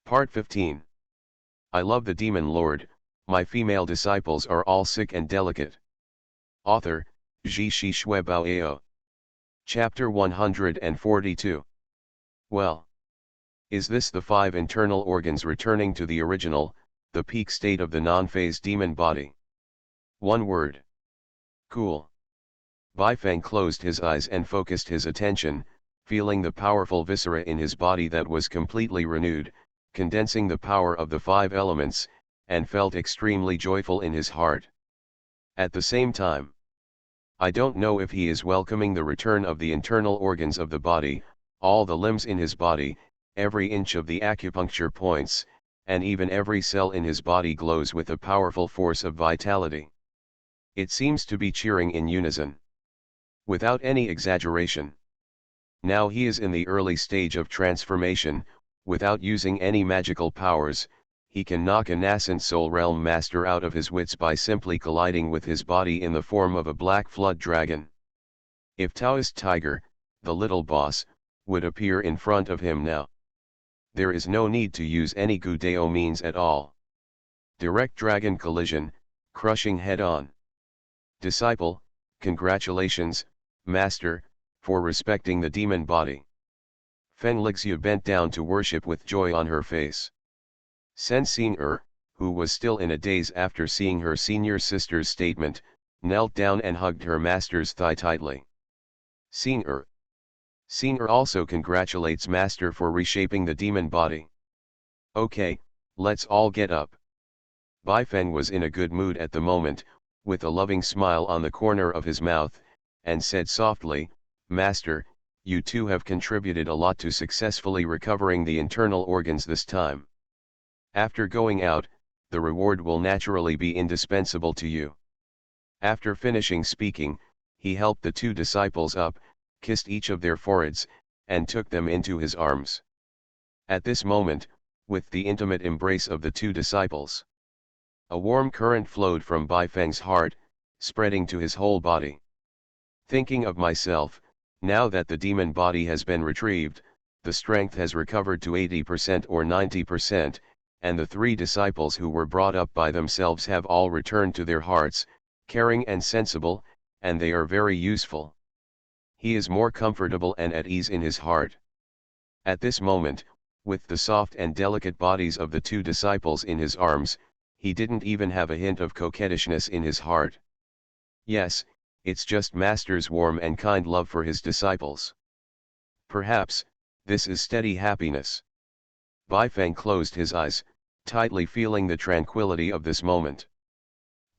Part 15. I love the Demon Lord, my female disciples are all sick and delicate. Author, Ji Shi Shui Bao Ao. Chapter 142. Well. Is this the 5 internal organs returning to the original, the peak state of the non-phase demon body? One word. Cool. Baifeng closed his eyes and focused his attention, feeling the powerful viscera in his body that was completely renewed, condensing the power of the 5 elements, and felt extremely joyful in his heart. At the same time, I don't know if he is welcoming the return of the internal organs of the body, all the limbs in his body, every inch of the acupuncture points, and even every cell in his body glows with a powerful force of vitality. It seems to be cheering in unison. Without any exaggeration. Now he is in the early stage of transformation, without using any magical powers, he can knock a nascent soul realm master out of his wits by simply colliding with his body in the form of a black flood dragon. If Taoist Tiger, the little boss, would appear in front of him now. There is no need to use any Gudeo means at all. Direct dragon collision, crushing head-on. Disciple, congratulations, Master, for respecting the demon body. Feng Lixia bent down to worship with joy on her face. Sen Xing, who was still in a daze after seeing her senior sister's statement, knelt down and hugged her master's thigh tightly. Xing also congratulates Master for reshaping the demon body. Okay, let's all get up. Baifeng was in a good mood at the moment, with a loving smile on the corner of his mouth, and said softly, Master, you two have contributed a lot to successfully recovering the internal organs this time. After going out, the reward will naturally be indispensable to you. After finishing speaking, he helped the 2 disciples up, kissed each of their foreheads, and took them into his arms. At this moment, with the intimate embrace of the 2 disciples, a warm current flowed from Baifeng's heart, spreading to his whole body. Thinking of myself, now that the demon body has been retrieved, the strength has recovered to 80% or 90%, and the 3 disciples who were brought up by themselves have all returned to their hearts, caring and sensible, and they are very useful. He is more comfortable and at ease in his heart. At this moment, with the soft and delicate bodies of the 2 disciples in his arms, he didn't even have a hint of coquettishness in his heart. Yes, it's just Master's warm and kind love for his disciples. Perhaps, this is steady happiness. Baifeng closed his eyes, tightly feeling the tranquility of this moment.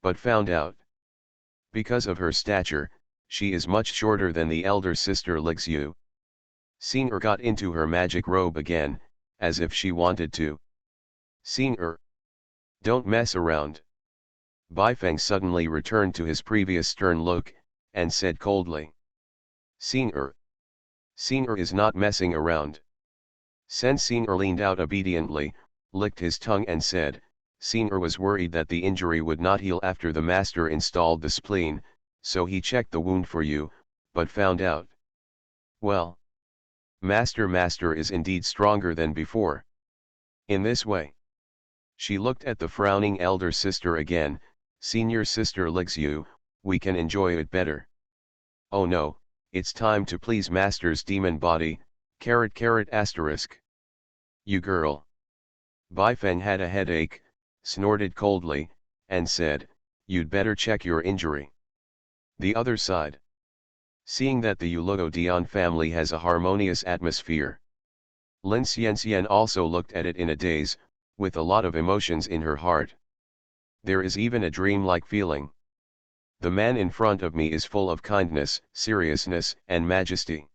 But found out. Because of her stature, she is much shorter than the elder sister Lixu. Xing got into her magic robe again, as if she wanted to. Xing, don't mess around. Baifeng suddenly returned to his previous stern look, and said coldly. Xing is not messing around. Sen Xing leaned out obediently, licked his tongue and said, Xing was worried that the injury would not heal after the master installed the spleen, so he checked the wound for you, but found out. Well. Master is indeed stronger than before. In this way. She looked at the frowning elder sister again, Senior sister Lixu, we can enjoy it better. Oh no, it's time to please Master's demon body, .. You girl. Baifeng had a headache, snorted coldly, and said, you'd better check your injury. The other side. Seeing that the Yuluo Dian family has a harmonious atmosphere. Lin Xianxian also looked at it in a daze, with a lot of emotions in her heart. There is even a dream-like feeling. The man in front of me is full of kindness, seriousness, and majesty.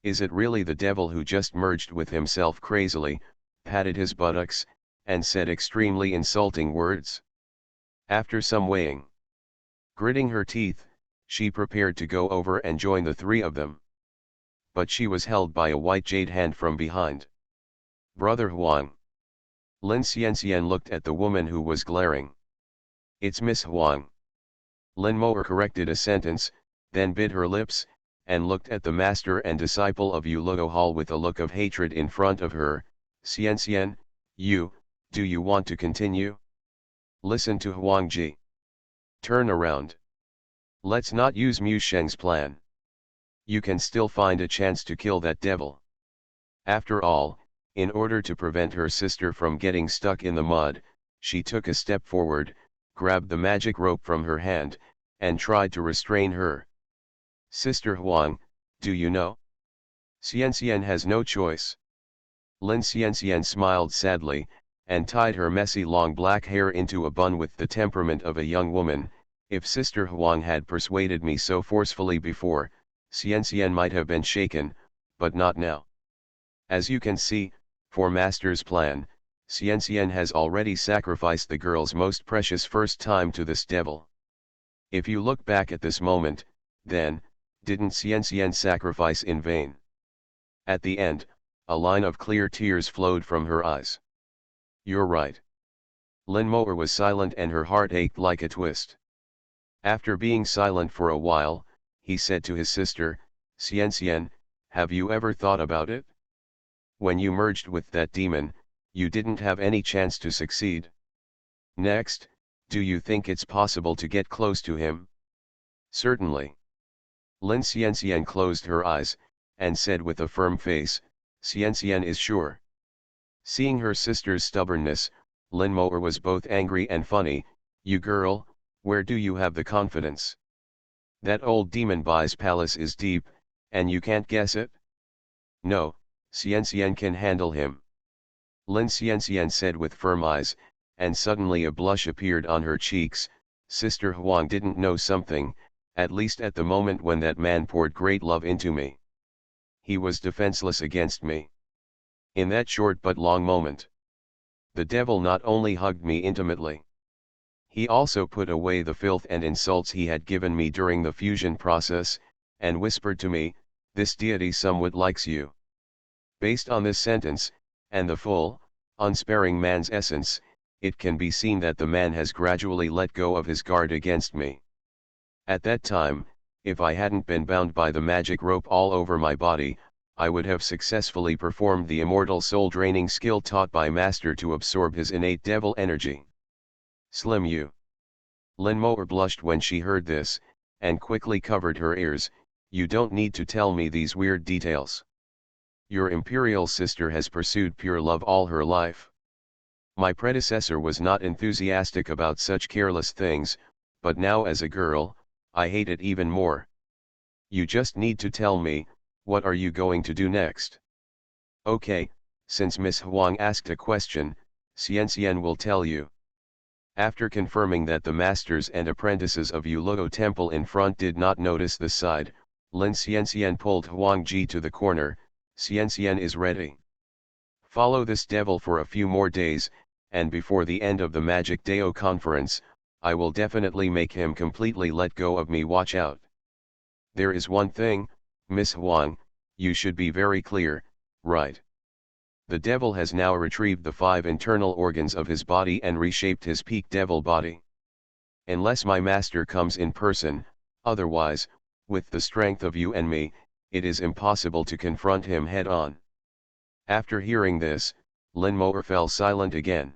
Is it really the devil who just merged with himself crazily, patted his buttocks, and said extremely insulting words? After some weighing, gritting her teeth, she prepared to go over and join the 3 of them. But she was held by a white jade hand from behind. Brother Huang. Lin Xianxian looked at the woman who was glaring. It's Miss Huang. Lin Moer corrected a sentence, then bit her lips, and looked at the master and disciple of Yuluo Hall with a look of hatred in front of her. Xianxian, You, do you want to continue? Listen to Huang Ji. Turn around. Let's not use Mu Sheng's plan. You can still find a chance to kill that devil. After all, in order to prevent her sister from getting stuck in the mud, she took a step forward, grabbed the magic rope from her hand, and tried to restrain her. Sister Huang, do you know? Xianxian has no choice. Lin Xianxian smiled sadly, and tied her messy long black hair into a bun with the temperament of a young woman. If Sister Huang had persuaded me so forcefully before, Xianxian might have been shaken, but not now. As you can see, for Master's plan, Xianxian has already sacrificed the girl's most precious first time to this devil. If you look back at this moment, then, didn't Xianxian sacrifice in vain? At the end, a line of clear tears flowed from her eyes. You're right. Lin Moer was silent and her heart ached like a twist. After being silent for a while, he said to his sister, Xianxian, have you ever thought about it? When you merged with that demon, you didn't have any chance to succeed. Next, do you think it's possible to get close to him? Certainly. Lin Xianxian closed her eyes, and said with a firm face, Xianxian is sure. Seeing her sister's stubbornness, Lin Moer was both angry and funny. You girl, where do you have the confidence? That old demon Bai's palace is deep, and you can't guess it? No, Xianxian can handle him. Lin Xianxian said with firm eyes, and suddenly a blush appeared on her cheeks. Sister Huang didn't know something, at least at the moment when that man poured great love into me. He was defenseless against me. In that short but long moment, the devil not only hugged me intimately, he also put away the filth and insults he had given me during the fusion process, and whispered to me, this deity somewhat likes you. Based on this sentence, and the full, unsparing man's essence, it can be seen that the man has gradually let go of his guard against me. At that time, if I hadn't been bound by the magic rope all over my body, I would have successfully performed the immortal soul-draining skill taught by Master to absorb his innate devil energy. Slim you. Lin Moer blushed when she heard this, and quickly covered her ears. You don't need to tell me these weird details. Your imperial sister has pursued pure love all her life. My predecessor was not enthusiastic about such careless things, but now as a girl, I hate it even more. You just need to tell me, what are you going to do next? Okay, since Miss Huang asked a question, Xianxian will tell you. After confirming that the masters and apprentices of Yuluo Temple in front did not notice the side, Lin Xianxian pulled Huang Ji to the corner. Xianxian is ready. Follow this devil for a few more days, and before the end of the Magic Dao conference, I will definitely make him completely let go of me. Watch out. There is one thing, Miss Huang, you should be very clear, right? The devil has now retrieved the 5 internal organs of his body and reshaped his peak devil body. Unless my master comes in person, otherwise, with the strength of you and me, it is impossible to confront him head-on. After hearing this, Lin Moer fell silent again.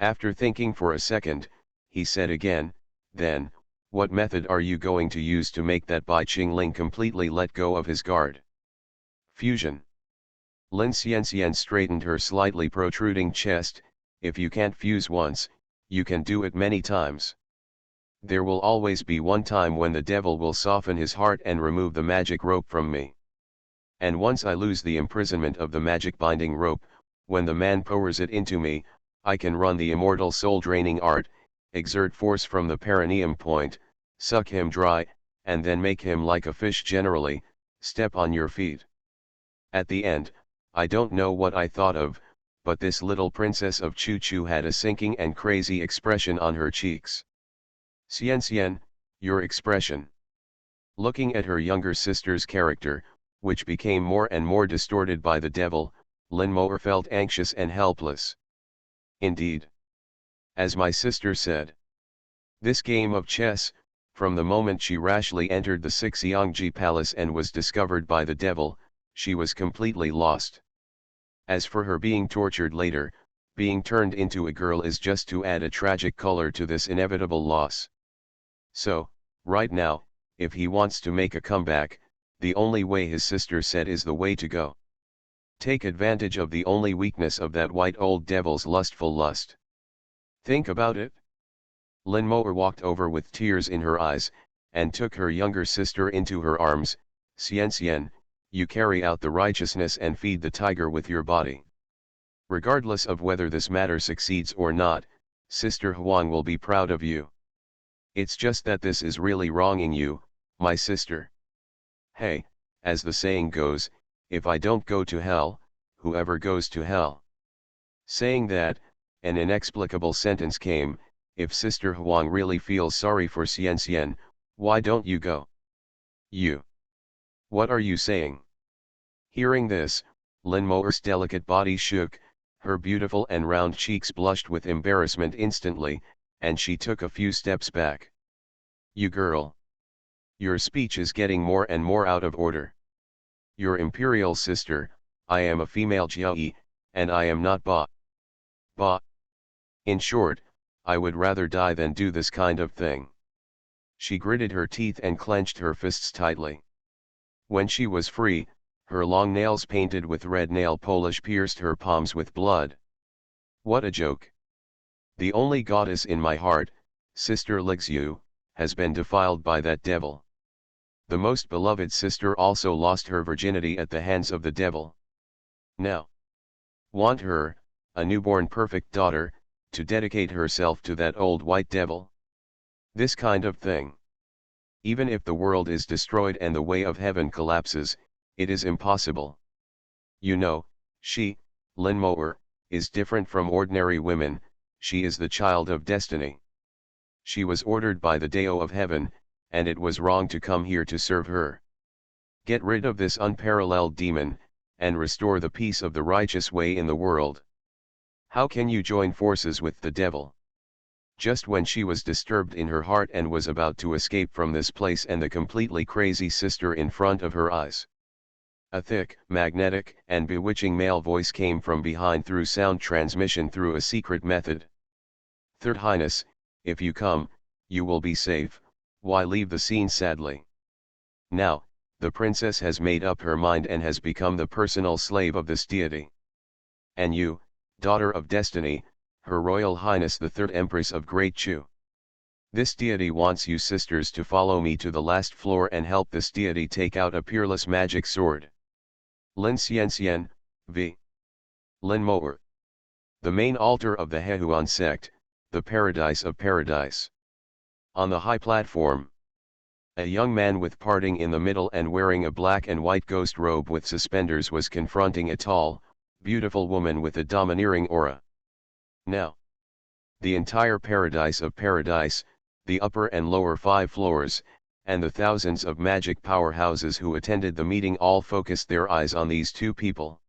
After thinking for a second, he said again, then, what method are you going to use to make that Bai Qingling completely let go of his guard? Fusion. Lin Xianxian straightened her slightly protruding chest. If you can't fuse once, you can do it many times. There will always be one time when the devil will soften his heart and remove the magic rope from me. And once I lose the imprisonment of the magic binding rope, when the man pours it into me, I can run the immortal soul-draining art, exert force from the perineum point, suck him dry, and then make him like a fish generally, step on your feet. At the end, I don't know what I thought of, but this little princess of Chu Chu had a sinking and crazy expression on her cheeks. Xianxian, your expression. Looking at her younger sister's character, which became more and more distorted by the devil, Lin Moer felt anxious and helpless. Indeed. As my sister said. This game of chess, from the moment she rashly entered the Xiangji palace and was discovered by the devil, she was completely lost. As for her being tortured later, being turned into a girl is just to add a tragic color to this inevitable loss. So, right now, if he wants to make a comeback, the only way his sister said is the way to go. Take advantage of the only weakness of that white old devil's lustful lust. Think about it. Lin Moer walked over with tears in her eyes, and took her younger sister into her arms. Xian, you carry out the righteousness and feed the tiger with your body. Regardless of whether this matter succeeds or not, Sister Huang will be proud of you. It's just that this is really wronging you, my sister. Hey, as the saying goes, if I don't go to hell, whoever goes to hell. Saying that, an inexplicable sentence came, if Sister Huang really feels sorry for Xian, why don't you go? You. What are you saying? Hearing this, Lin Moer's delicate body shook, her beautiful and round cheeks blushed with embarrassment instantly, and she took a few steps back. You girl. Your speech is getting more and more out of order. Your imperial sister, I am a female Jiaoyi, and I am not Ba. Ba. In short, I would rather die than do this kind of thing. She gritted her teeth and clenched her fists tightly. When she was free, her long nails painted with red nail polish pierced her palms with blood. What a joke. The only goddess in my heart, Sister Lixiu, has been defiled by that devil. The most beloved sister also lost her virginity at the hands of the devil. Now, want her, a newborn perfect daughter, to dedicate herself to that old white devil? This kind of thing. Even if the world is destroyed and the way of heaven collapses, it is impossible. You know, she, Lin Moer, is different from ordinary women, she is the child of destiny. She was ordered by the Dao of heaven, and it was wrong to come here to serve her. Get rid of this unparalleled demon, and restore the peace of the righteous way in the world. How can you join forces with the devil? Just when she was disturbed in her heart and was about to escape from this place and the completely crazy sister in front of her eyes. A thick, magnetic, and bewitching male voice came from behind through sound transmission through a secret method. Third Highness, if you come, you will be safe, why leave the scene sadly? Now, the princess has made up her mind and has become the personal slave of this deity. And you, daughter of destiny, Her Royal Highness the Third Empress of Great Chu. This deity wants you sisters to follow me to the last floor and help this deity take out a peerless magic sword. Lin Xian, v. Lin Moer. The main altar of the Hehuan sect, the Paradise of Paradise. On the high platform, a young man with parting in the middle and wearing a black and white ghost robe with suspenders was confronting a tall, beautiful woman with a domineering aura. Now, the entire Paradise of Paradise, the upper and lower 5 floors, and the thousands of magic powerhouses who attended the meeting all focused their eyes on these two people.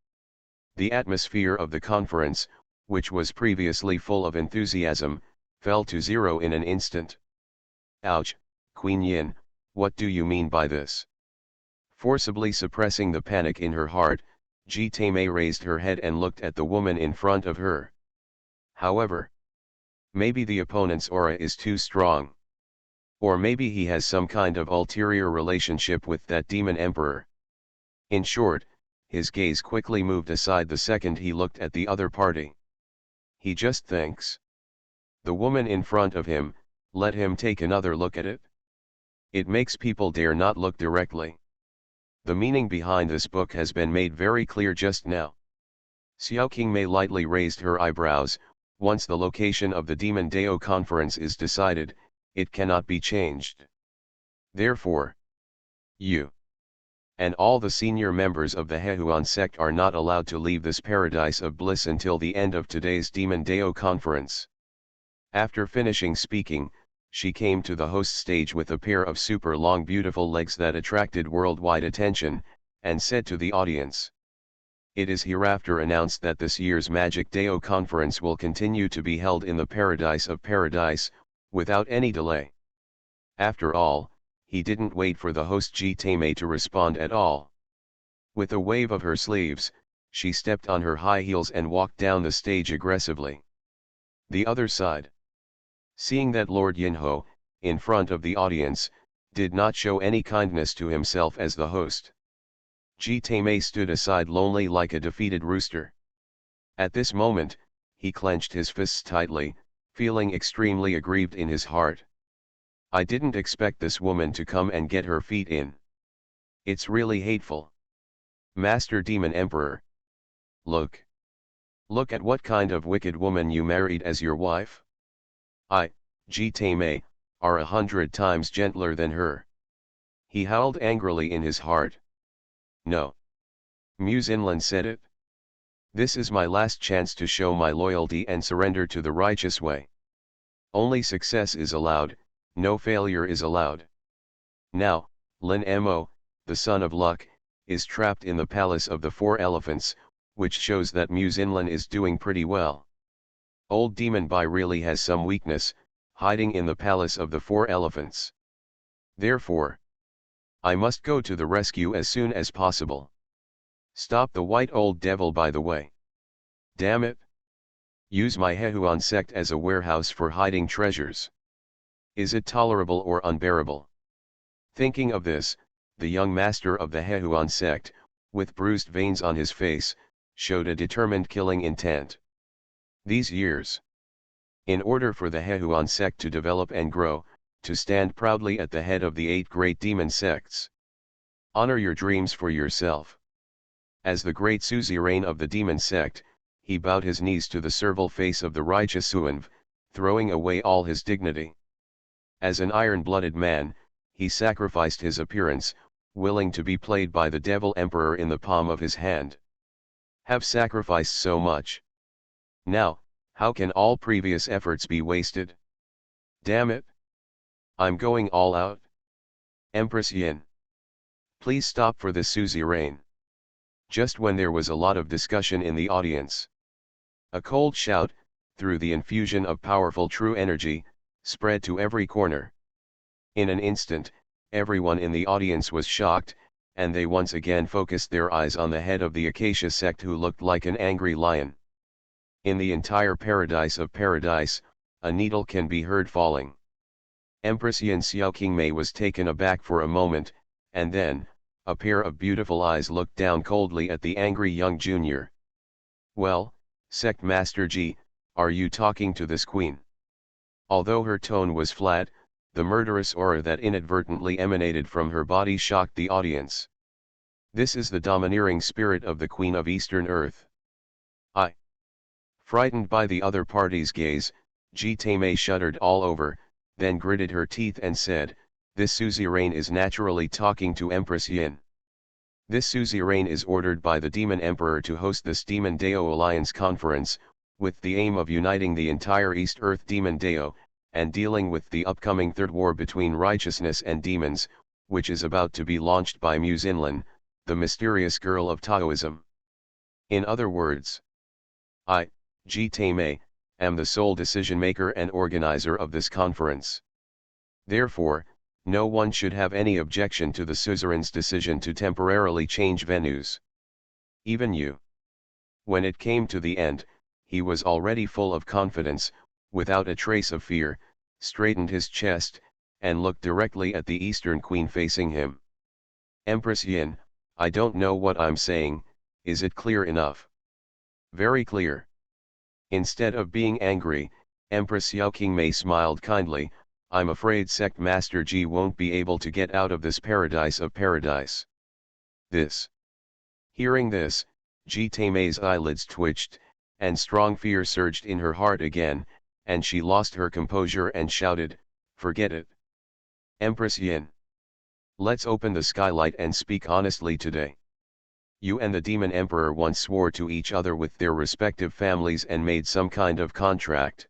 The atmosphere of the conference, which was previously full of enthusiasm, fell to zero in an instant. Ouch, Queen Yin, what do you mean by this? Forcibly suppressing the panic in her heart, Ji Taimei raised her head and looked at the woman in front of her. However, maybe the opponent's aura is too strong. Or maybe he has some kind of ulterior relationship with that demon emperor. In short, his gaze quickly moved aside the second he looked at the other party. He just thinks. The woman in front of him, let him take another look at it. It makes people dare not look directly. The meaning behind this book has been made very clear just now. Xiao Qingmei lightly raised her eyebrows. Once the location of the Demon Dao conference is decided, it cannot be changed. Therefore, you and all the senior members of the Hehuan sect are not allowed to leave this paradise of bliss until the end of today's Demon Dao conference. After finishing speaking, she came to the host stage with a pair of super long beautiful legs that attracted worldwide attention, and said to the audience. It is hereafter announced that this year's Magic Dao conference will continue to be held in the Paradise of Paradise, without any delay. After all, he didn't wait for the host Ji Taimei to respond at all. With a wave of her sleeves, She stepped on her high heels and walked down the stage aggressively. The other side. Seeing that Lord Yinho, in front of the audience, did not show any kindness to himself as the host. Ji Taimei stood aside lonely like a defeated rooster. At this moment, he clenched his fists tightly, feeling extremely aggrieved in his heart. I didn't expect this woman to come and get her feet in. It's really hateful. Master Demon Emperor. Look. Look at what kind of wicked woman you married as your wife. I, Ji Taimei, are 100 times gentler than her. He howled angrily in his heart. No. Mu Zinlin said it. This is my last chance to show my loyalty and surrender to the righteous way. Only success is allowed, no failure is allowed. Now, Lin Mo, the son of luck, is trapped in the palace of the 4 elephants, which shows that Mu Zinlin is doing pretty well. Old Demon Bai really has some weakness, hiding in the palace of the 4 elephants. Therefore, I must go to the rescue as soon as possible. Stop the white old devil by the way. Damn it. Use my Hehuan sect as a warehouse for hiding treasures. Is it tolerable or unbearable? Thinking of this, the young master of the Hehuan sect, with bruised veins on his face, showed a determined killing intent. These years. In order for the Hehuan sect to develop and grow, to stand proudly at the head of the 8 great demon sects. Honor your dreams for yourself. As the great suzerain of the demon sect, he bowed his knees to the servile face of the righteous Suanv, throwing away all his dignity. As an iron-blooded man, he sacrificed his appearance, willing to be played by the devil emperor in the palm of his hand. Have sacrificed so much. Now, how can all previous efforts be wasted? Damn it. I'm going all out. Empress Yin. Please stop for this suzerain. Just when there was a lot of discussion in the audience. A cold shout, through the infusion of powerful true energy, spread to every corner. In an instant, everyone in the audience was shocked, and they once again focused their eyes on the head of the Acacia sect who looked like an angry lion. In the entire paradise of paradise, a needle can be heard falling. Empress Yin Xiao Qingmei was taken aback for a moment, and then, a pair of beautiful eyes looked down coldly at the angry young junior. Well, Sect Master Ji, are you talking to this queen? Although her tone was flat, the murderous aura that inadvertently emanated from her body shocked the audience. This is the domineering spirit of the Queen of Eastern Earth. Frightened by the other party's gaze, Ji Taimei shuddered all over, then gritted her teeth and said, this suzerain is naturally talking to Empress Yin. This suzerain is ordered by the Demon Emperor to host this Demon Dao Alliance Conference, with the aim of uniting the entire East Earth Demon Dao, and dealing with the upcoming third war between righteousness and demons, which is about to be launched by Mu Zinlin, the mysterious girl of Taoism. In other words, I, Ji Taimei, am the sole decision-maker and organizer of this conference. Therefore, no one should have any objection to the suzerain's decision to temporarily change venues. Even you. When it came to the end, he was already full of confidence, without a trace of fear, straightened his chest, and looked directly at the Eastern Queen facing him. Empress Yin, I don't know what I'm saying, is it clear enough? Very clear. Instead of being angry, Empress Xiao Qingmei smiled kindly, I'm afraid Sect Master Ji won't be able to get out of this paradise of paradise. This. Hearing this, Ji Taimei's eyelids twitched, and strong fear surged in her heart again, and she lost her composure and shouted, forget it. Empress Yin. Let's open the skylight and speak honestly today. You and the Demon Emperor once swore to each other with their respective families and made some kind of contract.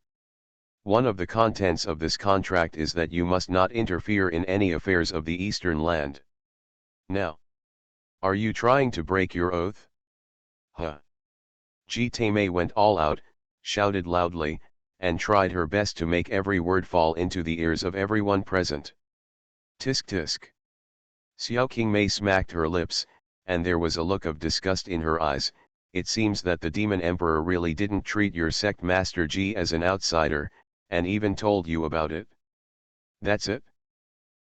One of the contents of this contract is that you must not interfere in any affairs of the Eastern land. Now, are you trying to break your oath? Huh. Ji Taimei went all out, shouted loudly, and tried her best to make every word fall into the ears of everyone present. Tisk tisk. Xiao Qingmei smacked her lips, and there was a look of disgust in her eyes, it seems that the Demon Emperor really didn't treat your sect Master G as an outsider, and even told you about it. That's it?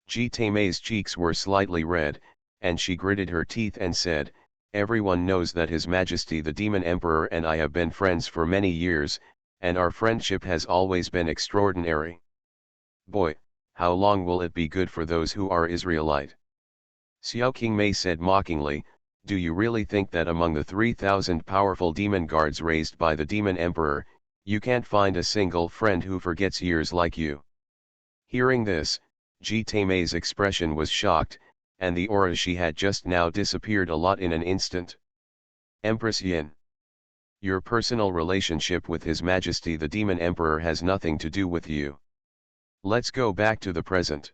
Ji Taimei's cheeks were slightly red, and she gritted her teeth and said, "Everyone knows that His Majesty the Demon Emperor and I have been friends for many years, and our friendship has always been extraordinary. Boy, how long will it be good for those who are Israelite?" Xiao Qingmei said mockingly, "Do you really think that among the 3,000 powerful demon guards raised by the Demon Emperor, you can't find a single friend who forgets years like you?" Hearing this, Ji Taimei's expression was shocked, and the aura she had just now disappeared a lot in an instant. "Empress Yin, your personal relationship with His Majesty the Demon Emperor has nothing to do with you. Let's go back to the present."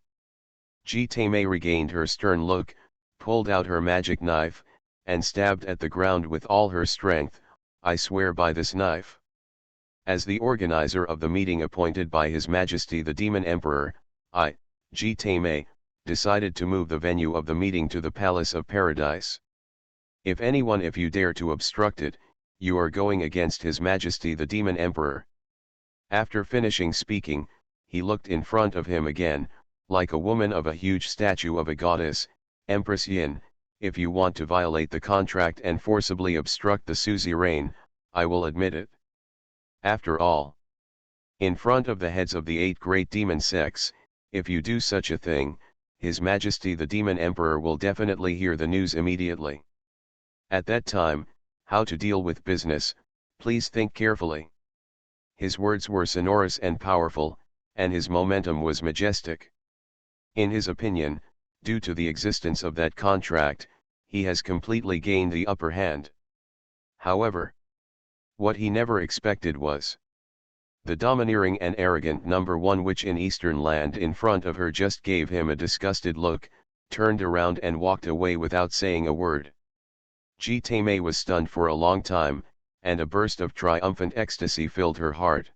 Ji Taimei regained her stern look, pulled out her magic knife, and stabbed at the ground with all her strength. "I swear by this knife. As the organizer of the meeting appointed by His Majesty the Demon Emperor, I, Ji Taimei, decided to move the venue of the meeting to the Palace of Paradise. If you dare to obstruct it, you are going against His Majesty the Demon Emperor." After finishing speaking, he looked in front of him again, like a woman of a huge statue of a goddess. "Empress Yin, if you want to violate the contract and forcibly obstruct the suzerain, I will admit it. After all, in front of the heads of the 8 great demon sects, if you do such a thing, His Majesty the Demon Emperor will definitely hear the news immediately. At that time, how to deal with business, please think carefully." His words were sonorous and powerful, and his momentum was majestic. In his opinion, due to the existence of that contract, he has completely gained the upper hand. However, what he never expected was the domineering and arrogant number 1 witch in Eastern Land in front of her just gave him a disgusted look, turned around and walked away without saying a word. Ji Taimei was stunned for a long time, and a burst of triumphant ecstasy filled her heart.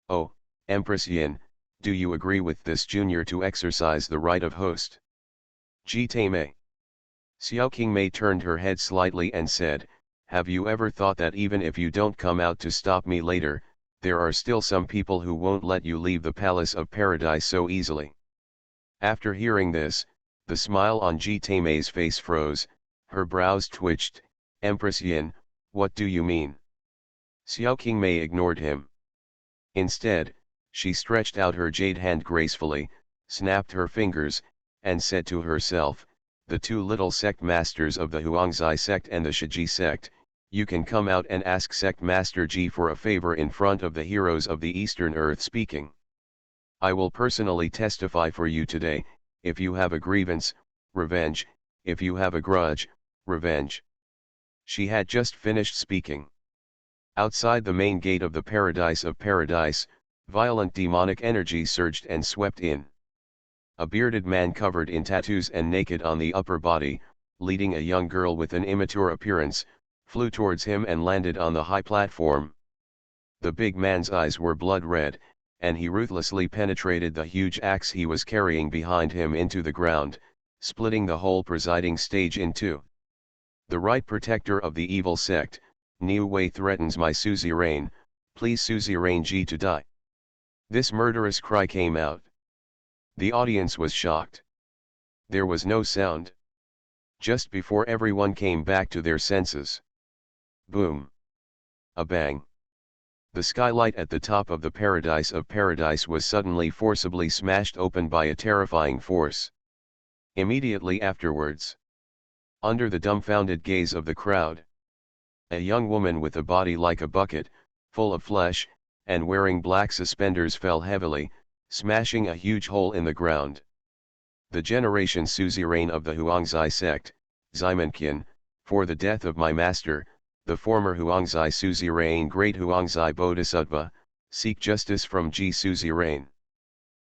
"Oh, Empress Yin, do you agree with this junior to exercise the right of host?" Ji Taimei. Xiao Qingmei turned her head slightly and said, "Have you ever thought that even if you don't come out to stop me later, there are still some people who won't let you leave the Palace of Paradise so easily?" After hearing this, the smile on Ji Taimei's face froze, her brows twitched. "Empress Yin, what do you mean?" Xiao Qingmei ignored him. Instead, she stretched out her jade hand gracefully, snapped her fingers, and said to herself, "The 2 little sect masters of the Huangzai sect and the Shiji sect, you can come out and ask Sect Master Ji for a favor in front of the heroes of the Eastern Earth speaking. I will personally testify for you today. If you have a grievance, revenge; if you have a grudge, revenge." She had just finished speaking. Outside the main gate of the Paradise of Paradise, violent demonic energy surged and swept in. A bearded man covered in tattoos and naked on the upper body, leading a young girl with an immature appearance, flew towards him and landed on the high platform. The big man's eyes were blood red, and he ruthlessly penetrated the huge axe he was carrying behind him into the ground, splitting the whole presiding stage in 2. "The right protector of the evil sect, Niu Wei threatens my suzerain, please suzerain Ji to die." This murderous cry came out. The audience was shocked. There was no sound. Just before everyone came back to their senses. Boom! A bang! The skylight at the top of the Paradise of Paradise was suddenly forcibly smashed open by a terrifying force. Immediately afterwards, under the dumbfounded gaze of the crowd, a young woman with a body like a bucket, full of flesh, and wearing black suspenders fell heavily, smashing a huge hole in the ground. The generation suzerain of the Huangzai sect, Ximenqian, for the death of my master, the former Huangzai suzerain great Huangzai Bodhisattva, seek justice from Ji suzerain.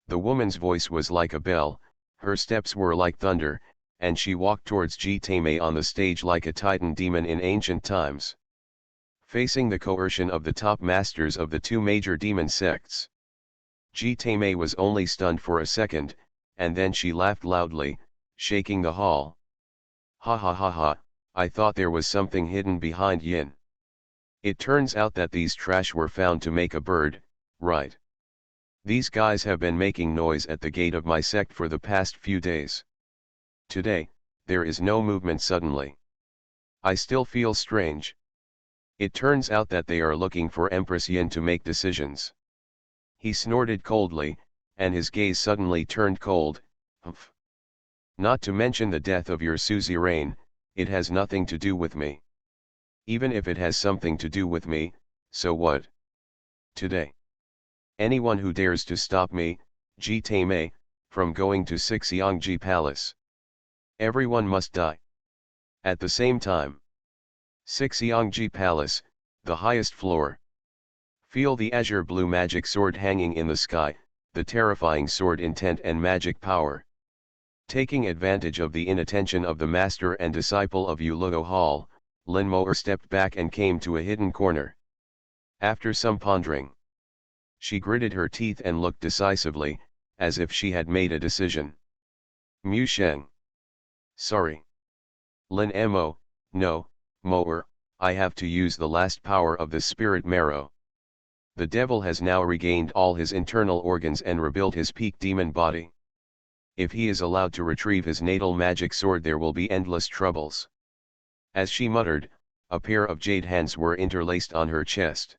The woman's voice was like a bell, her steps were like thunder, and she walked towards Ji Taimei on the stage like a titan demon in ancient times. Facing the coercion of the top masters of the 2 major demon sects, Ji Taimei was only stunned for a second, and then she laughed loudly, shaking the hall. "Ha ha ha ha, I thought there was something hidden behind Yin. It turns out that these trash were found to make a bird, right? These guys have been making noise at the gate of my sect for the past few days. Today, there is no movement suddenly. I still feel strange. It turns out that they are looking for Empress Yin to make decisions. He snorted coldly, and his gaze suddenly turned cold. Humph. Not to mention the death of your suzerain, it has nothing to do with me. Even if it has something to do with me, so what? Today, anyone who dares to stop me, Ji Taimei, from going to Sixiangji Palace, everyone must die. At the same time, Sixiangji Palace, the highest floor. Feel the azure blue magic sword hanging in the sky, the terrifying sword intent and magic power. Taking advantage of the inattention of the master and disciple of Yuluo Hall, Lin Moer stepped back and came to a hidden corner. After some pondering, she gritted her teeth and looked decisively, as if she had made a decision. Mu Sheng. Sorry. Lin Mo, no, Moer, I have to use the last power of the spirit marrow. The devil has now regained all his internal organs and rebuilt his peak demon body. If he is allowed to retrieve his natal magic sword, there will be endless troubles. As she muttered, a pair of jade hands were interlaced on her chest.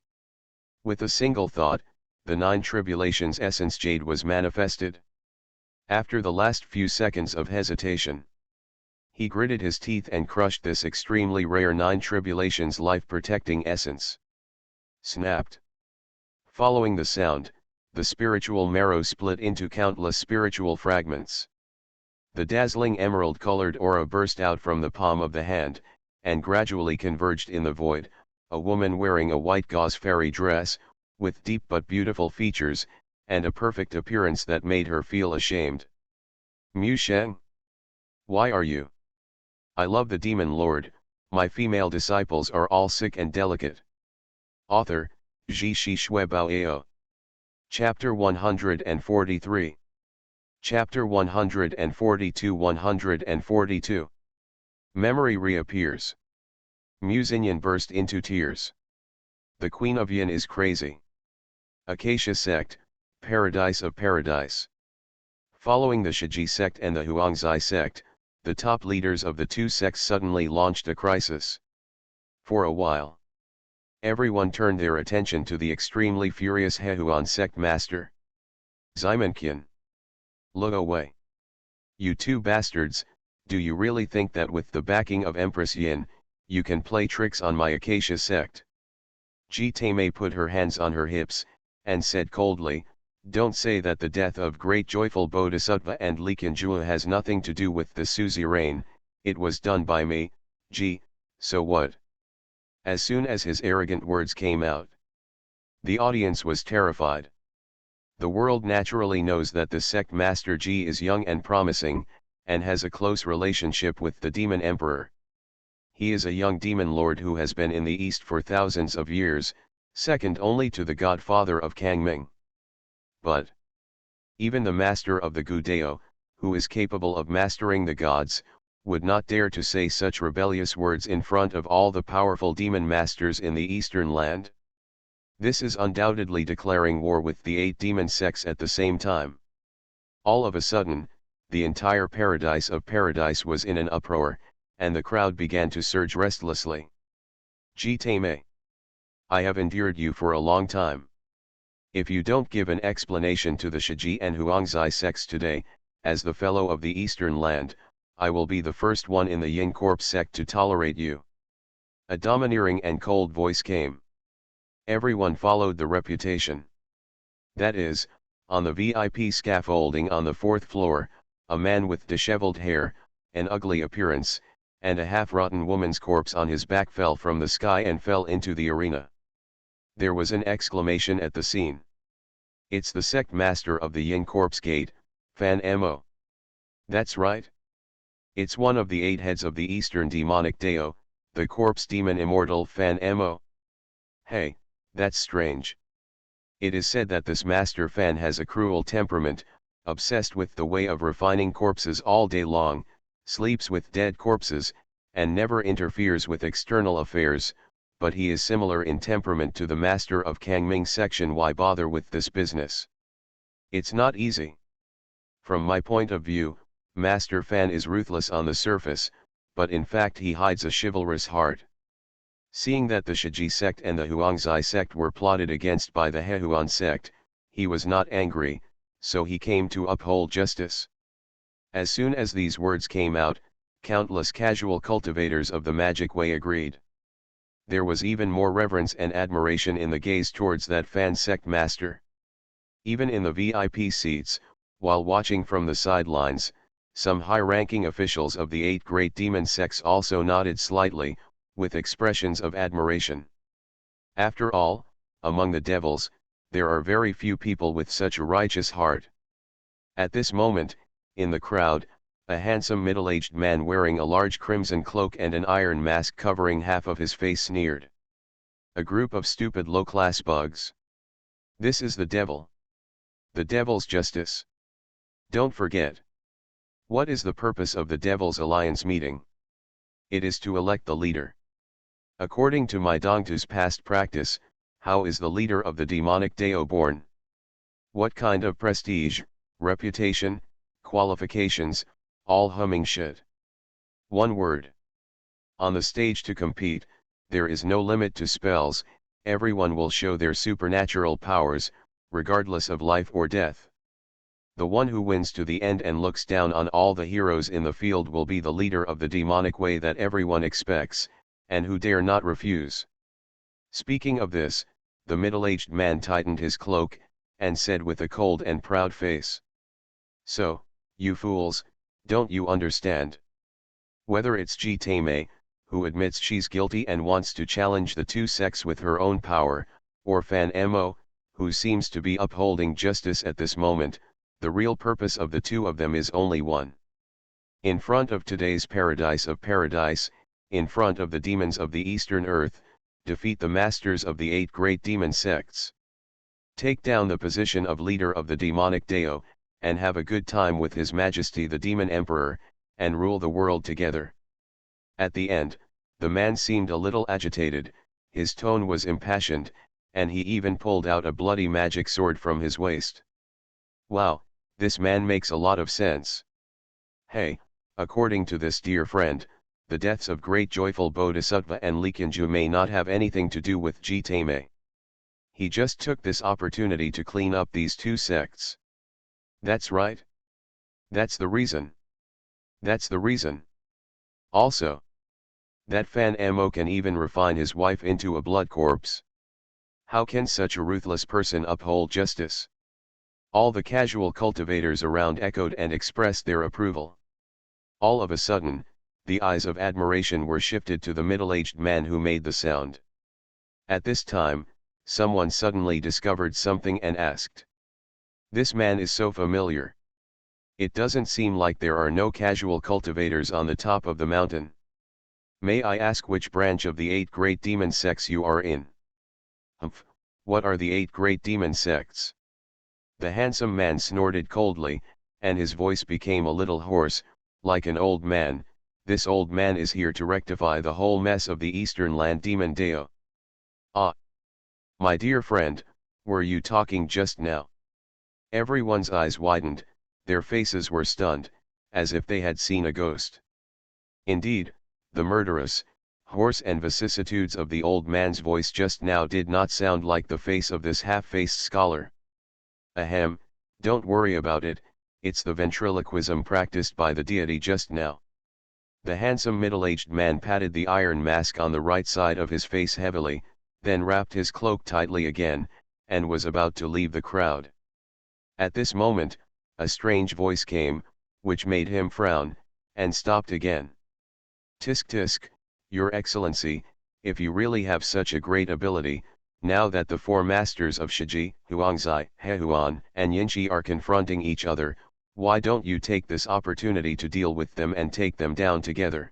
With a single thought, the 9 tribulations essence jade was manifested. After the last few seconds of hesitation, he gritted his teeth and crushed this extremely rare 9 tribulations life-protecting essence. Snapped. Following the sound, the spiritual marrow split into countless spiritual fragments. The dazzling emerald-colored aura burst out from the palm of the hand, and gradually converged in the void, a woman wearing a white gauze fairy dress, with deep but beautiful features, and a perfect appearance that made her feel ashamed. Mu Sheng? Why are you? I love the Demon Lord, my female disciples are all sick and delicate. Author, Ji Shi Shui Bao Ao. Chapter 143. Chapter 142-142. Memory reappears. Mu Xinyan burst into tears. The Queen of Yin is crazy. Acacia sect, paradise of paradise. Following the Shiji sect and the Huangzai sect, the top leaders of the two sects suddenly launched a crisis. For a while, everyone turned their attention to the extremely furious Hehuan sect master. Ximenqian. Look away. You two bastards, do you really think that with the backing of Empress Yin, you can play tricks on my Acacia sect? Ji Taimei put her hands on her hips, and said coldly, don't say that the death of great joyful Bodhisattva and Li Qianjua has nothing to do with the suzerain, it was done by me, Ji, so what? As soon as his arrogant words came out, the audience was terrified. The world naturally knows that the sect master Ji is young and promising, and has a close relationship with the demon emperor. He is a young demon lord who has been in the East for thousands of years, second only to the godfather of Kangming. But even the master of the Gudeo, who is capable of mastering the gods, would not dare to say such rebellious words in front of all the powerful demon masters in the eastern land. This is undoubtedly declaring war with the 8 demon sects at the same time. All of a sudden, the entire paradise of paradise was in an uproar, and the crowd began to surge restlessly. Ji Taimei, I have endured you for a long time. If you don't give an explanation to the Shiji and Huangzai sects today, as the fellow of the eastern land, I will be the first one in the Yin Corp sect to tolerate you. A domineering and cold voice came. Everyone followed the reputation. That is, on the VIP scaffolding on the 4th floor, a man with disheveled hair, an ugly appearance, and a half-rotten woman's corpse on his back fell from the sky and fell into the arena. There was an exclamation at the scene. It's the sect master of the Yin Corpse Gate, Fan Mo. That's right. It's one of the 8 heads of the Eastern demonic Dao, the corpse demon immortal Fan Mo. Hey, that's strange. It is said that this master Fan has a cruel temperament, obsessed with the way of refining corpses all day long, sleeps with dead corpses, and never interferes with external affairs, but he is similar in temperament to the master of Kangming section. Why bother with this business? It's not easy. From my point of view, Master Fan is ruthless on the surface, but in fact he hides a chivalrous heart. Seeing that the Shiji sect and the Huangzai sect were plotted against by the Hehuan sect, he was not angry, so he came to uphold justice. As soon as these words came out, countless casual cultivators of the magic way agreed. There was even more reverence and admiration in the gaze towards that Fan sect master. Even in the VIP seats, while watching from the sidelines, some high-ranking officials of the 8 great demon sects also nodded slightly, with expressions of admiration. After all, among the devils, there are very few people with such a righteous heart. At this moment, in the crowd, a handsome middle-aged man wearing a large crimson cloak and an iron mask covering half of his face sneered. A group of stupid low-class bugs. This is the devil. The devil's justice. Don't forget. What is the purpose of the Devil's Alliance meeting? It is to elect the leader. According to my Dongtu's past practice, how is the leader of the demonic Dao born? What kind of prestige, reputation, qualifications, all humming shit. One word. On the stage to compete, there is no limit to spells, everyone will show their supernatural powers, regardless of life or death. The one who wins to the end and looks down on all the heroes in the field will be the leader of the demonic way that everyone expects, and who dare not refuse. Speaking of this, the middle-aged man tightened his cloak, and said with a cold and proud face. So, you fools, don't you understand? Whether it's Ji Taimei, who admits she's guilty and wants to challenge the 2 sects with her own power, or Fan Mo, who seems to be upholding justice at this moment, the real purpose of the 2 of them is only one. In front of today's paradise of paradise, in front of the demons of the Eastern Earth, defeat the masters of the 8 great demon sects. Take down the position of leader of the demonic Dao, and have a good time with His Majesty the Demon Emperor, and rule the world together. At the end, the man seemed a little agitated, his tone was impassioned, and he even pulled out a bloody magic sword from his waist. Wow, this man makes a lot of sense. Hey, according to this dear friend, the deaths of great joyful Bodhisattva and Likanju may not have anything to do with Ji Taimei. He just took this opportunity to clean up these 2 sects. That's right. That's the reason. That's the reason. Also, that Fan Mo can even refine his wife into a blood corpse. How can such a ruthless person uphold justice? All the casual cultivators around echoed and expressed their approval. All of a sudden, the eyes of admiration were shifted to the middle-aged man who made the sound. At this time, someone suddenly discovered something and asked. This man is so familiar. It doesn't seem like there are no casual cultivators on the top of the mountain. May I ask which branch of the 8 great demon sects you are in? Humph, what are the 8 great demon sects? The handsome man snorted coldly, and his voice became a little hoarse, like an old man. This old man is here to rectify the whole mess of the Eastern Land Demon Dao. Ah! My dear friend, were you talking just now? Everyone's eyes widened, their faces were stunned, as if they had seen a ghost. Indeed, the murderous, hoarse and vicissitudes of the old man's voice just now did not sound like the face of this half-faced scholar. Ahem, don't worry about it, it's the ventriloquism practiced by the deity just now. The handsome middle-aged man patted the iron mask on the right side of his face heavily, then wrapped his cloak tightly again, and was about to leave the crowd. At this moment, a strange voice came, which made him frown, and stopped again. Tisk tisk, Your Excellency, if you really have such a great ability, now that the 4 masters of Shiji, Huangzai, Hehuan, and Yinchi are confronting each other, why don't you take this opportunity to deal with them and take them down together?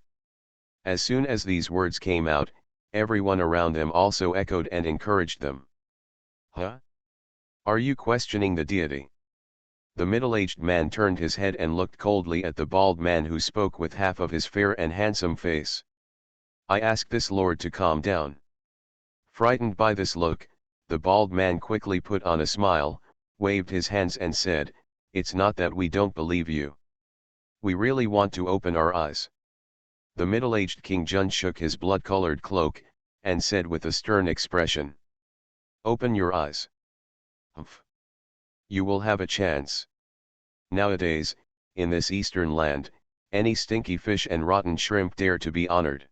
As soon as these words came out, everyone around them also echoed and encouraged them. Huh? Are you questioning the deity? The middle-aged man turned his head and looked coldly at the bald man who spoke with half of his fair and handsome face. I ask this lord to calm down. Frightened by this look, the bald man quickly put on a smile, waved his hands and said, "It's not that we don't believe you. We really want to open our eyes." The middle-aged King Jun shook his blood-colored cloak, and said with a stern expression, "Open your eyes. Humph. You will have a chance. Nowadays, in this eastern land, any stinky fish and rotten shrimp dare to be honored.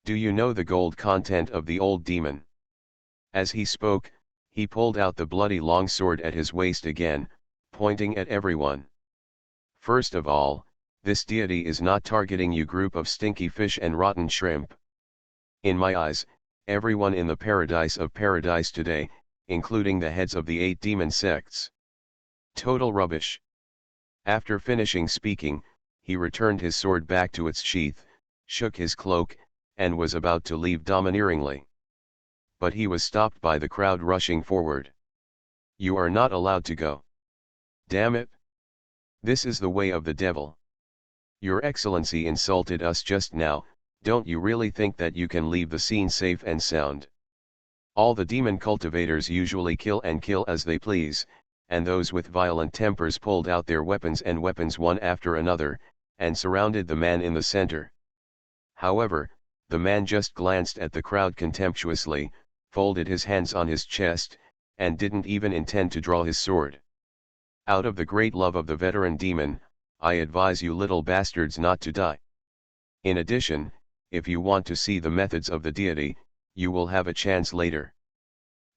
Do you know the gold content of the old demon?" As he spoke, he pulled out the bloody longsword at his waist again, pointing at everyone. "First of all, this deity is not targeting you group of stinky fish and rotten shrimp. In my eyes, everyone in the paradise of paradise today, including the heads of the 8 demon sects. Total rubbish." After finishing speaking, he returned his sword back to its sheath, shook his cloak, and was about to leave domineeringly. But he was stopped by the crowd rushing forward. "You are not allowed to go. Damn it! This is the way of the devil. Your Excellency insulted us just now, don't you really think that you can leave the scene safe and sound? All the demon cultivators usually kill as they please, and those with violent tempers pulled out their weapons one after another, and surrounded the man in the center. However, the man just glanced at the crowd contemptuously, folded his hands on his chest, and didn't even intend to draw his sword. Out of the great love of the veteran demon, I advise you little bastards not to die. In addition, if you want to see the methods of the deity, you will have a chance later."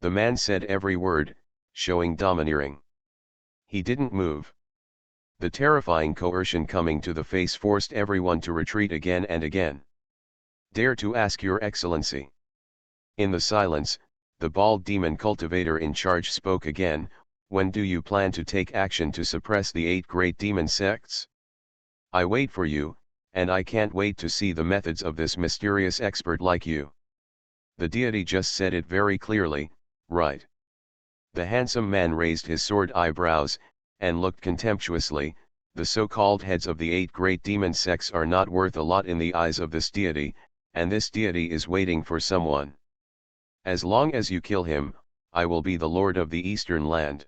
The man said every word, showing domineering. He didn't move. The terrifying coercion coming to the face forced everyone to retreat again and again. "Dare to ask your Excellency." In the silence, the bald demon cultivator in charge spoke again, "When do you plan to take action to suppress the 8 great demon sects? I wait for you, and I can't wait to see the methods of this mysterious expert like you." The deity just said it very clearly, right? The handsome man raised his sword eyebrows, and looked contemptuously. The so-called heads of the 8 great demon sects are not worth a lot in the eyes of this deity, and this deity is waiting for someone. As long as you kill him, I will be the lord of the eastern land.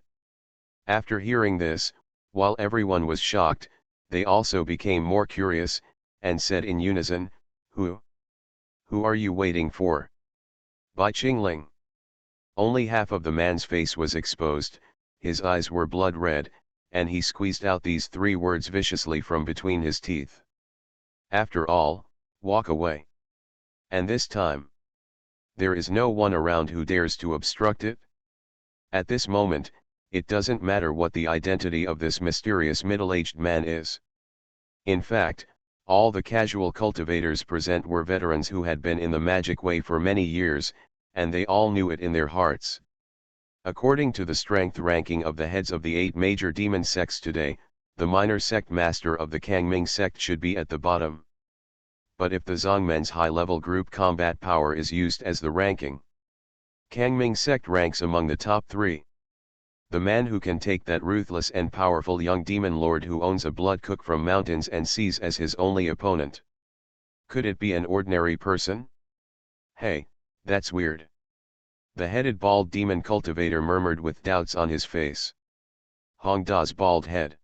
After hearing this, while everyone was shocked, they also became more curious, and said in unison, Who are you waiting for?" "Bai Qingling." Only half of the man's face was exposed, his eyes were blood red, and he squeezed out these 3 words viciously from between his teeth. "After all, walk away. And this time, there is no one around who dares to obstruct it." At this moment, it doesn't matter what the identity of this mysterious middle-aged man is. In fact, all the casual cultivators present were veterans who had been in the magic way for many years, and they all knew it in their hearts. According to the strength ranking of the heads of the 8 major demon sects today, the minor sect master of the Kangming sect should be at the bottom. But if the Zongmen's high-level group combat power is used as the ranking, Kangming sect ranks among the top 3. The man who can take that ruthless and powerful young demon lord who owns a blood cook from mountains and seas as his only opponent. Could it be an ordinary person? Hey, that's weird. The headed bald demon cultivator murmured with doubts on his face. Hong Da's bald head.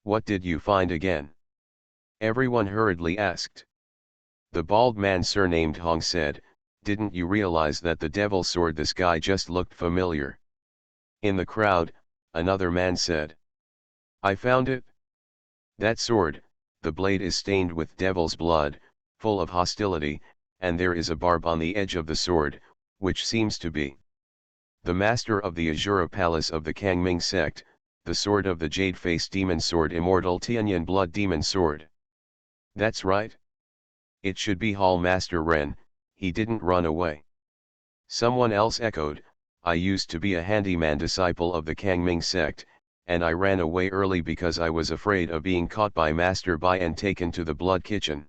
"What did you find again?" everyone hurriedly asked. The bald man surnamed Hong said, "Didn't you realize that the devil sword this guy just looked familiar?" In the crowd, another man said, "I found it. That sword, the blade is stained with devil's blood, full of hostility, and there is a barb on the edge of the sword, which seems to be the master of the Azura Palace of the Kangming sect, the sword of the jade-faced demon sword, immortal Tianyan blood demon sword." "That's right. It should be Hall Master Ren, he didn't run away." Someone else echoed, "I used to be a handyman disciple of the Kangming sect, and I ran away early because I was afraid of being caught by Master Bai and taken to the blood kitchen.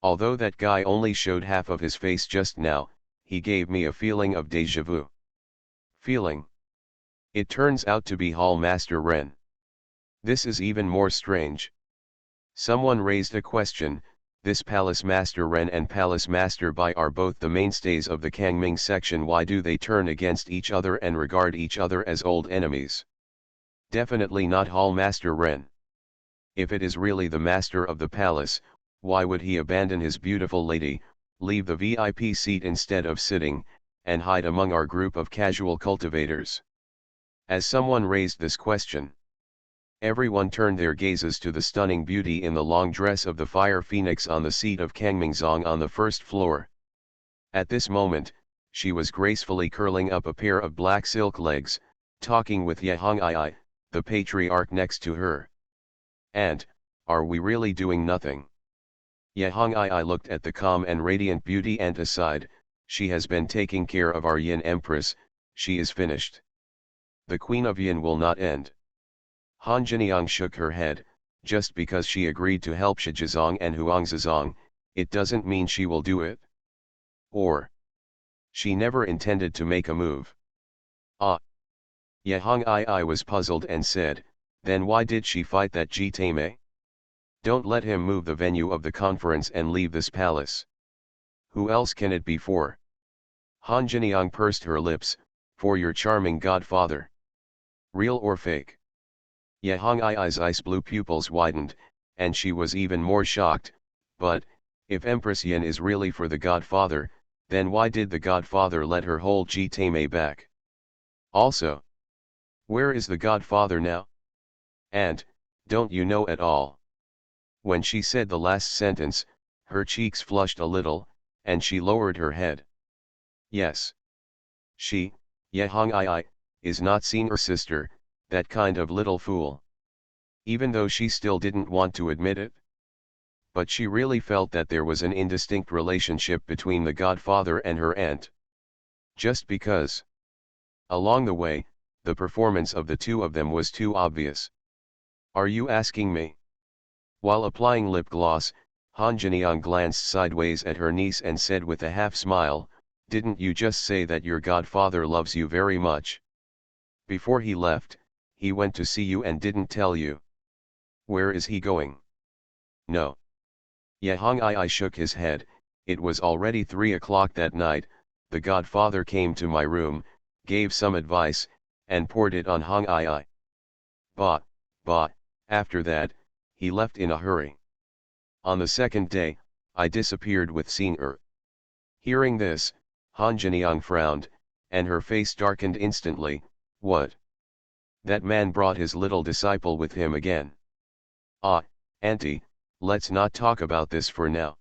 Although that guy only showed half of his face just now, he gave me a feeling of déjà vu." Feeling? It turns out to be Hall Master Ren. This is even more strange. Someone raised a question, This Palace Master Ren and Palace Master Bai are both the mainstays of the Kangming section. Why do they turn against each other and regard each other as old enemies? Definitely not Hall Master Ren. If it is really the master of the palace, why would he abandon his beautiful lady, leave the VIP seat instead of sitting, and hide among our group of casual cultivators? As someone raised this question, everyone turned their gazes to the stunning beauty in the long dress of the fire phoenix on the seat of Kangmingzong on the first floor. At this moment, she was gracefully curling up a pair of black silk legs, talking with Yehong Ai, the patriarch next to her. And, are we really doing nothing? Yehong Ai looked at the calm and radiant beauty and sighed, she has been taking care of our Yin Empress, she is finished. The Queen of Yin will not end. Han Jiniang shook her head, just because she agreed to help Shijizong and Huangzizong, it doesn't mean she will do it. Or, she never intended to make a move. Ah. Yehong Ai was puzzled and said, then why did she fight that Ji Taimei? Don't let him move the venue of the conference and leave this palace. Who else can it be for? Han Jiniang pursed her lips, for your charming godfather. Real or fake? Yehong Ai's ice blue pupils widened, and she was even more shocked, but, if Empress Yin is really for the godfather, then why did the godfather let her hold Ji Taimei back? Also, where is the godfather now? And, don't you know at all? When she said the last sentence, her cheeks flushed a little, and she lowered her head. Yes. She, Yehong Ai, is not seeing her sister, that kind of little fool. Even though she still didn't want to admit it. But she really felt that there was an indistinct relationship between the godfather and her aunt. Just because. Along the way, the performance of the two of them was too obvious. Are you asking me? While applying lip gloss, Han Jiniang glanced sideways at her niece and said with a half smile, didn't you just say that your godfather loves you very much? Before he left, he went to see you and didn't tell you. Where is he going? No. Yehong Ai shook his head, it was already 3 o'clock that night, the godfather came to my room, gave some advice, and poured it on Hong Ai. But, after that, he left in a hurry. On the second day, I disappeared with seeing her. Hearing this, Han Jiniang frowned, and her face darkened instantly. What? That man brought his little disciple with him again. Ah, auntie, let's not talk about this for now.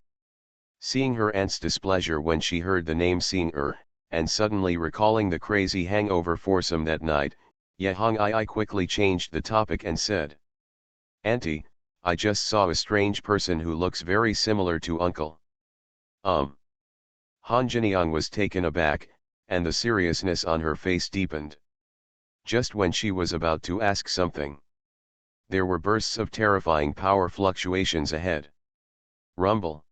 Seeing her aunt's displeasure when she heard the name seeing her, and suddenly recalling the crazy hangover foursome that night, Yehong Ai quickly changed the topic and said, Auntie, I just saw a strange person who looks very similar to uncle. Han Jiniang was taken aback, and the seriousness on her face deepened. Just when she was about to ask something, there were bursts of terrifying power fluctuations ahead. Rumble.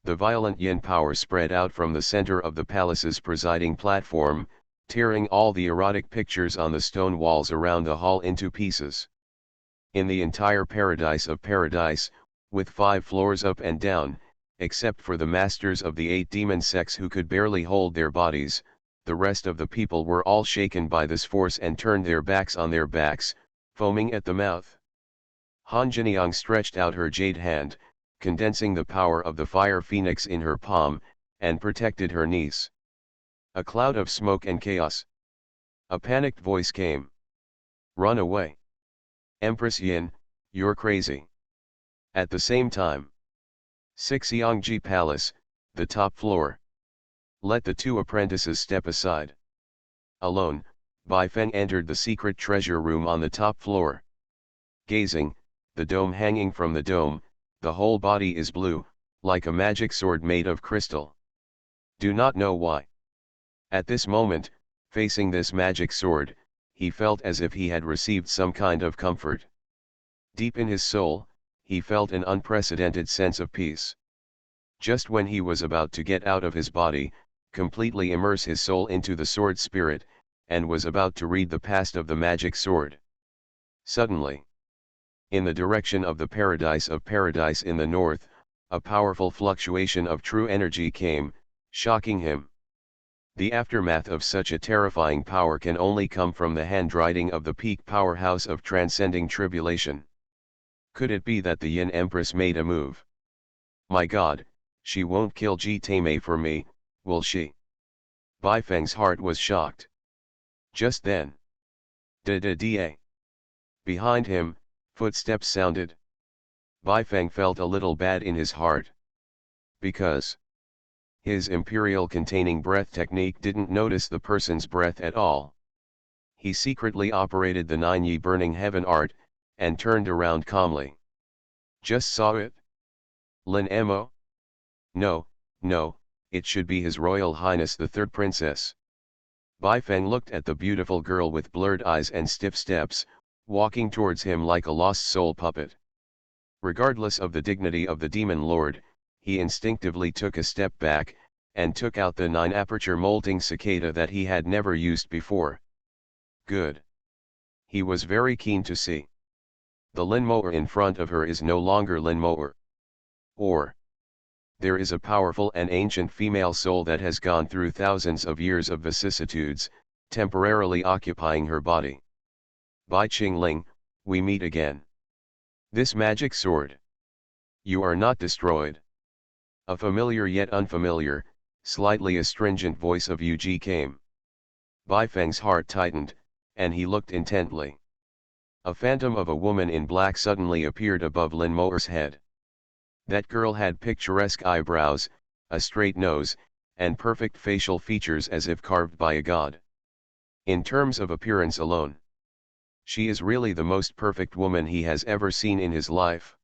The violent yin power spread out from the center of the palace's presiding platform, tearing all the erotic pictures on the stone walls around the hall into pieces. In the entire paradise of paradise, with 5 floors up and down, except for the masters of the 8 demon sects who could barely hold their bodies, the rest of the people were all shaken by this force and turned their backs on their backs, foaming at the mouth. Han Jiniang stretched out her jade hand, condensing the power of the fire phoenix in her palm, and protected her niece. A cloud of smoke and chaos. A panicked voice came. Run away. Empress Yin, you're crazy. At the same time. 6 Yangji Palace, the top floor. Let the 2 apprentices step aside. Alone, Bai Feng entered the secret treasure room on the top floor. Gazing, the dome hanging from the dome, the whole body is blue, like a magic sword made of crystal. Do not know why. At this moment, facing this magic sword, he felt as if he had received some kind of comfort. Deep in his soul, he felt an unprecedented sense of peace. Just when he was about to get out of his body, completely immerse his soul into the sword spirit, and was about to read the past of the magic sword. Suddenly, in the direction of the paradise in the north, a powerful fluctuation of true energy came, shocking him. The aftermath of such a terrifying power can only come from the handwriting of the peak powerhouse of transcending tribulation. Could it be that the Yin Empress made a move? My God, she won't kill Ji Taimei for me, will she? Bai Feng's heart was shocked. Just then. Da-da-da. Behind him, footsteps sounded. Bai Feng felt a little bad in his heart. Because his imperial containing breath technique didn't notice the person's breath at all. He secretly operated the 9-yi burning heaven art, and turned around calmly. Just saw it? Lin Mo? No, no, it should be His Royal Highness the Third Princess. Bai Feng looked at the beautiful girl with blurred eyes and stiff steps, walking towards him like a lost soul puppet. Regardless of the dignity of the Demon Lord, he instinctively took a step back, and took out the 9-aperture molting cicada that he had never used before. Good. He was very keen to see. The Lin Moer in front of her is no longer Lin Moer. Or there is a powerful and ancient female soul that has gone through thousands of years of vicissitudes, temporarily occupying her body. Bai Qingling, we meet again. This magic sword. You are not destroyed. A familiar yet unfamiliar, slightly astringent voice of Yu Ji came. Bai Feng's heart tightened, and he looked intently. A phantom of a woman in black suddenly appeared above Lin Moer's head. That girl had picturesque eyebrows, a straight nose, and perfect facial features as if carved by a god. In terms of appearance alone, she is really the most perfect woman he has ever seen in his life.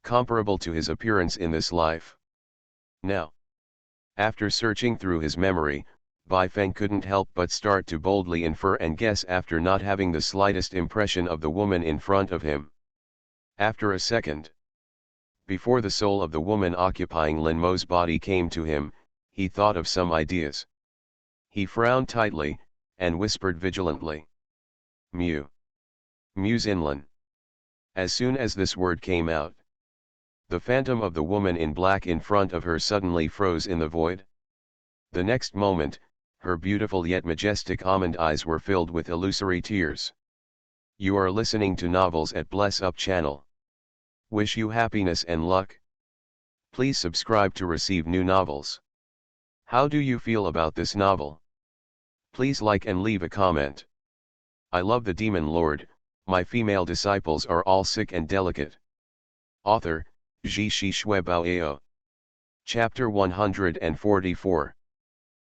Comparable to his appearance in this life. Now, after searching through his memory, Bai Feng couldn't help but start to boldly infer and guess after not having the slightest impression of the woman in front of him. After a second, before the soul of the woman occupying Lin Mo's body came to him, he thought of some ideas. He frowned tightly, and whispered vigilantly. Mu. Muse Inlin. As soon as this word came out, the phantom of the woman in black in front of her suddenly froze in the void. The next moment, her beautiful yet majestic almond eyes were filled with illusory tears. You are listening to Novels at Bless Up channel. Wish you happiness and luck. Please subscribe to receive new novels. How do you feel about this novel? Please like and leave a comment. I love the Demon Lord, my female disciples are all sick and delicate. Author, Ji Shi Shui Bao Ao. Chapter 144.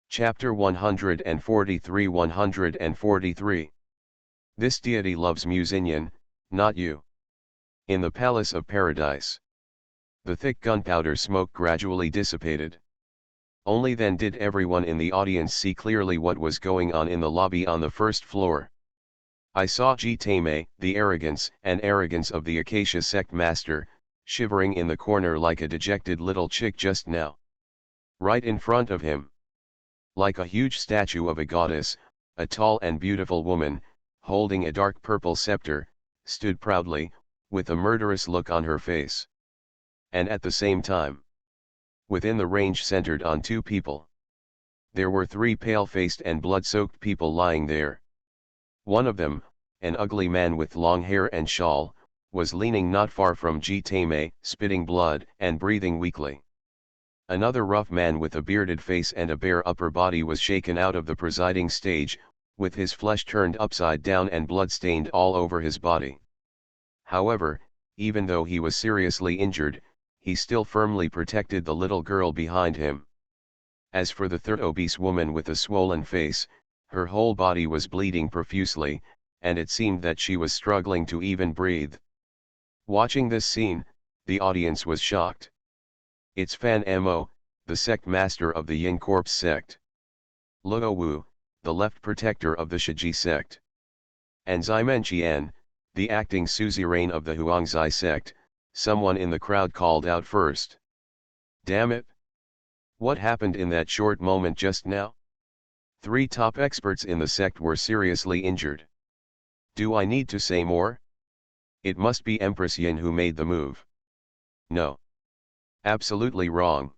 Chapter 143-143. This deity loves Musinyan, not you. In the Palace of Paradise. The thick gunpowder smoke gradually dissipated. Only then did everyone in the audience see clearly what was going on in the lobby on the first floor. I saw Ji Taimei, the arrogance of the Acacia sect master, shivering in the corner like a dejected little chick just now. Right in front of him, like a huge statue of a goddess, a tall and beautiful woman, holding a dark purple scepter, stood proudly, with a murderous look on her face. And at the same time, within the range centered on two people, there were three pale-faced and blood-soaked people lying there. One of them, an ugly man with long hair and shawl, was leaning not far from Ji Taimei, spitting blood and breathing weakly. Another rough man with a bearded face and a bare upper body was shaken out of the presiding stage, with his flesh turned upside down and blood-stained all over his body. However, even though he was seriously injured, he still firmly protected the little girl behind him. As for the third obese woman with a swollen face, her whole body was bleeding profusely, and it seemed that she was struggling to even breathe. Watching this scene, the audience was shocked. It's Fan Mo, the sect master of the Yin Corpse sect. Luo Wu, the left protector of the Shiji sect. And Ximen Qian, the acting suzerain of the Huangzai sect, someone in the crowd called out first. Damn it! What happened in that short moment just now? 3 top experts in the sect were seriously injured. Do I need to say more? It must be Empress Yin who made the move. No. Absolutely wrong.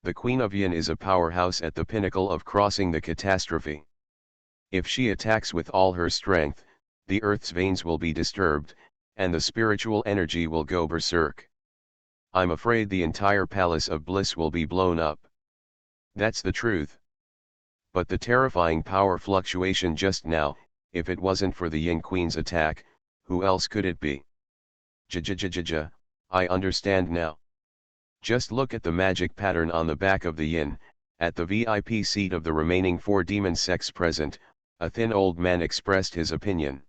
The Queen of Yin is a powerhouse at the pinnacle of crossing the catastrophe. If she attacks with all her strength, the earth's veins will be disturbed, and the spiritual energy will go berserk. I'm afraid the entire palace of bliss will be blown up. That's the truth. But the terrifying power fluctuation just now, if it wasn't for the Yin Queen's attack, who else could it be? Ja, I understand now. Just look at the magic pattern on the back of the Yin. At the VIP seat of the remaining 4 demon sects present, a thin old man expressed his opinion.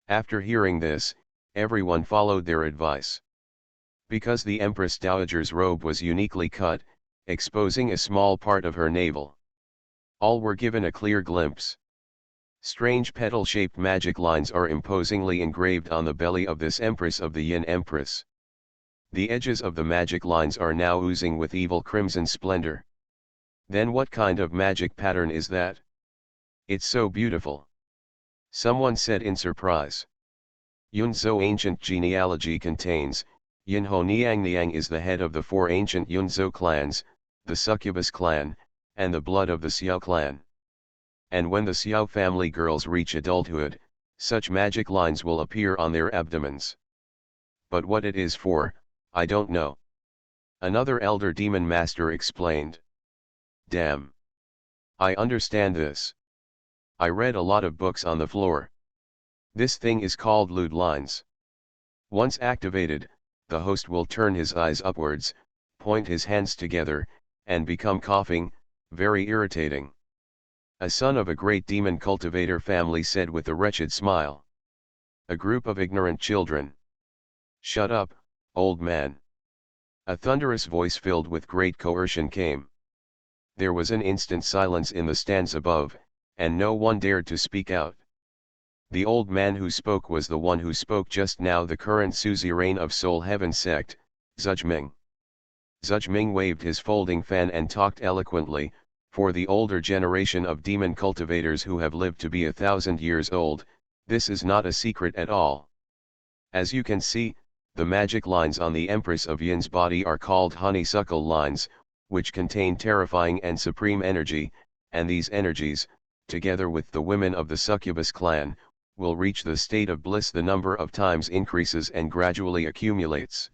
After hearing this, everyone followed their advice. Because the Empress Dowager's robe was uniquely cut, exposing a small part of her navel. All were given a clear glimpse. Strange petal-shaped magic lines are imposingly engraved on the belly of this Empress of the Yin Empress. The edges of the magic lines are now oozing with evil crimson splendor. Then what kind of magic pattern is that? It's so beautiful. Someone said in surprise. Yunzhou ancient genealogy contains, Yunho Niang is the head of the 4 ancient Yunzhou clans, the Succubus clan, and the blood of the Xiao clan. And when the Xiao family girls reach adulthood, such magic lines will appear on their abdomens. But what it is for, I don't know. Another elder demon master explained. Damn. I understand this. I read a lot of books on the floor. This thing is called lewd lines. Once activated, the host will turn his eyes upwards, point his hands together, and become coughing, very irritating. A son of a great demon cultivator family said with a wretched smile. A group of ignorant children. Shut up, old man. A thunderous voice filled with great coercion came. There was an instant silence in the stands above, and no one dared to speak out. The old man who spoke was the one who spoke just now, the current suzerain of Soul Heaven sect, Zhujming. Zhujming waved his folding fan and talked eloquently. For the older generation of demon cultivators who have lived to be 1,000 years old, this is not a secret at all. As you can see, the magic lines on the Empress of Yin's body are called honeysuckle lines, which contain terrifying and supreme energy, and these energies, together with the women of the Succubus clan, will reach the state of bliss. The number of times increases and gradually accumulates.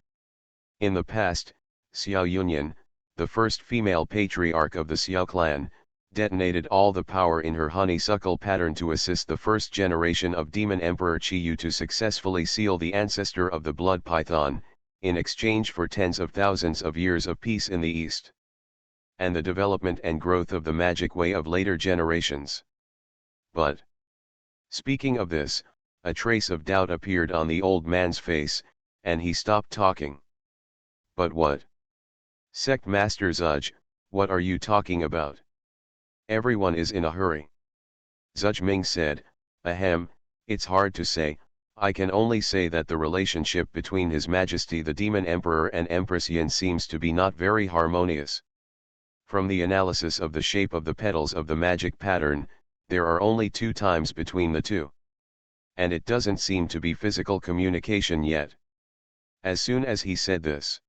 In the past, Xiao Yunyan, the first female patriarch of the Xiao clan, detonated all the power in her honeysuckle pattern to assist the first generation of demon emperor Qiyu to successfully seal the ancestor of the blood python, in exchange for tens of thousands of years of peace in the East. And the development and growth of the magic way of later generations. But, speaking of this, a trace of doubt appeared on the old man's face, and he stopped talking. But what? Sect Master Zhuzh, what are you talking about? Everyone is in a hurry. Zhujming said, ahem, it's hard to say. I can only say that the relationship between His Majesty the Demon Emperor and Empress Yin seems to be not very harmonious. From the analysis of the shape of the petals of the magic pattern, there are only 2 times between the two. And it doesn't seem to be physical communication yet. As soon as he said this,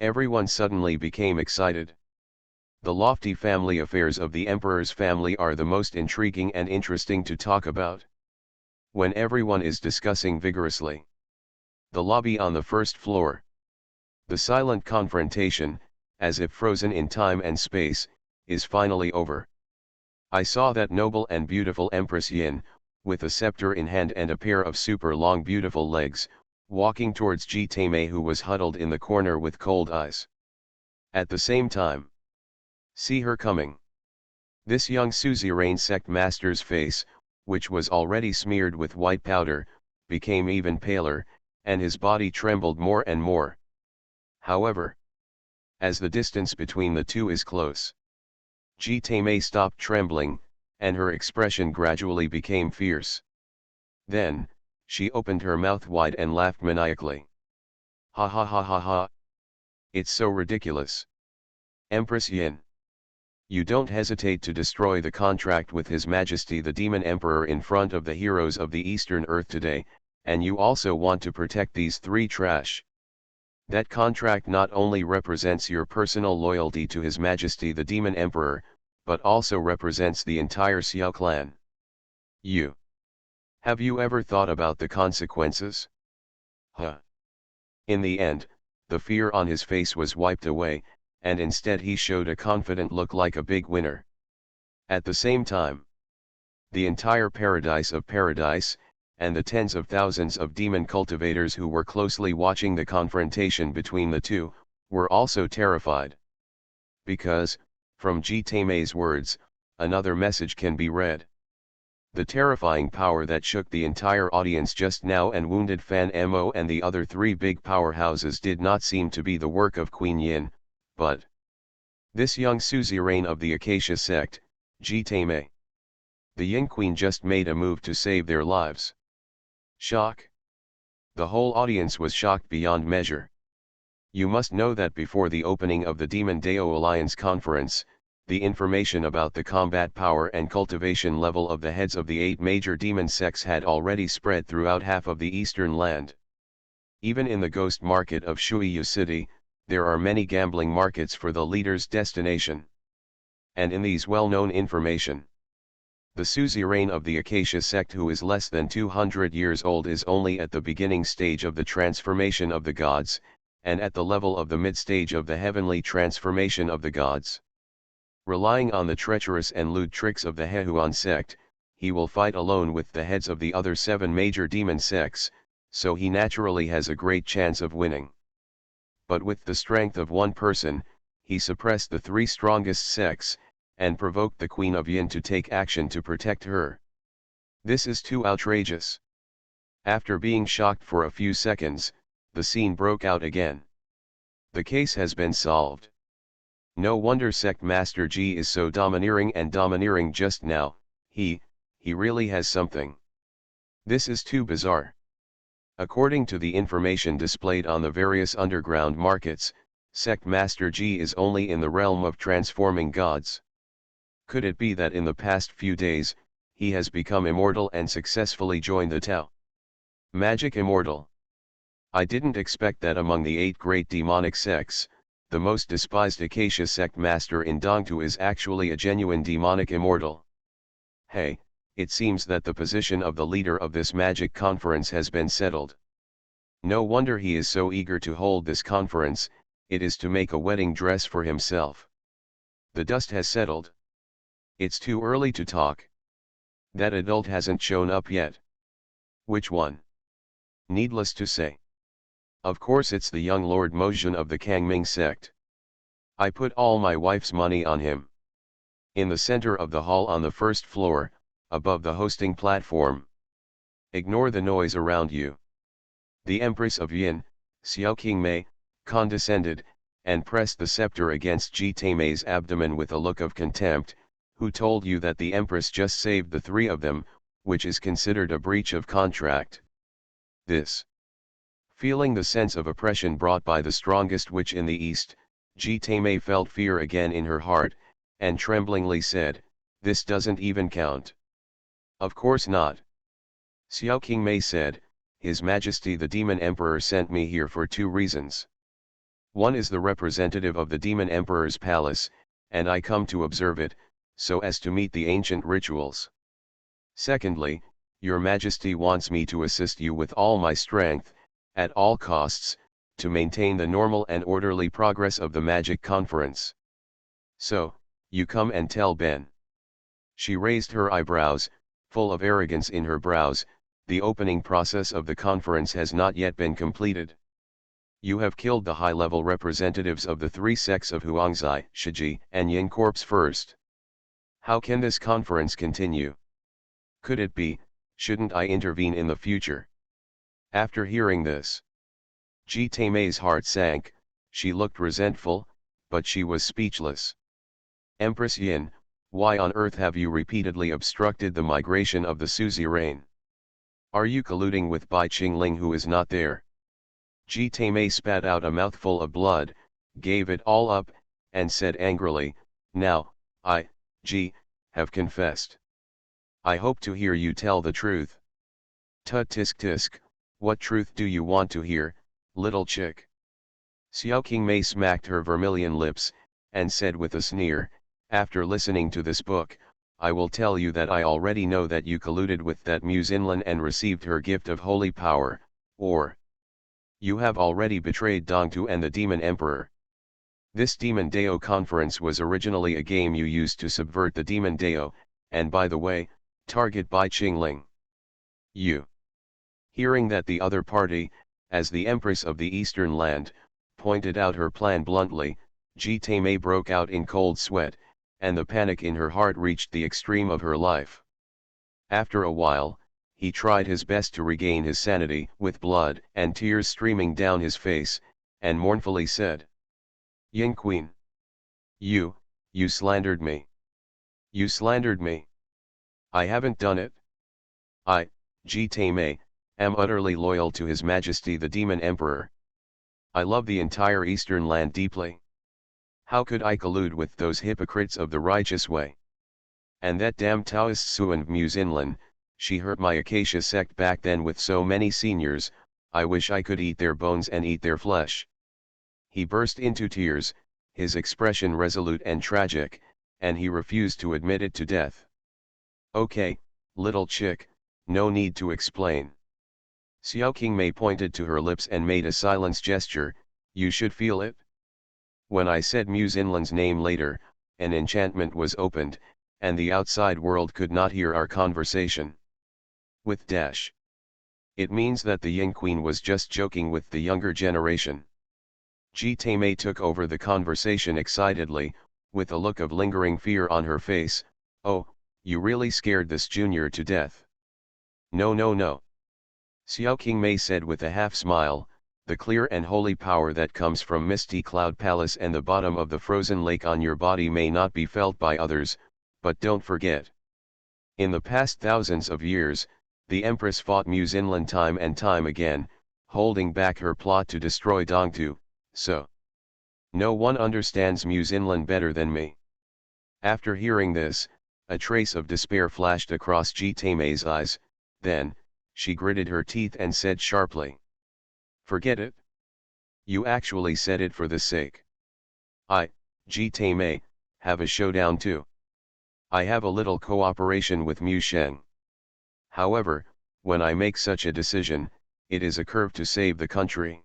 everyone suddenly became excited. The lofty family affairs of the emperor's family are the most intriguing and interesting to talk about. When everyone is discussing vigorously. The lobby on the first floor. The silent confrontation, as if frozen in time and space, is finally over. I saw that noble and beautiful Empress Yin, with a scepter in hand and a pair of super long beautiful legs, walking towards Ji Taimei, who was huddled in the corner with cold eyes. At the same time, see her coming. This young suzerain sect master's face, which was already smeared with white powder, became even paler, and his body trembled more and more. However, as the distance between the two is close, Ji Taimei stopped trembling, and her expression gradually became fierce. Then, she opened her mouth wide and laughed maniacally. Ha ha ha ha ha. It's so ridiculous. Empress Yin. You don't hesitate to destroy the contract with His Majesty the Demon Emperor in front of the heroes of the Eastern Earth today, and you also want to protect these 3 trash That contract not only represents your personal loyalty to His Majesty the Demon Emperor, but also represents the entire Xiao clan. Have you ever thought about the consequences? Huh. In the end, the fear on his face was wiped away, and instead he showed a confident look like a big winner. At the same time, the entire paradise of paradise, and the tens of thousands of demon cultivators who were closely watching the confrontation between the two, were also terrified. Because, from Ji Taimei's words, another message can be read. The terrifying power that shook the entire audience just now and wounded Fan Mo and the other three big powerhouses did not seem to be the work of Queen Yin, but this young suzerain of the Acacia sect, Ji Taimei. The Yin Queen just made a move to save their lives. Shock. The whole audience was shocked beyond measure. You must know that before the opening of the Demon Dao Alliance conference, the information about the combat power and cultivation level of the heads of the 8 major demon sects had already spread throughout half of the eastern land. Even in the ghost market of Shuiyu City, there are many gambling markets for the leader's destination. And in these well-known information, the suzerain of the Acacia sect who is less than 200 years old is only at the beginning stage of the transformation of the gods, and at the level of the mid-stage of the heavenly transformation of the gods. Relying on the treacherous and lewd tricks of the Hehuan sect, he will fight alone with the heads of the other 7 major demon sects, so he naturally has a great chance of winning. But with the strength of one person, he suppressed the 3 strongest sects, and provoked the Queen of Yin to take action to protect her. This is too outrageous. After being shocked for a few seconds, the scene broke out again. The case has been solved. No wonder Sect Master Ji is so domineering just now, he really has something. This is too bizarre. According to the information displayed on the various underground markets, Sect Master Ji is only in the realm of transforming gods. Could it be that in the past few days, he has become immortal and successfully joined the Tao? Magic immortal. I didn't expect that among the 8 great demonic sects, the most despised Acacia sect master in Dongtu is actually a genuine demonic immortal. Hey, it seems that the position of the leader of this magic conference has been settled. No wonder he is so eager to hold this conference, it is to make a wedding dress for himself. The dust has settled. It's too early to talk. That adult hasn't shown up yet. Which one? Needless to say. Of course it's the young Lord Mojun of the Kangming sect. I put all my wife's money on him. In the center of the hall on the first floor, above the hosting platform. Ignore the noise around you. The Empress of Yin, Xiao Qingmei, condescended, and pressed the scepter against Ji Taimei's abdomen with a look of contempt. Who told you that the Empress just saved the 3 of them, which is considered a breach of contract? This. Feeling the sense of oppression brought by the strongest witch in the East, Ji Taimei felt fear again in her heart, and tremblingly said, "This doesn't even count." "Of course not." Xiao Qingmei said, "His Majesty the Demon Emperor sent me here for 2 reasons. One is the representative of the Demon Emperor's palace, and I come to observe it, so as to meet the ancient rituals. Secondly, your Majesty wants me to assist you with all my strength, at all costs, to maintain the normal and orderly progress of the magic conference. So, you come and tell Ben." She raised her eyebrows, full of arrogance in her brows. "The opening process of the conference has not yet been completed. You have killed the high-level representatives of the 3 sects of Huangzai, Shiji, and Yin Corps first. How can this conference continue? Could it be, shouldn't I intervene in the future?" After hearing this, Ji Taimei's heart sank. She looked resentful, but she was speechless. "Empress Yin, why on earth have you repeatedly obstructed the migration of the suzerain? Are you colluding with Bai Qingling who is not there?" Ji Taimei spat out a mouthful of blood, gave it all up, and said angrily, "Now, I, Ji, have confessed. I hope to hear you tell the truth." "Tut tisk tisk, what truth do you want to hear, little chick?" Xiao Qingmei smacked her vermilion lips, and said with a sneer, "After listening to this book, I will tell you that I already know that you colluded with that Muse Inlan and received her gift of holy power, or you have already betrayed Dongtu and the Demon Emperor. This Demon Dao conference was originally a game you used to subvert the Demon Dao, and by the way, target Bai Qingling. You." Hearing that the other party, as the Empress of the Eastern Land, pointed out her plan bluntly, Ji Mei broke out in cold sweat, and the panic in her heart reached the extreme of her life. After a while, he tried his best to regain his sanity, with blood and tears streaming down his face, and mournfully said, "Ying Queen. You slandered me. You slandered me. I haven't done it. I, Ji Mei, am utterly loyal to His Majesty the Demon Emperor. I love the entire Eastern Land deeply. How could I collude with those hypocrites of the righteous way? And that damn Taoist Suan Muse Inlan, she hurt my Acacia sect back then with so many seniors, I wish I could eat their bones and eat their flesh." He burst into tears, his expression resolute and tragic, and he refused to admit it to death. "Okay, little chick, no need to explain." Xiao Qingmei pointed to her lips and made a silence gesture, "You should feel it." When I said Muse Inlan's name later, an enchantment was opened, and the outside world could not hear our conversation. With dash. It means that the Ying Queen was just joking with the younger generation. Ji Mei took over the conversation excitedly, with a look of lingering fear on her face. "Oh, you really scared this junior to death." "No no no." Xiao Qingmei said with a half smile, "The clear and holy power that comes from Misty Cloud Palace and the bottom of the frozen lake on your body may not be felt by others, but don't forget. In the past thousands of years, the Empress fought Muse Inlan time and time again, holding back her plot to destroy Dongtu, so no one understands Muse Inlan better than me." After hearing this, a trace of despair flashed across Ji Mei's eyes, then, she gritted her teeth and said sharply, "Forget it. You actually said it for the sake. I, Ji Mei, have a showdown too. I have a little cooperation with Mu Sheng. However, when I make such a decision, it is a curve to save the country.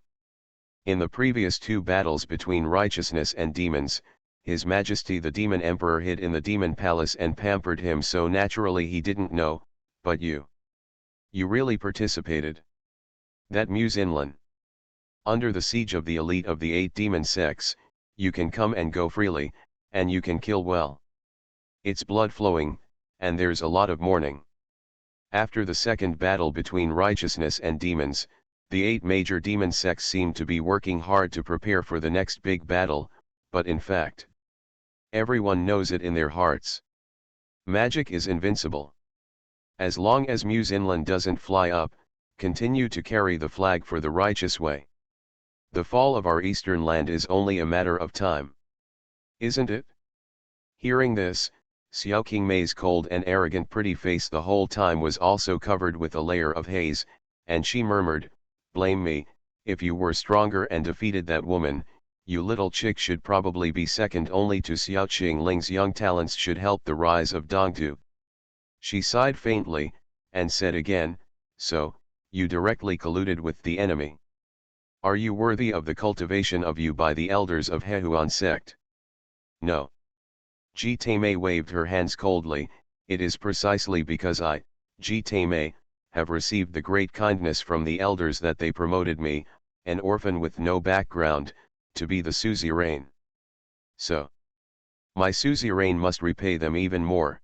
In the previous two battles between righteousness and demons, His Majesty the Demon Emperor hid in the Demon Palace and pampered him so naturally he didn't know, but you really participated. That Muse Inlan. Under the siege of the elite of the 8 demon sects, you can come and go freely, and you can kill well. It's blood flowing, and there's a lot of mourning. After the second battle between righteousness and demons, the 8 major demon sects seem to be working hard to prepare for the next big battle, but in fact, everyone knows it in their hearts. Magic is invincible. As long as Muse Inlan doesn't fly up, continue to carry the flag for the righteous way. The fall of our eastern land is only a matter of time. Isn't it?" Hearing this, Xiao Qingmei's cold and arrogant pretty face the whole time was also covered with a layer of haze, and she murmured, "Blame me, if you were stronger and defeated that woman, you little chick should probably be second only to Xiao Qingling's young talents should help the rise of Dongtu." She sighed faintly, and said again, "So, you directly colluded with the enemy. Are you worthy of the cultivation of you by the elders of Hehuan sect?" "No." Ji Mei waved her hands coldly, "It is precisely because I, Ji Mei, have received the great kindness from the elders that they promoted me, an orphan with no background, to be the suzerain. So, my suzerain must repay them even more."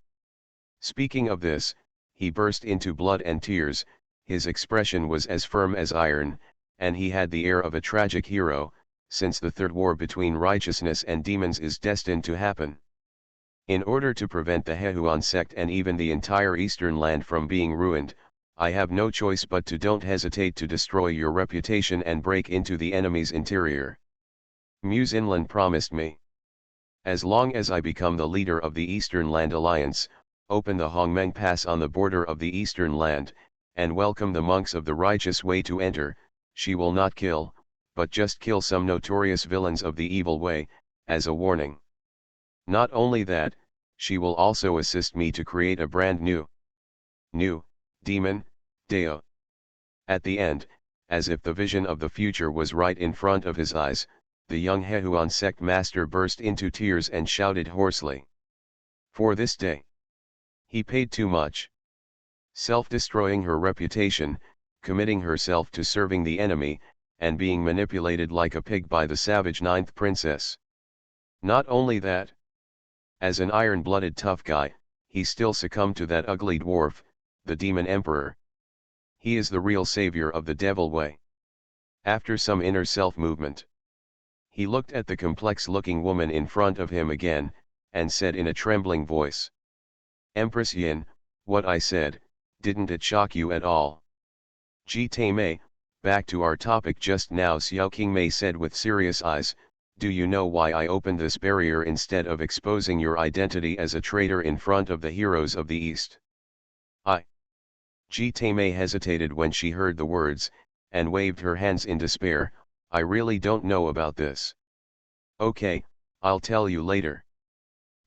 Speaking of this, he burst into blood and tears, his expression was as firm as iron, and he had the air of a tragic hero, since the third war between righteousness and demons is destined to happen. In order to prevent the Hehuan sect and even the entire eastern land from being ruined, I have no choice but to don't hesitate to destroy your reputation and break into the enemy's interior. Muse Inlan promised me. As long as I become the leader of the Eastern Land Alliance, open the Hongmeng Pass on the border of the Eastern Land, and welcome the monks of the righteous way to enter, she will not kill, but just kill some notorious villains of the evil way, as a warning. Not only that, she will also assist me to create a brand new demon, Deo. At the end, as if the vision of the future was right in front of his eyes, the young Hehuan sect master burst into tears and shouted hoarsely. For this day, he paid too much. Self-destroying her reputation, committing herself to serving the enemy, and being manipulated like a pig by the savage ninth princess. Not only that, as an iron-blooded tough guy, he still succumbed to that ugly dwarf, the demon emperor. He is the real savior of the devil way. After some inner self-movement, he looked at the complex-looking woman in front of him again, and said in a trembling voice, Empress Yin, what I said, didn't it shock you at all? Mei, back to our topic just now, Xiao Qingmei said with serious eyes, do you know why I opened this barrier instead of exposing your identity as a traitor in front of the heroes of the East? Mei hesitated when she heard the words, and waved her hands in despair, I really don't know about this. Okay, I'll tell you later.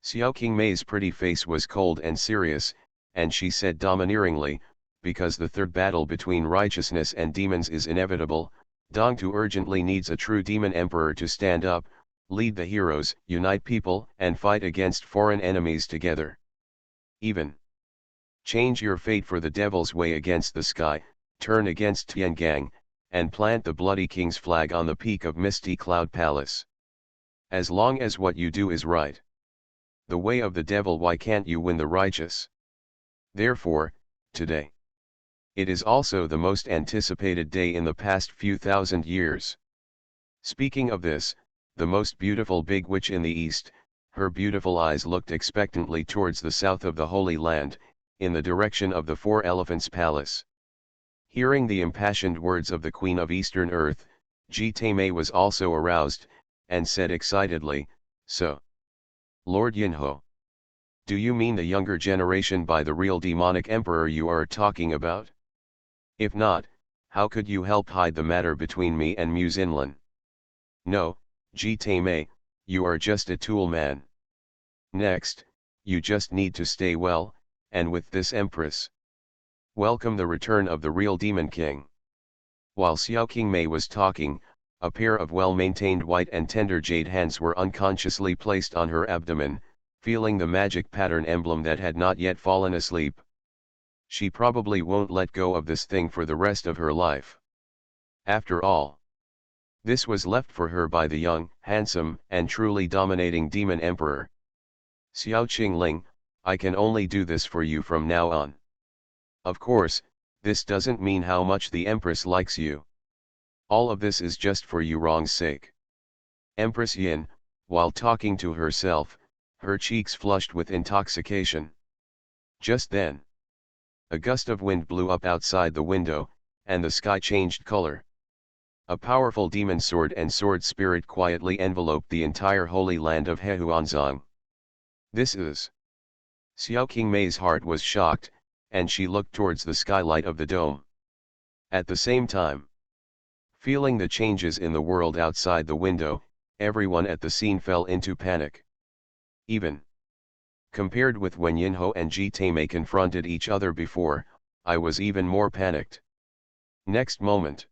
Xiao Qingmei's pretty face was cold and serious, and she said domineeringly, because the third battle between righteousness and demons is inevitable, Dongtu urgently needs a true demon emperor to stand up, lead the heroes, unite people, and fight against foreign enemies together. Even change your fate for the devil's way against the sky, turn against Tiangang, and plant the Bloody King's flag on the peak of Misty Cloud Palace. As long as what you do is right. The way of the devil, why can't you win the righteous? Therefore, today, it is also the most anticipated day in the past few thousand years. Speaking of this, the most beautiful big witch in the east, her beautiful eyes looked expectantly towards the south of the Holy Land, in the direction of the Four Elephants Palace. Hearing the impassioned words of the Queen of Eastern Earth, Mei was also aroused, and said excitedly, so, Lord Yinho, do you mean the younger generation by the real demonic emperor you are talking about? If not, how could you help hide the matter between me and Mu Xinlan? No, Mei, you are just a tool man. Next, you just need to stay well, and with this empress. Welcome the return of the real demon king. While Xiao Qingmei was talking, a pair of well-maintained white and tender jade hands were unconsciously placed on her abdomen, feeling the magic pattern emblem that had not yet fallen asleep. She probably won't let go of this thing for the rest of her life. After all, this was left for her by the young, handsome, and truly dominating demon emperor. Xiao Qingling, I can only do this for you from now on. Of course, this doesn't mean how much the Empress likes you. All of this is just for you wrong's sake. Empress Yin, while talking to herself, her cheeks flushed with intoxication. Just then, a gust of wind blew up outside the window, and the sky changed color. A powerful demon sword and sword spirit quietly enveloped the entire holy land of Hehuanzong. This is... Xiao Qingmei's heart was shocked, and she looked towards the skylight of the dome. At the same time, feeling the changes in the world outside the window, everyone at the scene fell into panic. Even compared with when Yinho and Mei confronted each other before, I was even more panicked. Next moment,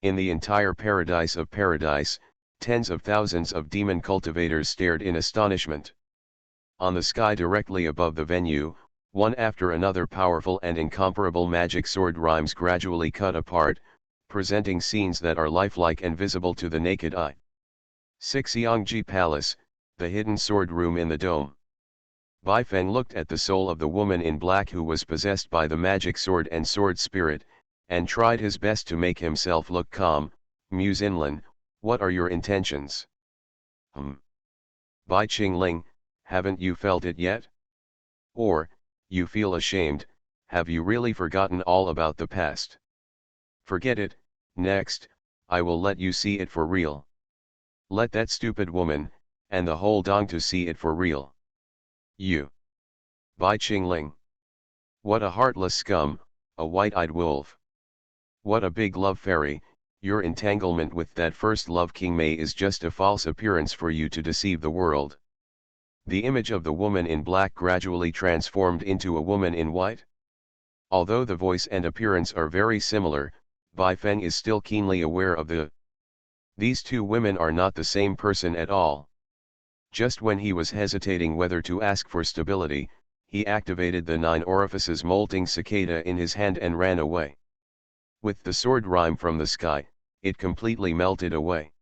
in the entire paradise of paradise, tens of thousands of demon cultivators stared in astonishment. On the sky directly above the venue, one after another powerful and incomparable magic sword rhymes gradually cut apart, presenting scenes that are lifelike and visible to the naked eye. Xiangji Palace, the hidden sword room in the dome. Bai Feng looked at the soul of the woman in black who was possessed by the magic sword and sword spirit, and tried his best to make himself look calm. Mu Xinlan, what are your intentions? Bai Qingling, haven't you felt it yet? Or, you feel ashamed, have you really forgotten all about the past? Forget it, next, I will let you see it for real. Let that stupid woman, and the whole Dongtu see it for real. You. Bai Qingling. What a heartless scum, a white-eyed wolf. What a big love fairy, Your entanglement with that first love King May is just a false appearance for you to deceive the world. The image of the woman in black gradually transformed into a woman in white. Although the voice and appearance are very similar, Bai Feng is still keenly aware of these two women are not the same person at all. Just when he was hesitating whether to ask for stability, he activated the 9 orifices molting cicada in his hand and ran away. With the sword rime from the sky, it completely melted away.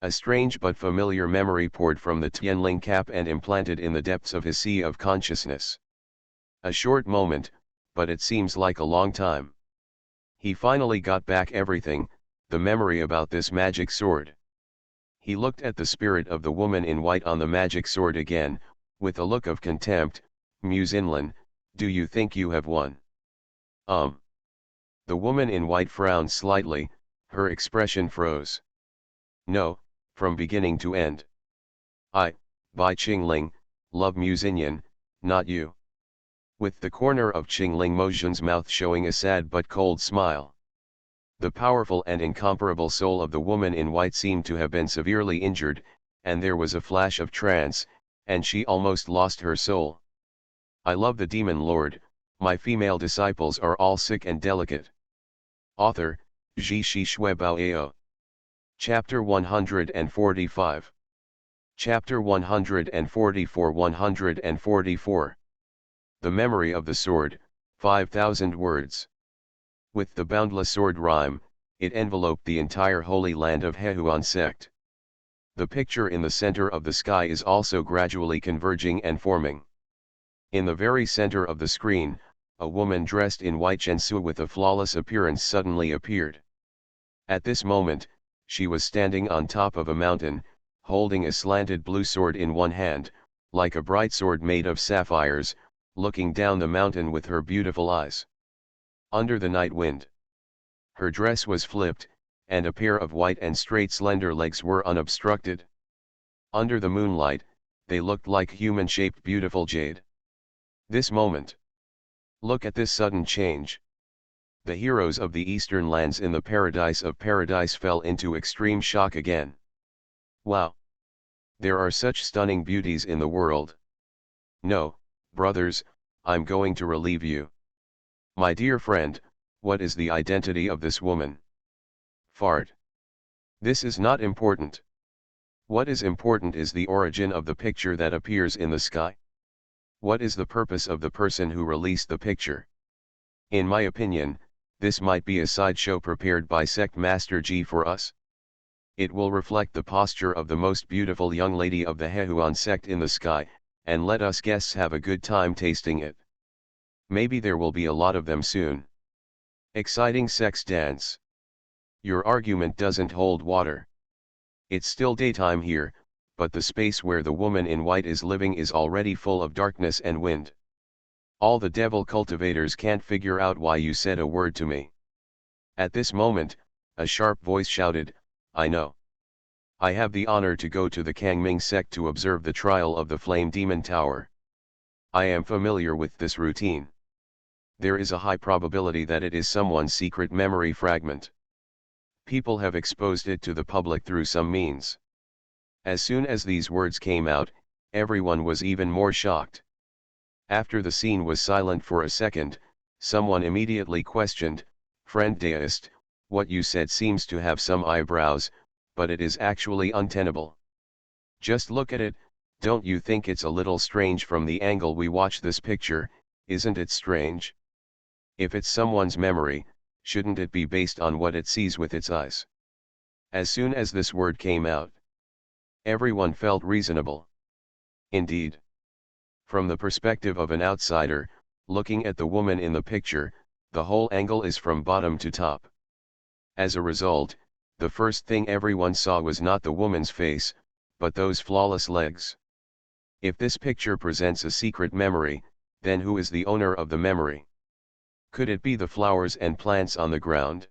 A strange but familiar memory poured from the Tianling cap and implanted in the depths of his sea of consciousness. A short moment, but it seems like a long time. He finally got back everything, the memory about this magic sword. He looked at the spirit of the woman in white on the magic sword again, with a look of contempt. Musinlin, do you think you have won? The woman in white frowned slightly, her expression froze. No, from beginning to end. I, Bai Qingling, love Musinyan, not you. With the corner of Qingling Mozhen's mouth showing a sad but cold smile. The powerful and incomparable soul of the woman in white seemed to have been severely injured, and there was a flash of trance, and she almost lost her soul. I love the demon lord, my female disciples are all sick and delicate. Author, Zhi Shi Shui Bao Ao. Chapter 145. Chapter 144. The memory of the sword, 5,000 words. With the boundless sword rime, it enveloped the entire holy land of Hehuan sect. The picture in the center of the sky is also gradually converging and forming. In the very center of the screen, a woman dressed in white chensu with a flawless appearance suddenly appeared. At this moment, she was standing on top of a mountain, holding a slanted blue sword in one hand, like a bright sword made of sapphires, looking down the mountain with her beautiful eyes. Under the night wind. Her dress was flipped, and a pair of white and straight slender legs were unobstructed. Under the moonlight, they looked like human-shaped beautiful jade. This moment. Look at this sudden change. The heroes of the eastern lands in the paradise of paradise fell into extreme shock again. Wow! There are such stunning beauties in the world. No, brothers, I'm going to relieve you. My dear friend, what is the identity of this woman? Fart. This is not important. What is important is the origin of the picture that appears in the sky. What is the purpose of the person who released the picture? In my opinion, this might be a sideshow prepared by Sect Master Ji for us. It will reflect the posture of the most beautiful young lady of the Hehuan sect in the sky, and let us guests have a good time tasting it. Maybe there will be a lot of them soon. Exciting sex dance. Your argument doesn't hold water. It's still daytime here, but the space where the woman in white is living is already full of darkness and wind. All the devil cultivators can't figure out why you said a word to me. At this moment, a sharp voice shouted, I know. I have the honor to go to the Kangming sect to observe the trial of the Flame Demon Tower. I am familiar with this routine. There is a high probability that it is someone's secret memory fragment. People have exposed it to the public through some means. As soon as these words came out, everyone was even more shocked. After the scene was silent for a second, someone immediately questioned, Friend Deist, what you said seems to have some eyebrows, but it is actually untenable. Just look at it, don't you think it's a little strange from the angle we watch this picture, isn't it strange? If it's someone's memory, shouldn't it be based on what it sees with its eyes? As soon as this word came out, everyone felt reasonable. Indeed. From the perspective of an outsider, looking at the woman in the picture, the whole angle is from bottom to top. As a result, the first thing everyone saw was not the woman's face, but those flawless legs. If this picture presents a secret memory, then who is the owner of the memory? Could it be the flowers and plants on the ground?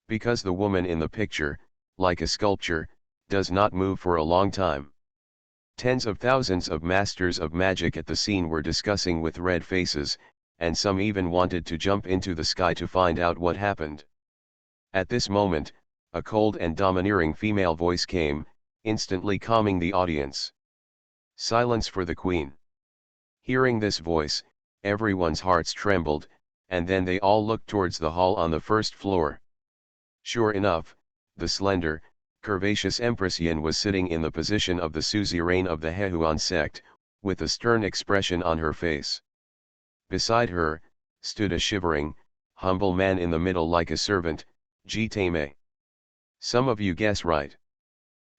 Because the woman in the picture, like a sculpture, does not move for a long time. Tens of thousands of masters of magic at the scene were discussing with red faces, and some even wanted to jump into the sky to find out what happened. At this moment, A cold and domineering female voice came, instantly calming the audience. Silence for the queen. Hearing this voice, everyone's hearts trembled, and then they all looked towards the hall on the first floor. Sure enough, the slender, curvaceous Empress Yin was sitting in the position of the suzerain of the Hehuan sect, with a stern expression on her face. Beside her, stood a shivering, humble man in the middle like a servant, Ji Taimei. Some of you guess right.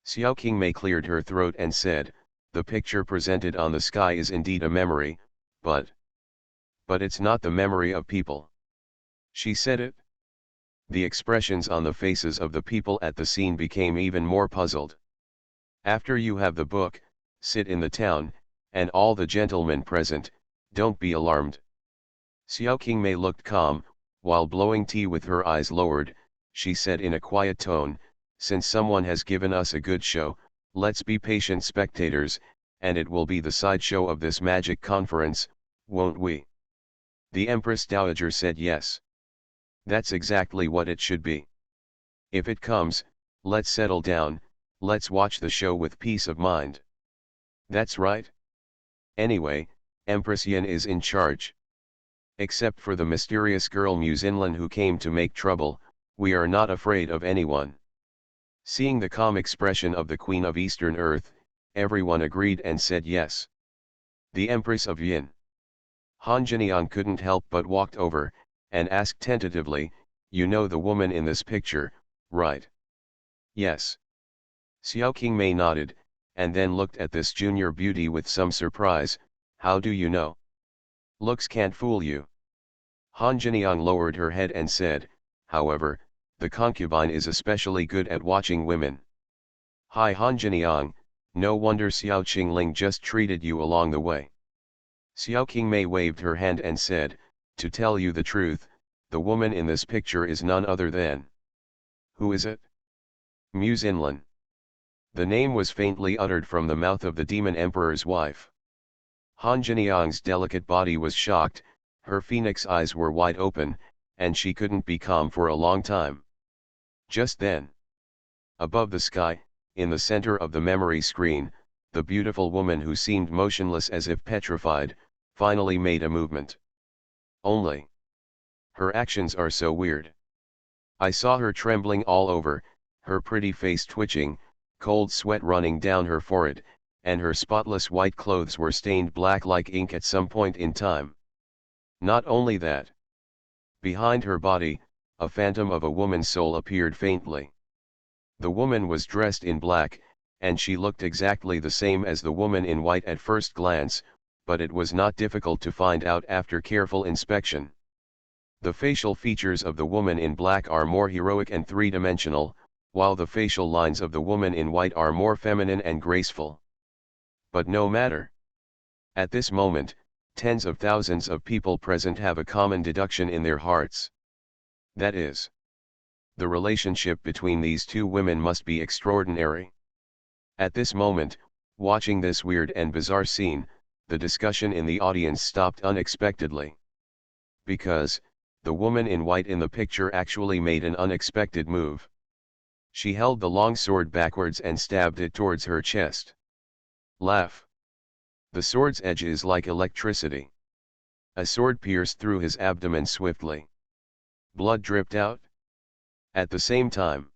Xiao Qingmei cleared her throat and said, the picture presented on the sky is indeed a memory, but it's not the memory of people. She said it. The expressions on the faces of the people at the scene became even more puzzled. After you have the book, sit in the town, and all the gentlemen present, don't be alarmed. Xiao Qingmei looked calm, while blowing tea with her eyes lowered, she said in a quiet tone, since someone has given us a good show, let's be patient spectators, and it will be the sideshow of this magic conference, won't we? The Empress Dowager said yes. That's exactly what it should be. If it comes, let's settle down, let's watch the show with peace of mind. That's right. Anyway, Empress Yin is in charge. Except for the mysterious girl Muzinlin who came to make trouble, we are not afraid of anyone. Seeing the calm expression of the Queen of Eastern Earth, everyone agreed and said yes. The Empress of Yin. Han Jiniang couldn't help but walked over, and asked tentatively, you know the woman in this picture, right? Yes. Xiao Qingmei nodded, and then looked at this junior beauty with some surprise, how do you know? Looks can't fool you. Han Jiniang lowered her head and said, however, the concubine is especially good at watching women. Hi Han Jiniang, no wonder Xiao Qingling just treated you along the way. Xiao Qingmei waved her hand and said, to tell you the truth, the woman in this picture is none other than. Who is it? Muzinlin. The name was faintly uttered from the mouth of the demon emperor's wife. Han Jiniang's delicate body was shocked, her phoenix eyes were wide open, and she couldn't be calm for a long time. Just then, above the sky, in the center of the memory screen, the beautiful woman who seemed motionless as if petrified, finally made a movement. Only. Her actions are so weird. I saw her trembling all over, her pretty face twitching, cold sweat running down her forehead, and her spotless white clothes were stained black like ink at some point in time. Not only that. Behind her body, a phantom of a woman's soul appeared faintly. The woman was dressed in black, and she looked exactly the same as the woman in white at first glance, but it was not difficult to find out after careful inspection. The facial features of the woman in black are more heroic and three-dimensional, while the facial lines of the woman in white are more feminine and graceful. But no matter. At this moment, tens of thousands of people present have a common deduction in their hearts. That is, the relationship between these two women must be extraordinary. At this moment, watching this weird and bizarre scene, the discussion in the audience stopped unexpectedly. Because, the woman in white in the picture actually made an unexpected move. She held the long sword backwards and stabbed it towards her chest. Laugh. The sword's edge is like electricity. A sword pierced through his abdomen swiftly. Blood dripped out. At the same time,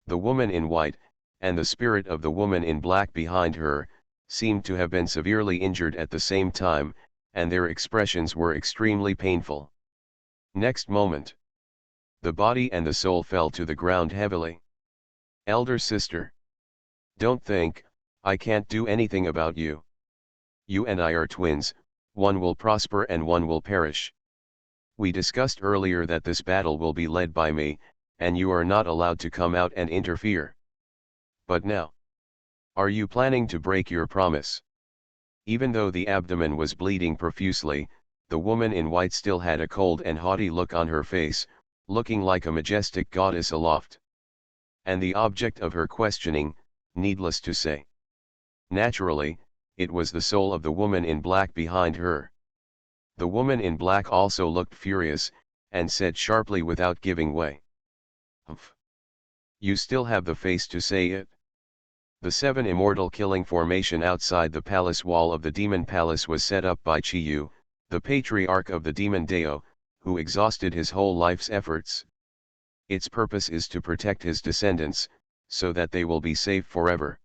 the woman in white, and the spirit of the woman in black behind her, seemed to have been severely injured at the same time, and their expressions were extremely painful. Next moment, the body and the soul fell to the ground heavily. Elder sister. Don't think, I can't do anything about you. You and I are twins, one will prosper and one will perish. We discussed earlier that this battle will be led by me, and you are not allowed to come out and interfere. But now, are you planning to break your promise? Even though the abdomen was bleeding profusely, the woman in white still had a cold and haughty look on her face, looking like a majestic goddess aloft. And the object of her questioning, needless to say. Naturally, it was the soul of the woman in black behind her. The woman in black also looked furious, and said sharply without giving way. Humph. You still have the face to say it? The 7 immortal killing formation outside the palace wall of the demon palace was set up by Chiyu, the patriarch of the demon Dao, who exhausted his whole life's efforts. Its purpose is to protect his descendants, so that they will be safe forever.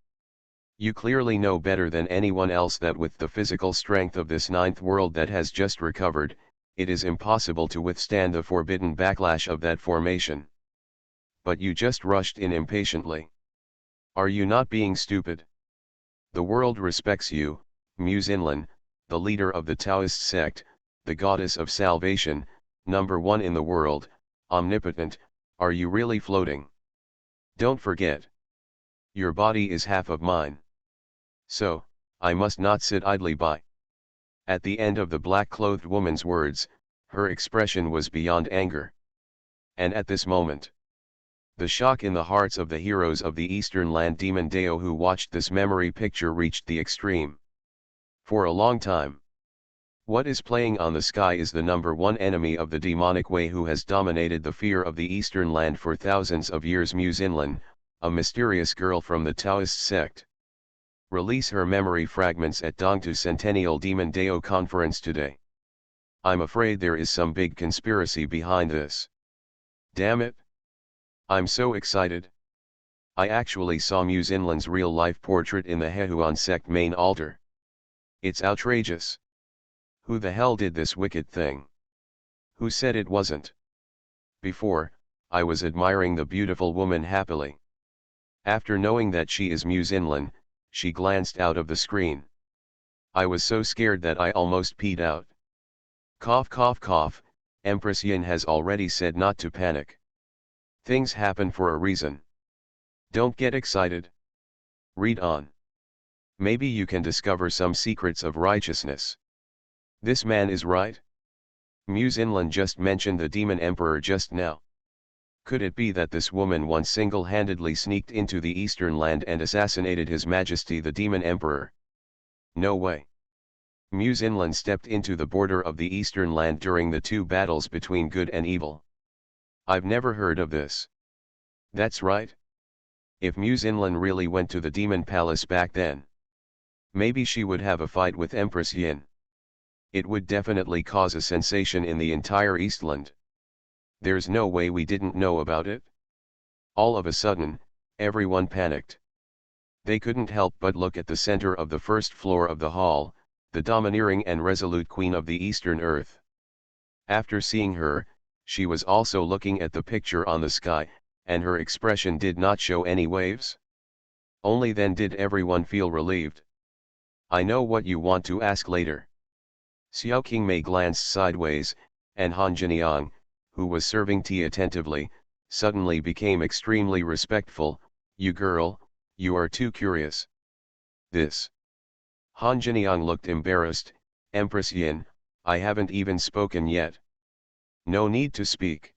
You clearly know better than anyone else that with the physical strength of this 9th world that has just recovered, it is impossible to withstand the forbidden backlash of that formation. But you just rushed in impatiently. Are you not being stupid? The world respects you, Muse Inlan, the leader of the Taoist sect, the goddess of salvation, #1 in the world, omnipotent. Are you really floating? Don't forget. Your body is half of mine. So, I must not sit idly by. At the end of the black-clothed woman's words, her expression was beyond anger. And at this moment, the shock in the hearts of the heroes of the Eastern Land Demon Dao who watched this memory picture reached the extreme. For a long time, what is playing on the sky is the #1 enemy of the demonic way who has dominated the fear of the Eastern Land for thousands of years. Muse Inlan, a mysterious girl from the Taoist sect. Release her memory fragments at Dongtu Centennial Demon Dao Conference today. I'm afraid there is some big conspiracy behind this. Damn it. I'm so excited. I actually saw Muse Inlan's real-life portrait in the Hehuan sect main altar. It's outrageous. Who the hell did this wicked thing? Who said it wasn't? Before, I was admiring the beautiful woman happily. After knowing that she is Muse Inlan, she glanced out of the screen. I was so scared that I almost peed out. Cough cough cough, Empress Yin has already said not to panic. Things happen for a reason. Don't get excited. Read on. Maybe you can discover some secrets of righteousness. This man is right. Muse Inlan just mentioned the demon emperor just now. Could it be that this woman once single-handedly sneaked into the Eastern Land and assassinated His Majesty the Demon Emperor? No way. Muse Inlan stepped into the border of the Eastern Land during the 2 battles between good and evil. I've never heard of this. That's right. If Muse Inlan really went to the Demon Palace back then, maybe she would have a fight with Empress Yin. It would definitely cause a sensation in the entire Eastland. There's no way we didn't know about it. All of a sudden, everyone panicked. They couldn't help but look at the center of the first floor of the hall, the domineering and resolute queen of the Eastern Earth. After seeing her, she was also looking at the picture on the sky, and her expression did not show any waves. Only then did everyone feel relieved. I know what you want to ask later. Xiao Qingmei glanced sideways, and Han Jiniang, who was serving tea attentively, suddenly became extremely respectful. You girl, you are too curious. This. Han Jiniang looked embarrassed. Empress Yin, I haven't even spoken yet. No need to speak.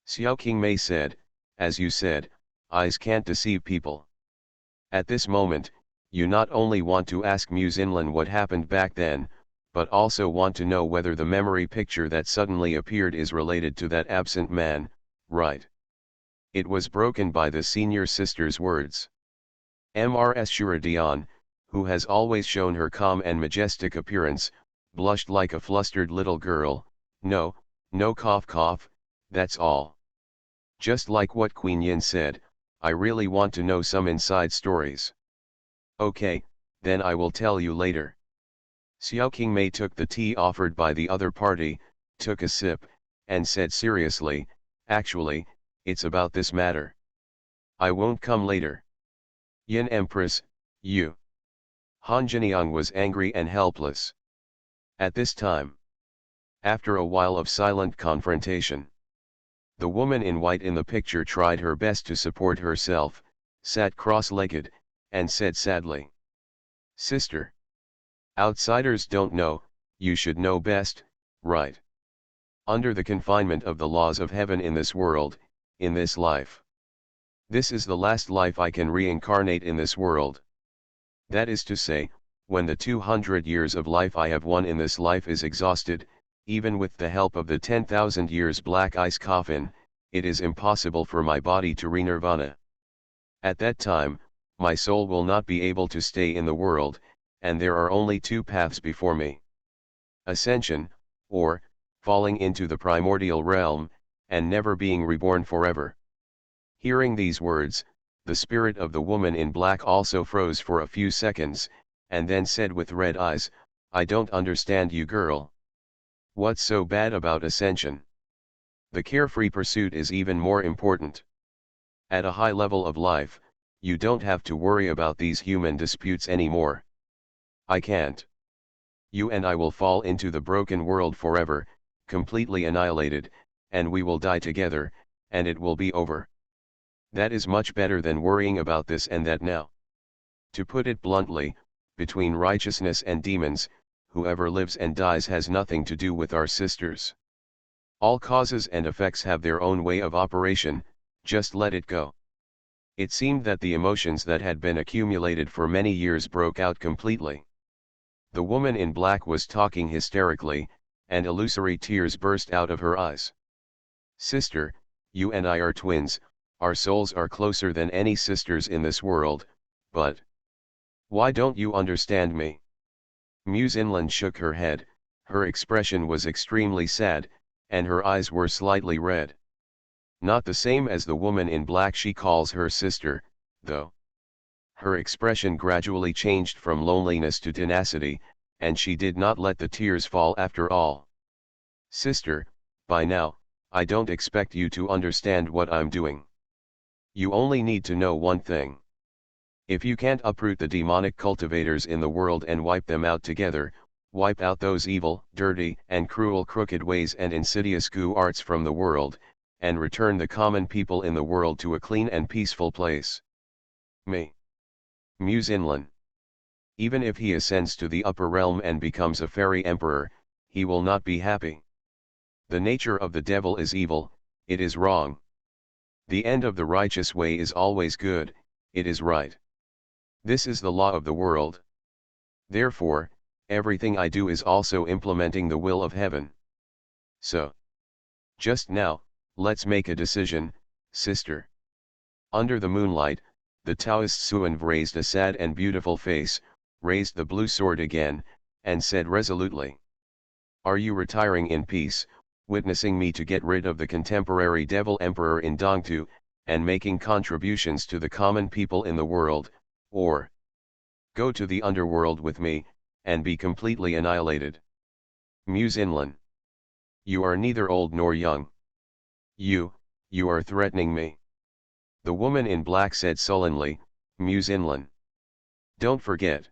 Xiao Qingmei said, as you said, eyes can't deceive people. At this moment, you not only want to ask Muse Inlan what happened back then, but also want to know whether the memory picture that suddenly appeared is related to that absent man, right? It was broken by the senior sister's words. Mrs. Shuradian, who has always shown her calm and majestic appearance, blushed like a flustered little girl. No cough cough, that's all. Just like what Queen Yin said, I really want to know some inside stories. Okay, then I will tell you later. Xiao Qingmei took the tea offered by the other party, took a sip, and said seriously, actually, it's about this matter. I won't come later. Yin Empress, you. Han Jiniang was angry and helpless. At this time, after a while of silent confrontation, the woman in white in the picture tried her best to support herself, sat cross-legged, and said sadly, Sister. Outsiders don't know, you should know best, right? Under the confinement of the laws of heaven in this world, in this life. This is the last life I can reincarnate in this world. That is to say, when the 200 years of life I have won in this life is exhausted, even with the help of the 10,000 years black ice coffin, it is impossible for my body to re-nirvana. At that time, my soul will not be able to stay in the world, and there are only two paths before me. Ascension, or, falling into the primordial realm, and never being reborn forever. Hearing these words, the spirit of the woman in black also froze for a few seconds, and then said with red eyes, "I don't understand you, girl. What's so bad about ascension? The carefree pursuit is even more important. At a high level of life, you don't have to worry about these human disputes anymore. I can't. You and I will fall into the broken world forever, completely annihilated, and we will die together, and it will be over. That is much better than worrying about this and that now. To put it bluntly, between righteousness and demons, whoever lives and dies has nothing to do with our sisters. All causes and effects have their own way of operation, just let it go." It seemed that the emotions that had been accumulated for many years broke out completely. The woman in black was talking hysterically, and illusory tears burst out of her eyes. "Sister, you and I are twins, our souls are closer than any sisters in this world, but why don't you understand me?" Muse Inland shook her head, her expression was extremely sad, and her eyes were slightly red. Not the same as the woman in black she calls her sister, though. Her expression gradually changed from loneliness to tenacity, and she did not let the tears fall after all. "Sister, by now, I don't expect you to understand what I'm doing. You only need to know one thing. If you can't uproot the demonic cultivators in the world and wipe them out together, wipe out those evil, dirty, and cruel crooked ways and insidious goo arts from the world, and return the common people in the world to a clean and peaceful place. Me. Muse Inland. Even if he ascends to the upper realm and becomes a fairy emperor, he will not be happy. The nature of the devil is evil, it is wrong. The end of the righteous way is always good, it is right. This is the law of the world. Therefore, everything I do is also implementing the will of heaven. So, just now, let's make a decision, sister." Under the moonlight, the Taoist Suanv raised a sad and beautiful face, raised the blue sword again, and said resolutely, "Are you retiring in peace, witnessing me to get rid of the contemporary devil emperor in Dongtu, and making contributions to the common people in the world, or go to the underworld with me, and be completely annihilated?" Muse Inland. "You are neither old nor young. You are threatening me." The woman in black said sullenly, "Muse Inland. Don't forget.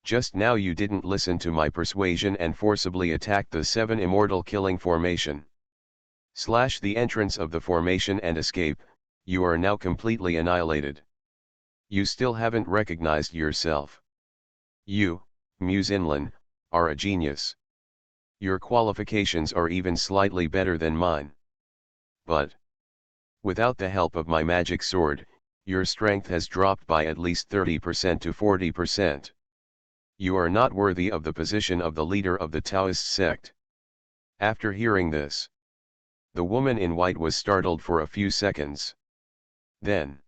Just now you didn't listen to my persuasion and forcibly attacked the 7 immortal killing formation. Slash the entrance of the formation and escape, you are now completely annihilated. You still haven't recognized yourself. You, Muse Inland, are a genius. Your qualifications are even slightly better than mine. But without the help of my magic sword, your strength has dropped by at least 30% to 40%. You are not worthy of the position of the leader of the Taoist sect." After hearing this, the woman in white was startled for a few seconds. Then,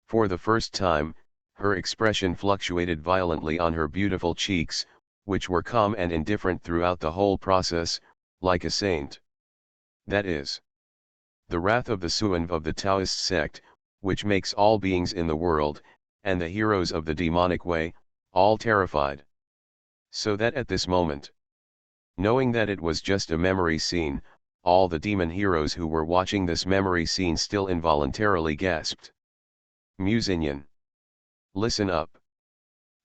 for the first time, her expression fluctuated violently on her beautiful cheeks, which were calm and indifferent throughout the whole process, like a saint. That is the wrath of the Suanv of the Taoist sect, which makes all beings in the world, and the heroes of the demonic way, all terrified. So that at this moment, knowing that it was just a memory scene, all the demon heroes who were watching this memory scene still involuntarily gasped. Muse Inyan. Listen up.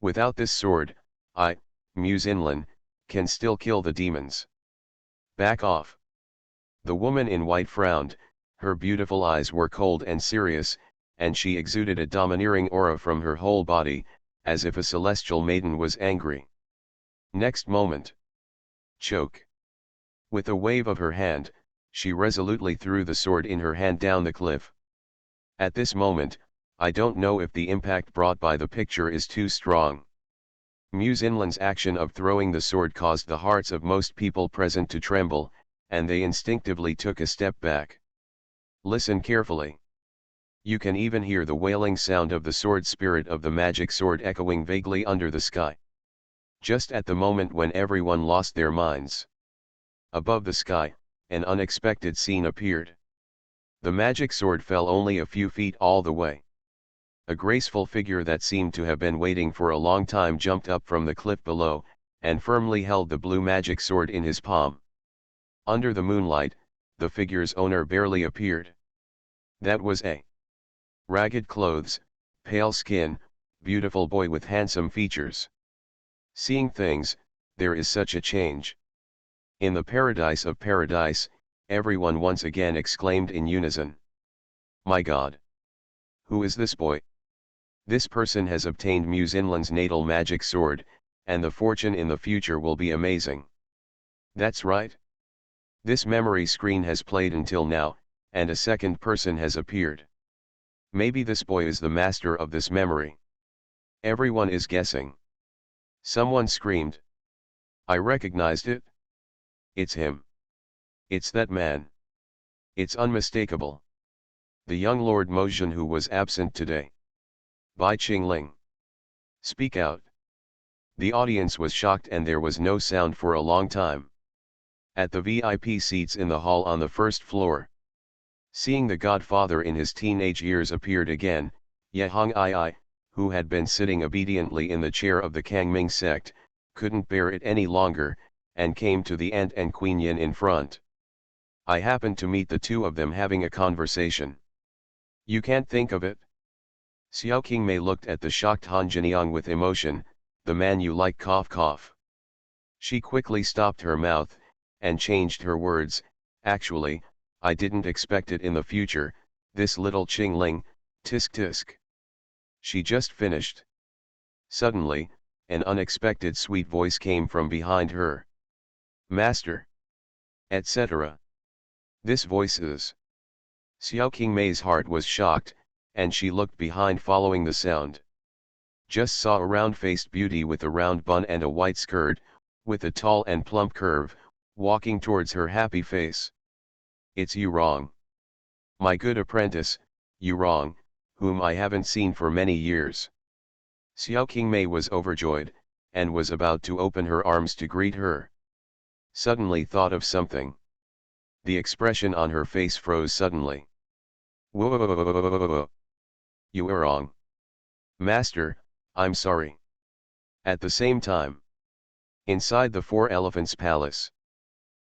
Without this sword, I, Muse Inlan, can still kill the demons. Back off. The woman in white frowned, her beautiful eyes were cold and serious, and she exuded a domineering aura from her whole body, as if a celestial maiden was angry. Next moment. Choke. With a wave of her hand, she resolutely threw the sword in her hand down the cliff. At this moment, I don't know if the impact brought by the picture is too strong. Muse Inland's action of throwing the sword caused the hearts of most people present to tremble, and they instinctively took a step back. Listen carefully. You can even hear the wailing sound of the sword spirit of the magic sword echoing vaguely under the sky. Just at the moment when everyone lost their minds. Above the sky, an unexpected scene appeared. The magic sword fell only a few feet all the way. A graceful figure that seemed to have been waiting for a long time jumped up from the cliff below, and firmly held the blue magic sword in his palm. Under the moonlight, the figure's owner barely appeared. That was a ragged clothes, pale skin, beautiful boy with handsome features. Seeing things, there is such a change. In the paradise of paradise, everyone once again exclaimed in unison. My God! Who is this boy? This person has obtained Muzinland's natal magic sword, and the fortune in the future will be amazing. That's right. This memory screen has played until now, and a second person has appeared. Maybe this boy is the master of this memory. Everyone is guessing. Someone screamed. I recognized it. It's him. It's that man. It's unmistakable. The young Lord Mojun who was absent today. Bai Qingling. Speak out. The audience was shocked and there was no sound for a long time. At the VIP seats in the hall on the first floor. Seeing the godfather in his teenage years appeared again, Ye Hong Ai, who had been sitting obediently in the chair of the Kangming sect, couldn't bear it any longer, and came to the Ant and Queen Yin in front. I happened to meet the two of them having a conversation. You can't think of it? Xiao Qingmei looked at the shocked Han Jiniang with emotion. The man you like, cough cough. She quickly stopped her mouth, and changed her words. Actually, I didn't expect it in the future, this little Qingling, tisk tisk. She just finished. Suddenly, an unexpected sweet voice came from behind her. Master. Etc. This voice is. Xiao Qingmei's heart was shocked, and she looked behind following the sound. Just saw a round-faced beauty with a round bun and a white skirt, with a tall and plump curve, walking towards her happy face. It's you Rong. My good apprentice, you Rong, whom I haven't seen for many years. Xiao Qingmei was overjoyed, and was about to open her arms to greet her. Suddenly thought of something. The expression on her face froze suddenly. Whoa! You are wrong. Master, I'm sorry. At the same time. Inside the Four Elephants Palace.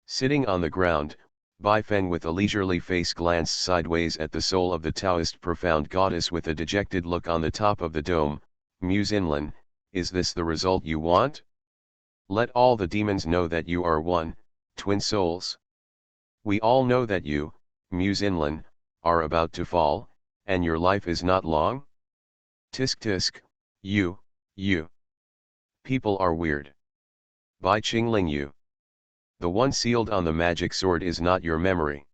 Sitting on the ground, Bai Feng with a leisurely face glanced sideways at the soul of the Taoist profound goddess with a dejected look on the top of the dome. Muzinlan, is this the result you want? Let all the demons know that you are one, twin souls. We all know that you, Muzinlan, are about to fall, and your life is not long? Tisk tisk, you. People are weird. Bai Qingling you. The one sealed on the magic sword is not your memory.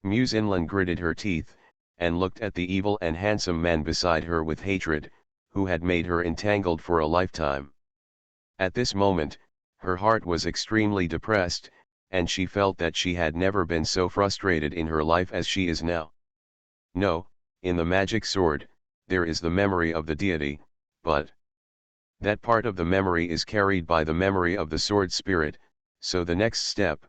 Muzinlan gritted her teeth, and looked at the evil and handsome man beside her with hatred, who had made her entangled for a lifetime. At this moment, her heart was extremely depressed, and she felt that she had never been so frustrated in her life as she is now. No, in the magic sword, there is the memory of the deity, but that part of the memory is carried by the memory of the sword spirit, so the next step.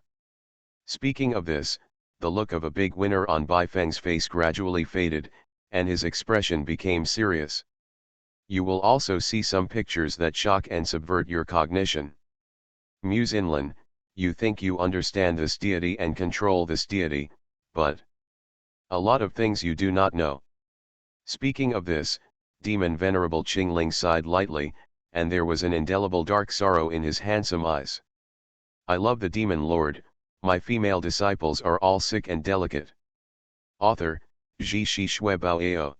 Speaking of this, the look of a big winner on Bai Feng's face gradually faded, and his expression became serious. You will also see some pictures that shock and subvert your cognition. Muzinlan, you think you understand this deity and control this deity, but a lot of things you do not know. Speaking of this, Demon Venerable Qingling sighed lightly, and there was an indelible dark sorrow in his handsome eyes. I love the Demon Lord, my female disciples are all sick and delicate. Author, Ji Shi Shui Bao Ao.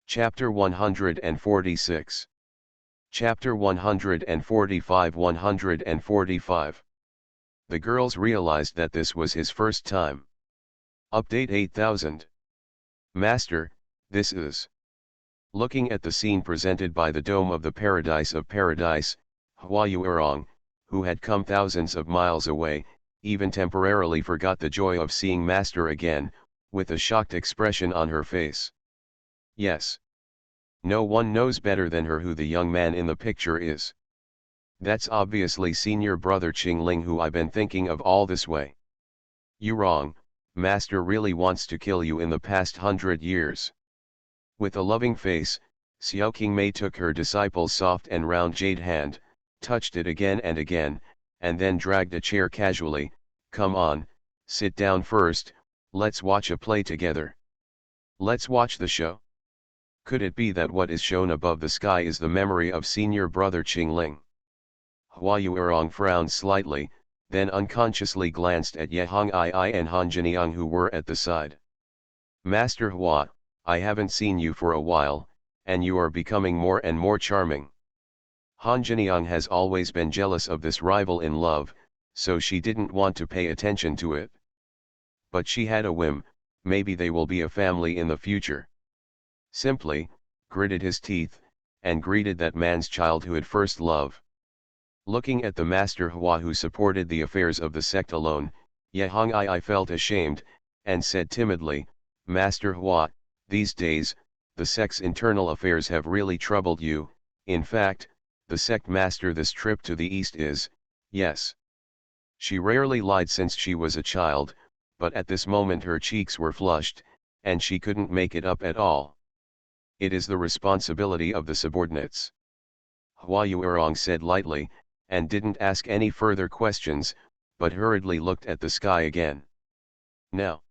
Chapter 146. Chapter 145. The girls realized that this was his first time. Update 8000. Master, this is. Looking at the scene presented by the dome of the Paradise of Paradise, Hua Yuerong, who had come thousands of miles away, even temporarily forgot the joy of seeing Master again, with a shocked expression on her face. Yes. No one knows better than her who the young man in the picture is. That's obviously senior brother Qingling who I've been thinking of all this way. You wrong, master really wants to kill you in the past 100 years. With a loving face, Xiao Qingmei took her disciple's soft and round jade hand, touched it again, and then dragged a chair casually. Come on, sit down first, let's watch a play together. Let's watch the show. Could it be that what is shown above the sky is the memory of senior brother Qingling? Hua Yuerong frowned slightly, then unconsciously glanced at Ye Hongii and Han Jiniang who were at the side. Master Hua, I haven't seen you for a while, and you are becoming more and more charming. Han Jiniang has always been jealous of this rival in love, so she didn't want to pay attention to it. But she had a whim, maybe they will be a family in the future. Simply, gritted his teeth, and greeted that man's childhood first love. Looking at the Master Hua who supported the affairs of the sect alone, Ye Hongii felt ashamed, and said timidly, Master Hua, these days, the sect's internal affairs have really troubled you. In fact, the sect master, this trip to the east is, yes. She rarely lied since she was a child, but at this moment her cheeks were flushed, and she couldn't make it up at all. It is the responsibility of the subordinates. Hua Yuerong said lightly, and didn't ask any further questions, but hurriedly looked at the sky again. Now,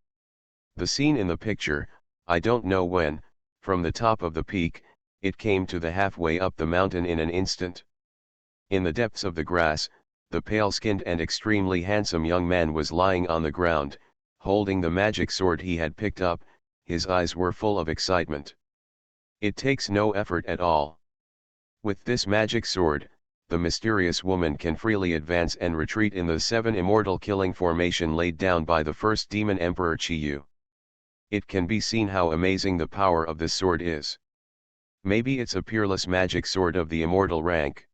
the scene in the picture, I don't know when, from the top of the peak, it came to the halfway up the mountain in an instant. In the depths of the grass, the pale-skinned and extremely handsome young man was lying on the ground, holding the magic sword he had picked up. His eyes were full of excitement. It takes no effort at all. With this magic sword, the mysterious woman can freely advance and retreat in the 7 immortal killing formation laid down by the first demon emperor Qiyu. It can be seen how amazing the power of this sword is. Maybe it's a peerless magic sword of the immortal rank.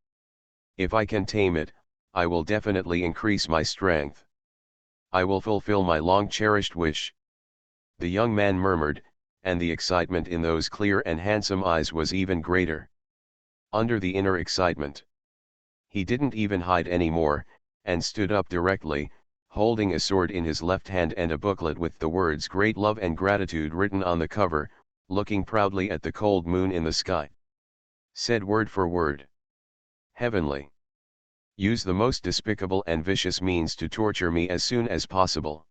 If I can tame it, I will definitely increase my strength. I will fulfill my long-cherished wish. The young man murmured, and the excitement in those clear and handsome eyes was even greater. Under the inner excitement, he didn't even hide anymore, and stood up directly, holding a sword in his left hand and a booklet with the words Great Love and Gratitude written on the cover, looking proudly at the cold moon in the sky. Said word for word. Heavenly. Use the most despicable and vicious means to torture me as soon as possible.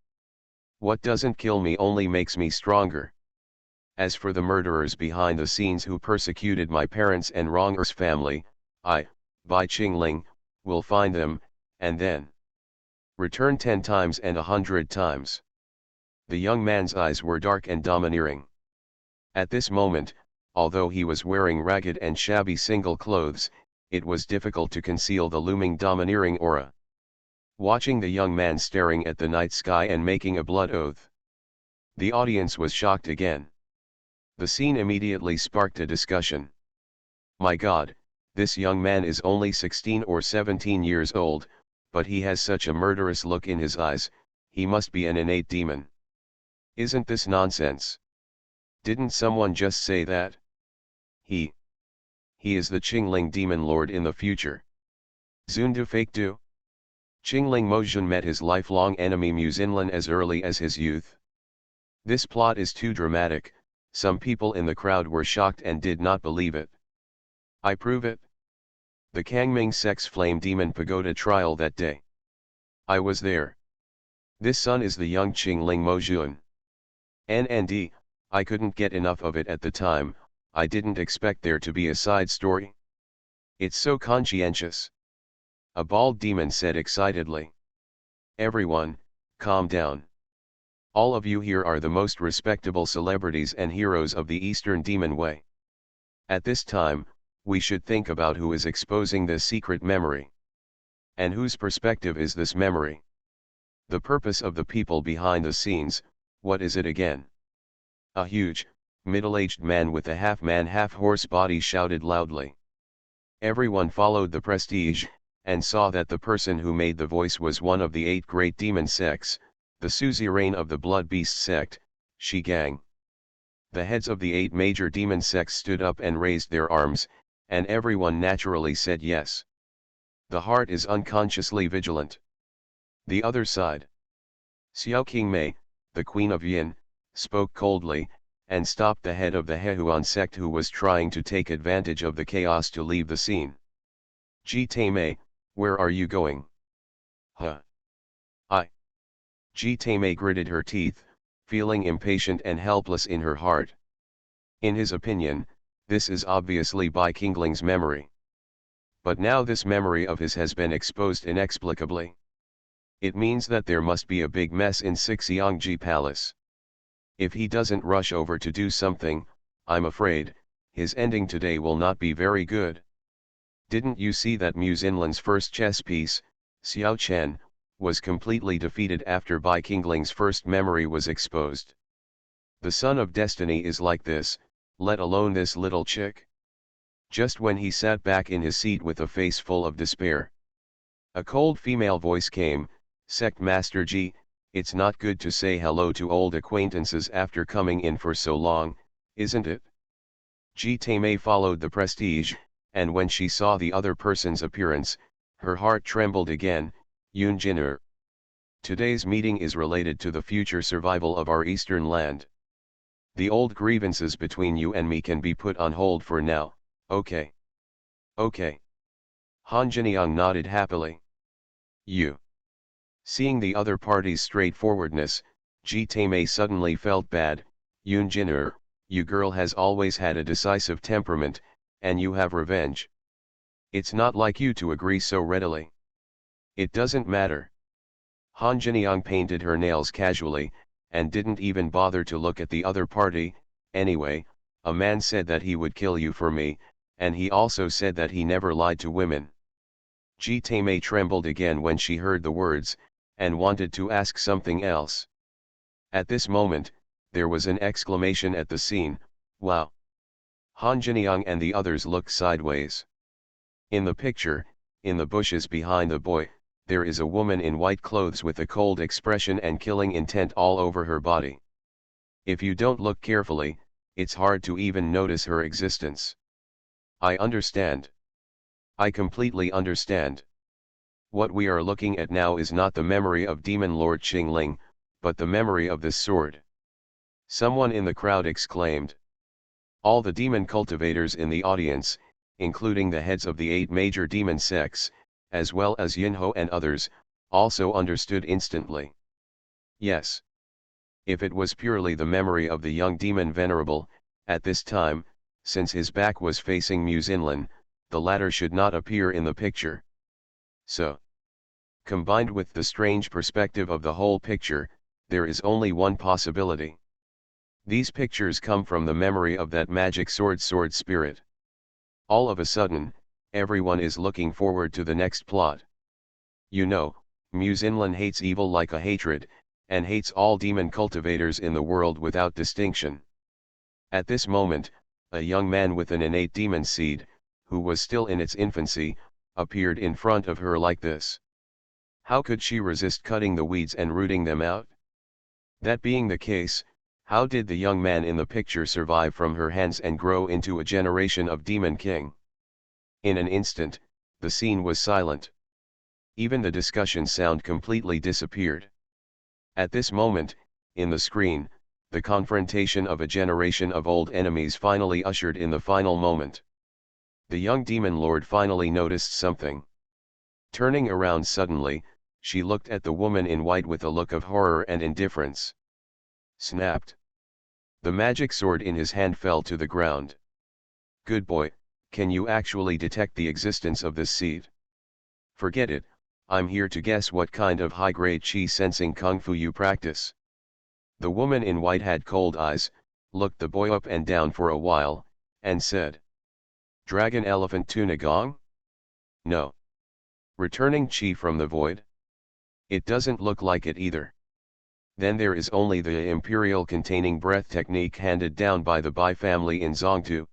What doesn't kill me only makes me stronger. As for the murderers behind the scenes who persecuted my parents and wrongers' family, I, by Qingling, will find them, and then return 10 times and 100 times. The young man's eyes were dark and domineering. At this moment, although he was wearing ragged and shabby single clothes, it was difficult to conceal the looming domineering aura. Watching the young man staring at the night sky and making a blood oath, the audience was shocked again. The scene immediately sparked a discussion. My God, this young man is only 16 or 17 years old, but he has such a murderous look in his eyes, he must be an innate demon. Isn't this nonsense? Didn't someone just say that? He is the Qingling demon lord in the future. Zundu fake do? Qingling Mojun met his lifelong enemy Muzinlin as early as his youth. This plot is too dramatic. Some people in the crowd were shocked and did not believe it. I prove it. The Kangming Sex Flame Demon Pagoda trial that day. I was there. This son is the young Qingling Mojun. NND, I couldn't get enough of it at the time. I didn't expect there to be a side story. It's so conscientious. A bald demon said excitedly. Everyone, calm down. All of you here are the most respectable celebrities and heroes of the Eastern Demon Way. At this time, we should think about who is exposing this secret memory. And whose perspective is this memory? The purpose of the people behind the scenes, what is it again? A huge, middle-aged man with a half-man half-horse body shouted loudly. Everyone followed the prestige, and saw that the person who made the voice was one of the 8 great demon sects, the suzerain of the blood beast sect, Shi gang. The heads of the 8 major demon sects stood up and raised their arms, and everyone naturally said yes. The heart is unconsciously vigilant. The other side. Xiao Qingmei, the queen of Yin, spoke coldly, and stopped the head of the Hehuan sect who was trying to take advantage of the chaos to leave the scene. Ji Taimei, where are you going? Huh? Ji Taimei gritted her teeth, feeling impatient and helpless in her heart. In his opinion, this is obviously Bai Qingling's memory. But now this memory of his has been exposed inexplicably. It means that there must be a big mess in Xiangji Palace. If he doesn't rush over to do something, I'm afraid, his ending today will not be very good. Didn't you see that Mu Xinlan's first chess piece, Xiao Chen, was completely defeated after Bai Qingling's first memory was exposed? The son of destiny is like this, let alone this little chick. Just when he sat back in his seat with a face full of despair, a cold female voice came, Sect Master Ji, it's not good to say hello to old acquaintances after coming in for so long, isn't it? Ji Taimei followed the prestige, and when she saw the other person's appearance, her heart trembled again. Yun Jin'er. Today's meeting is related to the future survival of our eastern land. The old grievances between you and me can be put on hold for now, okay? Okay. Han Jiniang nodded happily. You. Seeing the other party's straightforwardness, Ji Taimei suddenly felt bad. Yun Jin'er, you girl has always had a decisive temperament, and you have revenge. It's not like you to agree so readily. It doesn't matter. Han Jiniang painted her nails casually, and didn't even bother to look at the other party. Anyway, a man said that he would kill you for me, and he also said that he never lied to women. Ji Taimei trembled again when she heard the words, and wanted to ask something else. At this moment, there was an exclamation at the scene, wow! Han Jiniang and the others looked sideways. In the picture, in the bushes behind the boy, there is a woman in white clothes with a cold expression and killing intent all over her body. If you don't look carefully, it's hard to even notice her existence. I understand. I completely understand. What we are looking at now is not the memory of Demon Lord Qingling, but the memory of this sword. Someone in the crowd exclaimed. All the demon cultivators in the audience, including the heads of the 8 major demon sects, as well as Yinho and others, also understood instantly. Yes. If it was purely the memory of the young demon venerable, at this time, since his back was facing Mu Xinlan, the latter should not appear in the picture. So, combined with the strange perspective of the whole picture, there is only one possibility. These pictures come from the memory of that magic sword spirit. All of a sudden, everyone is looking forward to the next plot. You know, Mu Xinlan hates evil like a hatred, and hates all demon cultivators in the world without distinction. At this moment, a young man with an innate demon seed, who was still in its infancy, appeared in front of her like this. How could she resist cutting the weeds and rooting them out? That being the case, how did the young man in the picture survive from her hands and grow into a generation of Demon King? In an instant, the scene was silent. Even the discussion sound completely disappeared. At this moment, in the screen, the confrontation of a generation of old enemies finally ushered in the final moment. The young demon lord finally noticed something. Turning around suddenly, she looked at the woman in white with a look of horror and indifference. Snapped. The magic sword in his hand fell to the ground. Good boy, can you actually detect the existence of this seed? Forget it, I'm here to guess what kind of high-grade chi sensing kung fu you practice. The woman in white had cold eyes, looked the boy up and down for a while, and said. Dragon Elephant Tuna Gong? No. Returning chi from the void? It doesn't look like it either. Then there is only the imperial containing breath technique handed down by the Bai family in Zongtu.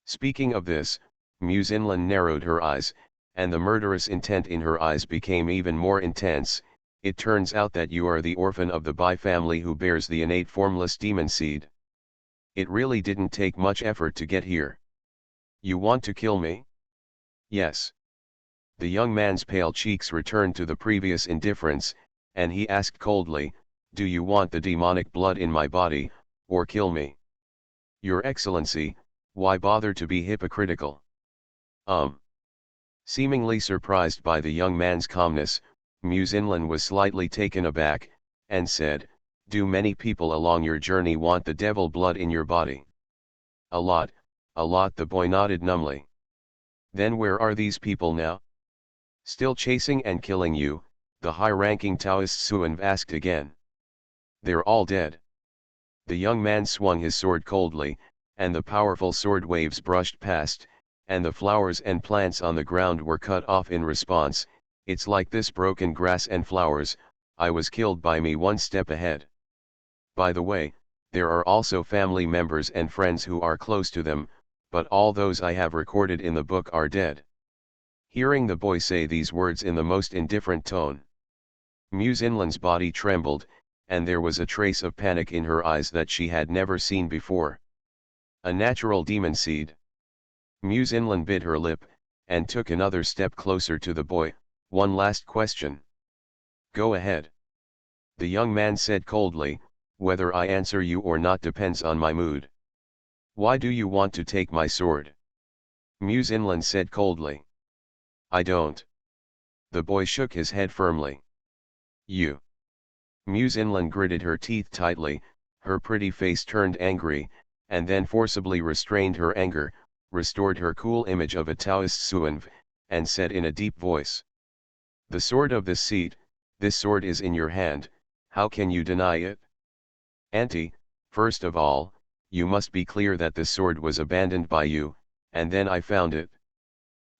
Speaking of this, Mu Xinlan narrowed her eyes, and the murderous intent in her eyes became even more intense. It turns out that you are the orphan of the Bai family who bears the innate formless demon seed. It really didn't take much effort to get here. You want to kill me? Yes. The young man's pale cheeks returned to the previous indifference, and he asked coldly, do you want the demonic blood in my body, or kill me? Your Excellency, why bother to be hypocritical? Seemingly surprised by the young man's calmness, Muzinlan was slightly taken aback, and said, do many people along your journey want the devil blood in your body? A lot, the boy nodded numbly. Then where are these people now? Still chasing and killing you, the high-ranking Taoist Suanv asked again. They're all dead. The young man swung his sword coldly, and the powerful sword waves brushed past, and the flowers and plants on the ground were cut off in response. It's like this broken grass and flowers, I was killed by me one step ahead. By the way, there are also family members and friends who are close to them, but all those I have recorded in the book are dead. Hearing the boy say these words in the most indifferent tone, Muzinlan's body trembled, and there was a trace of panic in her eyes that she had never seen before. A natural demon seed. Muzinlan bit her lip, and took another step closer to the boy. One last question. Go ahead. The young man said coldly, whether I answer you or not depends on my mood. Why do you want to take my sword? Muzinlan said coldly. I don't. The boy shook his head firmly. You. Muzinlan gritted her teeth tightly, her pretty face turned angry, and then forcibly restrained her anger, restored her cool image of a Taoist Suanv, and said in a deep voice. The sword of this seed, this sword is in your hand, how can you deny it? Auntie, first of all, you must be clear that this sword was abandoned by you, and then I found it.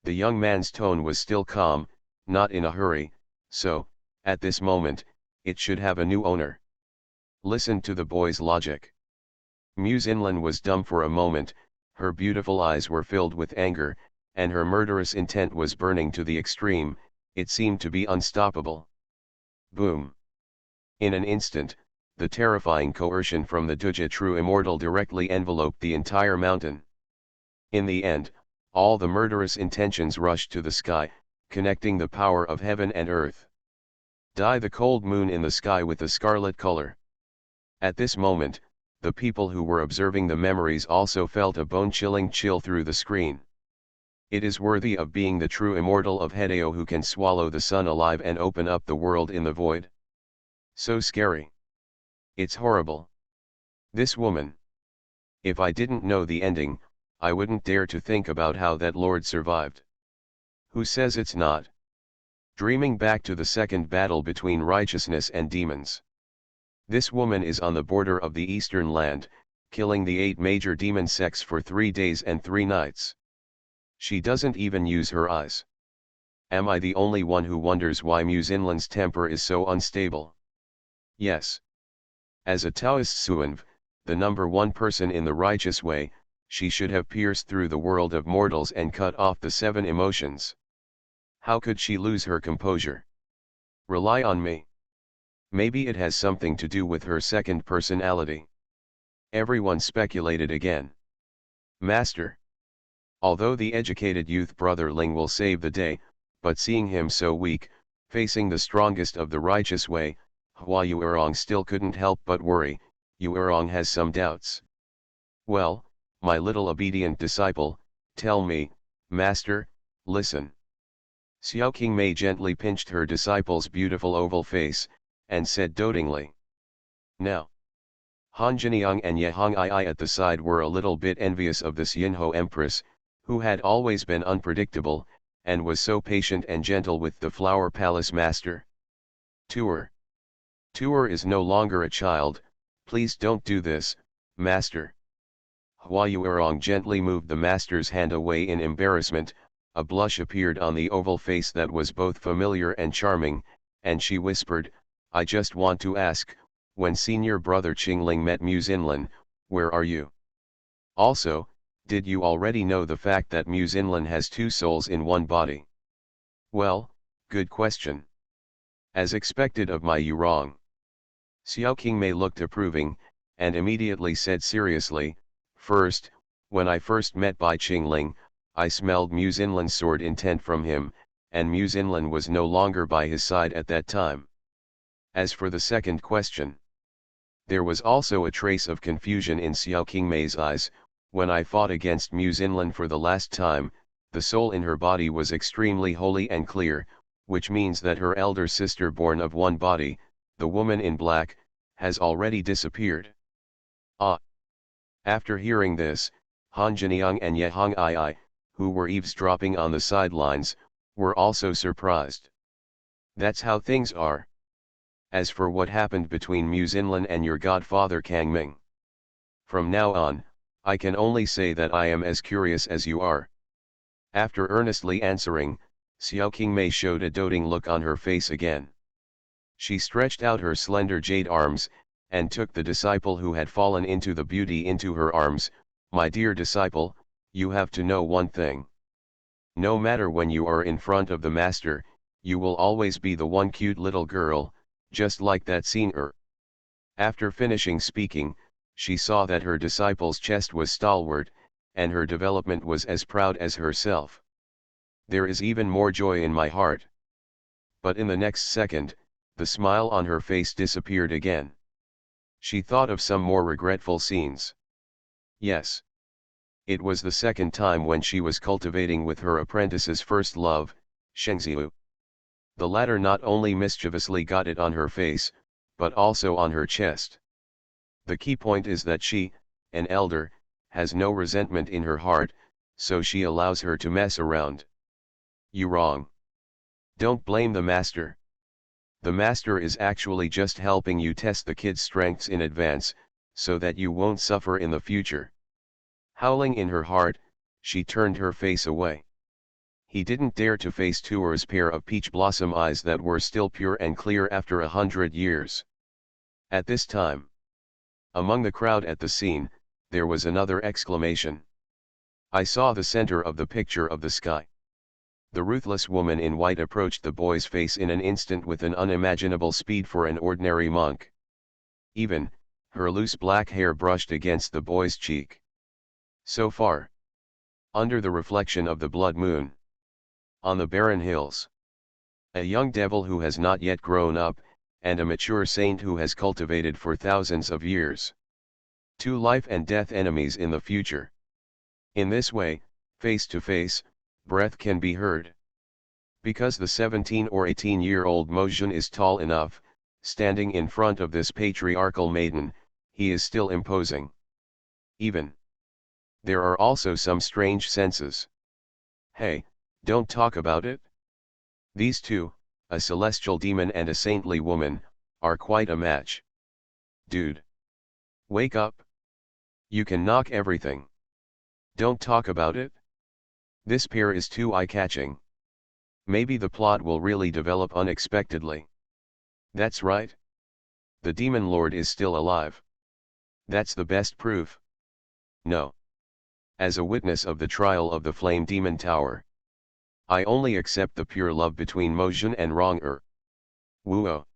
The young man's tone was still calm, not in a hurry, so, at this moment, it should have a new owner. Listen to the boy's logic. Muzinlan was dumb for a moment, her beautiful eyes were filled with anger, and her murderous intent was burning to the extreme. It seemed to be unstoppable. Boom! In an instant, the terrifying coercion from the Duja true immortal directly enveloped the entire mountain. In the end, all the murderous intentions rushed to the sky, connecting the power of heaven and earth. Dye the cold moon in the sky with the scarlet color. At this moment, the people who were observing the memories also felt a bone-chilling chill through the screen. It is worthy of being the true immortal of Hideo who can swallow the sun alive and open up the world in the void. So scary. It's horrible. This woman. If I didn't know the ending, I wouldn't dare to think about how that lord survived. Who says it's not? Dreaming back to the second battle between righteousness and demons. This woman is on the border of the eastern land, killing the 8 major demon sects for 3 days and 3 nights. She doesn't even use her eyes. Am I the only one who wonders why Muzinlan's temper is so unstable? Yes. As a Taoist Suanv, the #1 person in the righteous way, she should have pierced through the world of mortals and cut off the 7 emotions. How could she lose her composure? Rely on me. Maybe it has something to do with her second personality. Everyone speculated again. Master. Although the educated youth brother Ling will save the day, but seeing him so weak, facing the strongest of the righteous way, Hua Yuerong still couldn't help but worry. Yuerong has some doubts. Well, my little obedient disciple, tell me, Master, listen. Xiao Qingmei gently pinched her disciple's beautiful oval face, and said dotingly. Now. Han Jiniang and Ye Hong Ai at the side were a little bit envious of this Yinho Empress, who had always been unpredictable, and was so patient and gentle with the Flower Palace master. Tuer is no longer a child, please don't do this, master. Hua Yuerong gently moved the master's hand away in embarrassment, a blush appeared on the oval face that was both familiar and charming, and she whispered, I just want to ask, when senior brother Qingling met Muzinlan, where are you? Also, did you already know the fact that Muzinlan has 2 souls in one body? Well, good question. As expected of my you wrong. Xiao Qingmei looked approving, and immediately said seriously, first, when I first met Bai Qingling, I smelled Mu Xinlan's sword intent from him, and Mu Xinlan was no longer by his side at that time. As for the second question, there was also a trace of confusion in Xiao Qingmei's eyes. When I fought against Mu Xinlan for the last time, the soul in her body was extremely holy and clear, which means that her elder sister born of one body, the woman in black, has already disappeared. Ah! After hearing this, Han Jiniang and Ye Hong Ai, who were eavesdropping on the sidelines, were also surprised. That's how things are. As for what happened between Mu Xinlan and your godfather Kang Ming, from now on, I can only say that I am as curious as you are. After earnestly answering, Xiao Qingmei showed a doting look on her face again. She stretched out her slender jade arms, and took the disciple who had fallen into the beauty into her arms. My dear disciple, you have to know one thing. No matter when you are in front of the master, you will always be the one cute little girl, just like that scene. After finishing speaking, she saw that her disciple's chest was stalwart, and her development was as proud as herself. There is even more joy in my heart. But in the next second, the smile on her face disappeared again. She thought of some more regretful scenes. Yes. It was the second time when she was cultivating with her apprentice's first love, Shengziu. The latter not only mischievously got it on her face, but also on her chest. The key point is that she, an elder, has no resentment in her heart, so she allows her to mess around. You wrong. Don't blame the master. The master is actually just helping you test the kid's strengths in advance, so that you won't suffer in the future. Howling in her heart, she turned her face away. He didn't dare to face Tuer's pair of peach blossom eyes that were still pure and clear after 100 years. At this time, among the crowd at the scene, there was another exclamation. I saw the center of the picture of the sky. The ruthless woman in white approached the boy's face in an instant with an unimaginable speed for an ordinary monk. Even, her loose black hair brushed against the boy's cheek. So far, under the reflection of the blood moon, on the barren hills, a young devil who has not yet grown up, and a mature saint who has cultivated for thousands of years. Two life and death enemies in the future. In this way, face to face, breath can be heard. Because the 17 or 18-year-old Mojun is tall enough, standing in front of this patriarchal maiden, he is still imposing. Even. There are also some strange senses. Hey, don't talk about it. These two, a celestial demon and a saintly woman, are quite a match. Dude. Wake up. You can knock everything. Don't talk about it. This pair is too eye-catching. Maybe the plot will really develop unexpectedly. That's right. The demon lord is still alive. That's the best proof. No. As a witness of the trial of the flame demon tower, I only accept the pure love between Mojun and Rong-er. Woo-oh.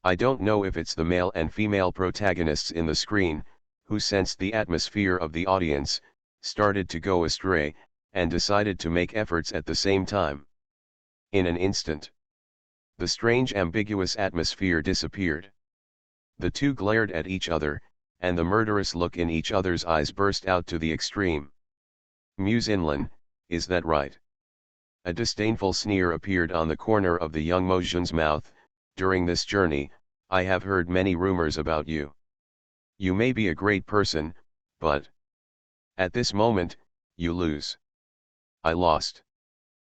I don't know if it's the male and female protagonists in the screen, who sensed the atmosphere of the audience, started to go astray, and decided to make efforts at the same time. In an instant, the strange ambiguous atmosphere disappeared. The two glared at each other, and the murderous look in each other's eyes burst out to the extreme. Mu Xinlan, is that right? A disdainful sneer appeared on the corner of the young Mojun's mouth. During this journey, I have heard many rumors about you. You may be a great person, but at this moment, you lose. I lost.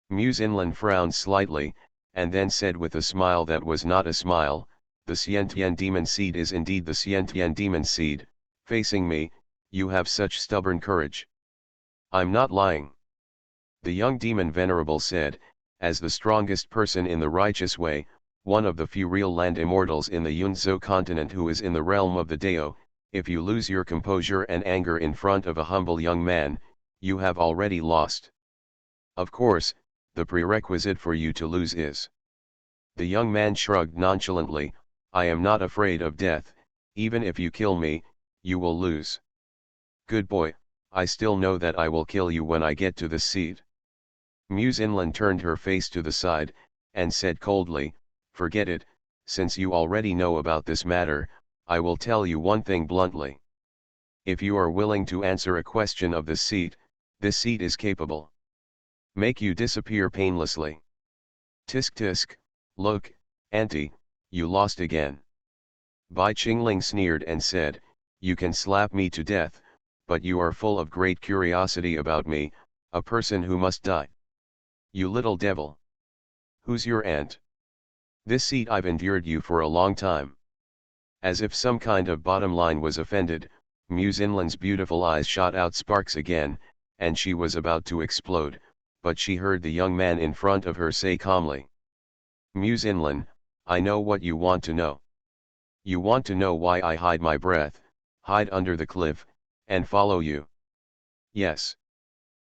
Mu Xinlan frowned slightly, and then said with a smile that was not a smile, the Xiantian demon seed is indeed the Xiantian demon seed. Facing me, you have such stubborn courage. I'm not lying. The young demon venerable said, as the strongest person in the righteous way, one of the few real land immortals in the Yunzhou continent who is in the realm of the Dao, if you lose your composure and anger in front of a humble young man, you have already lost. Of course, the prerequisite for you to lose is The young man shrugged nonchalantly. I am not afraid of death. Even if you kill me, you will lose. Good boy, I still know that I will kill you when I get to the seat. Muse Inland turned her face to the side, and said coldly, forget it, since you already know about this matter, I will tell you one thing bluntly. If you are willing to answer a question of this seat is capable. Make you disappear painlessly. Tisk tisk, look, auntie, you lost again. Bai Qingling sneered and said, you can slap me to death, but you are full of great curiosity about me, a person who must die. You little devil. Who's your aunt? This seat I've endured you for a long time. As if some kind of bottom line was offended, Muse Inland's beautiful eyes shot out sparks again, and she was about to explode, but she heard the young man in front of her say calmly. Muse Inland, I know what you want to know. You want to know why I hide my breath, hide under the cliff, and follow you. Yes.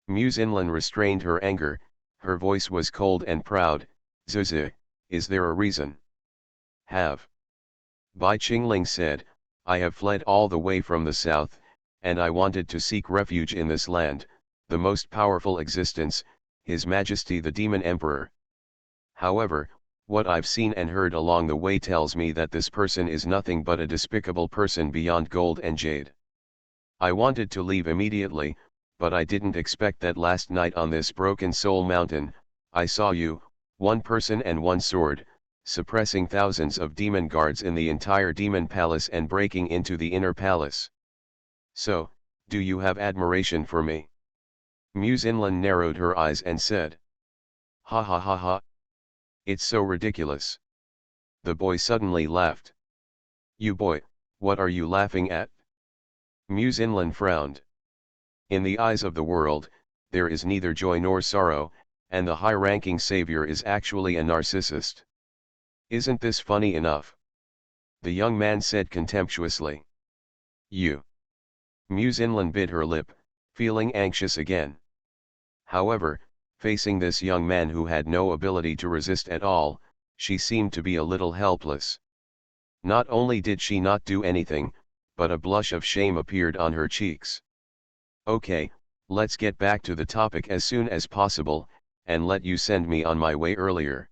Muse Inland restrained her anger, her voice was cold and proud. Zuzi, is there a reason? Have. Bai Qingling said, I have fled all the way from the south, and I wanted to seek refuge in this land, the most powerful existence, His Majesty the Demon Emperor. However, what I've seen and heard along the way tells me that this person is nothing but a despicable person beyond gold and jade. I wanted to leave immediately, but I didn't expect that last night on this Broken Soul Mountain, I saw you, one person and one sword, suppressing thousands of demon guards in the entire demon palace and breaking into the inner palace. So, do you have admiration for me? Muse Inland narrowed her eyes and said. Ha ha ha ha. It's so ridiculous. The boy suddenly laughed. You boy, what are you laughing at? Muse Inland frowned. In the eyes of the world, there is neither joy nor sorrow, and the high-ranking savior is actually a narcissist. Isn't this funny enough? The young man said contemptuously. You. Muse Inland bit her lip, feeling anxious again. However, facing this young man who had no ability to resist at all, she seemed to be a little helpless. Not only did she not do anything, but a blush of shame appeared on her cheeks. Okay, let's get back to the topic as soon as possible, and let you send me on my way earlier.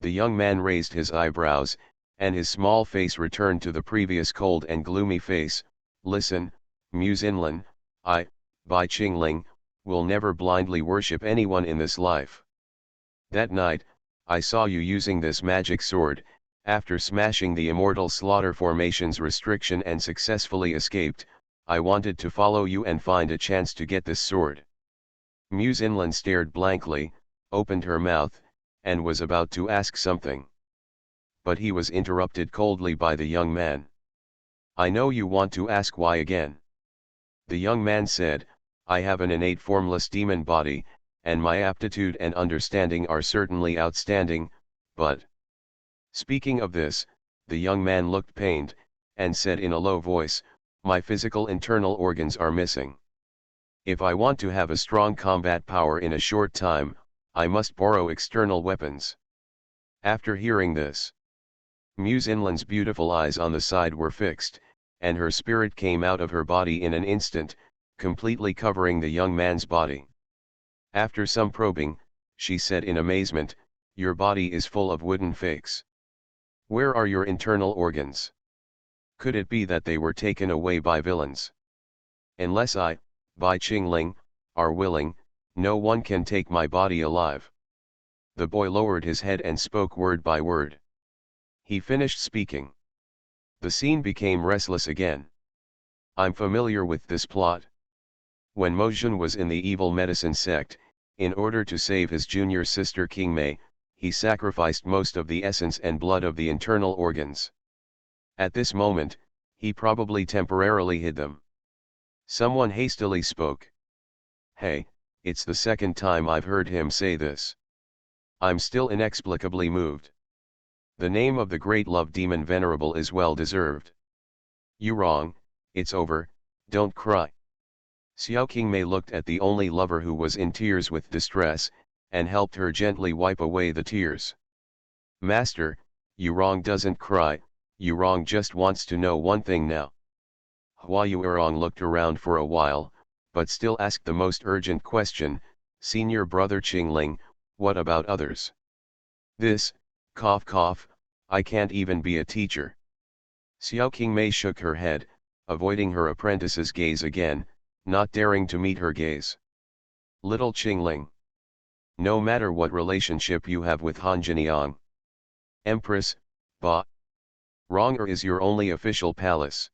The young man raised his eyebrows, and his small face returned to the previous cold and gloomy face. Listen, Muse Inland, I, Bai Qingling, will never blindly worship anyone in this life. That night, I saw you using this magic sword, after smashing the immortal slaughter formation's restriction and successfully escaped. I wanted to follow you and find a chance to get this sword. Muse Inland stared blankly, opened her mouth, and was about to ask something. But he was interrupted coldly by the young man. I know you want to ask why again. The young man said, I have an innate formless demon body, and my aptitude and understanding are certainly outstanding, but... Speaking of this, the young man looked pained, and said in a low voice, my physical internal organs are missing. If I want to have a strong combat power in a short time, I must borrow external weapons. After hearing this, Muse Inland's beautiful eyes on the side were fixed, and her spirit came out of her body in an instant, completely covering the young man's body. After some probing, she said in amazement, your body is full of wooden fakes. Where are your internal organs? Could it be that they were taken away by villains? Unless I, Bai Qingling, are willing, no one can take my body alive. The boy lowered his head and spoke word by word. He finished speaking. The scene became restless again. I'm familiar with this plot. When Mojun was in the evil medicine sect, in order to save his junior sister King Mei, he sacrificed most of the essence and blood of the internal organs. At this moment, he probably temporarily hid them. Someone hastily spoke. Hey, it's the second time I've heard him say this. I'm still inexplicably moved. The name of the great love demon venerable is well deserved. You wrong, it's over, don't cry. Xiao Qingmei looked at the only lover who was in tears with distress, and helped her gently wipe away the tears. Master, Yurong doesn't cry, Yurong just wants to know one thing now. Hua Yurong looked around for a while, but still asked the most urgent question, Senior Brother Qingling, what about others? This, cough cough, I can't even be a teacher. Xiao Qingmei shook her head, avoiding her apprentice's gaze again, not daring to meet her gaze. Little Qingling. No matter what relationship you have with Han Jiniang. Empress, Ba. Wrong is your only official palace.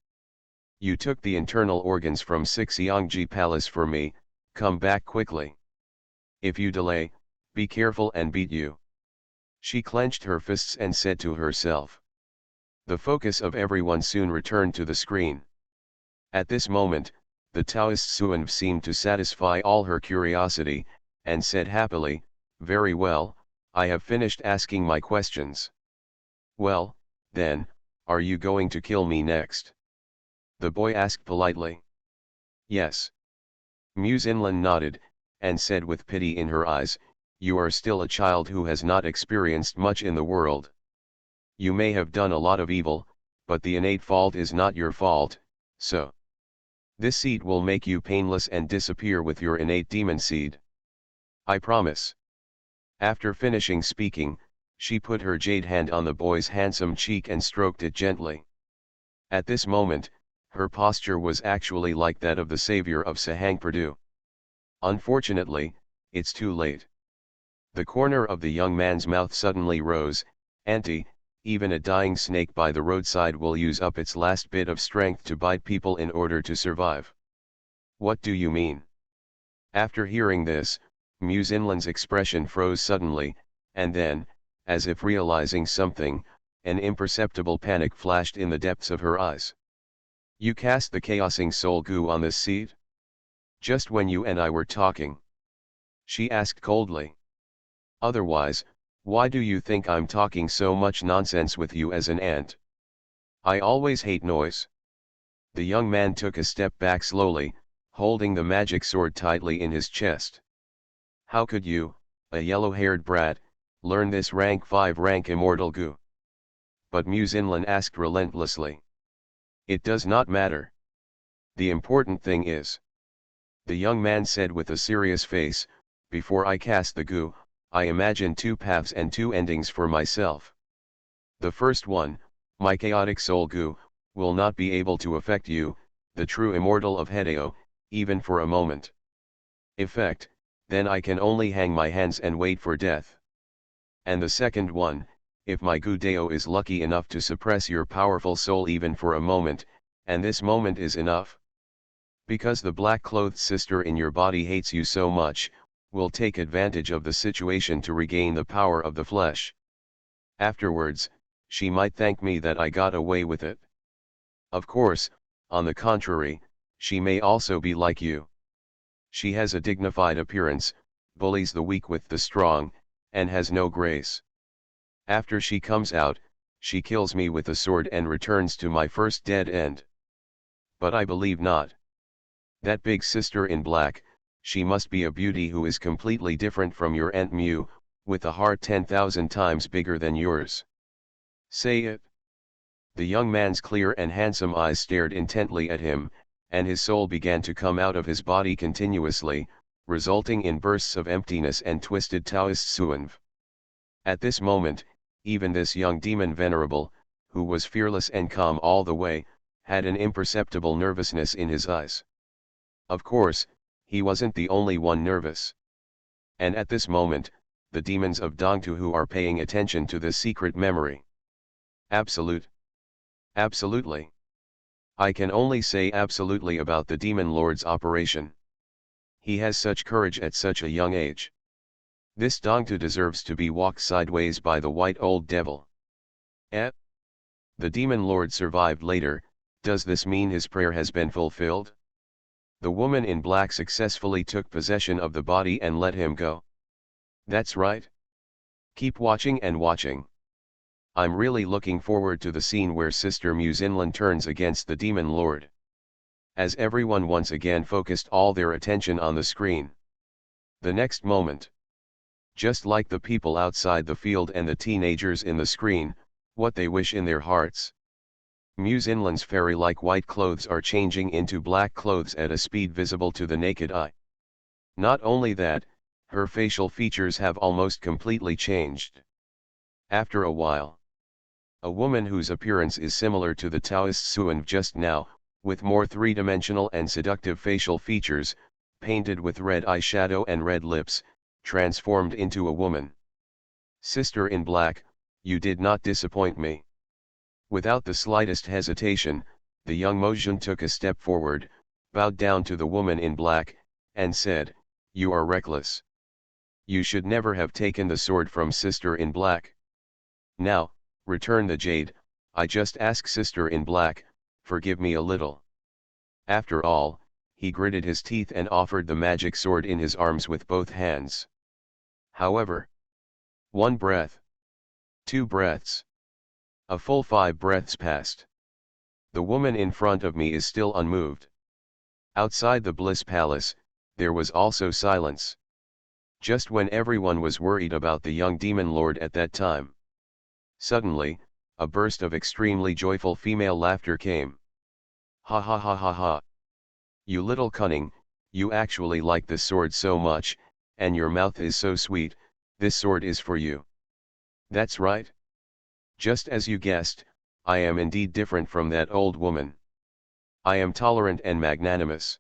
You took the internal organs from Xiangji Palace for me, come back quickly. If you delay, be careful and beat you. She clenched her fists and said to herself. The focus of everyone soon returned to the screen. At this moment, the Taoist Suanv seemed to satisfy all her curiosity, and said happily, very well, I have finished asking my questions. Well, then, are you going to kill me next? The boy asked politely. Yes. Mu Xinlan nodded, and said with pity in her eyes, you are still a child who has not experienced much in the world. You may have done a lot of evil, but the innate fault is not your fault, so. This seed will make you painless and disappear with your innate demon seed. I promise. After finishing speaking, she put her jade hand on the boy's handsome cheek and stroked it gently. At this moment, her posture was actually like that of the savior of Sahang Purdue. Unfortunately, it's too late. The corner of the young man's mouth suddenly rose, Auntie, even a dying snake by the roadside will use up its last bit of strength to bite people in order to survive. What do you mean? After hearing this, Mu Xinlan's expression froze suddenly, and then, as if realizing something, an imperceptible panic flashed in the depths of her eyes. You cast the chaosing soul goo on this seed? Just when you and I were talking? She asked coldly. Otherwise, why do you think I'm talking so much nonsense with you as an ant? I always hate noise. The young man took a step back slowly, holding the magic sword tightly in his chest. How could you, a yellow-haired brat, learn this rank 5 rank immortal goo? But Mu Xinlan asked relentlessly. It does not matter. The important thing is. The young man said with a serious face, before I cast the goo, I imagine 2 paths and 2 endings for myself. The first one, my chaotic soul goo, will not be able to affect you, the true immortal of Hedeo, even for a moment. Effect, then I can only hang my hands and wait for death. And the second one, if my goo deo is lucky enough to suppress your powerful soul even for a moment, and this moment is enough. Because the black-clothed sister in your body hates you so much, will take advantage of the situation to regain the power of the flesh. Afterwards, she might thank me that I got away with it. Of course, on the contrary, she may also be like you. She has a dignified appearance, bullies the weak with the strong, and has no grace. After she comes out, she kills me with a sword and returns to my first dead end. But I believe not. That big sister in black, she must be a beauty who is completely different from your Aunt Mu, with a heart 10,000 times bigger than yours. Say it. The young man's clear and handsome eyes stared intently at him, and his soul began to come out of his body continuously, resulting in bursts of emptiness and twisted Taoist suanv. At this moment, even this young demon venerable, who was fearless and calm all the way, had an imperceptible nervousness in his eyes. Of course, he wasn't the only one nervous. And at this moment, the demons of Dongtu who are paying attention to this secret memory. Absolute. Absolutely. I can only say absolutely about the demon lord's operation. He has such courage at such a young age. This Dongtu deserves to be walked sideways by the white old devil. Eh? The demon lord survived later, does this mean his prayer has been fulfilled? The woman in black successfully took possession of the body and let him go. That's right. Keep watching and watching. I'm really looking forward to the scene where Sister Mu Xinlan turns against the demon lord. As everyone once again focused all their attention on the screen. The next moment. Just like the people outside the field and the teenagers in the screen, what they wish in their hearts. Muse Inland's fairy-like white clothes are changing into black clothes at a speed visible to the naked eye. Not only that, her facial features have almost completely changed. After a while, a woman whose appearance is similar to the Taoist Suan just now, with more three-dimensional and seductive facial features, painted with red eyeshadow and red lips, transformed into a woman. Sister in Black, you did not disappoint me. Without the slightest hesitation, the young Mojun took a step forward, bowed down to the woman in black, and said, "You are reckless. You should never have taken the sword from Sister in Black. Now, return the jade. I just ask Sister in Black, forgive me a little." After all, he gritted his teeth and offered the magic sword in his arms with both hands. However, 1 breath, 2 breaths, a full 5 breaths passed. The woman in front of me is still unmoved. Outside the Bliss Palace, there was also silence. Just when everyone was worried about the young demon lord at that time. Suddenly, a burst of extremely joyful female laughter came. Ha ha ha ha ha. You little cunning, you actually like this sword so much, and your mouth is so sweet, this sword is for you. That's right. Just as you guessed, I am indeed different from that old woman. I am tolerant and magnanimous.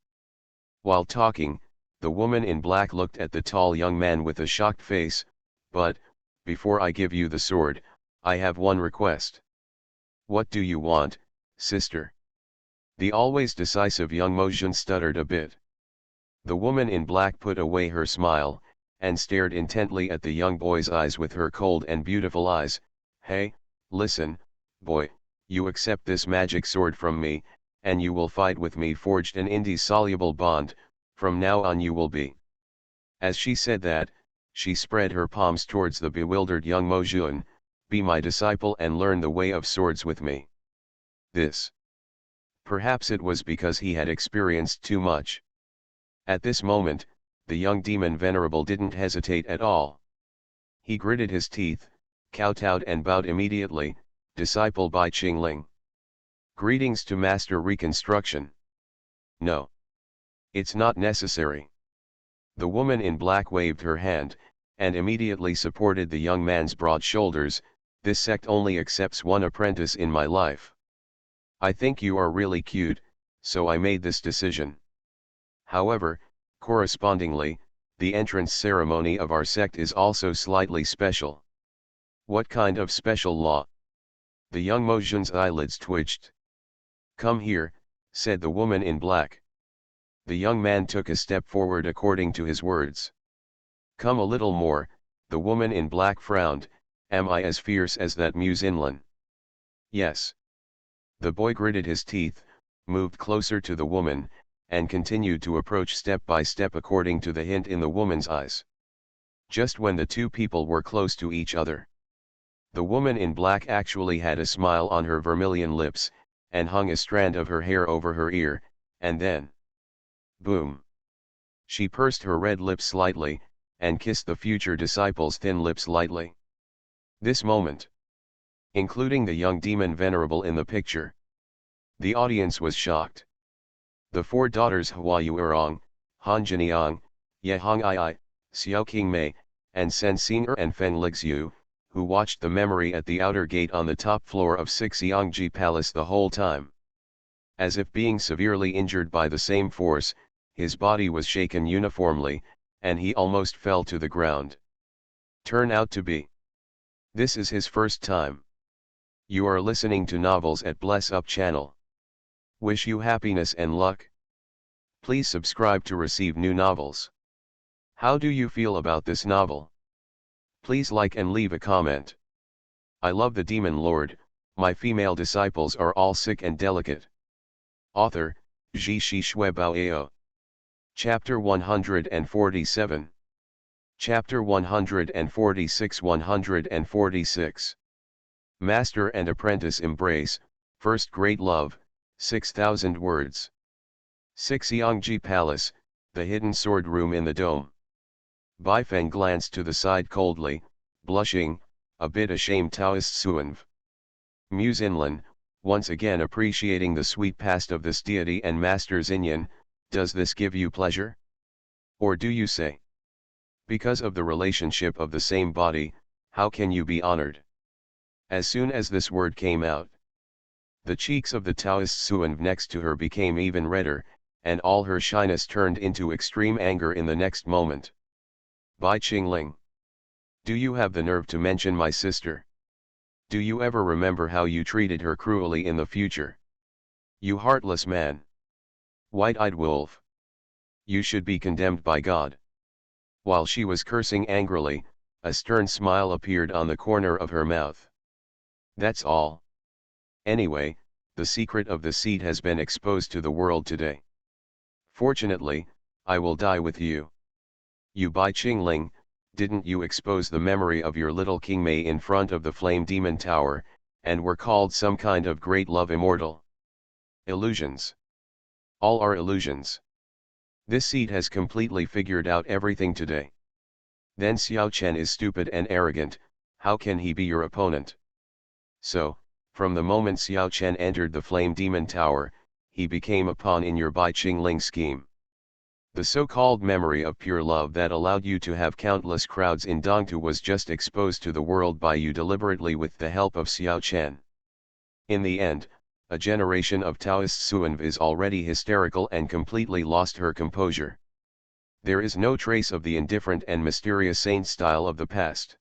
While talking, the woman in black looked at the tall young man with a shocked face, but, before I give you the sword, I have one request. What do you want, sister? The always decisive young Mojun stuttered a bit. The woman in black put away her smile, and stared intently at the young boy's eyes with her cold and beautiful eyes. Hey, listen, boy, you accept this magic sword from me, and you will fight with me, forged an indissoluble bond, from now on you will be. As she said that, she spread her palms towards the bewildered young Mojun, be my disciple and learn the way of swords with me. This. Perhaps it was because he had experienced too much. At this moment, the young demon venerable didn't hesitate at all. He gritted his teeth, kowtowed and bowed immediately, disciple by Qingling. Greetings to Master Reconstruction. No. It's not necessary. The woman in black waved her hand, and immediately supported the young man's broad shoulders. This sect only accepts one apprentice in my life. I think you are really cute, so I made this decision. However, correspondingly, the entrance ceremony of our sect is also slightly special. What kind of special law? The young Mojun's eyelids twitched. Come here, said the woman in black. The young man took a step forward according to his words. Come a little more, the woman in black frowned. Am I as fierce as that Muse Inlan? Yes. The boy gritted his teeth, moved closer to the woman, and continued to approach step by step according to the hint in the woman's eyes. Just when the two people were close to each other, the woman in black actually had a smile on her vermilion lips, and hung a strand of her hair over her ear, and then, boom! She pursed her red lips slightly, and kissed the future disciple's thin lips lightly. This moment, including the young demon venerable in the picture, the audience was shocked. The 4 daughters Huayuerong, Han Jiniang, Ye Hong Ai, Xiao Qingmei, and Sen Xinger and Feng Lixiu, who watched the memory at the outer gate on the top floor of Xiangji Palace the whole time. As if being severely injured by the same force, his body was shaken uniformly, and he almost fell to the ground. Turn out to be. This is his first time. You are listening to Novels at Bless Up channel. Wish you happiness and luck. Please subscribe to receive new novels. How do you feel about this novel? Please like and leave a comment. I love the Demon Lord, my female disciples are all sick and delicate. Author, Ji Shi Shui Bao. Chapter 147. Chapter 146. Master and Apprentice Embrace, First Great Love, 6,000 Words. Xiangji Palace, the Hidden Sword Room in the Dome. Baifeng glanced to the side coldly, blushing, a bit ashamed. Taoist Suanv. Mu Xinlan, once again appreciating the sweet past of this deity and Master Xinyan, does this give you pleasure? Or do you say, because of the relationship of the same body, how can you be honored? As soon as this word came out, the cheeks of the Taoist Suanv next to her became even redder, and all her shyness turned into extreme anger in the next moment. Bai Qingling. Do you have the nerve to mention my sister? Do you ever remember how you treated her cruelly in the future? You heartless man. White-eyed wolf. You should be condemned by God. While she was cursing angrily, a stern smile appeared on the corner of her mouth. That's all. Anyway, the secret of the seed has been exposed to the world today. Fortunately, I will die with you. You Bai Qingling, didn't you expose the memory of your little King Mei in front of the Flame Demon Tower, and were called some kind of great love immortal? Illusions. All are illusions. This seed has completely figured out everything today. Then Xiao Chen is stupid and arrogant, how can he be your opponent? So, from the moment Xiao Chen entered the Flame Demon Tower, he became a pawn in your Bai Qingling scheme. The so-called memory of pure love that allowed you to have countless crowds in Dongtu was just exposed to the world by you deliberately with the help of Xiao Chen. In the end, a generation of Taoist Suanv is already hysterical and completely lost her composure. There is no trace of the indifferent and mysterious saint style of the past.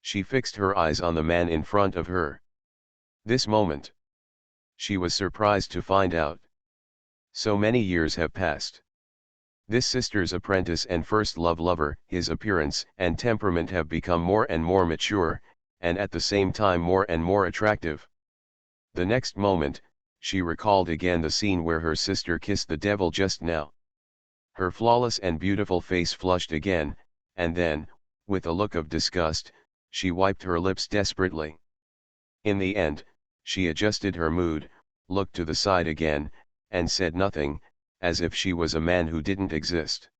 She fixed her eyes on the man in front of her. This moment, she was surprised to find out. So many years have passed. This sister's apprentice and first love lover, his appearance and temperament have become more and more mature, and at the same time more and more attractive. The next moment, she recalled again the scene where her sister kissed the devil just now. Her flawless and beautiful face flushed again, and then, with a look of disgust, she wiped her lips desperately. In the end, she adjusted her mood, looked to the side again, and said nothing, as if she was a man who didn't exist.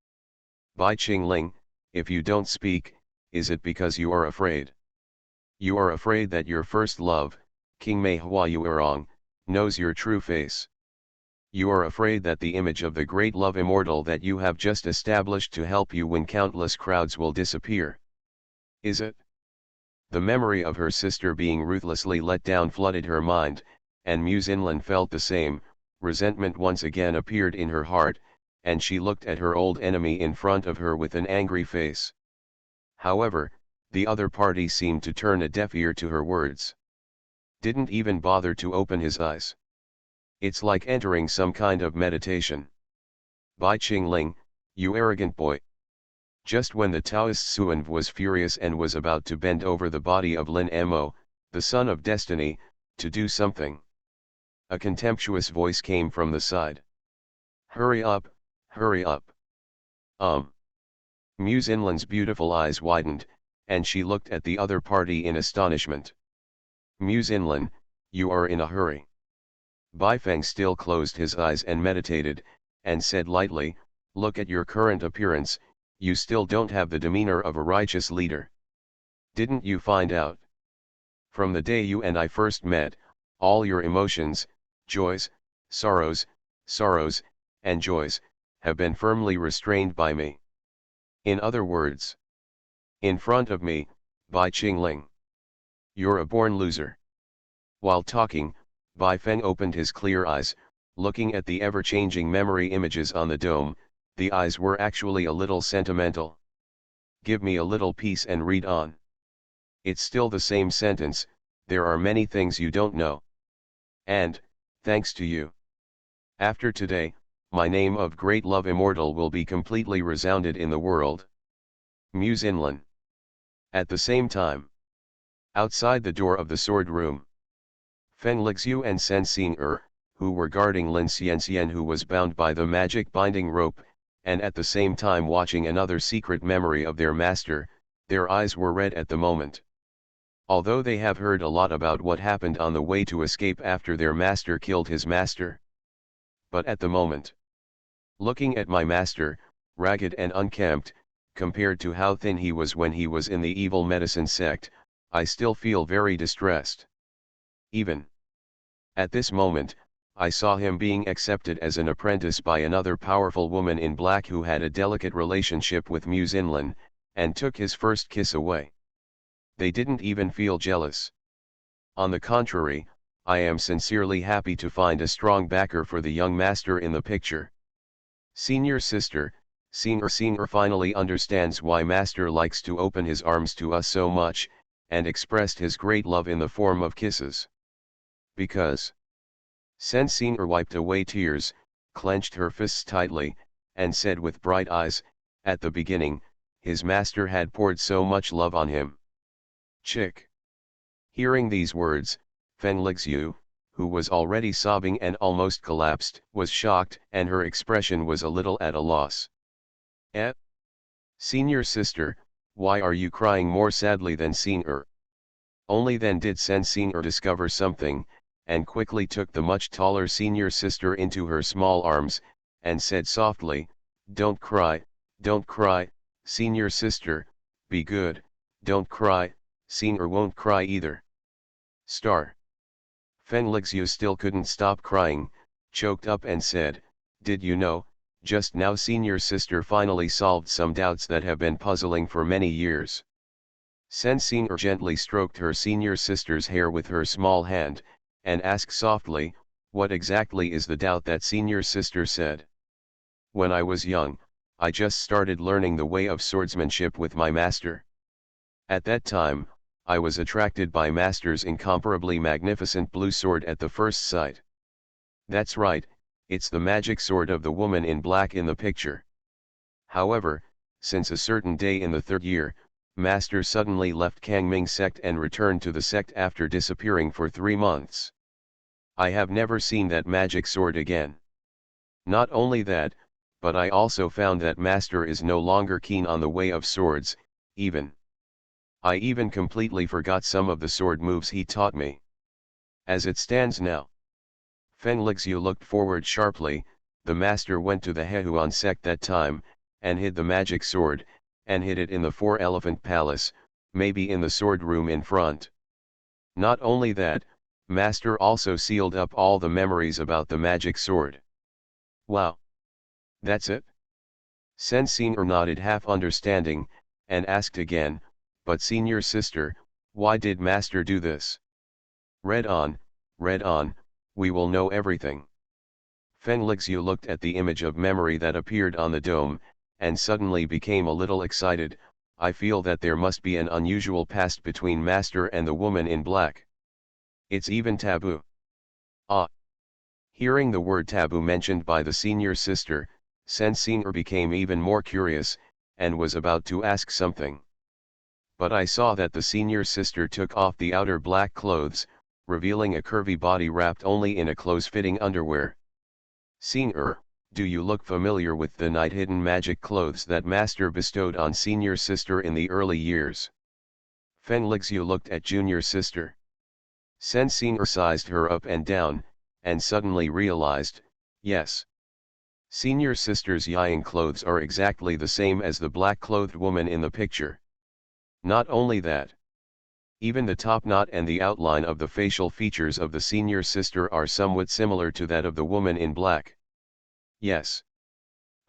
Bai Qingling, if you don't speak, is it because you are afraid? You are afraid that your first love, King Mei Hua Yuerong, knows your true face. You are afraid that the image of the great love immortal that you have just established to help you win countless crowds will disappear. Is it? The memory of her sister being ruthlessly let down flooded her mind, and Mu Xinlan felt the same. Resentment once again appeared in her heart, and she looked at her old enemy in front of her with an angry face. However, the other party seemed to turn a deaf ear to her words. Didn't even bother to open his eyes. It's like entering some kind of meditation. Bai Qingling, you arrogant boy. Just when the Taoist Suanv was furious and was about to bend over the body of Lin Mo, the son of destiny, to do something, a contemptuous voice came from the side. Hurry up, hurry up. Mu Xinlan's beautiful eyes widened, and she looked at the other party in astonishment. Mu Xinlan, you are in a hurry. Baifeng still closed his eyes and meditated, and said lightly, look at your current appearance, you still don't have the demeanor of a righteous leader. Didn't you find out? From the day you and I first met, all your emotions, joys, sorrows, and joys, have been firmly restrained by me. In other words, in front of me, Bai Qingling. You're a born loser. While talking, Bai Feng opened his clear eyes, looking at the ever-changing memory images on the dome. The eyes were actually a little sentimental. Give me a little peace and read on. It's still the same sentence, there are many things you don't know. And, thanks to you. After today, my name of great love immortal will be completely resounded in the world. Mu Xinlan. At the same time, outside the door of the sword room, Feng Lixu and Sen Xing who were guarding Lin Xianxian who was bound by the magic binding rope, and at the same time watching another secret memory of their master, their eyes were red at the moment. Although they have heard a lot about what happened on the way to escape after their master killed his master. But at the moment, looking at my master, ragged and unkempt, compared to how thin he was when he was in the evil medicine sect, I still feel very distressed. Even at this moment, I saw him being accepted as an apprentice by another powerful woman in black who had a delicate relationship with Muse Inlan, and took his first kiss away. They didn't even feel jealous. On the contrary, I am sincerely happy to find a strong backer for the young master in the picture. Senior sister, Singer finally understands why master likes to open his arms to us so much, and expressed his great love in the form of kisses. Because Singer wiped away tears, clenched her fists tightly, and said with bright eyes, at the beginning, his master had poured so much love on him. Chick. Hearing these words, Feng Lixu, who was already sobbing and almost collapsed, was shocked, and her expression was a little at a loss. Senior sister, why are you crying more sadly than Singer? Only then did Singer discover something, and quickly took the much taller senior sister into her small arms, and said softly, don't cry, senior sister, be good, don't cry, Singer won't cry either. Feng Lixu still couldn't stop crying, choked up and said, did you know, just now senior sister finally solved some doubts that have been puzzling for many years. Singer gently stroked her senior sister's hair with her small hand, and asked softly, what exactly is the doubt that senior sister said? When I was young, I just started learning the way of swordsmanship with my master. At that time, I was attracted by master's incomparably magnificent blue sword at the first sight. That's right, it's the magic sword of the woman in black in the picture. However, since a certain day in the third year, master suddenly left Kangming sect and returned to the sect after disappearing for 3 months. I have never seen that magic sword again. Not only that, but I also found that master is no longer keen on the way of swords, I even completely forgot some of the sword moves he taught me. As it stands now. Feng Lixu looked forward sharply, the master went to the Hehuan sect that time, and hid the magic sword, and hid it in the 4-elephant palace, maybe in the sword room in front. Not only that, master also sealed up all the memories about the magic sword. Wow! That's it? Singer nodded half understanding, and asked again, but senior sister, why did master do this? Read on, we will know everything. Feng Lixu looked at the image of memory that appeared on the dome, and suddenly became a little excited. I feel that there must be an unusual past between master and the woman in black. It's even taboo. Ah! Hearing the word taboo mentioned by the senior sister, Singer became even more curious, and was about to ask something. But I saw that the senior sister took off the outer black clothes, revealing a curvy body wrapped only in a close-fitting underwear. Singer, do you look familiar with the night-hidden magic clothes that master bestowed on senior sister in the early years? Feng Lixu looked at junior sister. Singer sized her up and down, and suddenly realized, yes. Senior sister's yang clothes are exactly the same as the black-clothed woman in the picture. Not only that. Even the top knot and the outline of the facial features of the senior sister are somewhat similar to that of the woman in black. Yes.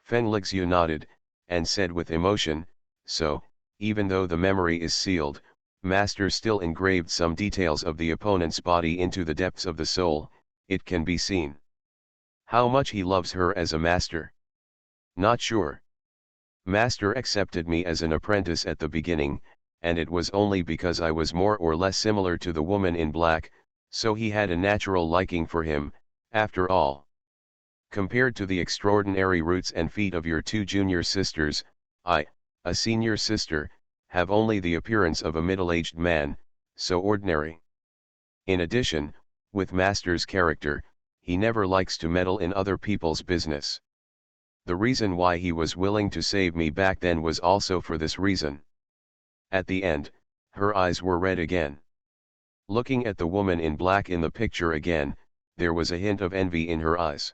Feng Lixu nodded, and said with emotion, so, even though the memory is sealed, master still engraved some details of the opponent's body into the depths of the soul, it can be seen. How much he loves her as a master? Not sure. Master accepted me as an apprentice at the beginning, and it was only because I was more or less similar to the woman in black, so he had a natural liking for him, after all. Compared to the extraordinary roots and feet of your 2 junior sisters, I, a senior sister, have only the appearance of a middle-aged man, so ordinary. In addition, with master's character, he never likes to meddle in other people's business. The reason why he was willing to save me back then was also for this reason. At the end, her eyes were red again. Looking at the woman in black in the picture again, there was a hint of envy in her eyes.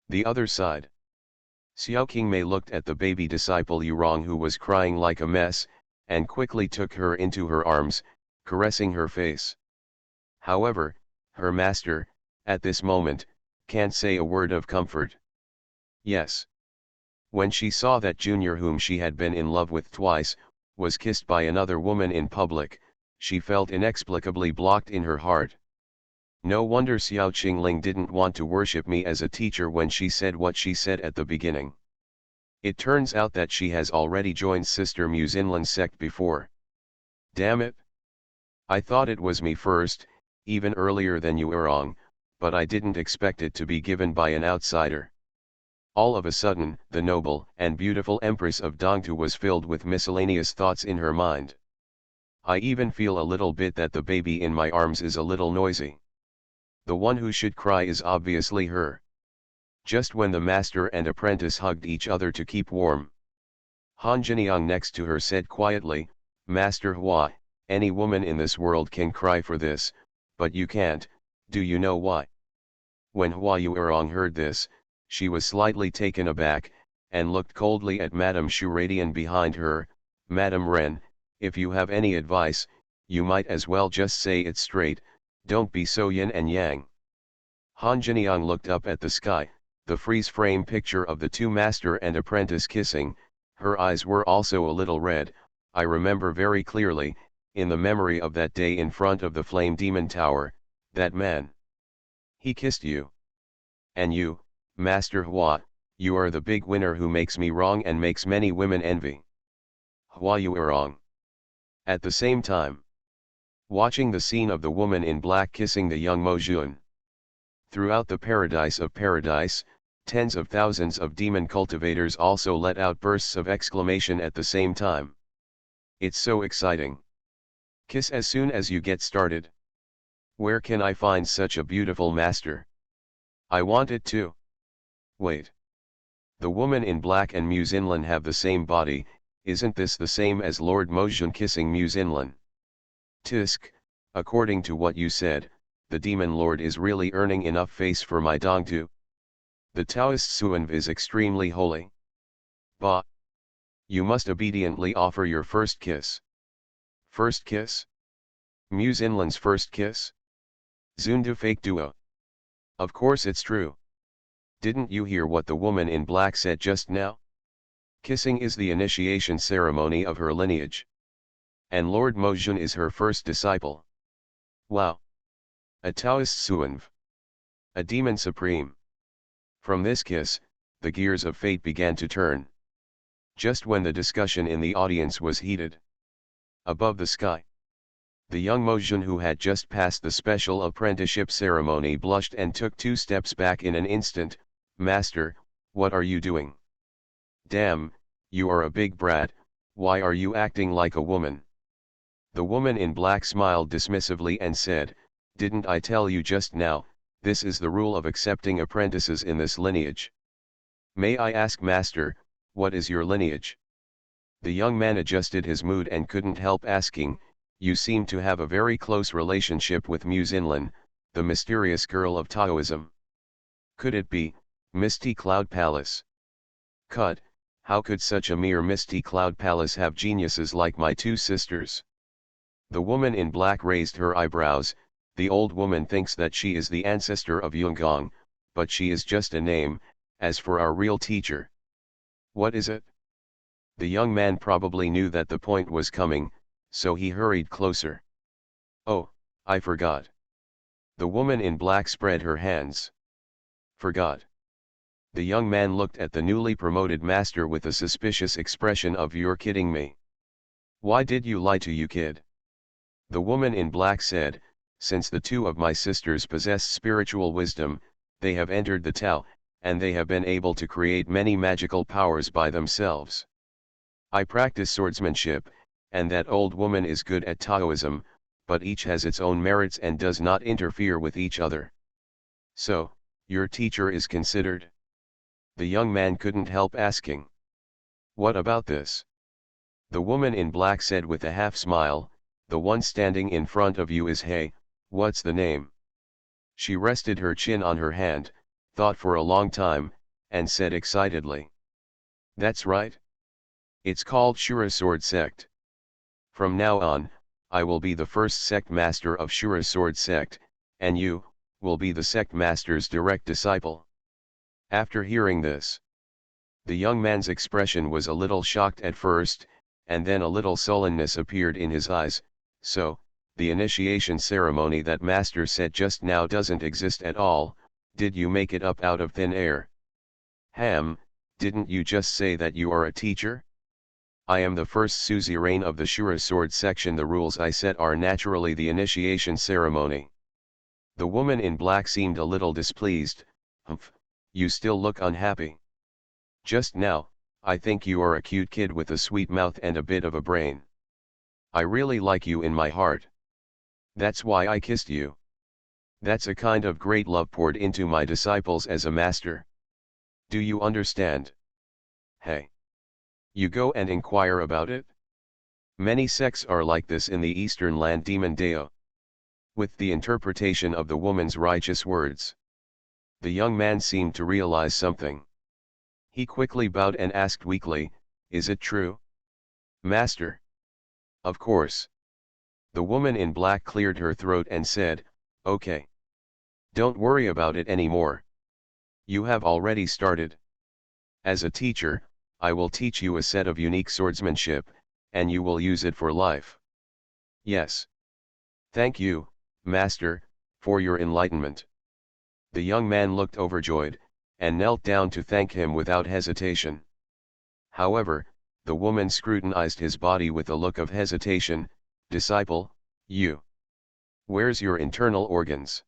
The other side. Xiao Qingmei looked at the baby disciple Yurong who was crying like a mess, and quickly took her into her arms, caressing her face. However, her master, at this moment, can't say a word of comfort. Yes. When she saw that Junior, whom she had been in love with twice, was kissed by another woman in public, she felt inexplicably blocked in her heart. No wonder Xiao Qingling didn't want to worship me as a teacher when she said what she said at the beginning. It turns out that she has already joined Sister Muzinlan's sect before. Damn it! I thought it was me first, even earlier than Yurong, but I didn't expect it to be given by an outsider. All of a sudden, the noble and beautiful Empress of Dongtu was filled with miscellaneous thoughts in her mind. I even feel a little bit that the baby in my arms is a little noisy. The one who should cry is obviously her. Just when the master and apprentice hugged each other to keep warm, Han Jiniang next to her said quietly, "Master Hua, any woman in this world can cry for this, but you can't. Do you know why?" When Hua Yuerong heard this, she was slightly taken aback, and looked coldly at Madame Shuradian behind her. "Madame Ren, if you have any advice, you might as well just say it straight, don't be so yin and yang." Han Jiniang looked up at the sky, the freeze-frame picture of the two master and apprentice kissing. Her eyes were also a little red. I remember very clearly, in the memory of that day in front of the Flame Demon Tower, that man. He kissed you. And you, Master Hua, you are the big winner who makes me wrong and makes many women envy. Hua Yuerong. At the same time, watching the scene of the woman in black kissing the young Mo Jun. Throughout the paradise of paradise, tens of thousands of demon cultivators also let out bursts of exclamation at the same time. It's so exciting. Kiss as soon as you get started. Where can I find such a beautiful master? I want it too. Wait. The woman in black and Muzinlan have the same body, isn't this the same as Lord Mojun kissing Muzinlan? Tisk, according to what you said, the demon lord is really earning enough face for my Dongtu. The Taoist Suanv is extremely holy. Bah! You must obediently offer your first kiss. First kiss? Muzinlan's first kiss? Zundu fake duo. Of course it's true. Didn't you hear what the woman in black said just now? Kissing is the initiation ceremony of her lineage. And Lord Mojun is her first disciple. Wow! A Taoist Suanv. A demon supreme. From this kiss, the gears of fate began to turn. Just when the discussion in the audience was heated. Above the sky. The young Mojun who had just passed the special apprenticeship ceremony blushed and took 2 steps back in an instant. "Master, what are you doing? Damn, you are a big brat, why are you acting like a woman?" The woman in black smiled dismissively and said, "Didn't I tell you just now, this is the rule of accepting apprentices in this lineage. May I ask, Master, what is your lineage?" The young man adjusted his mood and couldn't help asking, "You seem to have a very close relationship with Muzinlan, the mysterious girl of Taoism. Could it be, Misty Cloud Palace?" "Cut, how could such a mere Misty Cloud Palace have geniuses like my 2 sisters?" The woman in black raised her eyebrows. "The old woman thinks that she is the ancestor of Yunggong, but she is just a name. As for our real teacher." "What is it?" The young man probably knew that the point was coming, so he hurried closer. "Oh, I forgot." The woman in black spread her hands. "Forgot?" The young man looked at the newly promoted master with a suspicious expression of "You're kidding me. Why did you lie to you, kid?" The woman in black said, "Since the 2 of my sisters possess spiritual wisdom, they have entered the Tao, and they have been able to create many magical powers by themselves. I practice swordsmanship, and that old woman is good at Taoism, but each has its own merits and does not interfere with each other. So, your teacher is considered?" The young man couldn't help asking. "What about this?" The woman in black said with a half smile, "The one standing in front of you is Hey, what's the name?" She rested her chin on her hand, thought for a long time, and said excitedly, That's right. It's called Shura Sword Sect. From now on, I will be the first sect master of Shura Sword Sect, and you will be the sect master's direct disciple. After hearing this, the young man's expression was a little shocked at first, and then a little sullenness appeared in his eyes. So, the initiation ceremony that Master said just now doesn't exist at all. Did you make it up out of thin air? Ham, didn't you just say that you are a teacher? I am the first suzerain of the Shura Sword section. The rules I set are naturally the initiation ceremony. The woman in black seemed a little displeased. Humph, you still look unhappy. Just now, I think you are a cute kid with a sweet mouth and a bit of a brain. I really like you in my heart. That's why I kissed you. That's a kind of great love poured into my disciples as a master. Do you understand? Hey. You go and inquire about it? Many sects are like this in the eastern land. Demon Deo. With the interpretation of the woman's righteous words, the young man seemed to realize something. He quickly bowed and asked weakly, "Is it true, Master?" "Of course." The woman in black cleared her throat and said, "Okay. Don't worry about it anymore. You have already started. As a teacher, I will teach you a set of unique swordsmanship, and you will use it for life." "Yes. Thank you, Master, for your enlightenment." The young man looked overjoyed, and knelt down to thank him without hesitation. However, the woman scrutinized his body with a look of hesitation. "Disciple, where's your internal organs?"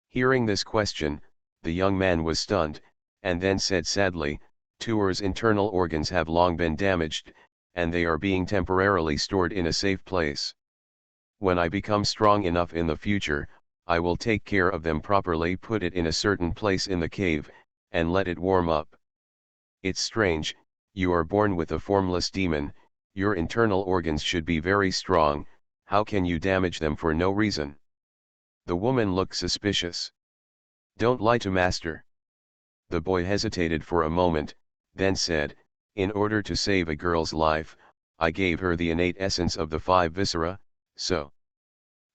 Hearing this question, the young man was stunned, and then said sadly, "Tuur's internal organs have long been damaged, and they are being temporarily stored in a safe place. When I become strong enough in the future, I will take care of them properly, put it in a certain place in the cave, and let it warm up." "It's strange, you are born with a formless demon, your internal organs should be very strong, how can you damage them for no reason?" The woman looked suspicious. "Don't lie to Master." The boy hesitated for a moment, then said, "In order to save a girl's life, I gave her the innate essence of the 5 viscera, so."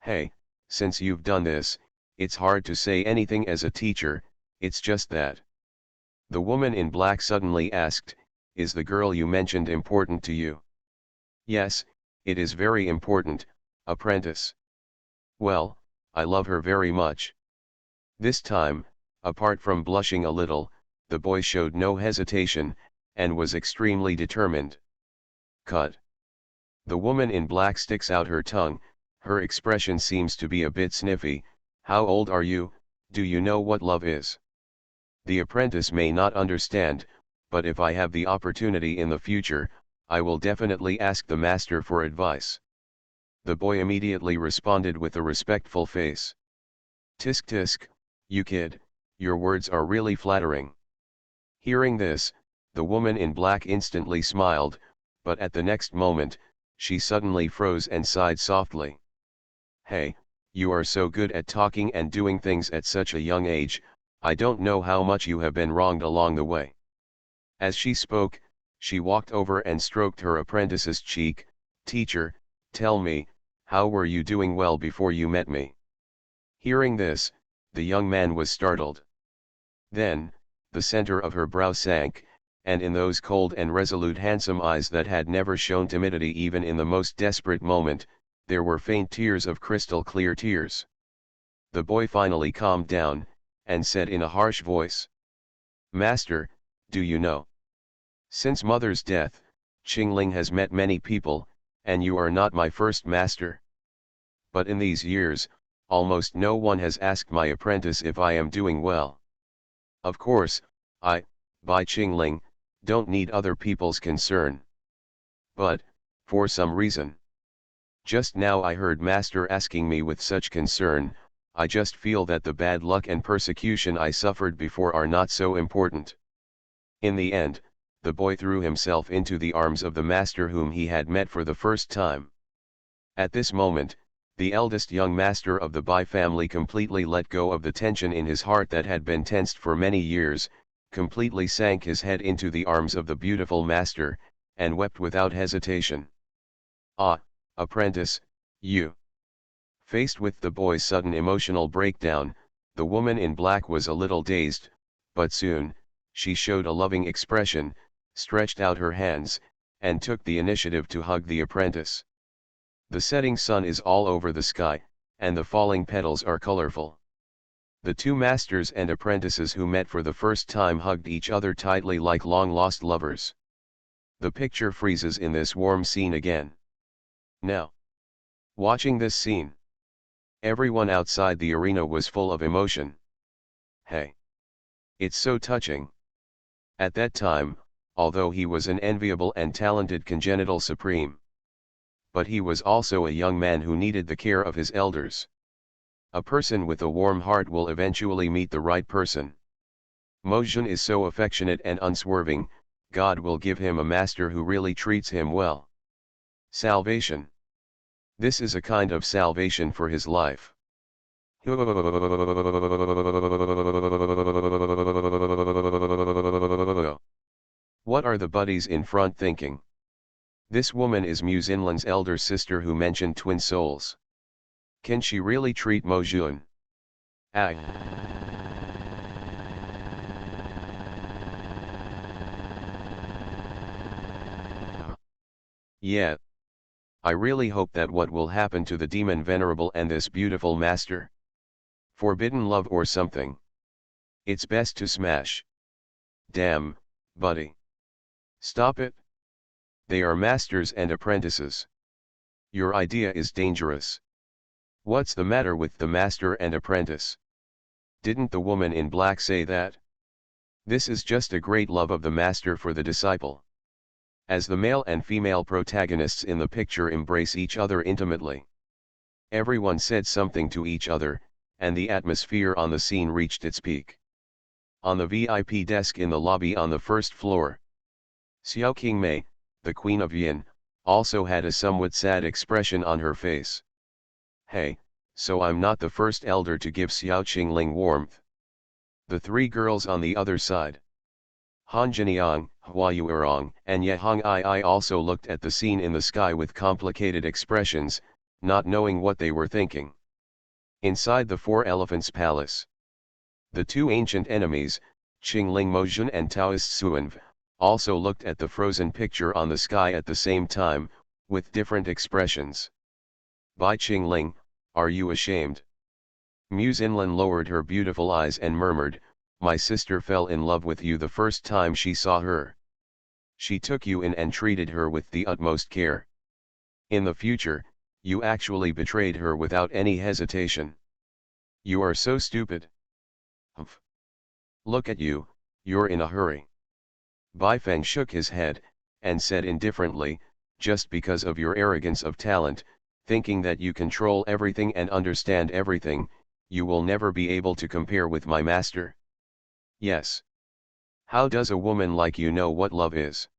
"Hey, since you've done this, it's hard to say anything as a teacher, it's just that." The woman in black suddenly asked, "Is the girl you mentioned important to you?" "Yes, it is very important, apprentice." "Well, I love her very much." This time, apart from blushing a little, the boy showed no hesitation, and was extremely determined. "Cut." The woman in black sticks out her tongue, her expression seems to be a bit sniffy. "How old are you? Do you know what love is?" The apprentice may not understand, but if I have the opportunity in the future, I will definitely ask the master for advice. The boy immediately responded with a respectful face. "Tisk tisk, you kid, your words are really flattering." Hearing this, the woman in black instantly smiled, but at the next moment, she suddenly froze and sighed softly. "Hey, you are so good at talking and doing things at such a young age, I don't know how much you have been wronged along the way." As she spoke, she walked over and stroked her apprentice's cheek. "Teacher, tell me, how were you doing well before you met me?" Hearing this, the young man was startled. Then, the center of her brow sank, and in those cold and resolute handsome eyes that had never shown timidity even in the most desperate moment, there were faint tears of crystal clear tears. The boy finally calmed down, and said in a harsh voice, "Master, do you know? Since mother's death, Qingling has met many people, and you are not my first master. But in these years, almost no one has asked my apprentice if I am doing well. Of course, I, by Qingling, don't need other people's concern. But, for some reason, just now I heard Master asking me with such concern. I just feel that the bad luck and persecution I suffered before are not so important." In the end, the boy threw himself into the arms of the master whom he had met for the first time. At this moment, the eldest young master of the Bai family completely let go of the tension in his heart that had been tensed for many years, completely sank his head into the arms of the beautiful master, and wept without hesitation. "Ah, apprentice, you." Faced with the boy's sudden emotional breakdown, the woman in black was a little dazed, but soon, she showed a loving expression, stretched out her hands, and took the initiative to hug the apprentice. The setting sun is all over the sky, and the falling petals are colorful. The two masters and apprentices who met for the first time hugged each other tightly like long-lost lovers. The picture freezes in this warm scene again. Now, watching this scene, everyone outside the arena was full of emotion. Hey! It's so touching. At that time, although he was an enviable and talented congenital supreme, but he was also a young man who needed the care of his elders. A person with a warm heart will eventually meet the right person. Mojun is so affectionate and unswerving, God will give him a master who really treats him well. Salvation. This is a kind of salvation for his life. What are the buddies in front thinking? This woman is Muse Inland's elder sister who mentioned twin souls. Can she really treat Mojun? Ah. Yeah. I really hope that what will happen to the demon venerable and this beautiful master. Forbidden love or something. It's best to smash. Damn, buddy. Stop it. They are masters and apprentices. Your idea is dangerous. What's the matter with the master and apprentice? Didn't the woman in black say that? This is just a great love of the master for the disciple. As the male and female protagonists in the picture embrace each other intimately. Everyone said something to each other, and the atmosphere on the scene reached its peak. On the VIP desk in the lobby on the first floor, Xiao Qingmei, the Queen of Yin, also had a somewhat sad expression on her face. Hey, so I'm not the first elder to give Xiao Qingling warmth. The three girls on the other side, Han Jiniang, Hua Yuerong, and Ye Hong I also looked at the scene in the sky with complicated expressions, not knowing what they were thinking. Inside the Four Elephants Palace, the two ancient enemies, Qingling Mojun and Taoist Suanv, also looked at the frozen picture on the sky at the same time, with different expressions. Bai Qingling, are you ashamed? Muse Inlan lowered her beautiful eyes and murmured, my sister fell in love with you the first time she saw her. She took you in and treated her with the utmost care. In the future, you actually betrayed her without any hesitation. You are so stupid. Humph. Look at you, you're in a hurry. Bai Feng shook his head, and said indifferently, just because of your arrogance of talent, thinking that you control everything and understand everything, you will never be able to compare with my master. Yes. How does a woman like you know what love is?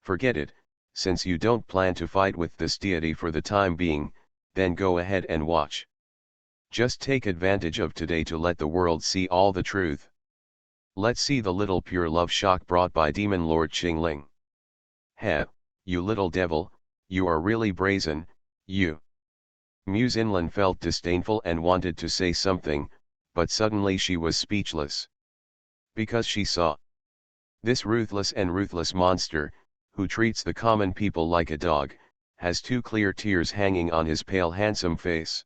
Forget it, since you don't plan to fight with this deity for the time being, then go ahead and watch. Just take advantage of today to let the world see all the truth. Let's see the little pure love shock brought by Demon Lord Qingling. Heh, you little devil, you are really brazen, you. Muse Inlan felt disdainful and wanted to say something, but suddenly she was speechless. Because she saw this ruthless monster, who treats the common people like a dog, has two clear tears hanging on his pale handsome face.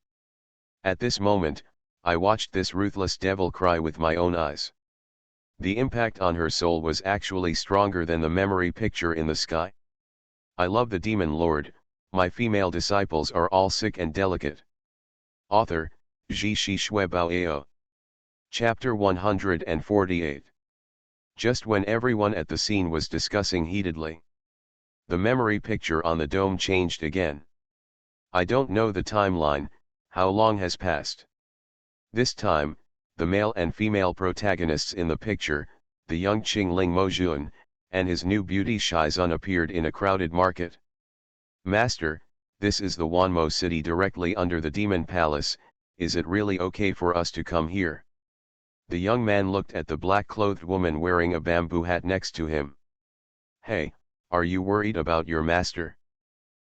At this moment, I watched this ruthless devil cry with my own eyes. The impact on her soul was actually stronger than the memory picture in the sky. I love the Demon Lord, my female disciples are all sick and delicate. Author, Zhi Shi Shui Bao. Chapter 148. Just when everyone at the scene was discussing heatedly, the memory picture on the dome changed again. I don't know the timeline, how long has passed. This time, the male and female protagonists in the picture, the young Qingling Mojun, and his new beauty Shizun appeared in a crowded market. Master, this is the Wanmo city directly under the Demon Palace, is it really okay for us to come here? The young man looked at the black-clothed woman wearing a bamboo hat next to him. Hey, are you worried about your master?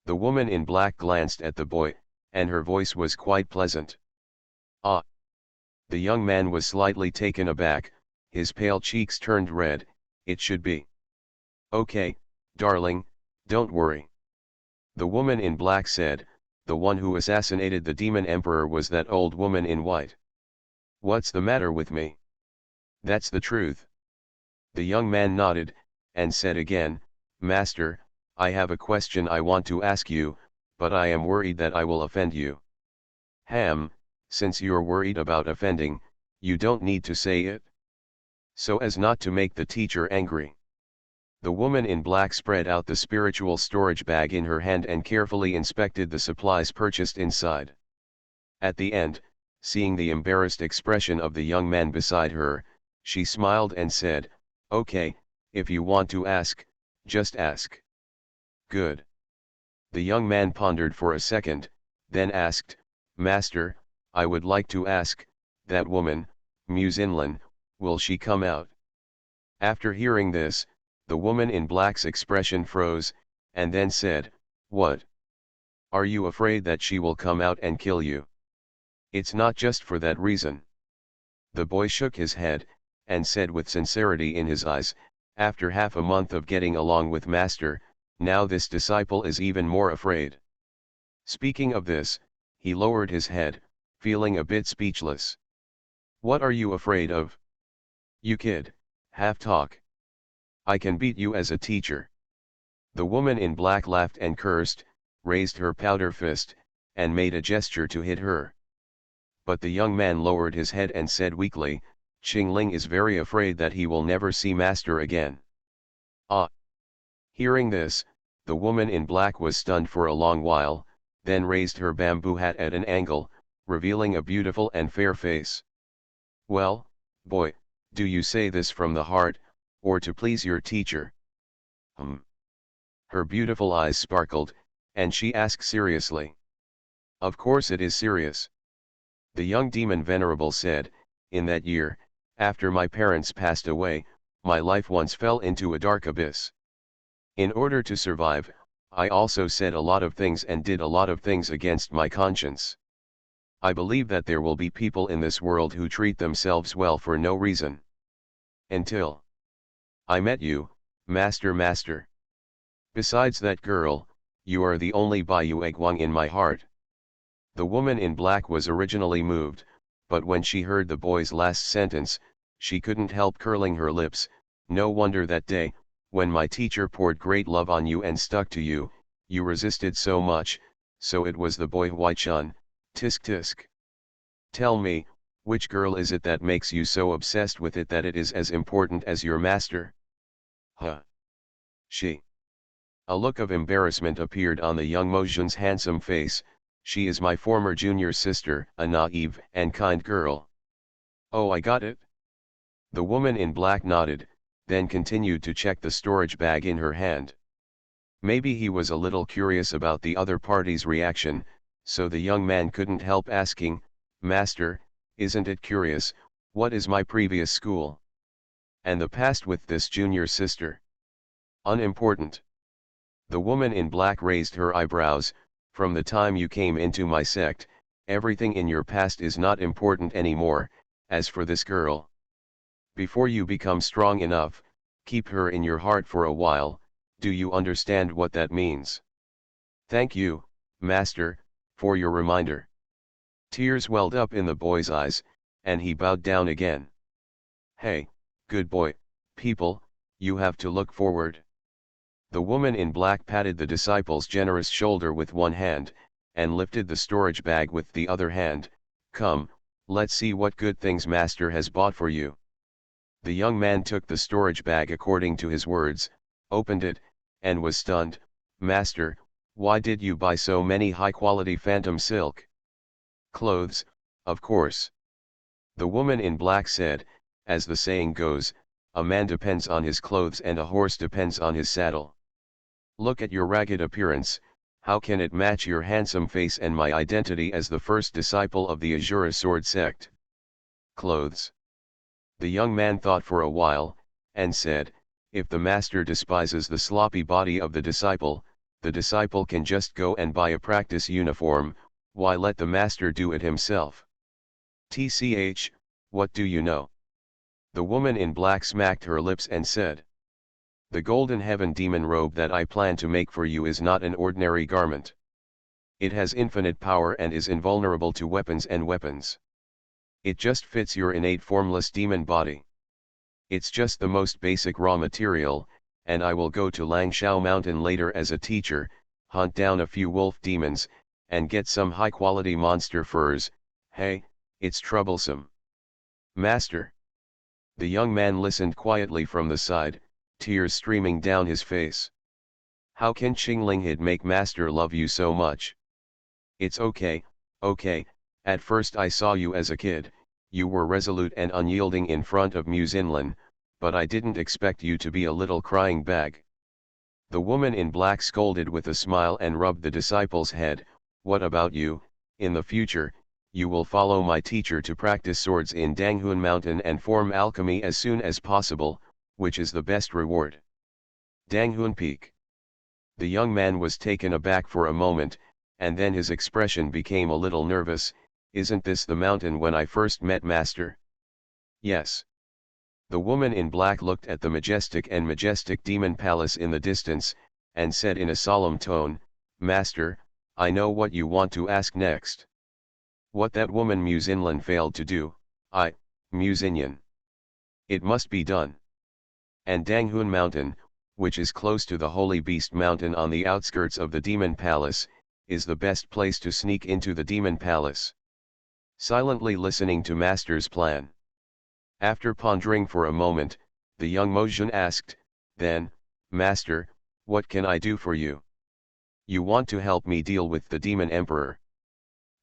The woman in black glanced at the boy, and her voice was quite pleasant. Ah! The young man was slightly taken aback, his pale cheeks turned red. It should be. Okay, darling, don't worry. The woman in black said, the one who assassinated the demon emperor was that old woman in white. What's the matter with me? That's the truth. The young man nodded, and said again, Master, I have a question I want to ask you, but I am worried that I will offend you. Since you're worried about offending, you don't need to say it. So as not to make the teacher angry. The woman in black spread out the spiritual storage bag in her hand and carefully inspected the supplies purchased inside. At the end, seeing the embarrassed expression of the young man beside her, she smiled and said, Okay, if you want to ask, just ask. Good. The young man pondered for a second, then asked, Master, I would like to ask, that woman, Musinlin, will she come out? After hearing this, the woman in black's expression froze, and then said, What? Are you afraid that she will come out and kill you? It's not just for that reason. The boy shook his head, and said with sincerity in his eyes, After half a month of getting along with Master, now this disciple is even more afraid. Speaking of this, he lowered his head, feeling a bit speechless. What are you afraid of? You kid, have talk. I can beat you as a teacher. The woman in black laughed and cursed, raised her powder fist, and made a gesture to hit her. But the young man lowered his head and said weakly, Qingling is very afraid that he will never see Master again. Ah! Hearing this, the woman in black was stunned for a long while, then raised her bamboo hat at an angle, revealing a beautiful and fair face. Well, boy, do you say this from the heart, or to please your teacher? Her beautiful eyes sparkled, and she asked seriously. Of course it is serious. The young demon venerable said, In that year, after my parents passed away, my life once fell into a dark abyss. In order to survive, I also said a lot of things and did a lot of things against my conscience. I believe that there will be people in this world who treat themselves well for no reason. Until I met you, Master. Besides that girl, you are the only Baiyu Egwang in my heart. The woman in black was originally moved, but when she heard the boy's last sentence, she couldn't help curling her lips. No wonder that day, when my teacher poured great love on you and stuck to you, you resisted so much. So it was the boy Huai-chun, tisk. Tell me, which girl is it that makes you so obsessed with it that it is as important as your master? She. A look of embarrassment appeared on the young Mojun's handsome face. She is my former junior sister, a naive and kind girl. Oh, I got it. The woman in black nodded, then continued to check the storage bag in her hand. Maybe he was a little curious about the other party's reaction, so the young man couldn't help asking, Master, isn't it curious, what is my previous school? And the past with this junior sister? Unimportant. The woman in black raised her eyebrows. From the time you came into my sect, everything in your past is not important anymore. As for this girl, before you become strong enough, keep her in your heart for a while. Do you understand what that means? Thank you, Master, for your reminder. Tears welled up in the boy's eyes, and he bowed down again. Hey, good boy, people, you have to look forward. The woman in black patted the disciple's generous shoulder with one hand, and lifted the storage bag with the other hand. Come, let's see what good things Master has bought for you. The young man took the storage bag according to his words, opened it, and was stunned. Master, why did you buy so many high-quality phantom silk clothes? Of course. The woman in black said, as the saying goes, a man depends on his clothes and a horse depends on his saddle. Look at your ragged appearance, how can it match your handsome face and my identity as the first disciple of the Azura Sword sect? Clothes. The young man thought for a while, and said, if the master despises the sloppy body of the disciple can just go and buy a practice uniform, why let the master do it himself? TCH, what do you know? The woman in black smacked her lips and said, the golden heaven demon robe that I plan to make for you is not an ordinary garment. It has infinite power and is invulnerable to weapons and weapons. It just fits your innate formless demon body. It's just the most basic raw material, and I will go to Langshao Mountain later as a teacher, hunt down a few wolf demons, and get some high-quality monster furs. Hey, it's troublesome. Master. The young man listened quietly from the side, tears streaming down his face. How can Qinglinghid make Master love you so much? It's okay, at first I saw you as a kid, you were resolute and unyielding in front of Mu Xinlan, but I didn't expect you to be a little crying bag. The woman in black scolded with a smile and rubbed the disciple's head. What about you? In the future, you will follow my teacher to practice swords in Danghun Mountain and form alchemy as soon as possible, which is the best reward. Danghun Peak. The young man was taken aback for a moment, and then his expression became a little nervous. Isn't this the mountain when I first met Master? Yes. The woman in black looked at the majestic demon palace in the distance, and said in a solemn tone, Master, I know what you want to ask next. What that woman Mu Xinlan failed to do, Mu Xinyan. It must be done. And Danghun Mountain, which is close to the Holy Beast Mountain on the outskirts of the Demon Palace, is the best place to sneak into the Demon Palace. Silently listening to Master's plan. After pondering for a moment, the young Mojun asked, then, Master, what can I do for you? You want to help me deal with the Demon Emperor?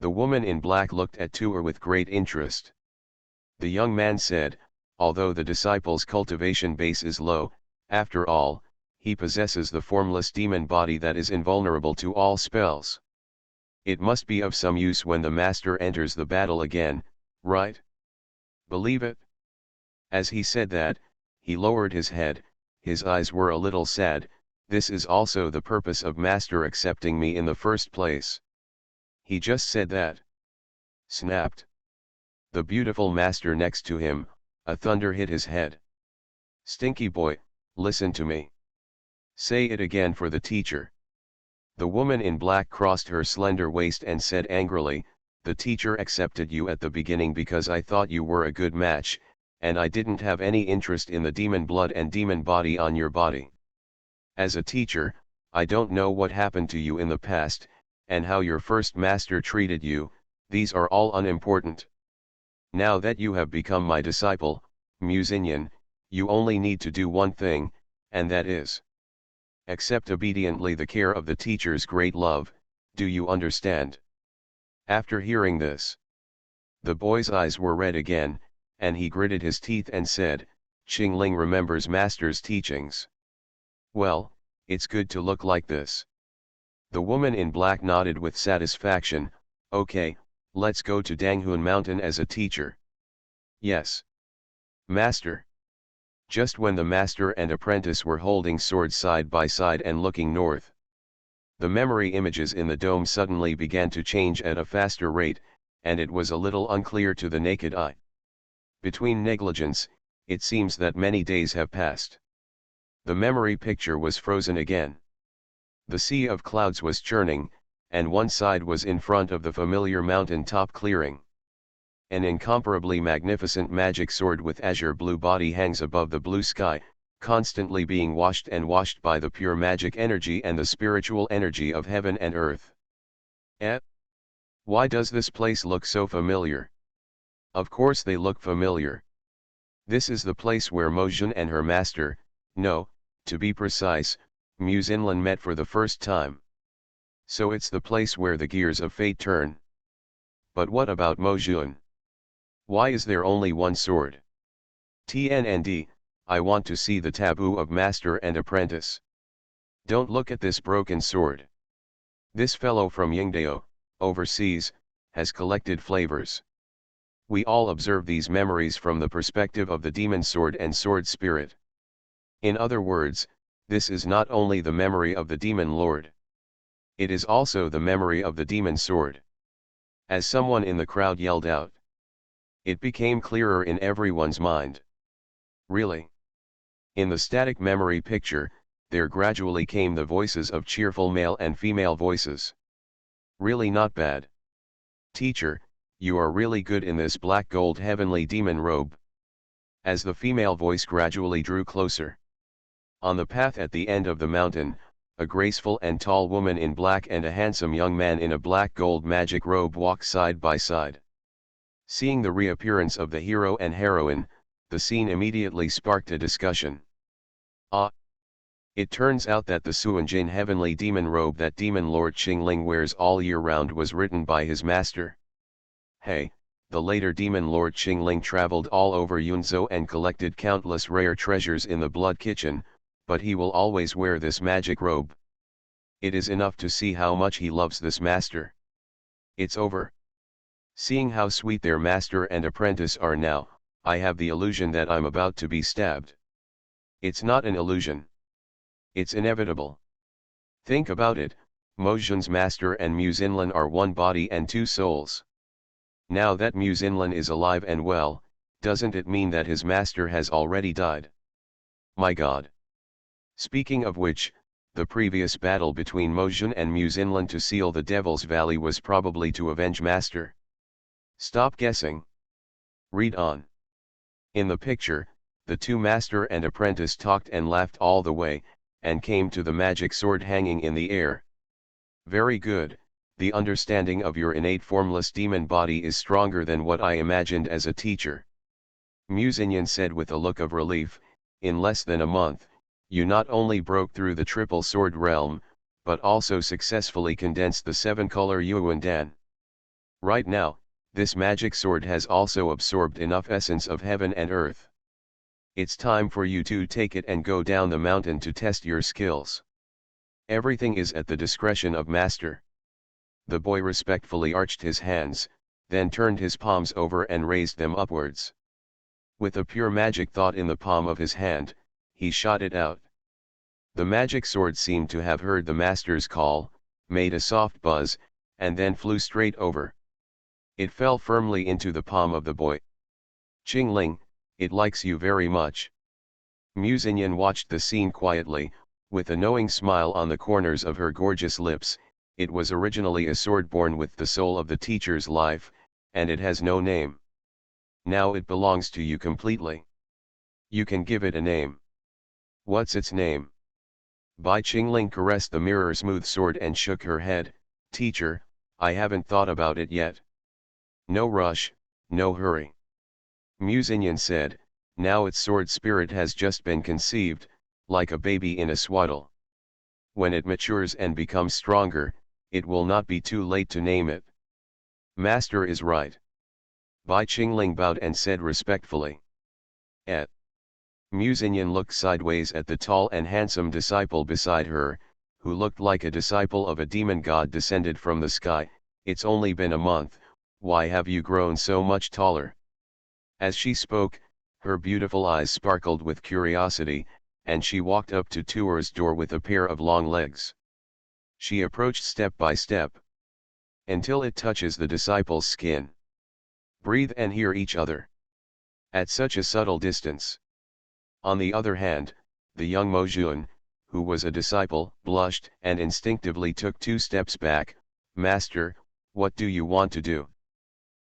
The woman in black looked at Tuer with great interest. The young man said, although the disciple's cultivation base is low, after all, he possesses the formless demon body that is invulnerable to all spells. It must be of some use when the master enters the battle again, right? Believe it? As he said that, he lowered his head, his eyes were a little sad. This is also the purpose of master accepting me in the first place. He just said that. Snapped. The beautiful master next to him, a thunder hit his head. Stinky boy, listen to me. Say it again for the teacher. The woman in black crossed her slender waist and said angrily, the teacher accepted you at the beginning because I thought you were a good match, and I didn't have any interest in the demon blood and demon body on your body. As a teacher, I don't know what happened to you in the past, and how your first master treated you, these are all unimportant. Now that you have become my disciple, Mu Xinyan, you only need to do one thing, and that is accept obediently the care of the teacher's great love. Do you understand? After hearing this, the boy's eyes were red again, and he gritted his teeth and said, Qingling remembers master's teachings. Well, it's good to look like this. The woman in black nodded with satisfaction. Okay, let's go to Danghun Mountain as a teacher. Yes. Master. Just when the master and apprentice were holding swords side by side and looking north, the memory images in the dome suddenly began to change at a faster rate, and it was a little unclear to the naked eye. Between negligence, it seems that many days have passed. The memory picture was frozen again. The sea of clouds was churning, and one side was in front of the familiar mountain top clearing. An incomparably magnificent magic sword with azure blue body hangs above the blue sky, constantly being washed and washed by the pure magic energy and the spiritual energy of heaven and earth. Why does this place look so familiar? Of course they look familiar. This is the place where Mojun and her master, no, to be precise, Mu Xinlan met for the first time. So it's the place where the gears of fate turn. But what about Mojun? Why is there only one sword? TNND, I want to see the taboo of master and apprentice. Don't look at this broken sword. This fellow from Yingdao, overseas, has collected flavors. We all observe these memories from the perspective of the demon sword and sword spirit. In other words, this is not only the memory of the demon lord. It is also the memory of the demon sword. As someone in the crowd yelled out, it became clearer in everyone's mind. Really? In the static memory picture, there gradually came the voices of cheerful male and female voices. Really not bad. Teacher, you are really good in this black gold heavenly demon robe. As the female voice gradually drew closer. On the path at the end of the mountain, a graceful and tall woman in black and a handsome young man in a black gold magic robe walk side by side. Seeing the reappearance of the hero and heroine, the scene immediately sparked a discussion. It turns out that the Suanjin heavenly demon robe that Demon Lord Qingling wears all year round was written by his master. Hey, the later Demon Lord Qingling traveled all over Yunzhou and collected countless rare treasures in the Blood Kitchen, but he will always wear this magic robe. It is enough to see how much he loves this master. It's over. Seeing how sweet their master and apprentice are now, I have the illusion that I'm about to be stabbed. It's not an illusion. It's inevitable. Think about it, Mojun's master and Mu Xinlan are one body and two souls. Now that Mu Xinlan is alive and well, doesn't it mean that his master has already died? My God. Speaking of which, the previous battle between Mojun and Mu Xinlan to seal the Devil's Valley was probably to avenge master. Stop guessing. Read on. In the picture, the two master and apprentice talked and laughed all the way, and came to the magic sword hanging in the air. Very good, the understanding of your innate formless demon body is stronger than what I imagined as a teacher. Mu Xinyan said with a look of relief, in less than a month, you not only broke through the triple sword realm, but also successfully condensed the seven-color Yuan Dan. Right now, this magic sword has also absorbed enough essence of heaven and earth. It's time for you to take it and go down the mountain to test your skills. Everything is at the discretion of master. The boy respectfully arched his hands, then turned his palms over and raised them upwards. With a pure magic thought in the palm of his hand, he shot it out. The magic sword seemed to have heard the master's call, made a soft buzz, and then flew straight over. It fell firmly into the palm of the boy. Qingling, it likes you very much. Mu Xinyan watched the scene quietly, with a knowing smile on the corners of her gorgeous lips. It was originally a sword born with the soul of the teacher's life, and it has no name. Now it belongs to you completely. You can give it a name. What's its name? Bai Qingling caressed the mirror-smooth sword and shook her head. Teacher, I haven't thought about it yet. No rush, no hurry. Mu Xinyan said, now its sword spirit has just been conceived, like a baby in a swaddle. When it matures and becomes stronger, it will not be too late to name it. Master is right. Bai Qingling bowed and said respectfully. Mu Xinyan looked sideways at the tall and handsome disciple beside her, who looked like a disciple of a demon god descended from the sky. It's only been a month, why have you grown so much taller? As she spoke, her beautiful eyes sparkled with curiosity, and she walked up to Tuer's door with a pair of long legs. She approached step by step, until it touches the disciple's skin. Breathe and hear each other. At such a subtle distance. On the other hand, the young Mojun, who was a disciple, blushed and instinctively took 2 steps back. Master, what do you want to do?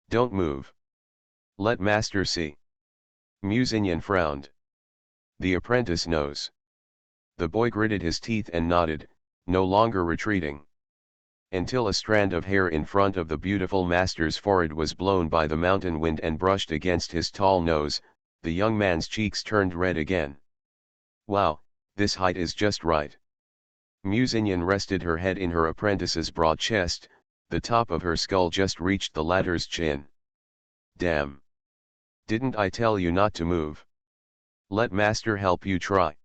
Don't move. Let master see. Mu Xinyan frowned. The apprentice knows. The boy gritted his teeth and nodded, no longer retreating. Until a strand of hair in front of the beautiful master's forehead was blown by the mountain wind and brushed against his tall nose, the young man's cheeks turned red again. Wow, this height is just right. Mu Xinyan rested her head in her apprentice's broad chest, the top of her skull just reached the latter's chin. Damn. Didn't I tell you not to move? Let master help you try.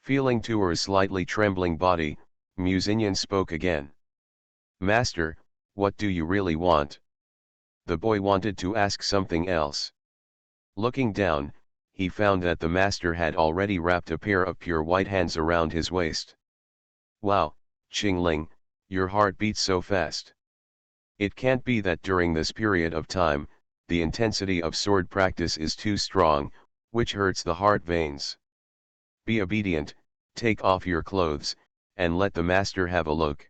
Feeling Tuer's slightly trembling body, Mu Xinyan spoke again. Master, what do you really want? The boy wanted to ask something else. Looking down, he found that the master had already wrapped a pair of pure white hands around his waist. Wow, Qingling, your heart beats so fast. It can't be that during this period of time, the intensity of sword practice is too strong, which hurts the heart veins. Be obedient, take off your clothes, and let the master have a look.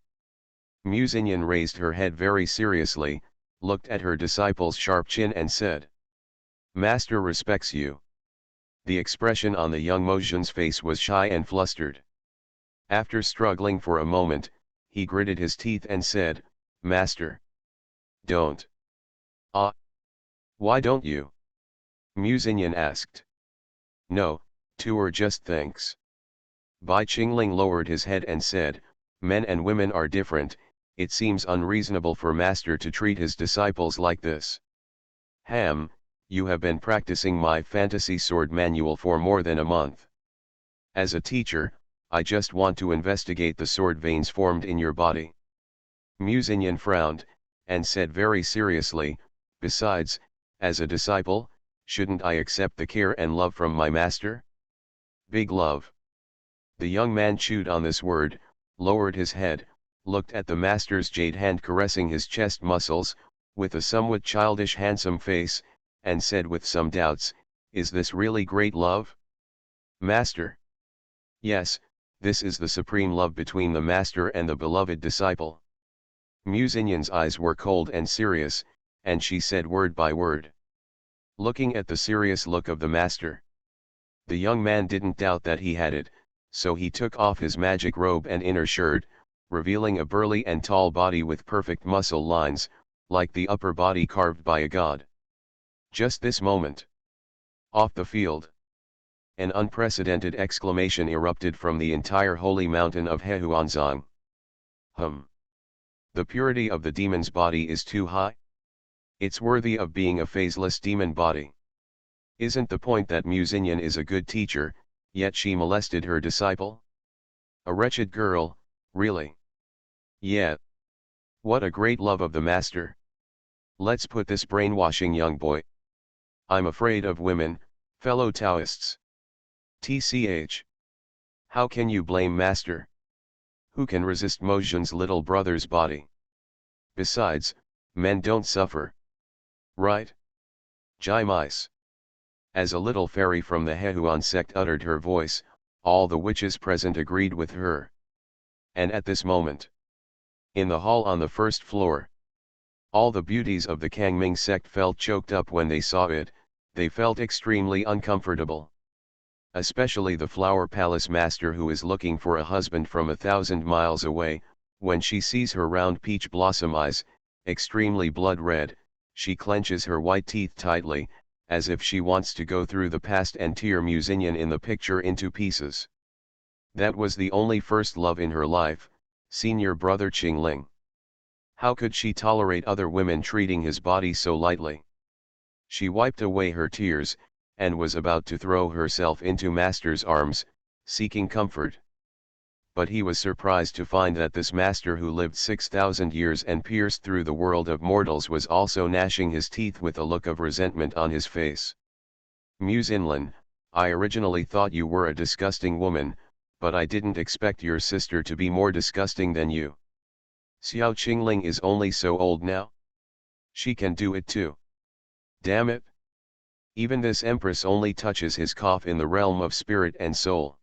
Musinyan raised her head very seriously, looked at her disciple's sharp chin and said, "Master respects you." The expression on the young Mojun's face was shy and flustered. After struggling for a moment, he gritted his teeth and said, "Master. Don't." "Ah. Why don't you?" Musinyan asked. "No, two or just thanks." Bai Qingling lowered his head and said, "Men and women are different, it seems unreasonable for master to treat his disciples like this." "Ham, you have been practicing my fantasy sword manual for more than a month. As a teacher, I just want to investigate the sword veins formed in your body." Musinyan frowned, and said very seriously, "Besides, as a disciple, shouldn't I accept the care and love from my master? Big love." The young man chewed on this word, lowered his head, looked at the master's jade hand caressing his chest muscles, with a somewhat childish handsome face, and said with some doubts, "Is this really great love? Master?" "Yes, this is the supreme love between the master and the beloved disciple." Musinyan's eyes were cold and serious, and she said word by word. Looking at the serious look of the master, the young man didn't doubt that he had it, so he took off his magic robe and inner shirt, revealing a burly and tall body with perfect muscle lines, like the upper body carved by a god. Just this moment. Off the field. An unprecedented exclamation erupted from the entire holy mountain of Hehuanzong. The purity of the demon's body is too high? It's worthy of being a phaseless demon body. Isn't the point that Musinyan is a good teacher, yet she molested her disciple? A wretched girl, really? Yeah. What a great love of the master. Let's put this brainwashing young boy. I'm afraid of women, fellow Taoists. TCH. How can you blame master? Who can resist Mojun's little brother's body? Besides, men don't suffer. Right? Jai mice. As a little fairy from the Hehuan sect uttered her voice, all the witches present agreed with her. And at this moment, in the hall on the first floor, all the beauties of the Kangming sect felt choked up when they saw it. They felt extremely uncomfortable. Especially the Flower Palace master, who is looking for a husband from 1,000 miles away. When she sees her round peach blossom eyes, extremely blood red, she clenches her white teeth tightly, as if she wants to go through the past and tear Musinyan in the picture into pieces. That was the only first love in her life, senior brother Qingling. How could she tolerate other women treating his body so lightly? She wiped away her tears, and was about to throw herself into master's arms, seeking comfort. But he was surprised to find that this master, who lived 6,000 years and pierced through the world of mortals, was also gnashing his teeth with a look of resentment on his face. "Musinlan, I originally thought you were a disgusting woman, but I didn't expect your sister to be more disgusting than you. Xiao Qingling is only so old now. She can do it too. Damn it. Even this empress only touches his cough in the realm of spirit and soul."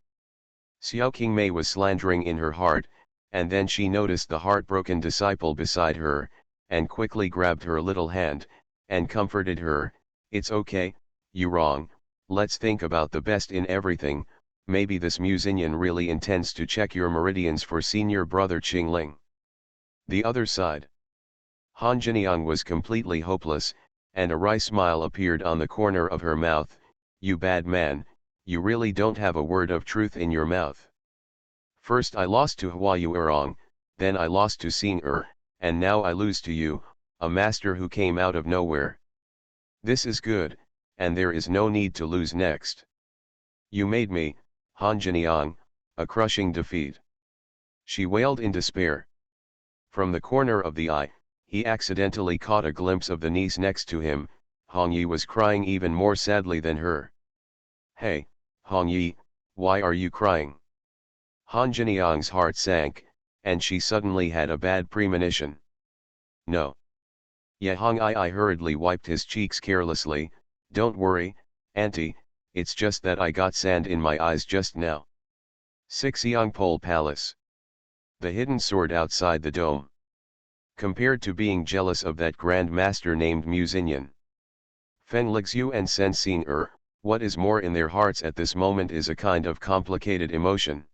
Xiao Qingmei was slandering in her heart, and then she noticed the heartbroken disciple beside her, and quickly grabbed her little hand, and comforted her. "It's okay, you wrong, let's think about the best in everything. Maybe this Musinyan really intends to check your meridians for senior brother Qingling." The other side. Han Jiniang was completely hopeless, and a wry smile appeared on the corner of her mouth. "You bad man, you really don't have a word of truth in your mouth. First I lost to Hua Yuerong, then I lost to Xing Er, and now I lose to you, a master who came out of nowhere. This is good, and there is no need to lose next. You made me, Han Jiniang, a crushing defeat." She wailed in despair. From the corner of the eye, he accidentally caught a glimpse of the niece next to him. Hong Yi was crying even more sadly than her. "Hey, Hong Yi, why are you crying?" Han Jinliang's heart sank, and she suddenly had a bad premonition. "No. Yeah." Hong I hurriedly wiped his cheeks carelessly. "Don't worry, auntie, it's just that I got sand in my eyes just now." 6 Yangpole Palace. The hidden sword outside the dome. Compared to being jealous of that grand master named Muzinyan, Fen Lixu and Sen Xin what is more in their hearts at this moment is a kind of complicated emotion.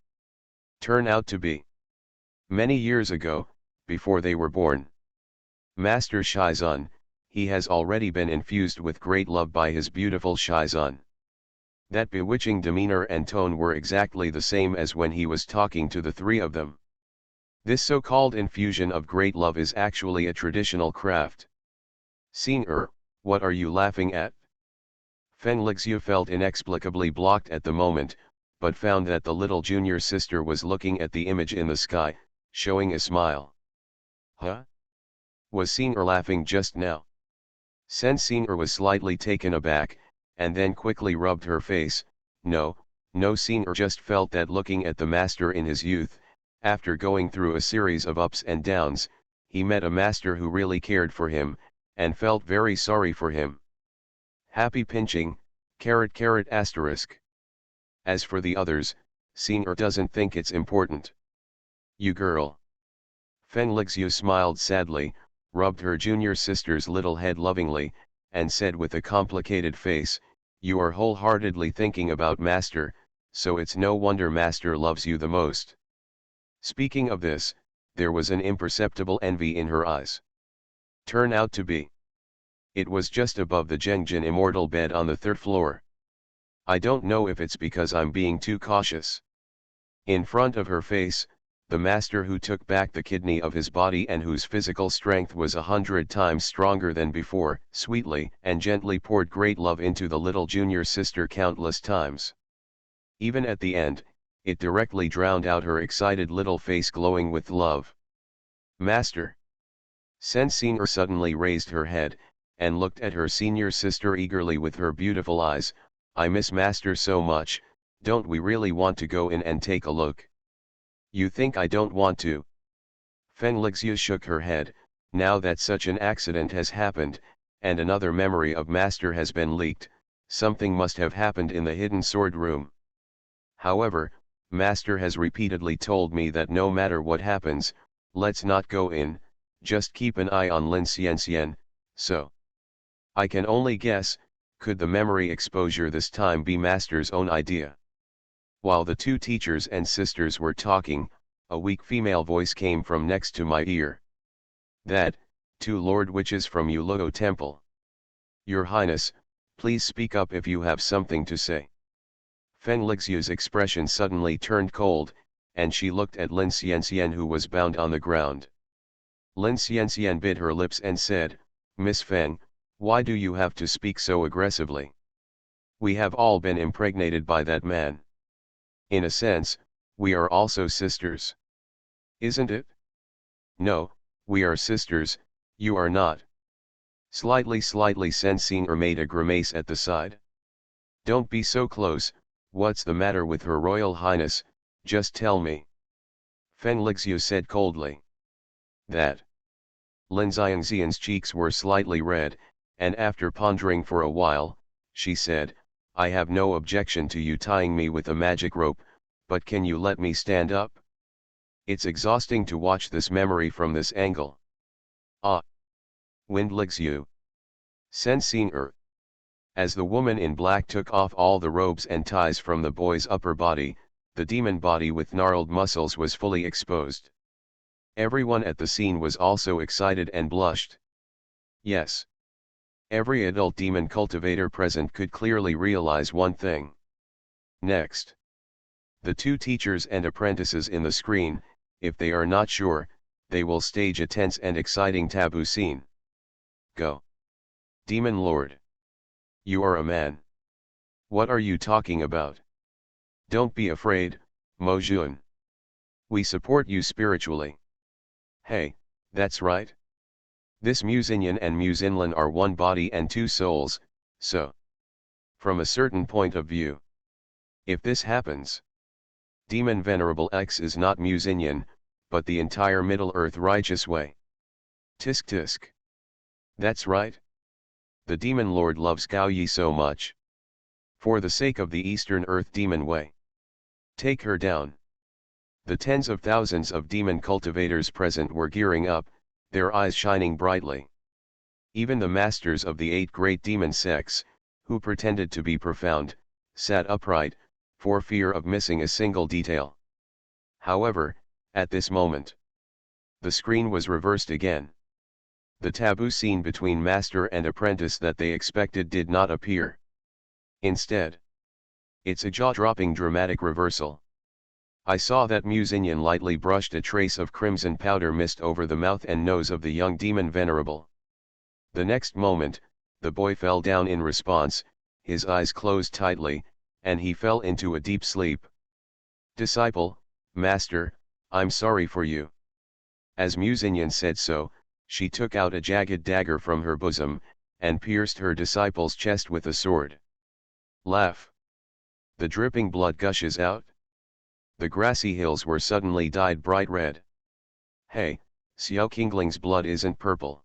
Turn out to be. Many years ago, before they were born, Master Shizan, he has already been infused with great love by his beautiful Shizan. That bewitching demeanor and tone were exactly the same as when he was talking to the three of them. This so-called infusion of great love is actually a traditional craft. Xin what are you laughing at? Fen Lixu felt inexplicably blocked at the moment, but found that the little junior sister was looking at the image in the sky, showing a smile. Huh? Was Xin laughing just now? Sen Xin was slightly taken aback, and then quickly rubbed her face. No, Xin just felt that looking at the master in his youth, after going through a series of ups and downs, he met a master who really cared for him, and felt very sorry for him. Happy pinching, .. As for the others, Xin doesn't think it's important. You girl. Fen Lixu smiled sadly, rubbed her junior sister's little head lovingly, and said with a complicated face, "You are wholeheartedly thinking about Master, so it's no wonder Master loves you the most." Speaking of this, there was an imperceptible envy in her eyes. Turn out to be. It was just above the Zhengjin immortal bed on the 3rd floor. I don't know if it's because I'm being too cautious. In front of her face, the master who took back the kidney of his body and whose physical strength was 100 times stronger than before, sweetly and gently poured great love into the little junior sister countless times. Even at the end, it directly drowned out her excited little face glowing with love. Master. Sen Xin suddenly raised her head, and looked at her senior sister eagerly with her beautiful eyes. I miss Master so much, don't we really want to go in and take a look? You think I don't want to? Fen Lixu shook her head. Now that such an accident has happened, and another memory of Master has been leaked, something must have happened in the hidden sword room. However, Master has repeatedly told me that no matter what happens, let's not go in, just keep an eye on Lin Xianxian, so. I can only guess, could the memory exposure this time be Master's own idea? While the two teachers and sisters were talking, a weak female voice came from next to my ear. That, two Lord Witches from Yuluo Temple. Your Highness, please speak up if you have something to say. Fen Lixu's expression suddenly turned cold, and she looked at Lin Xianxian who was bound on the ground. Lin Xianxian bit her lips and said, Miss Feng, why do you have to speak so aggressively? We have all been impregnated by that man. In a sense, we are also sisters. Isn't it? No, we are sisters, you are not. Slightly Sen Xin made a grimace at the side. Don't be so close, what's the matter with Her Royal Highness, just tell me. Fen Lixu said coldly. That. Lin Xiangxian's cheeks were slightly red, and after pondering for a while, she said, I have no objection to you tying me with a magic rope, but can you let me stand up? It's exhausting to watch this memory from this angle. Ah! Wind Lixu. Sen Xin As the woman in black took off all the robes and ties from the boy's upper body, the demon body with gnarled muscles was fully exposed. Everyone at the scene was also excited and blushed. Yes. Every adult demon cultivator present could clearly realize one thing. Next. The two teachers and apprentices in the screen, if they are not sure, they will stage a tense and exciting taboo scene. Go. Demon Lord. You are a man. What are you talking about? Don't be afraid, Mo Jun. We support you spiritually. Hey, that's right. This Musinyan and Musinlan are one body and two souls, so, from a certain point of view, if this happens, Demon Venerable X is not Musinyan, but the entire Middle-earth righteous way. Tisk tisk. That's right. The Demon Lord loves Gao Yi so much. For the sake of the Eastern Earth Demon way. Take her down. The tens of thousands of demon cultivators present were gearing up, their eyes shining brightly. Even the masters of the 8 great demon sects, who pretended to be profound, sat upright, for fear of missing a single detail. However, at this moment, the screen was reversed again. The taboo scene between master and apprentice that they expected did not appear. Instead, it's a jaw-dropping dramatic reversal. I saw that Musinyan lightly brushed a trace of crimson powder mist over the mouth and nose of the young demon venerable. The next moment, the boy fell down in response, his eyes closed tightly, and he fell into a deep sleep. Disciple, Master, I'm sorry for you. As Musinyan said so, she took out a jagged dagger from her bosom, and pierced her disciple's chest with a sword. Laugh. The dripping blood gushes out. The grassy hills were suddenly dyed bright red. Hey, Xiao Qingling's blood isn't purple.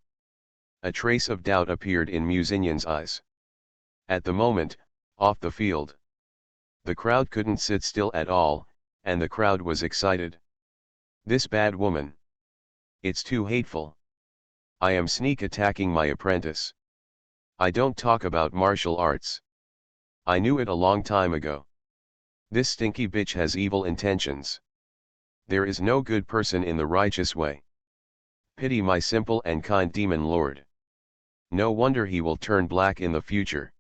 A trace of doubt appeared in Musinyan's eyes. At the moment, off the field, the crowd couldn't sit still at all, and the crowd was excited. This bad woman. It's too hateful. I am sneak attacking my apprentice. I don't talk about martial arts. I knew it a long time ago. This stinky bitch has evil intentions. There is no good person in the righteous way. Pity my simple and kind demon lord. No wonder he will turn black in the future.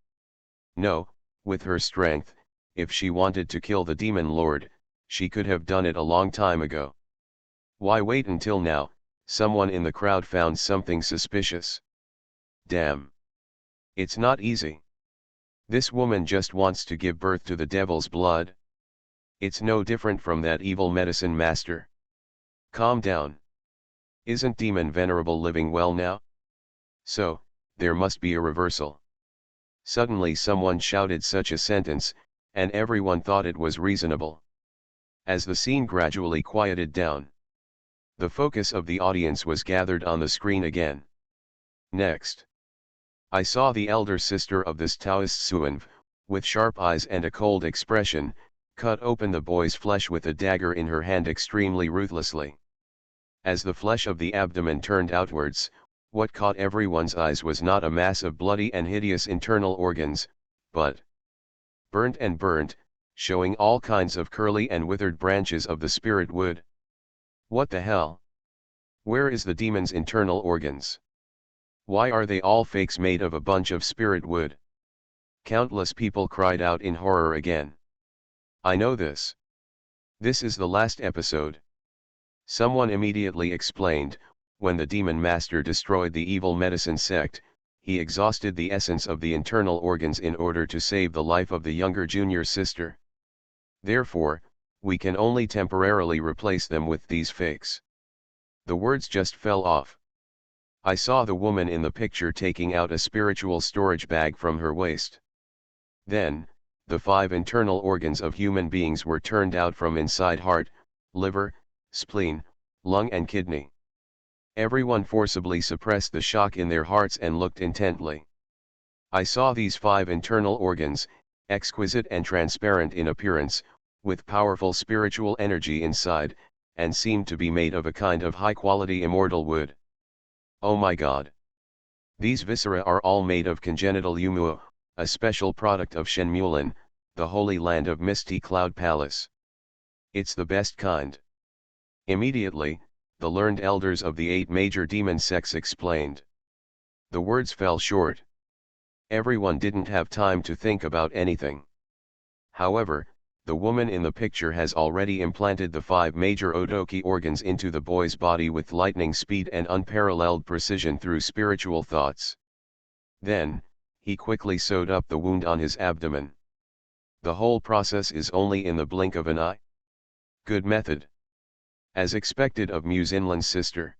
No, with her strength, if she wanted to kill the demon lord, she could have done it a long time ago. Why wait until now? Someone in the crowd found something suspicious. Damn. It's not easy. This woman just wants to give birth to the devil's blood. It's no different from that evil medicine master. Calm down. Isn't Demon Venerable living well now? So, there must be a reversal. Suddenly someone shouted such a sentence, and everyone thought it was reasonable. As the scene gradually quieted down, the focus of the audience was gathered on the screen again. Next, I saw the elder sister of this Taoist Suanv, with sharp eyes and a cold expression, cut open the boy's flesh with a dagger in her hand extremely ruthlessly. As the flesh of the abdomen turned outwards, what caught everyone's eyes was not a mass of bloody and hideous internal organs, but burnt and burnt, showing all kinds of curly and withered branches of the spirit wood. What the hell? Where is the demon's internal organs? Why are they all fakes made of a bunch of spirit wood? Countless people cried out in horror again. I know this. This is the last episode. Someone immediately explained, when the demon master destroyed the evil medicine sect, he exhausted the essence of the internal organs in order to save the life of the younger junior sister. Therefore, we can only temporarily replace them with these fakes. The words just fell off. I saw the woman in the picture taking out a spiritual storage bag from her waist. Then, the 5 internal organs of human beings were turned out from inside heart, liver, spleen, lung and kidney. Everyone forcibly suppressed the shock in their hearts and looked intently. I saw these 5 internal organs, exquisite and transparent in appearance, with powerful spiritual energy inside, and seemed to be made of a kind of high-quality immortal wood. Oh my God! These viscera are all made of congenital Yumuo, a special product of Shenmulan, the holy land of Misty Cloud Palace. It's the best kind. Immediately, the learned elders of the 8 major demon sects explained. The words fell short. Everyone didn't have time to think about anything. However, the woman in the picture has already implanted the 5 major Odoki organs into the boy's body with lightning speed and unparalleled precision through spiritual thoughts. Then, he quickly sewed up the wound on his abdomen. The whole process is only in the blink of an eye. Good method. As expected of Musinlan's sister.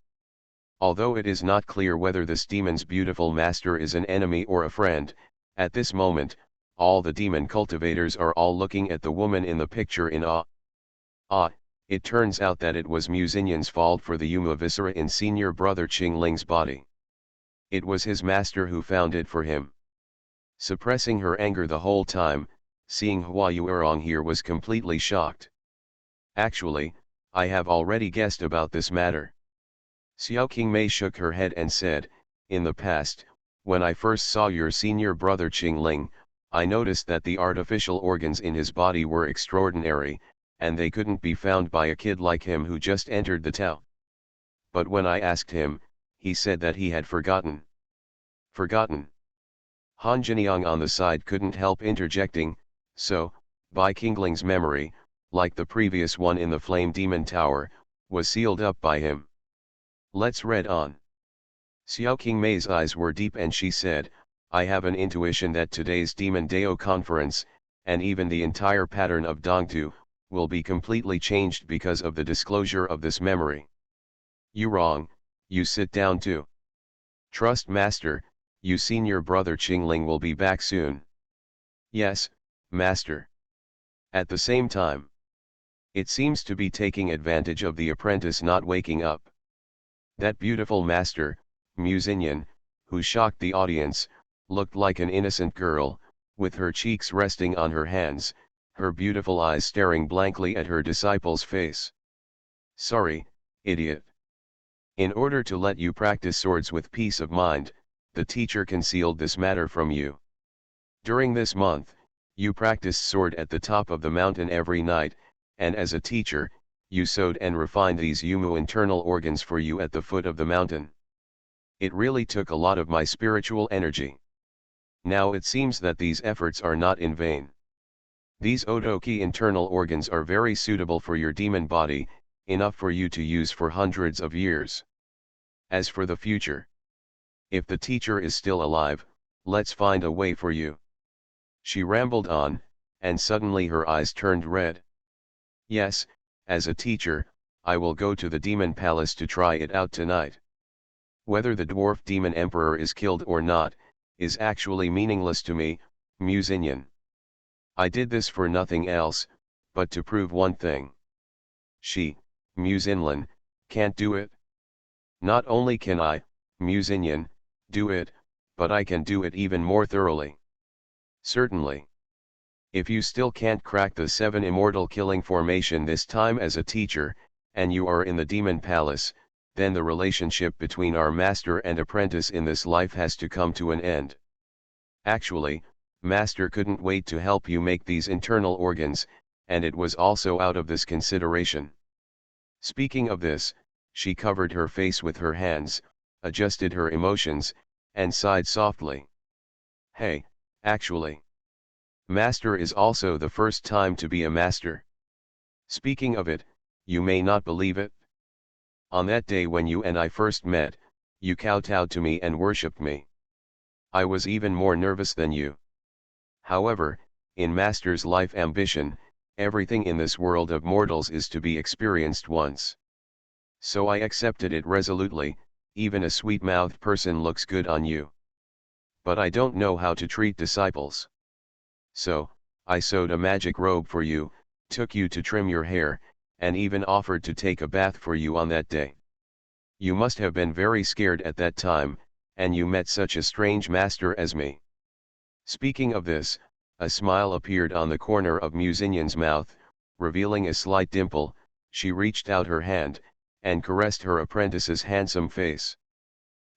Although it is not clear whether this demon's beautiful master is an enemy or a friend, at this moment, all the demon cultivators are all looking at the woman in the picture in awe. It turns out that it was Muzinyan's fault for the Yuma viscera in senior brother Qingling's body. It was his master who found it for him. Suppressing her anger the whole time, seeing Hua Yuerong here was completely shocked. Actually, I have already guessed about this matter. Xiao Qingmei shook her head and said, in the past, when I first saw your senior brother Qingling, I noticed that the artificial organs in his body were extraordinary, and they couldn't be found by a kid like him who just entered the Tao. But when I asked him, he said that he had forgotten. Forgotten. Han Jiniang on the side couldn't help interjecting, so, Bai Qingling's memory, like the previous one in the Flame Demon Tower, was sealed up by him. Let's read on. Xiao Qingmei's eyes were deep and she said, I have an intuition that today's Demon Dao conference, and even the entire pattern of Dongtu, will be completely changed because of the disclosure of this memory. You wrong, you sit down too. Trust master, you senior brother Qingling will be back soon. Yes, master. At the same time, it seems to be taking advantage of the apprentice not waking up. That beautiful master, Muzinyan, who shocked the audience, looked like an innocent girl, with her cheeks resting on her hands, her beautiful eyes staring blankly at her disciple's face. Sorry, idiot. In order to let you practice swords with peace of mind, the teacher concealed this matter from you. During this month, you practiced sword at the top of the mountain every night, and as a teacher, you sewed and refined these Yumu internal organs for you at the foot of the mountain. It really took a lot of my spiritual energy. Now it seems that these efforts are not in vain. These Otoki internal organs are very suitable for your demon body, enough for you to use for hundreds of years. As for the future, if the teacher is still alive, let's find a way for you. She rambled on, and suddenly her eyes turned red. Yes, as a teacher, I will go to the demon palace to try it out tonight. Whether the dwarf demon emperor is killed or not, is actually meaningless to me, Muzinyan. I did this for nothing else, but to prove one thing. She, Muzinlan, can't do it. Not only can I, Muzinyan, do it, but I can do it even more thoroughly. Certainly. If you still can't crack the 7 immortal killing formation this time as a teacher, and you are in the demon palace, then the relationship between our master and apprentice in this life has to come to an end. Actually, master couldn't wait to help you make these internal organs, and it was also out of this consideration. Speaking of this, she covered her face with her hands, adjusted her emotions, and sighed softly. Hey, actually, master is also the first time to be a master. Speaking of it, you may not believe it. On that day when you and I first met, you kowtowed to me and worshipped me. I was even more nervous than you. However, in master's life ambition, everything in this world of mortals is to be experienced once. So I accepted it resolutely, even a sweet-mouthed person looks good on you. But I don't know how to treat disciples. So, I sewed a magic robe for you, took you to trim your hair, and even offered to take a bath for you on that day. You must have been very scared at that time, and you met such a strange master as me. Speaking of this, a smile appeared on the corner of Muzinyan's mouth, revealing a slight dimple. She reached out her hand, and caressed her apprentice's handsome face.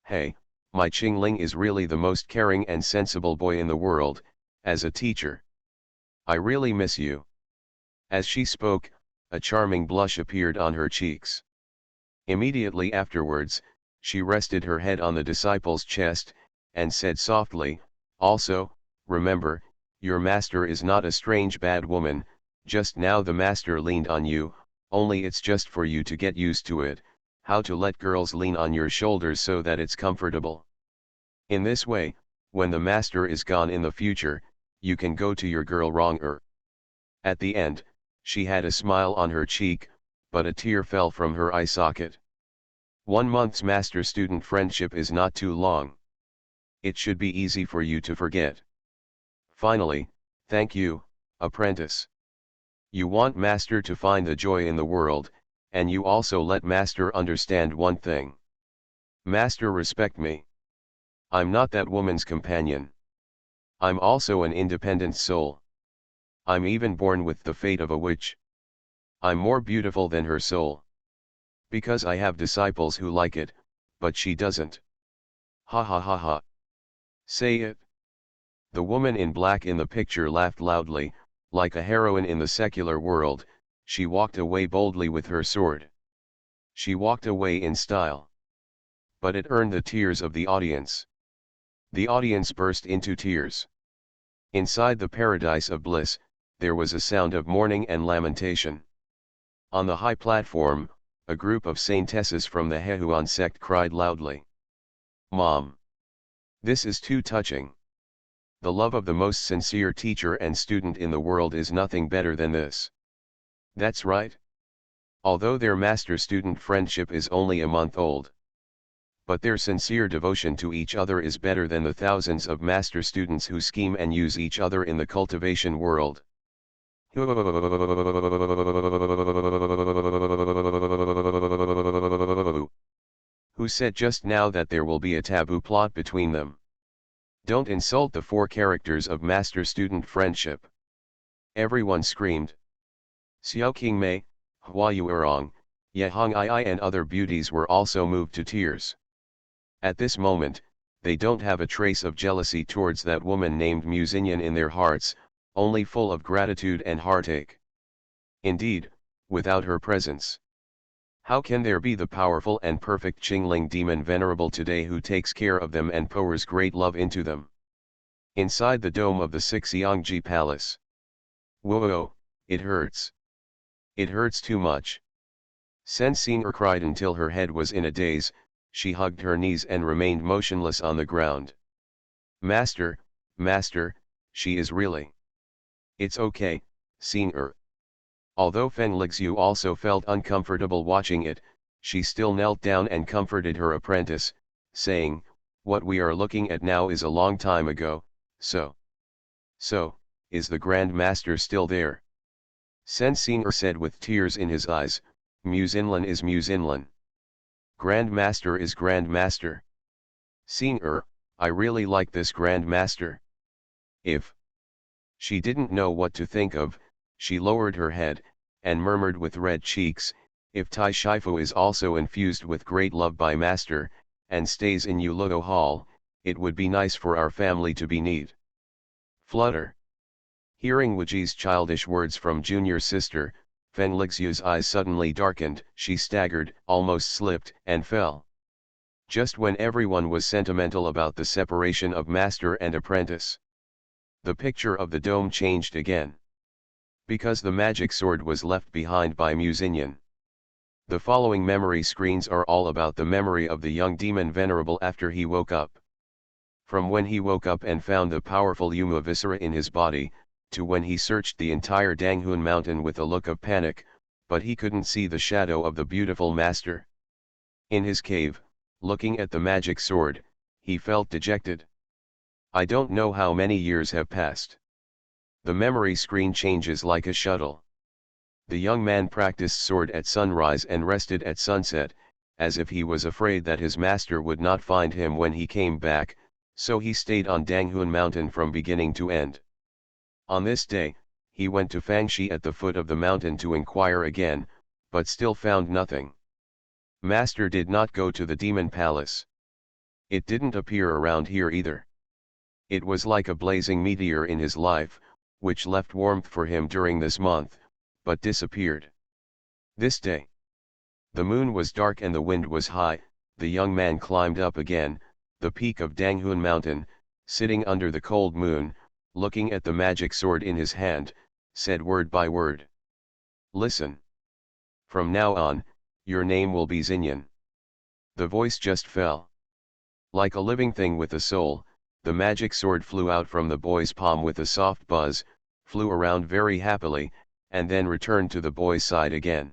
Hey, my Qingling is really the most caring and sensible boy in the world, as a teacher. I really miss you. As she spoke, a charming blush appeared on her cheeks. Immediately afterwards, she rested her head on the disciple's chest, and said softly, also, remember, your master is not a strange bad woman. Just now the master leaned on you, only it's just for you to get used to it, how to let girls lean on your shoulders so that it's comfortable. In this way, when the master is gone in the future, you can go to your girl wronger. At the end, she had a smile on her cheek, but a tear fell from her eye socket. 1 month's master-student friendship is not too long. It should be easy for you to forget. Finally, thank you, apprentice. You want master to find the joy in the world, and you also let master understand one thing. Master, respect me. I'm not that woman's companion. I'm also an independent soul. I'm even born with the fate of a witch. I'm more beautiful than her soul. Because I have disciples who like it, but she doesn't. Ha ha ha ha. Say it. The woman in black in the picture laughed loudly, like a heroine in the secular world. She walked away boldly with her sword. She walked away in style. But it earned the tears of the audience. The audience burst into tears. Inside the paradise of bliss, there was a sound of mourning and lamentation. On the high platform, a group of saintesses from the Hehuan sect cried loudly. Mom! This is too touching. The love of the most sincere teacher and student in the world is nothing better than this. That's right. Although their master-student friendship is only a month old. But their sincere devotion to each other is better than the thousands of master students who scheme and use each other in the cultivation world. Who said just now that there will be a taboo plot between them? Don't insult the 4 characters of master-student friendship. Everyone screamed. Xiao Qingmei, Hua Yuerong, Ye Hong Ai and other beauties were also moved to tears. At this moment, they don't have a trace of jealousy towards that woman named Musinyan in their hearts, only full of gratitude and heartache. Indeed, without her presence, how can there be the powerful and perfect Qingling demon venerable today who takes care of them and pours great love into them? Inside the dome of the Sixyangji Palace. Whoa, it hurts. It hurts too much. Sen Xing'er cried until her head was in a daze. She hugged her knees and remained motionless on the ground. Master, master, she is really. It's okay, Xing'er. Although Fen Lixu also felt uncomfortable watching it, she still knelt down and comforted her apprentice, saying, what we are looking at now is a long time ago, so, is the Grand Master still there? Sen Xing'er said with tears in his eyes, Musinlan is Musinlan. Grand Master is Grand Master. Xing'er, I really like this Grand Master. If she didn't know what to think of, she lowered her head, and murmured with red cheeks, if Tai Shifu is also infused with great love by Master, and stays in Yuluo Hall, it would be nice for our family to be neat. Flutter. Hearing Wuji's childish words from junior sister, Fen Lixu's eyes suddenly darkened, she staggered, almost slipped, and fell. Just when everyone was sentimental about the separation of master and apprentice. The picture of the dome changed again. Because the magic sword was left behind by Musinyan. The following memory screens are all about the memory of the young demon venerable after he woke up. From when he woke up and found the powerful Yuma viscera in his body, to when he searched the entire Danghun mountain with a look of panic, but he couldn't see the shadow of the beautiful master. In his cave, looking at the magic sword, he felt dejected. I don't know how many years have passed. The memory screen changes like a shuttle. The young man practiced sword at sunrise and rested at sunset, as if he was afraid that his master would not find him when he came back, so he stayed on Danghun mountain from beginning to end. On this day, he went to Fangxi at the foot of the mountain to inquire again, but still found nothing. Master did not go to the demon palace. It didn't appear around here either. It was like a blazing meteor in his life, which left warmth for him during this month, but disappeared. This day, the moon was dark and the wind was high. The young man climbed up again, the peak of Danghun mountain, sitting under the cold moon, looking at the magic sword in his hand, said word by word. Listen. From now on, your name will be Xinyan. The voice just fell. Like a living thing with a soul, the magic sword flew out from the boy's palm with a soft buzz, flew around very happily, and then returned to the boy's side again.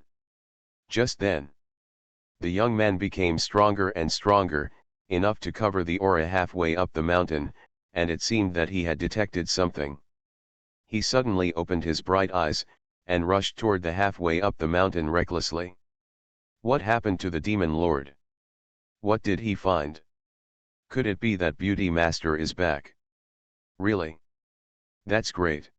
Just then, The young man became stronger and stronger, enough to cover the aura halfway up the mountain, and it seemed that he had detected something. He suddenly opened his bright eyes, and rushed toward the halfway up the mountain recklessly. What happened to the demon lord? What did he find? Could it be that Beauty Master is back? Really? That's great.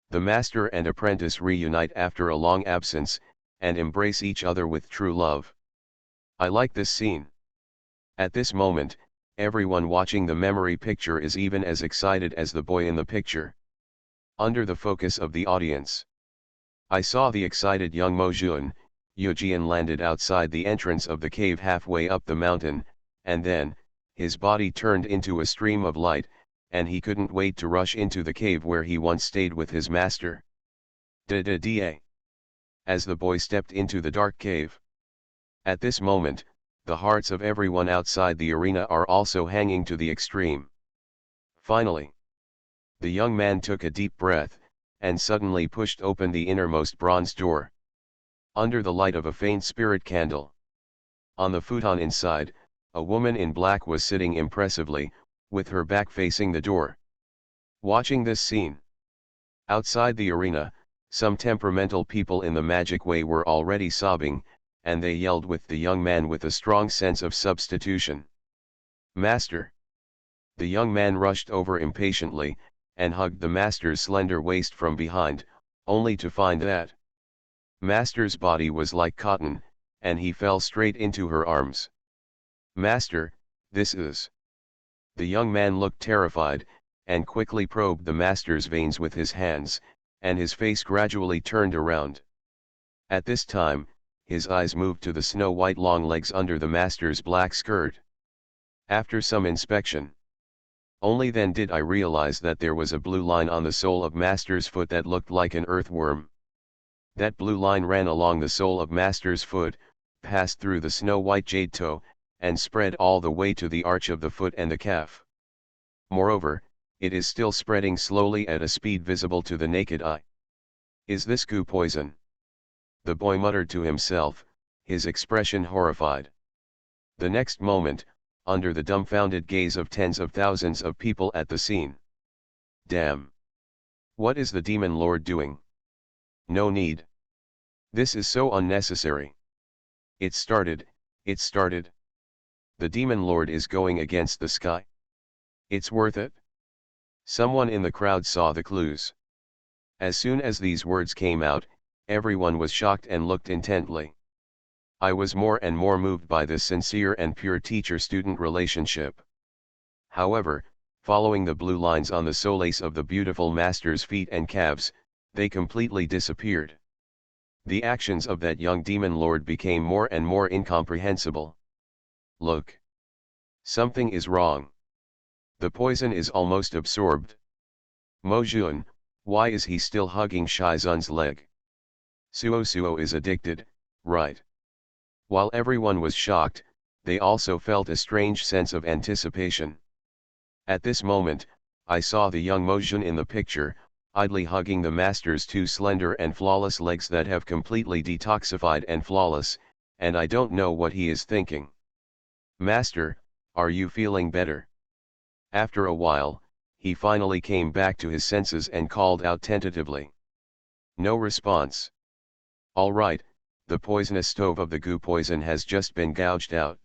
The master and apprentice reunite after a long absence, and embrace each other with true love. I like this scene. At this moment, everyone watching the memory picture is even as excited as the boy in the picture. Under the focus of the audience, I saw the excited young Mojun, Yujian landed outside the entrance of the cave halfway up the mountain, and then, his body turned into a stream of light, and he couldn't wait to rush into the cave where he once stayed with his master. Da-da-da. As the boy stepped into the dark cave. At this moment, the hearts of everyone outside the arena are also hanging to the extreme. Finally, the young man took a deep breath, and suddenly pushed open the innermost bronze door. Under the light of a faint spirit candle, on the futon inside, a woman in black was sitting impressively, with her back facing the door. Watching this scene, outside the arena, some temperamental people in the magic way were already sobbing, and they yelled with the young man with a strong sense of substitution. Master! The young man rushed over impatiently, and hugged the master's slender waist from behind, only to find that master's body was like cotton, and he fell straight into her arms. Master, this is... The young man looked terrified, and quickly probed the master's veins with his hands, and his face gradually turned around. At this time, his eyes moved to the snow-white long legs under the master's black skirt. After some inspection, only then did I realize that there was a blue line on the sole of master's foot that looked like an earthworm. That blue line ran along the sole of master's foot, passed through the snow-white jade toe, and spread all the way to the arch of the foot and the calf. Moreover, it is still spreading slowly at a speed visible to the naked eye. Is this goo poison? The boy muttered to himself, his expression horrified. The next moment, under the dumbfounded gaze of tens of thousands of people at the scene. Damn! What is the demon lord doing? No need. This is so unnecessary. It started. The demon lord is going against the sky. It's worth it. Someone in the crowd saw the clues. As soon as these words came out, everyone was shocked and looked intently. I was more and more moved by this sincere and pure teacher-student relationship. However, following the blue lines on the soles of the beautiful master's feet and calves, they completely disappeared. The actions of that young demon lord became more and more incomprehensible. Look. Something is wrong. The poison is almost absorbed. Mojun, why is he still hugging Shizun's leg? Suo is addicted, right? While everyone was shocked, they also felt a strange sense of anticipation. At this moment, I saw the young Mojun in the picture, idly hugging the master's two slender and flawless legs that have completely detoxified and flawless, and I don't know what he is thinking. Master, are you feeling better? After a while, he finally came back to his senses and called out tentatively. No response. All right, the poisonous stove of the goo poison has just been gouged out.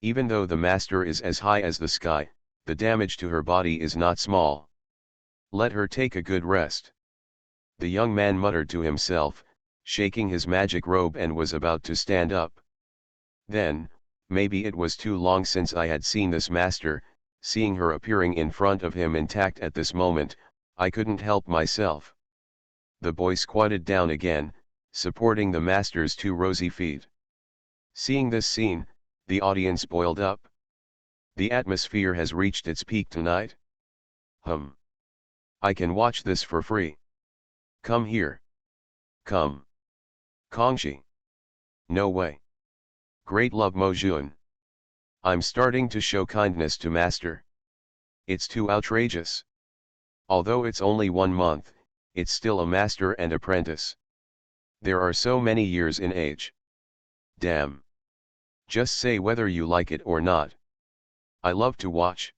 Even though the master is as high as the sky, the damage to her body is not small. Let her take a good rest. The young man muttered to himself, shaking his magic robe, and was about to stand up. Then, maybe it was too long since I had seen this master, seeing her appearing in front of him intact at this moment, I couldn't help myself. The boy squatted down again, supporting the master's two rosy feet. Seeing this scene, the audience boiled up. The atmosphere has reached its peak tonight. I can watch this for free. Come here. Come. Kongshi. No way. Great love Mojun. I'm starting to show kindness to master. It's too outrageous. Although it's only 1 month, it's still a master and apprentice. There are so many years in age. Damn. Just say whether you like it or not. I love to watch.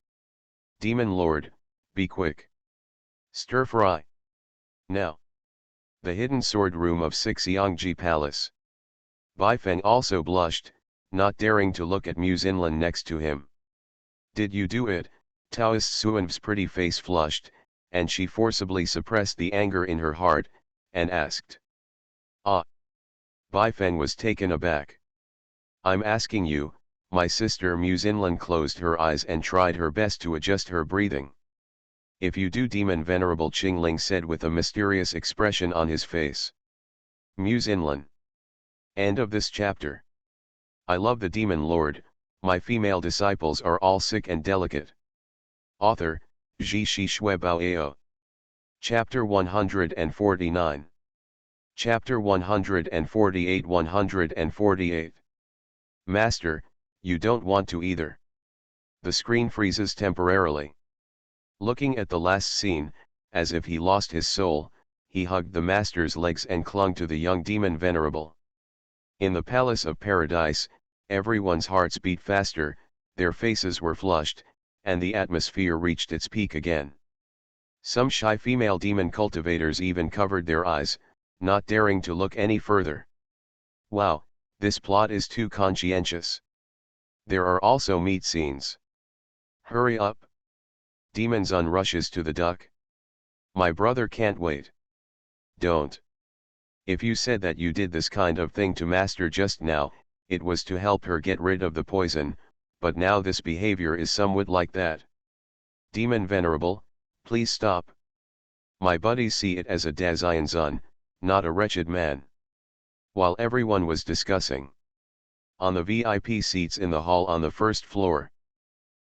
Demon Lord, be quick. Stir fry. Now. The hidden sword room of Sixyangji Palace. Baifeng also blushed, not daring to look at Muzinlin next to him. Did you do it? Taoist Suan's pretty face flushed, and she forcibly suppressed the anger in her heart, and asked. Ah. Baifeng was taken aback. I'm asking you, my sister. Muzinlin closed her eyes and tried her best to adjust her breathing. If you do, Demon Venerable Qingling said with a mysterious expression on his face. Muzinlin. End of this chapter. I love the Demon Lord, my female disciples are all sick and delicate. Author, Ji Shi Shui Bao. Chapter 149. Chapter 148. Master, you don't want to either. The screen freezes temporarily. Looking at the last scene, as if he lost his soul, he hugged the master's legs and clung to the young demon venerable. In the palace of paradise, everyone's hearts beat faster, their faces were flushed, and the atmosphere reached its peak again. Some shy female demon cultivators even covered their eyes, not daring to look any further. Wow, this plot is too conscientious. There are also meat scenes. Hurry up. Demon Zun rushes to the duck. My brother can't wait. Don't. If you said that you did this kind of thing to Master just now, it was to help her get rid of the poison, but now this behavior is somewhat like that. Demon Venerable, please stop. My buddies see it as a Dazian Zun, not a wretched man. While everyone was discussing. On the VIP seats in the hall on the first floor.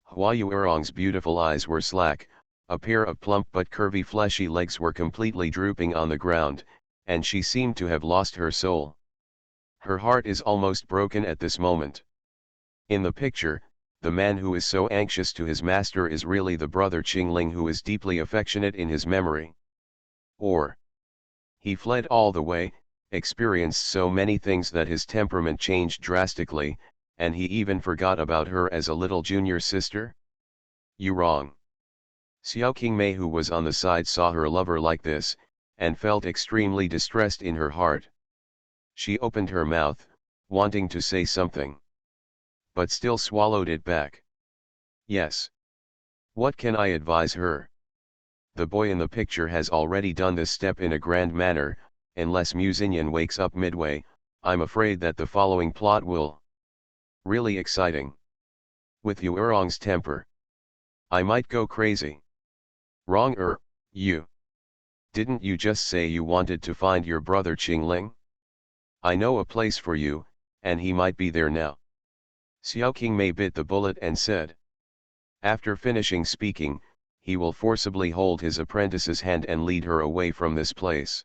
Hua Yuerong's beautiful eyes were slack, a pair of plump but curvy fleshy legs were completely drooping on the ground, and she seemed to have lost her soul. Her heart is almost broken at this moment. In the picture, the man who is so anxious to his master is really the brother Qingling who is deeply affectionate in his memory. Or, he fled all the way, experienced so many things that his temperament changed drastically, and he even forgot about her as a little junior sister? You wrong. Xiao Qingmei, who was on the side, saw her lover like this, and felt extremely distressed in her heart. She opened her mouth, wanting to say something. But still swallowed it back. Yes. What can I advise her? The boy in the picture has already done this step in a grand manner, unless Muzinyan wakes up midway, I'm afraid that the following plot will. Really exciting. With Yuerong's temper. I might go crazy. Wrong you. Didn't you just say you wanted to find your brother Qingling? I know a place for you, and he might be there now. Xiao Qingmei bit the bullet and said. After finishing speaking, he will forcibly hold his apprentice's hand and lead her away from this place.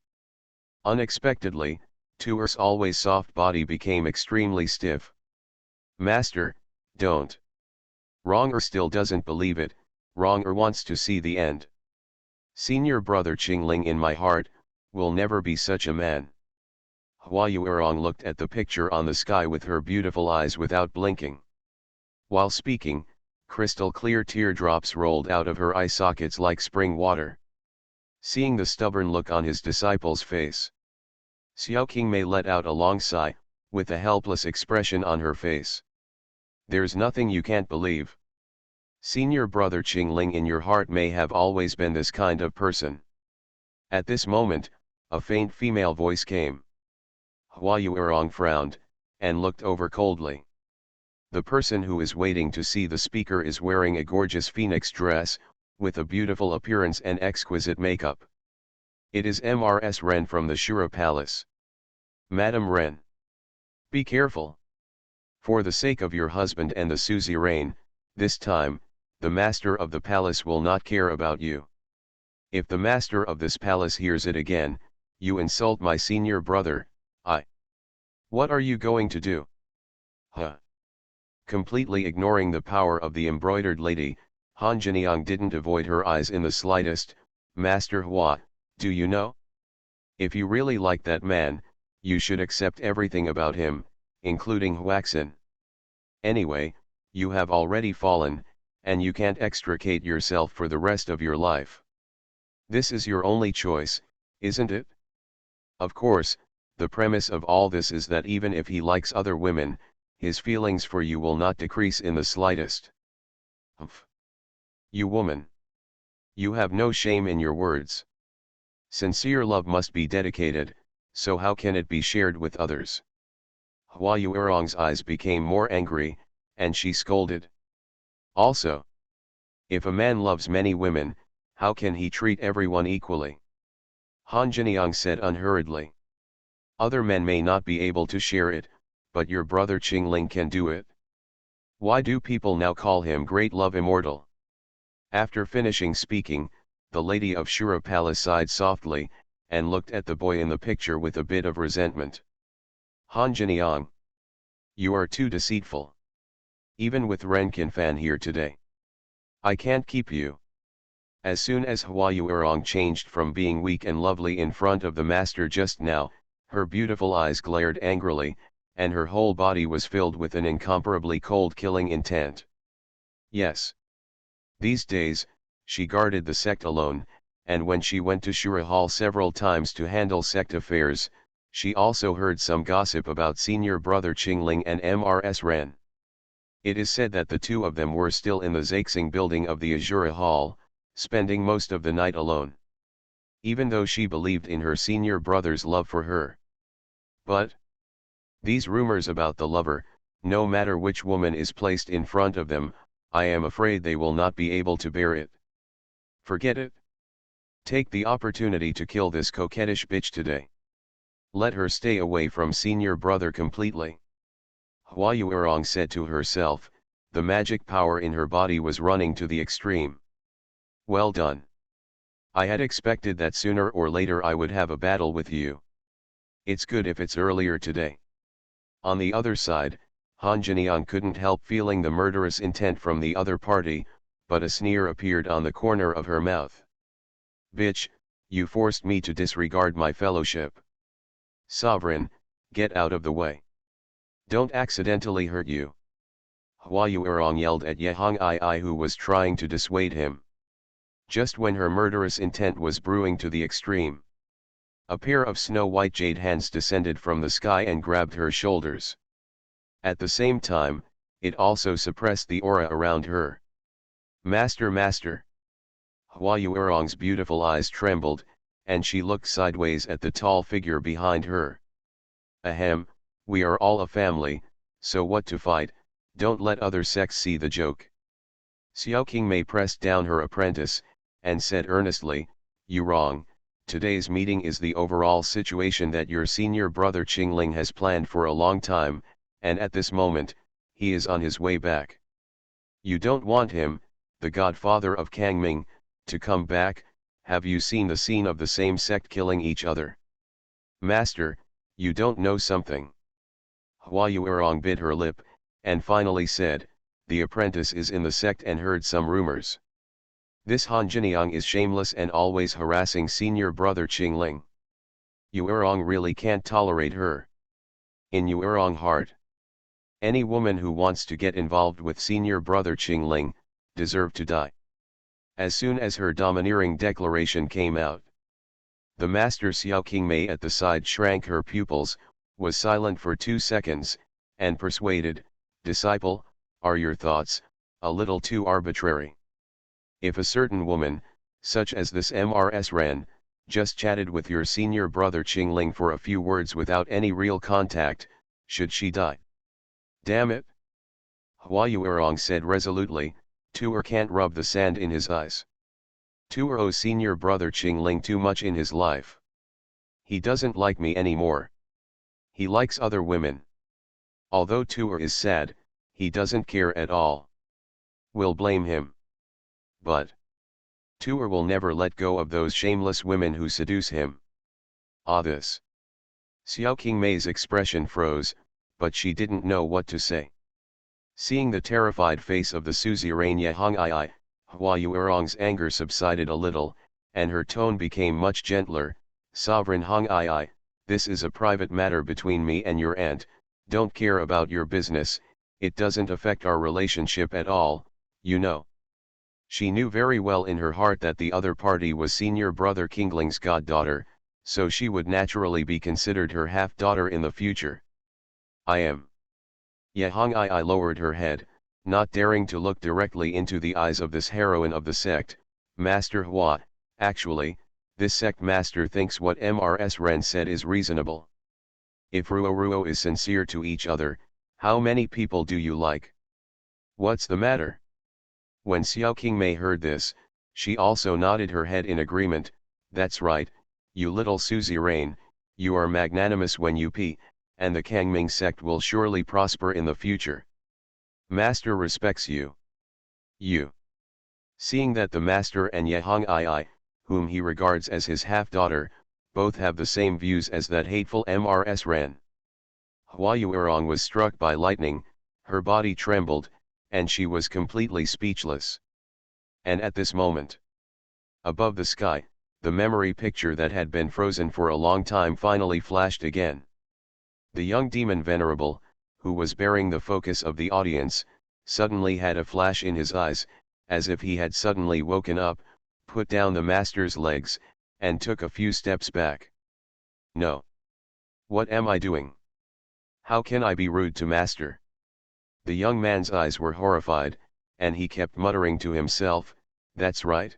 Unexpectedly, Tuer's always soft body became extremely stiff. Master, don't. Wronger still doesn't believe it, Wronger wants to see the end. Senior brother Qingling in my heart, will never be such a man. Hua Yuerong looked at the picture on the sky with her beautiful eyes without blinking. While speaking, crystal clear teardrops rolled out of her eye sockets like spring water. Seeing the stubborn look on his disciple's face, Xiao Qingmei let out a long sigh, with a helpless expression on her face. There's nothing you can't believe. Senior brother Qingling in your heart may have always been this kind of person. At this moment, a faint female voice came. Hua Yuerong frowned, and looked over coldly. The person who is waiting to see the speaker is wearing a gorgeous phoenix dress, with a beautiful appearance and exquisite makeup. It is Mrs. Ren from the Shura Palace. Madam Ren. Be careful. For the sake of your husband and the suzerain, this time, the master of the palace will not care about you. If the master of this palace hears it again, you insult my senior brother, What are you going to do? Huh. Completely ignoring the power of the embroidered lady, Han Jiniang didn't avoid her eyes in the slightest. Master Hua, do you know? If you really like that man, you should accept everything about him, including Huaxin. Anyway, you have already fallen, and you can't extricate yourself for the rest of your life. This is your only choice, isn't it? Of course, the premise of all this is that even if he likes other women, his feelings for you will not decrease in the slightest. Humph. You woman. You have no shame in your words. Sincere love must be dedicated, so how can it be shared with others? Hua Yuerong's eyes became more angry, and she scolded. Also, if a man loves many women, how can he treat everyone equally? Han Jiniang said unhurriedly. Other men may not be able to share it, but your brother Qingling can do it. Why do people now call him Great Love Immortal? After finishing speaking, the lady of Shura Palace sighed softly, and looked at the boy in the picture with a bit of resentment. Han Jiniang, you are too deceitful. Even with Renkin Fan here today, I can't keep you. As soon as Hua Yuerong changed from being weak and lovely in front of the master just now, her beautiful eyes glared angrily, and her whole body was filled with an incomparably cold killing intent. Yes. These days, she guarded the sect alone, and when she went to Shura Hall several times to handle sect affairs, she also heard some gossip about senior brother Qingling and Mrs. Ren. It is said that the two of them were still in the Zaixing building of the Azura Hall, spending most of the night alone. Even though she believed in her senior brother's love for her. But these rumors about the lover, no matter which woman is placed in front of them, I am afraid they will not be able to bear it. Forget it. Take the opportunity to kill this coquettish bitch today. Let her stay away from senior brother completely. Hua Yuerong said to herself, the magic power in her body was running to the extreme. Well done. I had expected that sooner or later I would have a battle with you. It's good if it's earlier today. On the other side, Han Jiniang couldn't help feeling the murderous intent from the other party, but a sneer appeared on the corner of her mouth. Bitch, you forced me to disregard my fellowship. Sovereign, get out of the way. Don't accidentally hurt you. Hua Yuerong yelled at Yehong Ai who was trying to dissuade him. Just when her murderous intent was brewing to the extreme, a pair of snow-white jade hands descended from the sky and grabbed her shoulders. At the same time, it also suppressed the aura around her. Master, master! Hua Yuerong's beautiful eyes trembled, and she looked sideways at the tall figure behind her. Ahem, we are all a family, so what to fight, don't let other sects see the joke. Xiao Qingmei pressed down her apprentice, and said earnestly, you wrong, today's meeting is the overall situation that your senior brother Qingling has planned for a long time, and at this moment, he is on his way back. You don't want him, the godfather of Kangming, to come back. Have you seen the scene of the same sect killing each other? Master, you don't know something. Hua Yuerong bit her lip, and finally said, the apprentice is in the sect and heard some rumors. This Han Jiniang is shameless and always harassing senior brother Qingling. Yuerong really can't tolerate her. In Yuerong heart, any woman who wants to get involved with senior brother Qingling, deserve to die. As soon as her domineering declaration came out, the master Xiao Qingmei at the side shrank her pupils, was silent for 2 seconds, and persuaded, disciple, are your thoughts a little too arbitrary? If a certain woman, such as this Mrs. Ren, just chatted with your senior brother Qingling for a few words without any real contact, should she die? Damn it! Hua Yuerong said resolutely, Tuer can't rub the sand in his eyes. Tuer owes senior brother Qingling too much in his life. He doesn't like me anymore. He likes other women. Although Tuer is sad, he doesn't care at all. We'll blame him. But Tuer will never let go of those shameless women who seduce him. Ah, this. Xiao Qingmei's expression froze, but she didn't know what to say. Seeing the terrified face of the suzerain Yehong Ai, Hua Yuerong's anger subsided a little, and her tone became much gentler. Sovereign Hong Ai, this is a private matter between me and your aunt, don't care about your business. it doesn't affect our relationship at all, you know. She knew very well in her heart that the other party was senior brother Kingling's goddaughter, so she would naturally be considered her half-daughter in the future. I am. Yehong I lowered her head, not daring to look directly into the eyes of this heroine of the sect. Master Hua, actually, this sect master thinks what Mrs. Ren said is reasonable. If Ruo is sincere to each other, how many people do you like? What's the matter? When Xiao Qingmei heard this, she also nodded her head in agreement. That's right, you little suzerain, you are magnanimous when you pee, and the Kangming sect will surely prosper in the future. Master respects you. You. Seeing that the master and Yehong I, whom he regards as his half-daughter, both have the same views as that hateful Mrs. Ren. Hua Yuerong was struck by lightning, her body trembled, and she was completely speechless. And at this moment, above the sky, the memory picture that had been frozen for a long time finally flashed again. The young demon venerable, who was bearing the focus of the audience, suddenly had a flash in his eyes, as if he had suddenly woken up, put down the master's legs, and took a few steps back. No. What am I doing? How can I be rude to master? The young man's eyes were horrified, and he kept muttering to himself, that's right.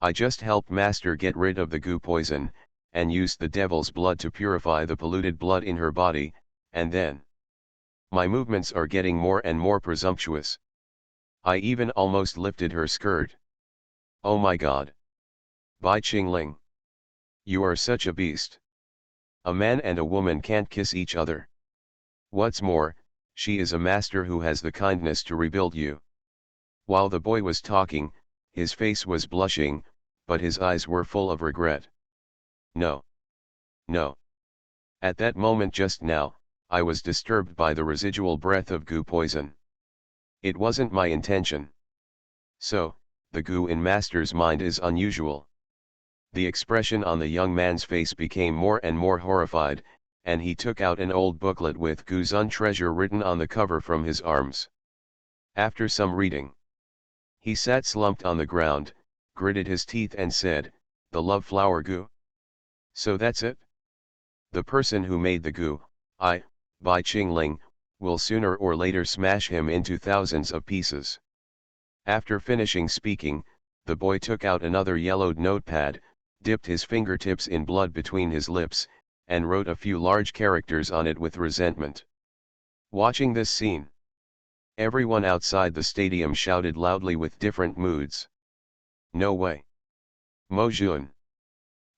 I just helped master get rid of the goo poison, and used the devil's blood to purify the polluted blood in her body, and then my movements are getting more and more presumptuous. I even almost lifted her skirt. Oh my God. Bai Qingling. You are such a beast. A man and a woman can't kiss each other. What's more, she is a master who has the kindness to rebuild you. While the boy was talking, his face was blushing, but his eyes were full of regret. No. No. At that moment just now, I was disturbed by the residual breath of goo poison. It wasn't my intention. So, the goo in master's mind is unusual. The expression on the young man's face became more and more horrified, and he took out an old booklet with Guzun treasure written on the cover from his arms. After some reading, he sat slumped on the ground, gritted his teeth and said, the love flower goo? So that's it? The person who made the goo, Bai Qingling, will sooner or later smash him into thousands of pieces. After finishing speaking, the boy took out another yellowed notepad, dipped his fingertips in blood between his lips, and wrote a few large characters on it with resentment. Watching this scene, everyone outside the stadium shouted loudly with different moods. No way. Mo Jun.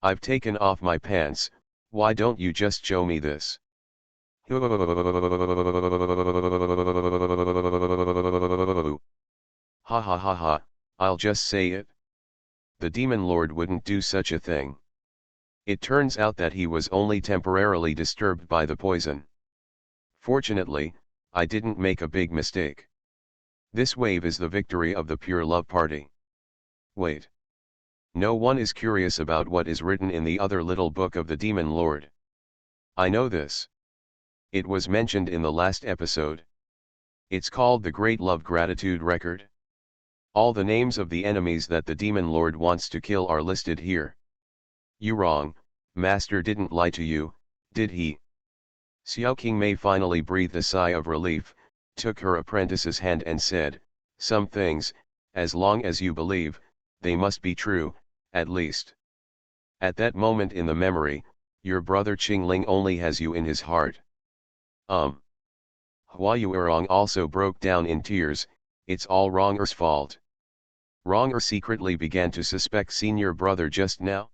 I've taken off my pants, why don't you just show me this? Ha ha ha ha, I'll just say it. The demon lord wouldn't do such a thing. It turns out that he was only temporarily disturbed by the poison. Fortunately, I didn't make a big mistake. This wave is the victory of the pure love party. Wait. No one is curious about what is written in the other little book of the demon lord. I know this. It was mentioned in the last episode. It's called the Great Love Gratitude Record. All the names of the enemies that the demon lord wants to kill are listed here. You wrong, master didn't lie to you, did he? Xiao Qingmei finally breathed a sigh of relief, took her apprentice's hand and said, some things, as long as you believe, they must be true, at least. At that moment in the memory, your brother Qingling only has you in his heart. Hua Yuerong also broke down in tears, it's all Wronger's fault. Wronger secretly began to suspect senior brother just now.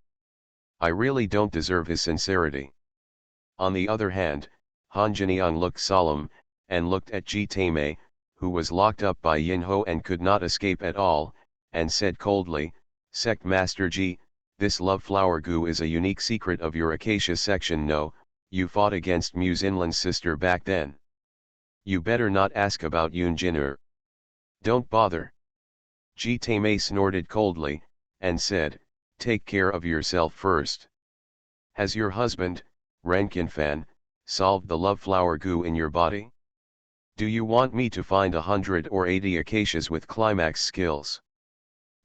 I really don't deserve his sincerity. On the other hand, Han Jiniang looked solemn, and looked at Ji Taimei, who was locked up by Yin Ho and could not escape at all, and said coldly, Sect Master Ji, this love flower goo is a unique secret of your Acacia section. No, you fought against Mu Xinlan's sister back then. You better not ask about Yun Jin'er. Don't bother. Ji Taimei snorted coldly, and said, take care of yourself first. Has your husband, Ren Qinfan, solved the love flower goo in your body? Do you want me to find 100 or 80 acacias with climax skills?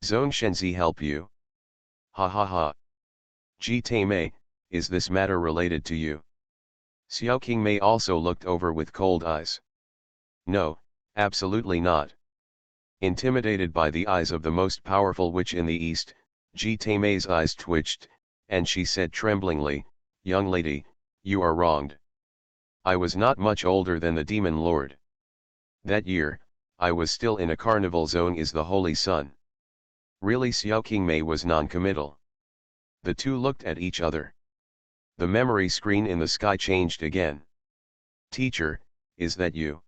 Zone Shenzi help you? Ha ha ha. Ji Mei, is this matter related to you? Xiao King Mei also looked over with cold eyes. No, absolutely not. Intimidated by the eyes of the most powerful witch in the east, Ji Mei's eyes twitched, and she said tremblingly, "Young lady, you are wronged. I was not much older than the demon lord. That year, I was still in a carnival zone is the holy sun." Really, Xiao King Mei was non-committal. The two looked at each other. The memory screen in the sky changed again. "Teacher, is that you?"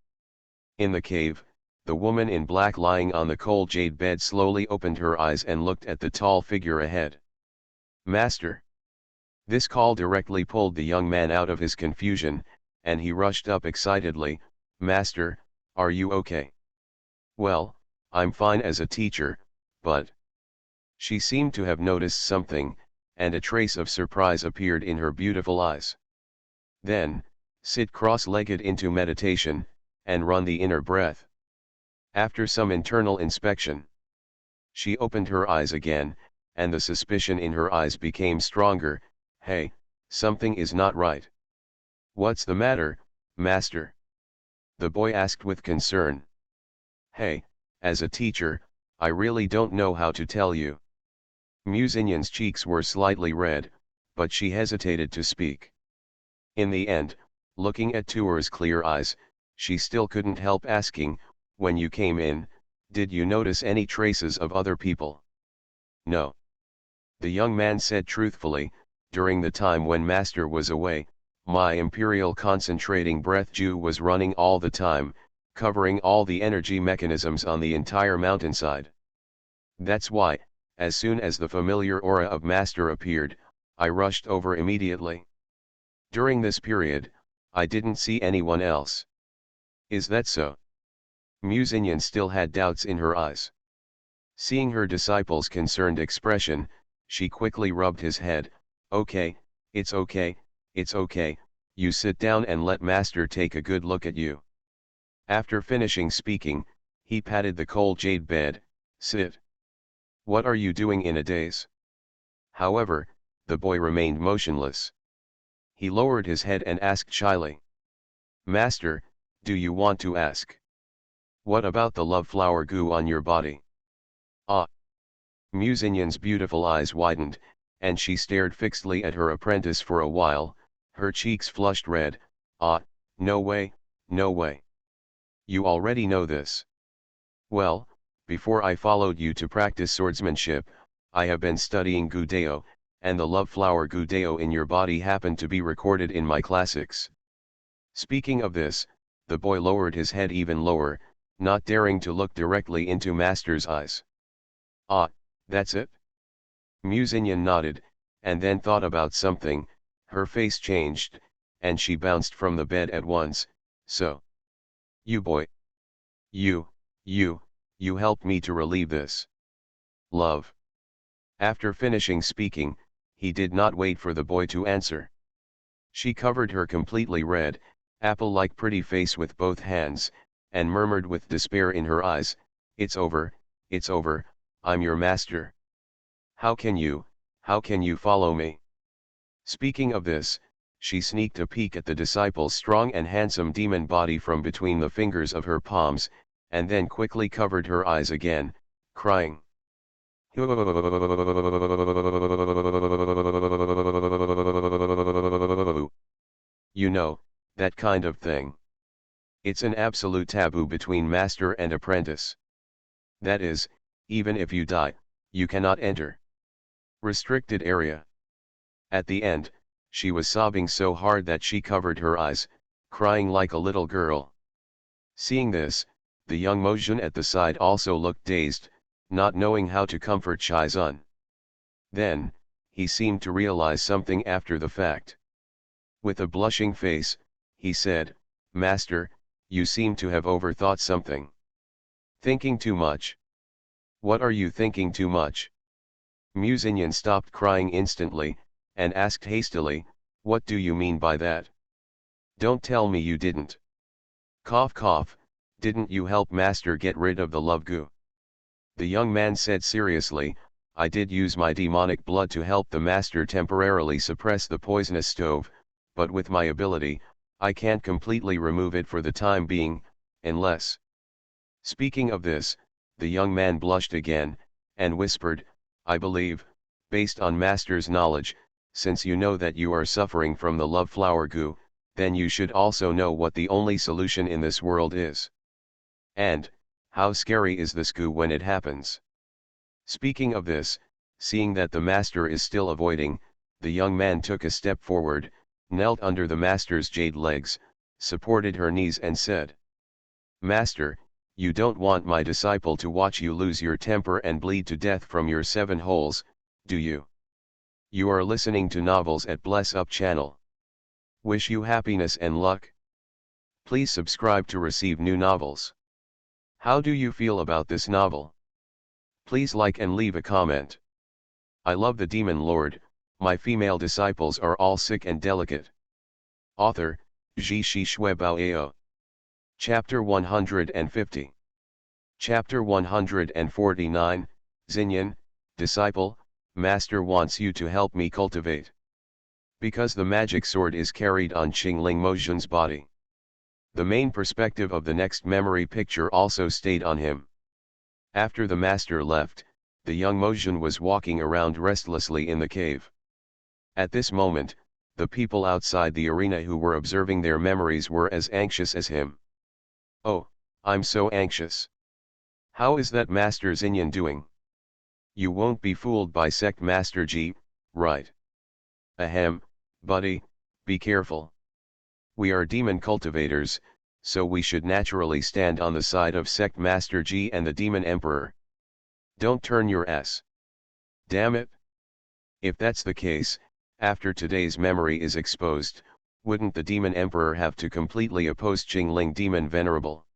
In the cave, the woman in black lying on the cold jade bed slowly opened her eyes and looked at the tall figure ahead. "Master." This call directly pulled the young man out of his confusion, and he rushed up excitedly, "Master, are you okay?" "Well, I'm fine as a teacher, but..." She seemed to have noticed something, and a trace of surprise appeared in her beautiful eyes. "Then, sit cross-legged into meditation, and run the inner breath." After some internal inspection, she opened her eyes again, and the suspicion in her eyes became stronger. "Hey, something is not right." "What's the matter, master?" the boy asked with concern. "Hey, as a teacher, I really don't know how to tell you." Musinyan's cheeks were slightly red, but she hesitated to speak. In the end, looking at Tuer's clear eyes, she still couldn't help asking, "When you came in, did you notice any traces of other people?" "No." The young man said truthfully, "During the time when Master was away, my imperial concentrating breath Jew was running all the time, covering all the energy mechanisms on the entire mountainside. That's why, as soon as the familiar aura of Master appeared, I rushed over immediately. During this period, I didn't see anyone else." "Is that so?" Musinyan still had doubts in her eyes. Seeing her disciple's concerned expression, she quickly rubbed his head. "Okay, it's okay, it's okay, you sit down and let Master take a good look at you." After finishing speaking, he patted the cold jade bed. "Sit. What are you doing in a daze?" However, the boy remained motionless. He lowered his head and asked shyly, "Master, do you want to ask? What about the love flower goo on your body?" "Ah." Musinyan's beautiful eyes widened, and she stared fixedly at her apprentice for a while, her cheeks flushed red. "Ah, no way, no way. You already know this." "Well, before I followed you to practice swordsmanship, I have been studying Gudeo, and the love flower Gudeo in your body happened to be recorded in my classics." Speaking of this, the boy lowered his head even lower, not daring to look directly into Master's eyes. "Ah, that's it?" Musinyan nodded, and then thought about something. Her face changed, and she bounced from the bed at once. "So, you boy. You helped me to relieve this love." After finishing speaking, he did not wait for the boy to answer. She covered her completely red, apple-like pretty face with both hands, and murmured with despair in her eyes, it's over, I'm your master. How can you follow me?" Speaking of this, she sneaked a peek at the disciple's strong and handsome demon body from between the fingers of her palms, and then quickly covered her eyes again, crying. "You know, that kind of thing. It's an absolute taboo between master and apprentice. That is, even if you die, you cannot enter. Restricted area." At the end, she was sobbing so hard that she covered her eyes, crying like a little girl. Seeing this, the young Mojun at the side also looked dazed, not knowing how to comfort Shizun. Then, he seemed to realize something after the fact. With a blushing face, he said, "Master, you seem to have overthought something. Thinking too much." "What are you thinking too much?" Musinyan stopped crying instantly, and asked hastily, "What do you mean by that? Don't tell me you didn't." Cough cough, didn't you help master get rid of the love goo? The young man said seriously, I did use my demonic blood to help the master temporarily suppress the poisonous stove, but with my ability, I can't completely remove it for the time being, unless. Speaking of this, the young man blushed again, and whispered, I believe, based on master's knowledge, since you know that you are suffering from the love flower goo, then you should also know what the only solution in this world is. And, how scary is this goo when it happens? Speaking of this, seeing that the master is still avoiding, the young man took a step forward, knelt under the master's jade legs, supported her knees and said, Master, you don't want my disciple to watch you lose your temper and bleed to death from your 7 holes, do you? You are listening to novels at Bless Up channel. Wish you happiness and luck. Please subscribe to receive new novels. How do you feel about this novel? Please like and leave a comment. I love the Demon Lord, my female disciples are all sick and delicate. Author, Ji Shi Shui Bao Ao. Chapter 150. Chapter 149, Xinyan, Disciple, Master wants you to help me cultivate. Because the magic sword is carried on Qingling Mozhen's body. The main perspective of the next memory picture also stayed on him. After the master left, the young Mozhen was walking around restlessly in the cave. At this moment, the people outside the arena who were observing their memories were as anxious as him. Oh, I'm so anxious. How is that Master Xinyan doing? You won't be fooled by Sect Master Ji, right? Ahem, buddy, be careful. We are demon cultivators, so we should naturally stand on the side of Sect Master Ji and the Demon Emperor. Don't turn your ass. Damn it. If that's the case, after today's memory is exposed, wouldn't the Demon Emperor have to completely oppose Qingling Demon Venerable?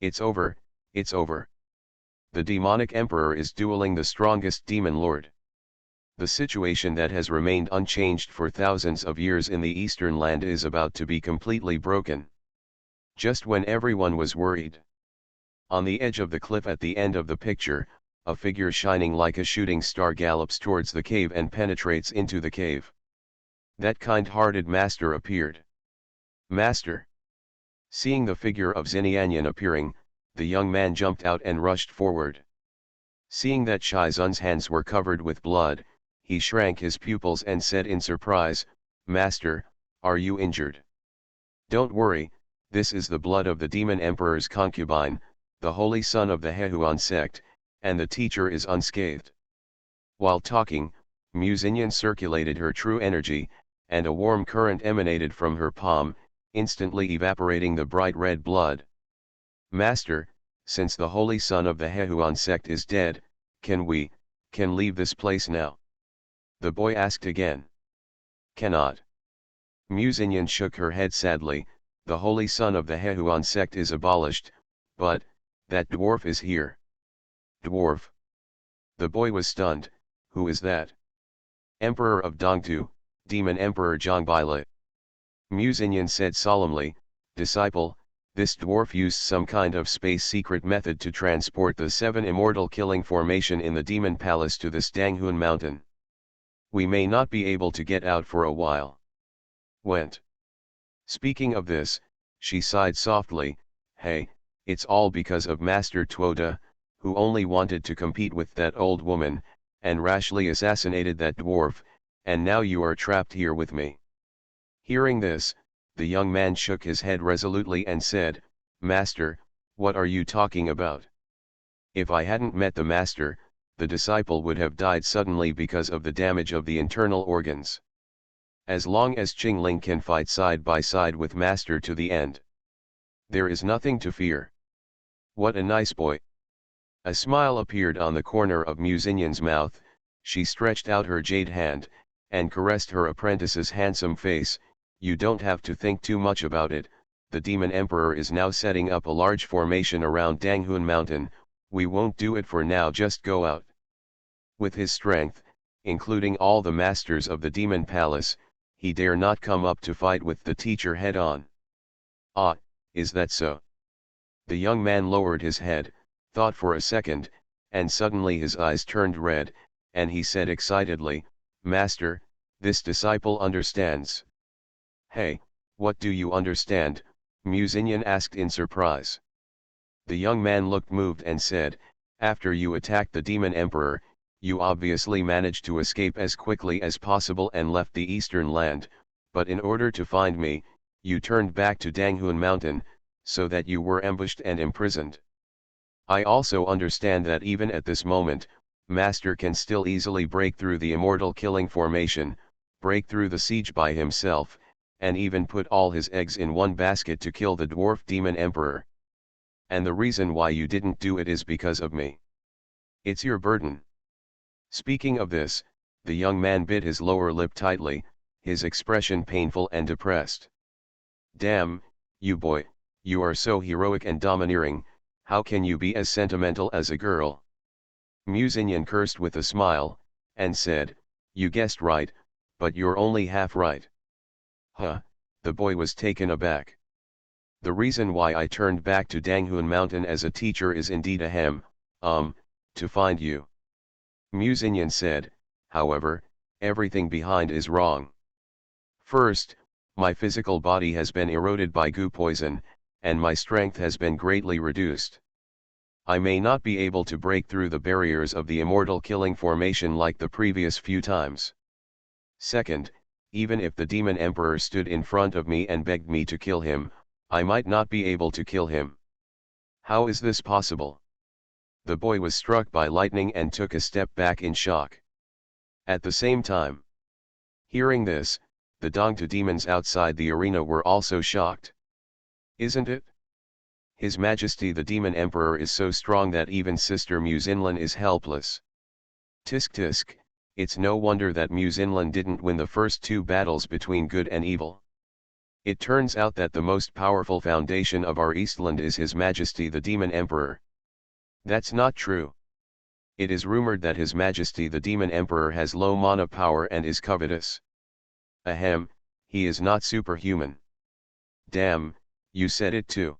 It's over, it's over. The Demonic Emperor is dueling the strongest Demon Lord. The situation that has remained unchanged for thousands of years in the Eastern Land is about to be completely broken. Just when everyone was worried. On the edge of the cliff at the end of the picture, a figure shining like a shooting star gallops towards the cave and penetrates into the cave. That kind-hearted master appeared. Master! Seeing the figure of Xinyan appearing, the young man jumped out and rushed forward. Seeing that Shai Zun's hands were covered with blood, he shrank his pupils and said in surprise, Master, are you injured? Don't worry, this is the blood of the Demon Emperor's concubine, the holy son of the Hehuan sect, and the teacher is unscathed. While talking, Mu Xinyan circulated her true energy, and a warm current emanated from her palm, instantly evaporating the bright red blood. Master, since the holy son of the Hehuan sect is dead, can leave this place now? The boy asked again. Cannot. Mu Xinyan shook her head sadly, the holy son of the Hehuan sect is abolished, but, that dwarf is here. Dwarf. The boy was stunned, who is that? Emperor of Dongtu, Demon Emperor Zhongbaile. Mu Xinyan said solemnly, Disciple, this dwarf used some kind of space secret method to transport the 7 immortal killing formation in the Demon Palace to this Danghun mountain. We may not be able to get out for a while. Went. Speaking of this, she sighed softly, hey, it's all because of Master Tuoda, who only wanted to compete with that old woman, and rashly assassinated that dwarf, and now you are trapped here with me. Hearing this, the young man shook his head resolutely and said, Master, what are you talking about? If I hadn't met the master, the disciple would have died suddenly because of the damage of the internal organs. As long as Qingling can fight side by side with master to the end, there is nothing to fear. What a nice boy. A smile appeared on the corner of Mu Xinyan's mouth, she stretched out her jade hand, and caressed her apprentice's handsome face. You don't have to think too much about it, the Demon Emperor is now setting up a large formation around Danghun Mountain, we won't do it for now, just go out. With his strength, including all the masters of the Demon Palace, he dare not come up to fight with the teacher head on. Ah, is that so? The young man lowered his head, thought for a second, and suddenly his eyes turned red, and he said excitedly, Master, this disciple understands. Hey, what do you understand? Musinyan asked in surprise. The young man looked moved and said, after you attacked the demon emperor, you obviously managed to escape as quickly as possible and left the eastern land, but in order to find me, you turned back to Danghun Mountain, so that you were ambushed and imprisoned. I also understand that even at this moment, Master can still easily break through the immortal killing formation, break through the siege by himself, and even put all his eggs in one basket to kill the dwarf demon emperor. And the reason why you didn't do it is because of me. It's your burden. Speaking of this, the young man bit his lower lip tightly, his expression painful and depressed. Damn, you boy, you are so heroic and domineering, how can you be as sentimental as a girl? Musinyan cursed with a smile, and said, you guessed right, but you're only half right. Huh, the boy was taken aback. The reason why I turned back to Danghun Mountain as a teacher is indeed to find you. Musinyan said, however, everything behind is wrong. First, my physical body has been eroded by goo poison, and my strength has been greatly reduced. I may not be able to break through the barriers of the immortal killing formation like the previous few times. Second, even if the demon emperor stood in front of me and begged me to kill him, I might not be able to kill him. How is this possible? The boy was struck by lightning and took a step back in shock. At the same time, hearing this, the Dongta demons outside the arena were also shocked. Isn't it? His Majesty the Demon Emperor is so strong that even Sister Musinlan is helpless. Tisk tisk, it's no wonder that Musinlan didn't win the first two battles between good and evil. It turns out that the most powerful foundation of our Eastland is His Majesty the Demon Emperor. That's not true. It is rumored that His Majesty the Demon Emperor has low mana power and is covetous. Ahem, he is not superhuman. Damn, you said it too.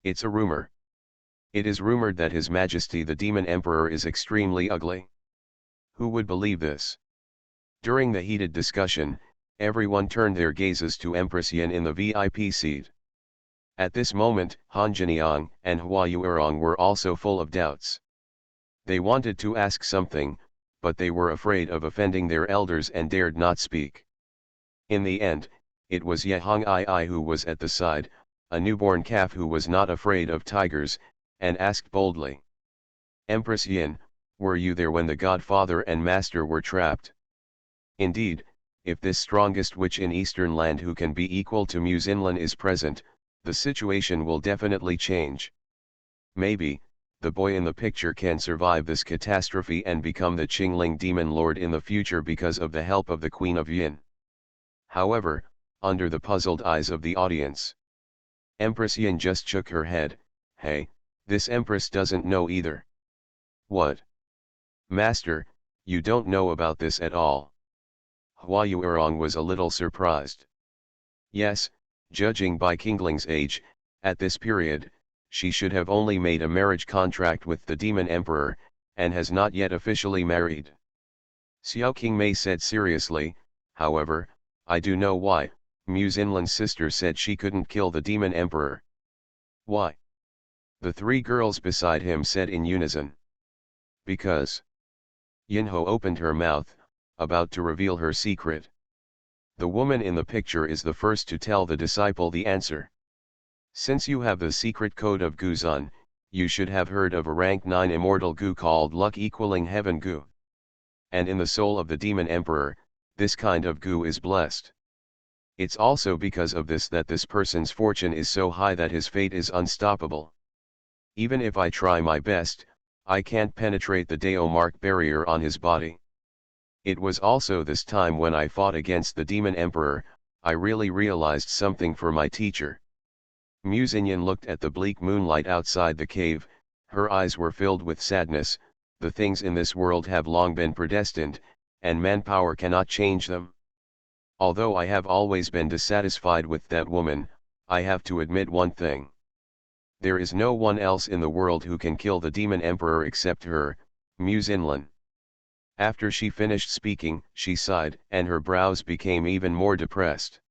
It's a rumor. It is rumored that His Majesty the Demon Emperor is extremely ugly. Who would believe this? During the heated discussion, everyone turned their gazes to Empress Yin in the VIP seat. At this moment, Han Jiniang and Hua Yuerong were also full of doubts. They wanted to ask something, but they were afraid of offending their elders and dared not speak. In the end, it was Ye Hong Ai who was at the side, a newborn calf who was not afraid of tigers, and asked boldly. Empress Yin, were you there when the Godfather and Master were trapped? Indeed, if this strongest witch in Eastern Land who can be equal to Musinlan is present, the situation will definitely change. Maybe, the boy in the picture can survive this catastrophe and become the Qingling Demon Lord in the future because of the help of the Queen of Yin. However, under the puzzled eyes of the audience, Empress Yin just shook her head. Hey, this Empress doesn't know either. What? Master, you don't know about this at all. Hua Yuerong was a little surprised. Yes, judging by Qingling's age, at this period, she should have only made a marriage contract with the Demon Emperor, and has not yet officially married. Xiao Qingmei said seriously, however, I do know why. Musinlan's sister said she couldn't kill the Demon Emperor. Why? The three girls beside him said in unison. Because. Yinho opened her mouth, about to reveal her secret. The woman in the picture is the first to tell the disciple the answer. Since you have the secret code of Guzun, you should have heard of a rank 9 immortal Gu called Luck equaling Heaven Gu. And in the soul of the Demon Emperor, this kind of Gu is blessed. It's also because of this that this person's fortune is so high that his fate is unstoppable. Even if I try my best, I can't penetrate the Dao mark barrier on his body. It was also this time when I fought against the Demon Emperor, I really realized something for my teacher. Musinyan looked at the bleak moonlight outside the cave, her eyes were filled with sadness. The things in this world have long been predestined, and manpower cannot change them. Although I have always been dissatisfied with that woman, I have to admit one thing. There is no one else in the world who can kill the demon emperor except her, Muse Inlan. After she finished speaking, she sighed, and her brows became even more depressed.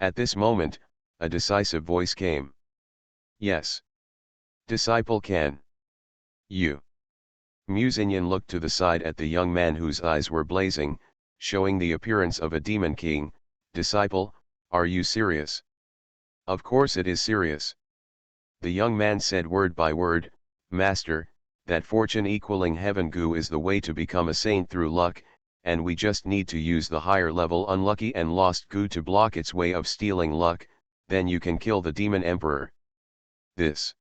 At this moment, a decisive voice came. Yes. Disciple can. You. Muse Inlan looked to the side at the young man whose eyes were blazing, showing the appearance of a demon king. Disciple, are you serious? Of course it is serious. The young man said word by word, Master, that fortune equaling heaven goo is the way to become a saint through luck, and we just need to use the higher level unlucky and lost goo to block its way of stealing luck, then you can kill the demon emperor. This.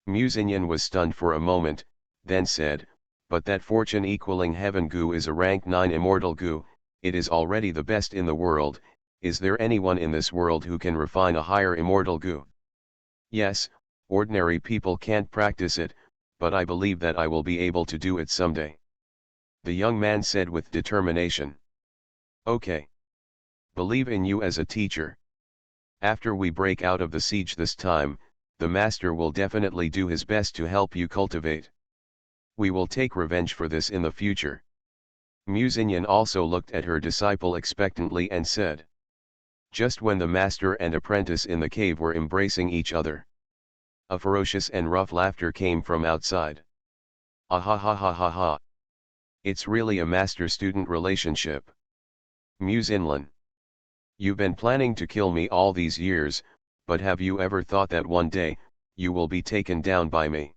Muse Inlan was stunned for a moment, then said, but that fortune equaling heaven goo is a rank 9 immortal goo, it is already the best in the world. Is there anyone in this world who can refine a higher immortal goo? Yes, ordinary people can't practice it, but I believe that I will be able to do it someday. The young man said with determination. Okay. Believe in you as a teacher. After we break out of the siege this time, the master will definitely do his best to help you cultivate. We will take revenge for this in the future. Muse Inlan also looked at her disciple expectantly and said. Just when the master and apprentice in the cave were embracing each other, a ferocious and rough laughter came from outside. Ah ha ha ha ha ha. It's really a master-student relationship. Muse Inlan. You've been planning to kill me all these years, but have you ever thought that one day, you will be taken down by me?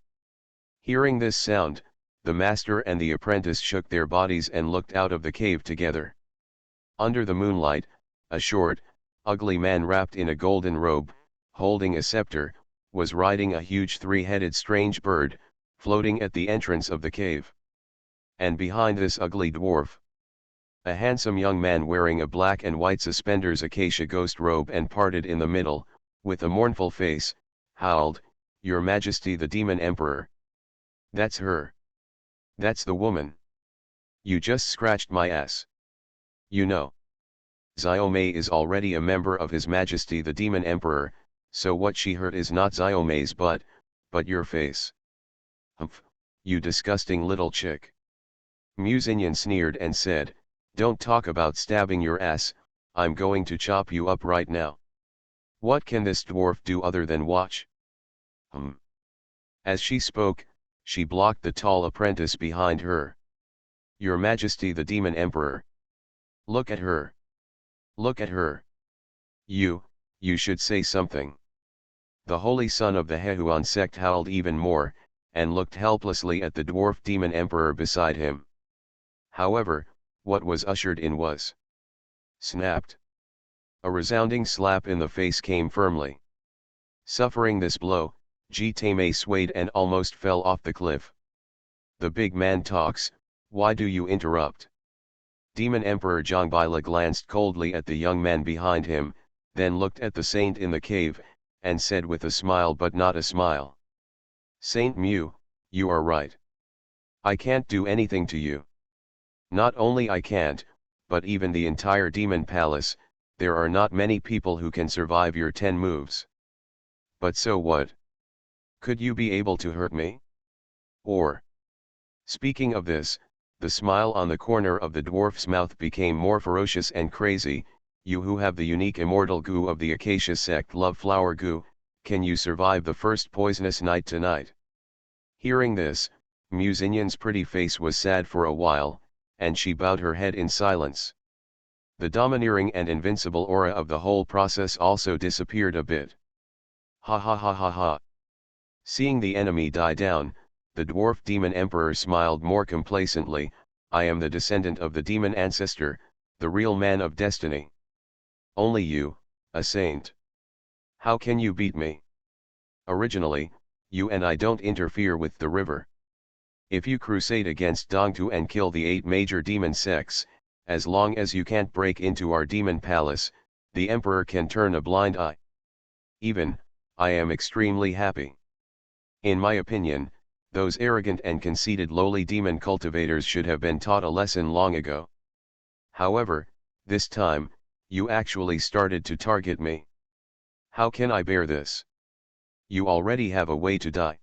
Hearing this sound, the master and the apprentice shook their bodies and looked out of the cave together. Under the moonlight, a short, ugly man wrapped in a golden robe, holding a scepter, was riding a huge three-headed strange bird, floating at the entrance of the cave. And behind this ugly dwarf, a handsome young man wearing a black and white suspenders acacia ghost robe and parted in the middle, with a mournful face, howled, Your Majesty the Demon Emperor. That's her. That's the woman. You just scratched my ass. You know. Xiaomei is already a member of His Majesty the Demon Emperor, so what she hurt is not Xiaomei's but your face. Humph, you disgusting little chick. Muse Inlan sneered and said, Don't talk about stabbing your ass, I'm going to chop you up right now. What can this dwarf do other than watch? As she spoke, she blocked the tall apprentice behind her. Your Majesty the Demon Emperor. Look at her. Look at her. You should say something. The holy son of the Hehuan sect howled even more, and looked helplessly at the dwarf demon emperor beside him. However, what was ushered in was snapped. A resounding slap in the face came firmly. Suffering this blow, Ji Taimei swayed and almost fell off the cliff. The big man talks, why do you interrupt? Demon Emperor Zhongbila glanced coldly at the young man behind him, then looked at the saint in the cave, and said with a smile but not a smile. Saint Mu, you are right. I can't do anything to you. Not only I can't, but even the entire demon palace, there are not many people who can survive your 10 moves. But so what? Could you be able to hurt me? Or? Speaking of this, the smile on the corner of the dwarf's mouth became more ferocious and crazy. You who have the unique immortal goo of the Acacia sect Love Flower Goo, can you survive the first poisonous night tonight? Hearing this, Muse Inlan's pretty face was sad for a while, and she bowed her head in silence. The domineering and invincible aura of the whole process also disappeared a bit. Ha ha ha ha ha. Seeing the enemy die down, the dwarf demon emperor smiled more complacently. I am the descendant of the demon ancestor, the real man of destiny. Only you, a saint. How can you beat me? Originally, you and I don't interfere with the river. If you crusade against Dongtu and kill the 8 major demon sects, as long as you can't break into our demon palace, the emperor can turn a blind eye. Even, I am extremely happy. In my opinion, those arrogant and conceited lowly demon cultivators should have been taught a lesson long ago. However, this time, you actually started to target me. How can I bear this? You already have a way to die.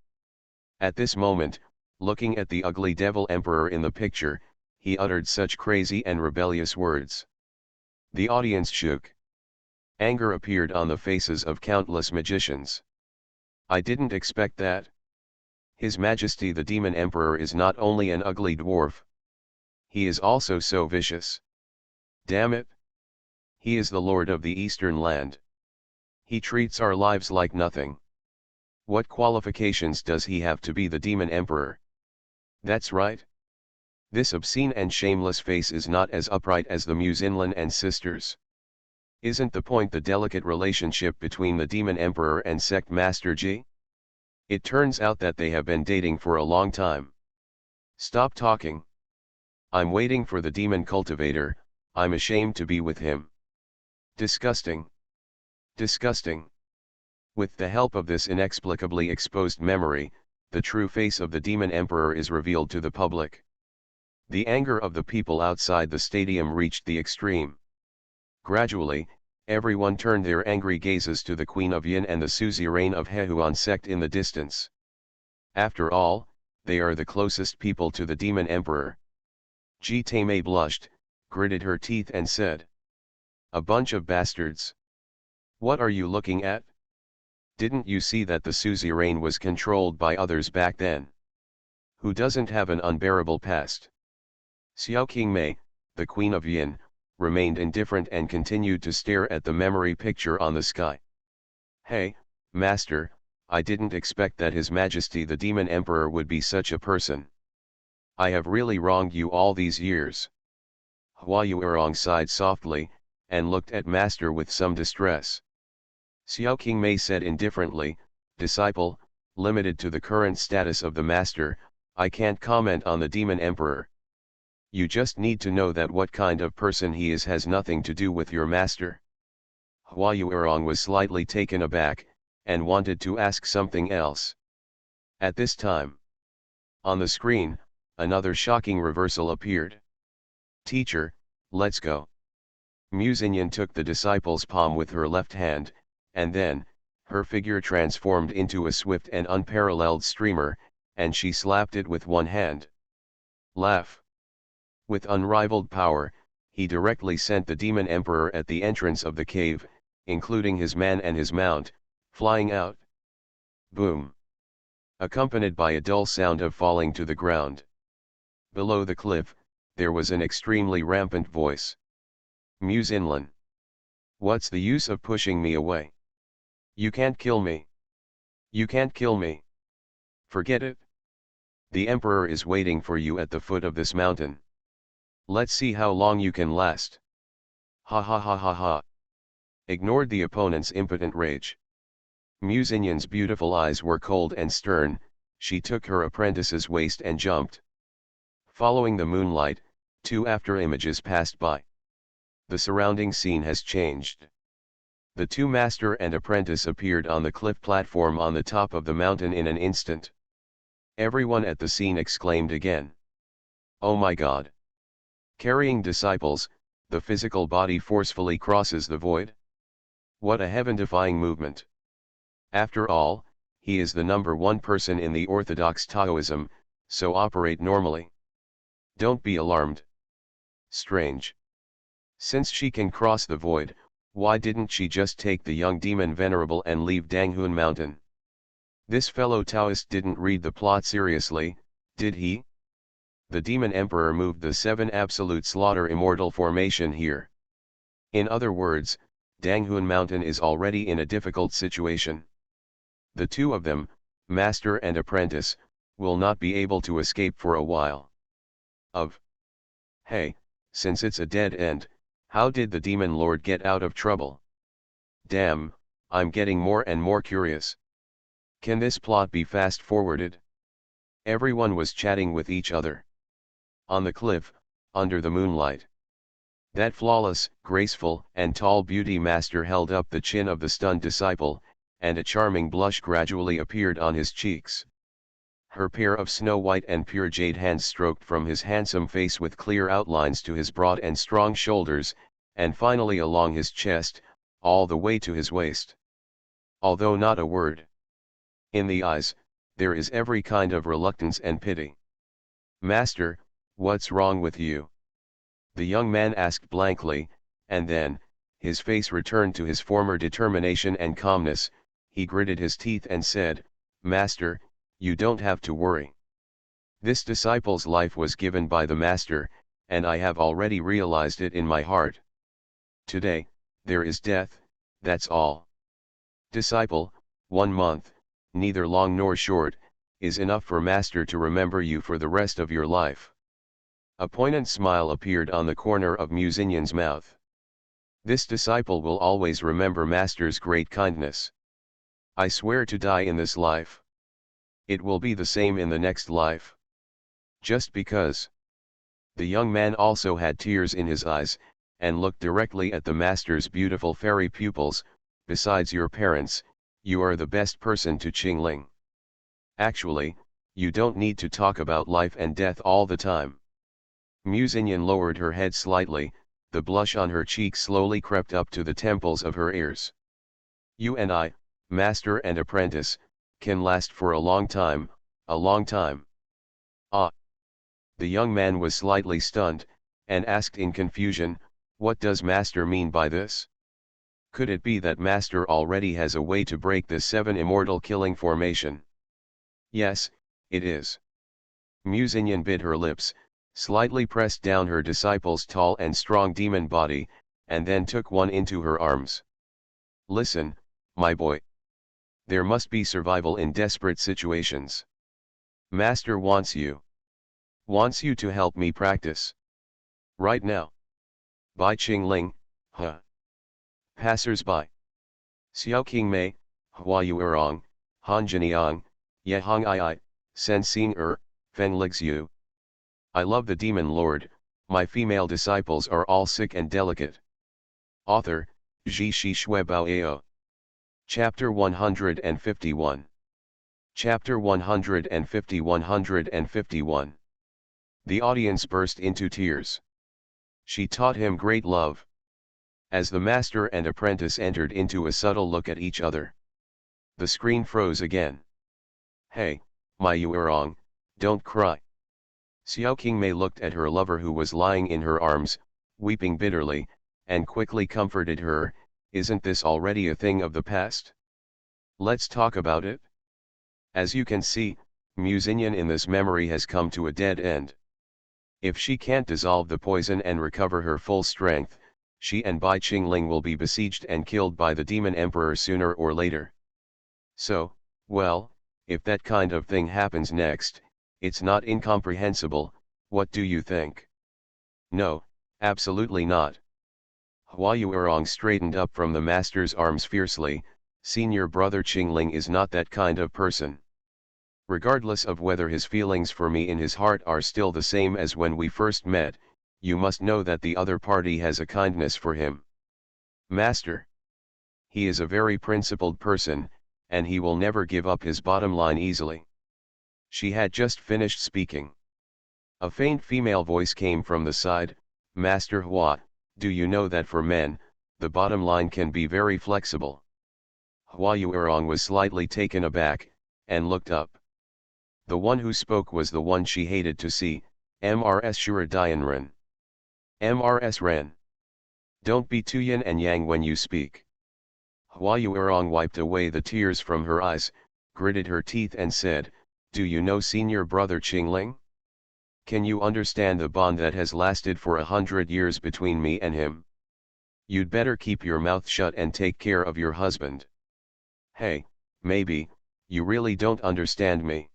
At this moment, looking at the ugly devil emperor in the picture, he uttered such crazy and rebellious words. The audience shook. Anger appeared on the faces of countless magicians. I didn't expect that. His Majesty the Demon Emperor is not only an ugly dwarf. He is also so vicious. Damn it! He is the Lord of the Eastern Land. He treats our lives like nothing. What qualifications does he have to be the Demon Emperor? That's right. This obscene and shameless face is not as upright as the Muzinlan and sisters. Isn't the point the delicate relationship between the Demon Emperor and Sect Master G? It turns out that they have been dating for a long time. Stop talking. I'm waiting for the Demon Cultivator, I'm ashamed to be with him. Disgusting. Disgusting. With the help of this inexplicably exposed memory, the true face of the Demon Emperor is revealed to the public. The anger of the people outside the stadium reached the extreme. Gradually, everyone turned their angry gazes to the Queen of Yin and the suzerain of Hehuan sect in the distance. After all, they are the closest people to the Demon Emperor. Ji Taimei blushed, gritted her teeth and said, "A bunch of bastards. What are you looking at? Didn't you see that the suzerain was controlled by others back then? Who doesn't have an unbearable past?" Xiao Qingmei, the Queen of Yin, remained indifferent and continued to stare at the memory picture on the sky. "Hey, Master, I didn't expect that His Majesty the Demon Emperor would be such a person. I have really wronged you all these years." Hua Yuerong sighed softly, and looked at Master with some distress. Xiao Qingmei said indifferently, "Disciple, limited to the current status of the Master, I can't comment on the Demon Emperor. You just need to know that what kind of person he is has nothing to do with your Master." Hua Yuerong was slightly taken aback, and wanted to ask something else. At this time, on the screen, another shocking reversal appeared. "Teacher, let's go." Muzinyan took the disciple's palm with her left hand, and then, her figure transformed into a swift and unparalleled streamer, and she slapped it with one hand. Laugh. With unrivaled power, he directly sent the Demon Emperor at the entrance of the cave, including his man and his mount, flying out. Boom! Accompanied by a dull sound of falling to the ground. Below the cliff, there was an extremely rampant voice. "Muzinlan. What's the use of pushing me away? You can't kill me. You can't kill me. Forget it. The Emperor is waiting for you at the foot of this mountain. Let's see how long you can last." Ha ha ha ha ha. Ignored the opponent's impotent rage. Muzinyan's beautiful eyes were cold and stern, she took her apprentice's waist and jumped. Following the moonlight, two after images passed by. The surrounding scene has changed. The two master and apprentice appeared on the cliff platform on the top of the mountain in an instant. Everyone at the scene exclaimed again. "Oh my God!" Carrying disciples, the physical body forcefully crosses the void. What a heaven-defying movement! After all, he is the number one person in the orthodox Taoism, so operate normally. Don't be alarmed. Strange. Since she can cross the void, why didn't she just take the young demon venerable and leave Danghun Mountain? This fellow Taoist didn't read the plot seriously, did he? The Demon Emperor moved the 7 Absolute Slaughter Immortal formation here. In other words, Danghun Mountain is already in a difficult situation. The two of them, master and apprentice, will not be able to escape for a while. Hey, since it's a dead end, how did the Demon Lord get out of trouble? Damn, I'm getting more and more curious. Can this plot be fast-forwarded? Everyone was chatting with each other. On the cliff, under the moonlight. That flawless, graceful, and tall beauty master held up the chin of the stunned disciple, and a charming blush gradually appeared on his cheeks. Her pair of snow-white and pure jade hands stroked from his handsome face with clear outlines to his broad and strong shoulders, and finally along his chest, all the way to his waist. although not a word. In the eyes, there is every kind of reluctance and pity. Master, what's wrong with you? The young man asked blankly, and then, his face returned to his former determination and calmness. He gritted his teeth and said, Master, you don't have to worry. This disciple's life was given by the Master, and I have already realized it in my heart. Today, there is death, that's all. Disciple, 1 month, neither long nor short, is enough for Master to remember you for the rest of your life. A poignant smile appeared on the corner of Musinyan's mouth. This disciple will always remember Master's great kindness. I swear to die in this life. It will be the same in the next life. Just because. The young man also had tears in his eyes, and looked directly at the Master's beautiful fairy pupils. Besides your parents, you are the best person to Qingling. Actually, you don't need to talk about life and death all the time. Musinyan lowered her head slightly, the blush on her cheek slowly crept up to the temples of her ears. You and I, master and apprentice, can last for a long time, a long time. Ah! The young man was slightly stunned, and asked in confusion, what does master mean by this? Could it be that master already has a way to break this 7 immortal killing formation? Yes, it is. Musinyan bit her lips, slightly pressed down her disciple's tall and strong demon body, and then took one into her arms. Listen, my boy. There must be survival in desperate situations. Master wants you. Wants you to help me practice. Right now. Bai Qingling, huh? Passers-by. Xiao Qingmei, Hua Yuerong, Han Jiniang, Ye Hong Ai, Sen Xing Feng Lixu. I love the demon lord, my female disciples are all sick and delicate. Author, Zhi Shi Shui Bao Ao. Chapter 151. Chapter 151. The audience burst into tears. She taught him great love. As the master and apprentice entered into a subtle look at each other, the screen froze again. Hey, my Yuerong, don't cry. Xiao Qingmei looked at her lover who was lying in her arms, weeping bitterly, and quickly comforted her. Isn't this already a thing of the past? Let's talk about it. As you can see, Musinyan in this memory has come to a dead end. If she can't dissolve the poison and recover her full strength, she and Bai Qingling will be besieged and killed by the demon emperor sooner or later. So, well, if that kind of thing happens next, it's not incomprehensible. What do you think? No, absolutely not. Hua Yuerong straightened up from the master's arms fiercely. Senior brother Qingling is not that kind of person. Regardless of whether his feelings for me in his heart are still the same as when we first met, you must know that the other party has a kindness for him. Master. He is a very principled person, and he will never give up his bottom line easily. She had just finished speaking. A faint female voice came from the side. Master Hua, do you know that for men, the bottom line can be very flexible? Hua Yuerong was slightly taken aback, and looked up. The one who spoke was the one she hated to see, Mrs. Shura Dianren. Mrs. Ren. Don't be too yin and yang when you speak. Hua Yuerong wiped away the tears from her eyes, gritted her teeth and said, do you know senior brother Qingling? Can you understand the bond that has lasted for 100 years between me and him? You'd better keep your mouth shut and take care of your husband. Hey, maybe, you really don't understand me.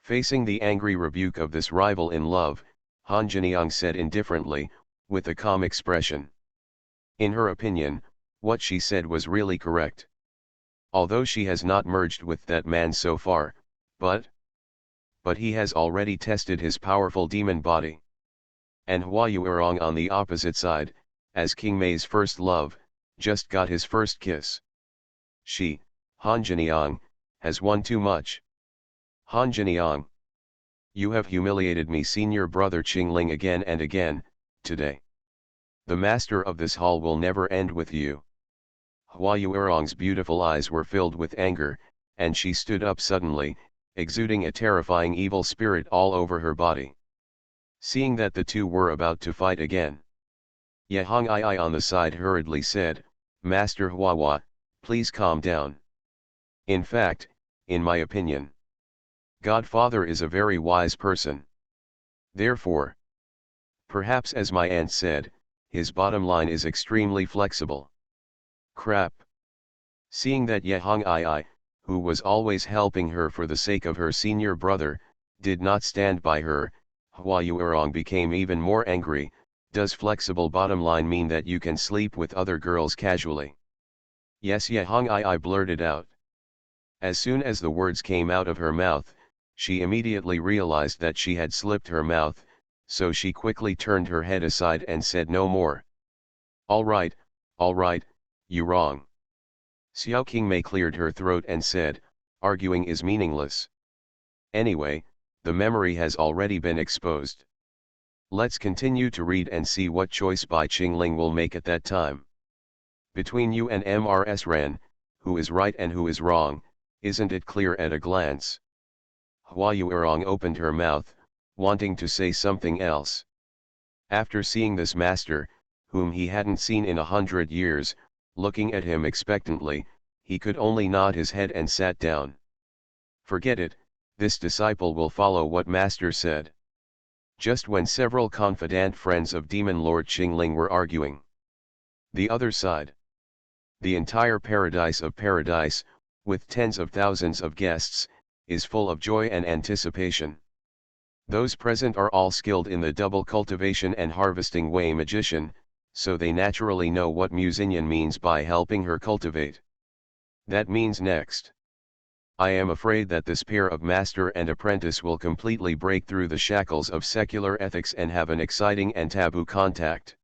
Facing the angry rebuke of this rival in love, Han Jiniang said indifferently, with a calm expression. In her opinion, what she said was really correct. Although she has not merged with that man so far, but he has already tested his powerful demon body. And Hua Yuerong on the opposite side, as Qingmei's first love, just got his first kiss. She, Han Jiniang, has won too much. Han Jiniang. You have humiliated me senior brother Qingling again and again, today. The master of this hall will never end with you. Hua Yuerong's beautiful eyes were filled with anger, and she stood up suddenly, exuding a terrifying evil spirit all over her body. Seeing that the two were about to fight again, Ye Hong Ai on the side hurriedly said, "Master Hua, please calm down. In fact, in my opinion, Godfather is a very wise person. Therefore, perhaps as my aunt said, his bottom line is extremely flexible." Crap. Seeing that Ye Hong Ai, who was always helping her for the sake of her senior brother, did not stand by her, Hua Yuerong became even more angry. Does flexible bottom line mean that you can sleep with other girls casually? Yes, Ye Hong Ai blurted out. As soon as the words came out of her mouth, she immediately realized that she had slipped her mouth, so she quickly turned her head aside and said no more. All right, you wrong. Xiao Qingmei cleared her throat and said, arguing is meaningless. Anyway, the memory has already been exposed. Let's continue to read and see what choice Bai Qingling will make at that time. Between you and Mrs. Ran, who is right and who is wrong, isn't it clear at a glance? Hua Yuerong opened her mouth, wanting to say something else. After seeing this master, whom he hadn't seen in 100 years, looking at him expectantly, he could only nod his head and sat down. Forget it, this disciple will follow what master said. Just when several confidant friends of Demon Lord Qingling were arguing. The other side. The entire paradise of paradise, with tens of thousands of guests, is full of joy and anticipation. Those present are all skilled in the double cultivation and harvesting way magician, so they naturally know what Musinyan means by helping her cultivate. That means next. I am afraid that this pair of master and apprentice will completely break through the shackles of secular ethics and have an exciting and taboo contact.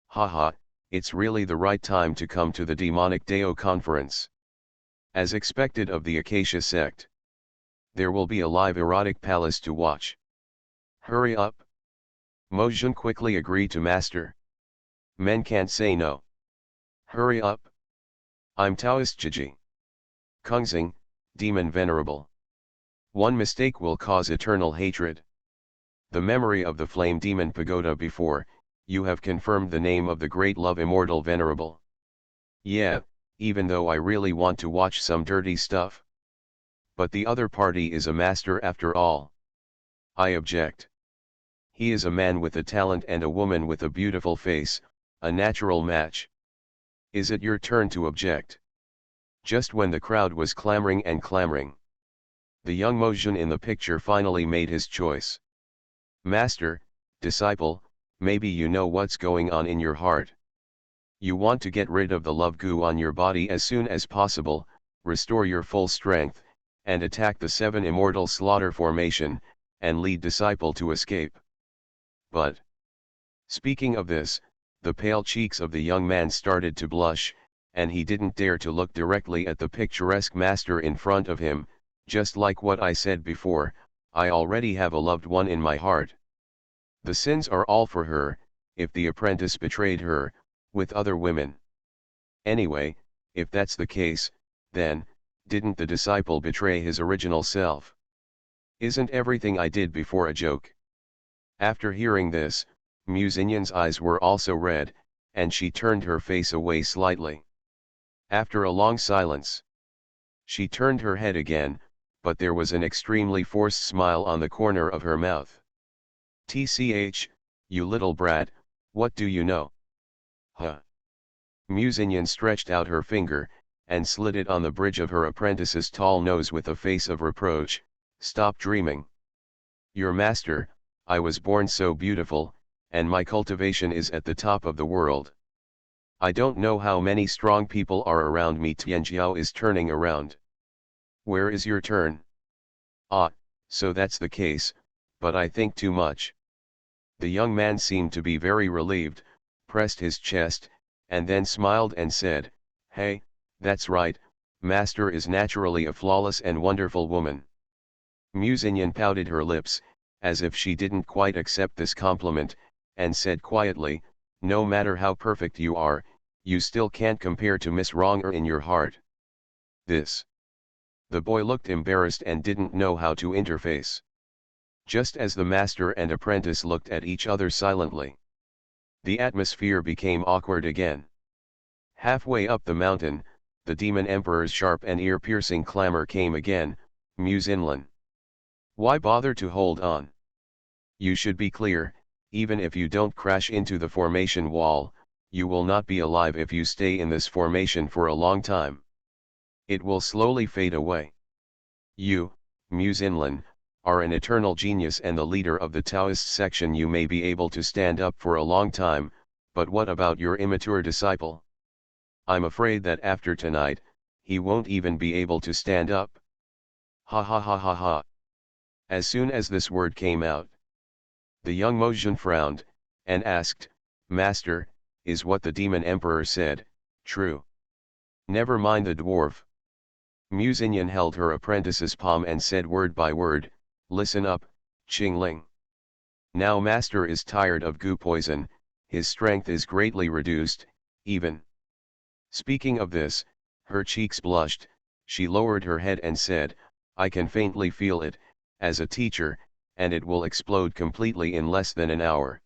Haha, it's really the right time to come to the Demonic Dao conference. As expected of the Acacia sect. There will be a live erotic palace to watch. Hurry up. Mojun quickly agreed to master. Men can't say no. Hurry up. I'm Taoist Jiji. Kungzing, Demon Venerable. One mistake will cause eternal hatred. The memory of the flame demon pagoda before, you have confirmed the name of the great love immortal venerable. Yeah, even though I really want to watch some dirty stuff. But the other party is a master after all. I object. He is a man with a talent and a woman with a beautiful face, a natural match. Is it your turn to object? Just when the crowd was clamoring and clamoring, the young Mojun in the picture finally made his choice. Master, disciple, maybe you know what's going on in your heart. You want to get rid of the love goo on your body as soon as possible, restore your full strength, and attack the 7 immortal slaughter formation, and lead disciple to escape. But, speaking of this, the pale cheeks of the young man started to blush, and he didn't dare to look directly at the picturesque master in front of him. Just like what I said before, I already have a loved one in my heart. The sins are all for her, if the apprentice betrayed her, with other women. Anyway, if that's the case, then, didn't the disciple betray his original self? Isn't everything I did before a joke? After hearing this, Musinyan's eyes were also red, and she turned her face away slightly. After a long silence, she turned her head again, but there was an extremely forced smile on the corner of her mouth. "Tch, you little brat, what do you know?" Huh. Musinyan stretched out her finger, and slid it on the bridge of her apprentice's tall nose with a face of reproach. "Stop dreaming. Your master, I was born so beautiful, and my cultivation is at the top of the world. I don't know how many strong people are around me. Tianjiao is turning around. Where is your turn?" "Ah, so that's the case, but I think too much." The young man seemed to be very relieved, pressed his chest, and then smiled and said, "Hey, that's right, master is naturally a flawless and wonderful woman." Musinyan pouted her lips, as if she didn't quite accept this compliment, and said quietly, "No matter how perfect you are, You still can't compare to Miss Wronger in your heart. This. The boy looked embarrassed and didn't know how to interface. Just as the master and apprentice looked at each other silently, the atmosphere became awkward again. Halfway up the mountain, the demon emperor's sharp and ear-piercing clamor came again, Muse Inlan. Why bother to hold on? You should be clear, even if you don't crash into the formation wall, you will not be alive if you stay in this formation for a long time. It will slowly fade away. You, Muse Inlan, are an eternal genius and the leader of the Taoist section. You may be able to stand up for a long time, but what about your immature disciple? I'm afraid that after tonight, he won't even be able to stand up. Ha ha ha ha ha. As soon as this word came out, the young Mojun frowned, and asked, Master, is what the demon emperor said true? Never mind the dwarf. Muse Inyan held her apprentice's palm and said word by word, listen up, Qingling. Now master is tired of goo poison, his strength is greatly reduced, even. Speaking of this, her cheeks blushed, she lowered her head and said, I can faintly feel it, as a teacher, and it will explode completely in less than an hour.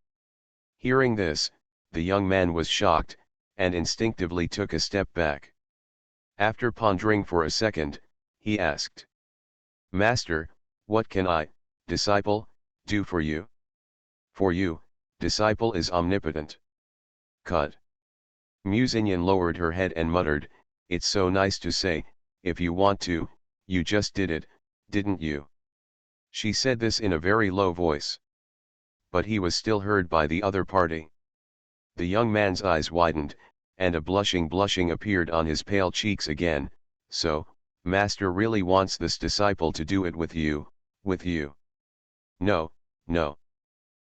Hearing this, the young man was shocked, and instinctively took a step back. After pondering for a second, he asked, Master, what can I, disciple, do for you? For you, disciple is omnipotent. Cut. Muse Inyan lowered her head and muttered, it's so nice to say, if you want to, you just did it, didn't you? She said this in a very low voice. But he was still heard by the other party. The young man's eyes widened, and a blushing appeared on his pale cheeks again. So, master really wants this disciple to do it with you, No, no.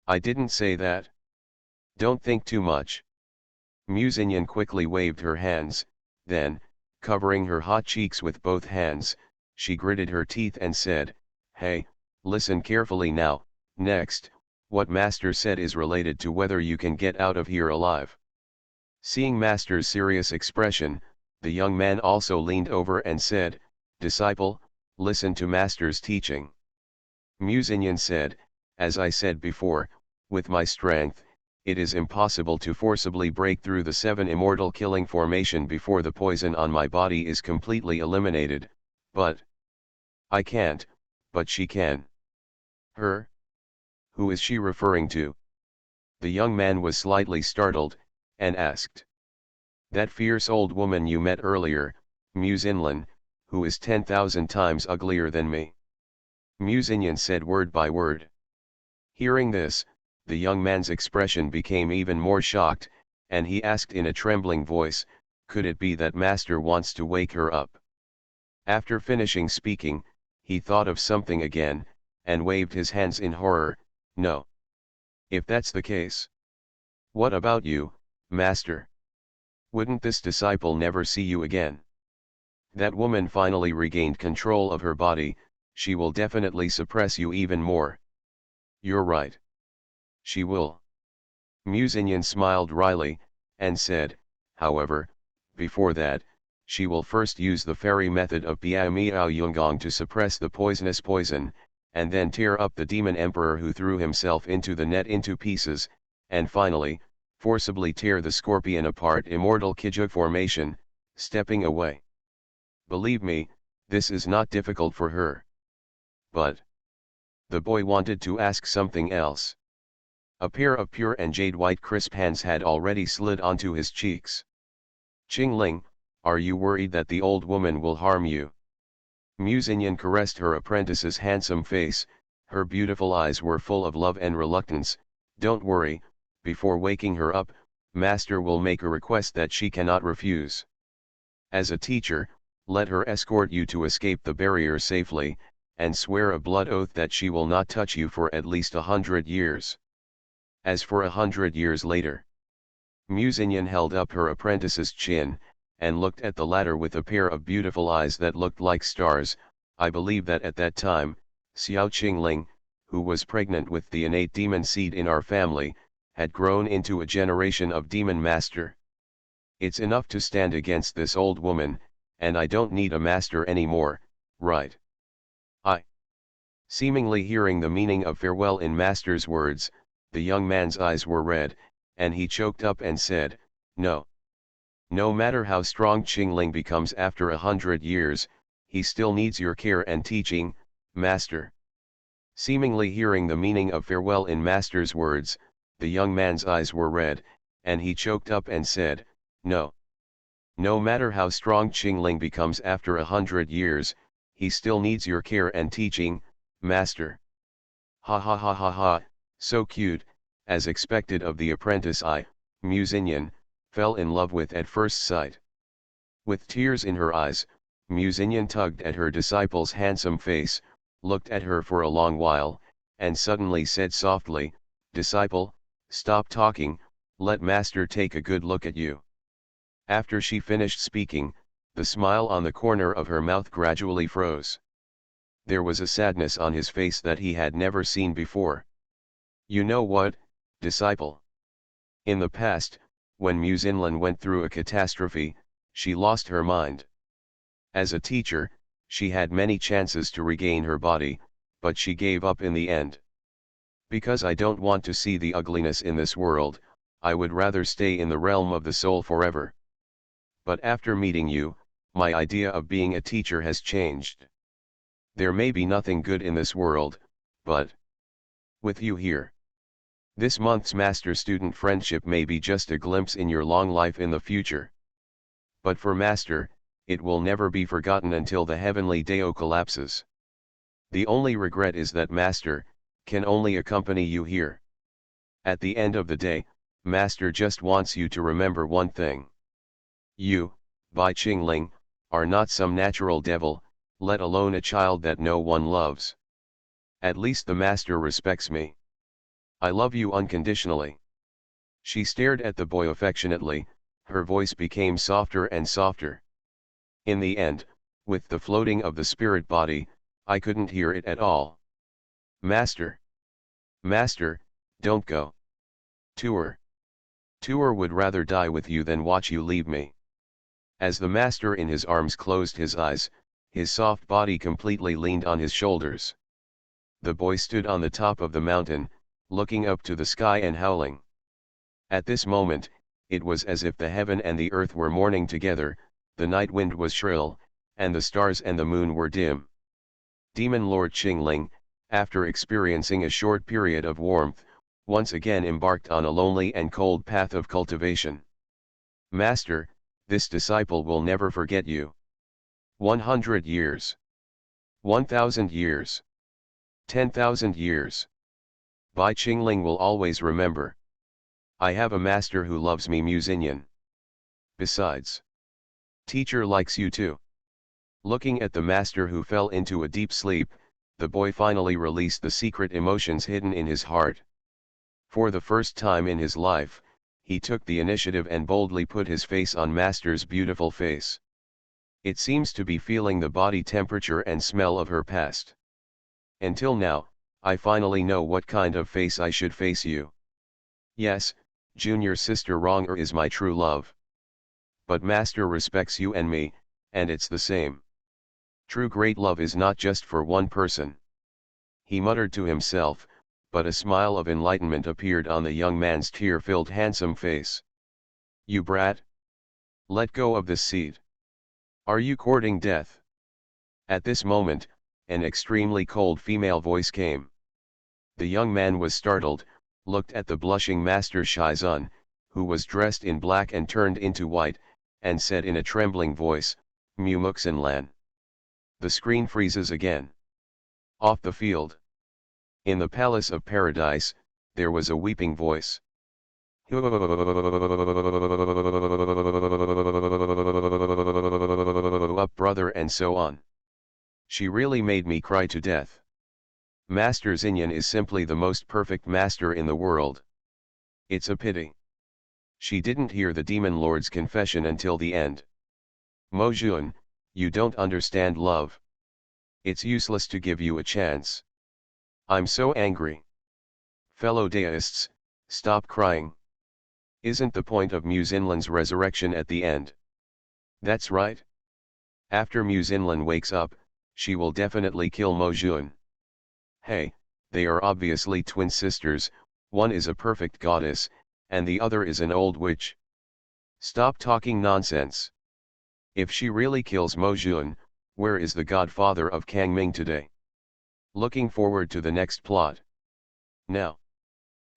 I didn't say that. Don't think too much. Muse Inyan quickly waved her hands, then, covering her hot cheeks with both hands, she gritted her teeth and said, hey, listen carefully now. Next, what master said is related to whether you can get out of here alive. Seeing master's serious expression, the young man also leaned over and said, disciple, listen to master's teaching. Muse Inyan said, as I said before, with my strength, it is impossible to forcibly break through the 7 immortal killing formation before the poison on my body is completely eliminated, but I can't, but she can. Her? Who is she referring to? The young man was slightly startled, and asked. That fierce old woman you met earlier, Muse Inlan, who is 10,000 times uglier than me. Muse Inyan said word by word. Hearing this, the young man's expression became even more shocked, and he asked in a trembling voice, could it be that master wants to wake her up? After finishing speaking, he thought of something again, and waved his hands in horror, no. If that's the case. What about you, master? Wouldn't this disciple never see you again? That woman finally regained control of her body, she will definitely suppress you even more. You're right. She will. Muse Inyan smiled wryly, and said, however, before that, she will first use the fairy method of Piao Miao Yunggong to suppress the poisonous poison, and then tear up the demon emperor who threw himself into the net into pieces, and finally, forcibly tear the scorpion apart. Immortal Kijug formation, stepping away. Believe me, this is not difficult for her. But the boy wanted to ask something else. A pair of pure and jade-white crisp hands had already slid onto his cheeks. Qingling, are you worried that the old woman will harm you? Muse Inyan caressed her apprentice's handsome face, her beautiful eyes were full of love and reluctance. Don't worry, before waking her up, master will make a request that she cannot refuse. As a teacher, let her escort you to escape the barrier safely, and swear a blood oath that she will not touch you for at least 100 years. As for 100 years later, Muse Inyan held up her apprentice's chin, and looked at the latter with a pair of beautiful eyes that looked like stars. I believe that at that time, Xiao Qingling, who was pregnant with the innate demon seed in our family, had grown into a generation of demon master. It's enough to stand against this old woman, and I don't need a master anymore, right? I. Seemingly hearing the meaning of farewell in master's words, the young man's eyes were red, and he choked up and said, no. No matter how strong Qingling becomes after 100 years, he still needs your care and teaching, master. Seemingly hearing the meaning of farewell in master's words, the young man's eyes were red, and he choked up and said, no. No matter how strong Qingling becomes after 100 years, he still needs your care and teaching, master. Ha ha ha ha ha, so cute, as expected of the apprentice Musinyan, fell in love with at first sight. With tears in her eyes, Musinyan tugged at her disciple's handsome face, looked at her for a long while, and suddenly said softly, disciple, stop talking, let master take a good look at you. After she finished speaking, the smile on the corner of her mouth gradually froze. There was a sadness on his face that he had never seen before. You know what, disciple? In the past, when Musinlan went through a catastrophe, she lost her mind. As a teacher, she had many chances to regain her body, but she gave up in the end. Because I don't want to see the ugliness in this world, I would rather stay in the realm of the soul forever. But after meeting you, my idea of being a teacher has changed. There may be nothing good in this world, but with you here, this month's master-student friendship may be just a glimpse in your long life in the future. But for master, it will never be forgotten until the heavenly Dao collapses. The only regret is that master can only accompany you here. At the end of the day, master just wants you to remember one thing. You, Bai Qingling, are not some natural devil, let alone a child that no one loves. At least the master respects me. I love you unconditionally. She stared at the boy affectionately, her voice became softer and softer. In the end, with the floating of the spirit body, I couldn't hear it at all. Master! Master, don't go. Tuer would rather die with you than watch you leave me. As the master in his arms closed his eyes, his soft body completely leaned on his shoulders. The boy stood on the top of the mountain, looking up to the sky and howling. At this moment, it was as if the heaven and the earth were mourning together, the night wind was shrill, and the stars and the moon were dim. Demon Lord Qingling, after experiencing a short period of warmth, once again embarked on a lonely and cold path of cultivation. Master, this disciple will never forget you. 100 years. 1,000 years. 10,000 years. Bai Qingling will always remember. I have a master who loves me, Musinyan. Besides, teacher likes you too. Looking at the master who fell into a deep sleep, the boy finally released the secret emotions hidden in his heart. For the first time in his life, he took the initiative and boldly put his face on master's beautiful face. It seems to be feeling the body temperature and smell of her past. Until now, I finally know what kind of face I should face you. Yes, junior sister Ronger is my true love. But master respects you and me, and it's the same. True great love is not just for one person. He muttered to himself, but a smile of enlightenment appeared on the young man's tear-filled handsome face. You brat! Let go of this seed. Are you courting death? At this moment, an extremely cold female voice came. The young man was startled, looked at the blushing Master Shizun, who was dressed in black and turned into white, and said in a trembling voice, Mu Muxinlan. The screen freezes again. Off the field. In the Palace of Paradise, there was a weeping voice. Up brother, and so on. She really made me cry to death. Master Xinyan is simply the most perfect master in the world. It's a pity she didn't hear the Demon Lord's confession until the end. Mo Jun, you don't understand love. It's useless to give you a chance. I'm so angry. Fellow Daists, stop crying. Isn't the point of Mu Zinlan's resurrection at the end? That's right. After Mu Zinlan wakes up, she will definitely kill Mo Jun. Hey, they are obviously twin sisters, one is a perfect goddess, and the other is an old witch. Stop talking nonsense. If she really kills Mo Jun, where is the godfather of Kang Ming today? Looking forward to the next plot. Now.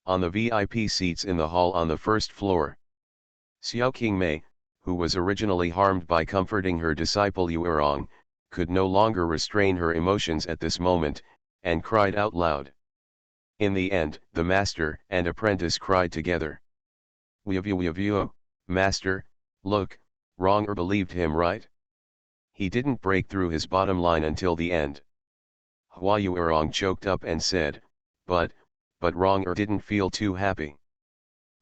On the VIP seats in the hall on the first floor. Xiao Qingmei, who was originally harmed by comforting her disciple Yuerong, could no longer restrain her emotions at this moment, and cried out loud. In the end, the master and apprentice cried together. We master, look, Wronger believed him right? He didn't break through his bottom line until the end. Hua Yuerong choked up and said, but Wronger didn't feel too happy.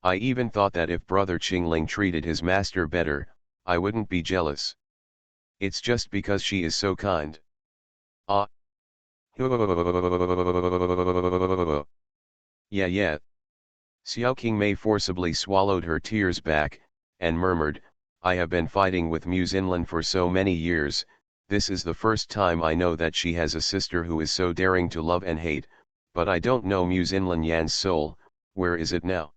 I even thought that if Brother Qingling treated his master better, I wouldn't be jealous. It's just because she is so kind. Ah. Yeah. Xiao Qingmei forcibly swallowed her tears back, and murmured, I have been fighting with Mu Zinlan for so many years, this is the first time I know that she has a sister who is so daring to love and hate, but I don't know Mu Zinlan Yan's soul, where is it now?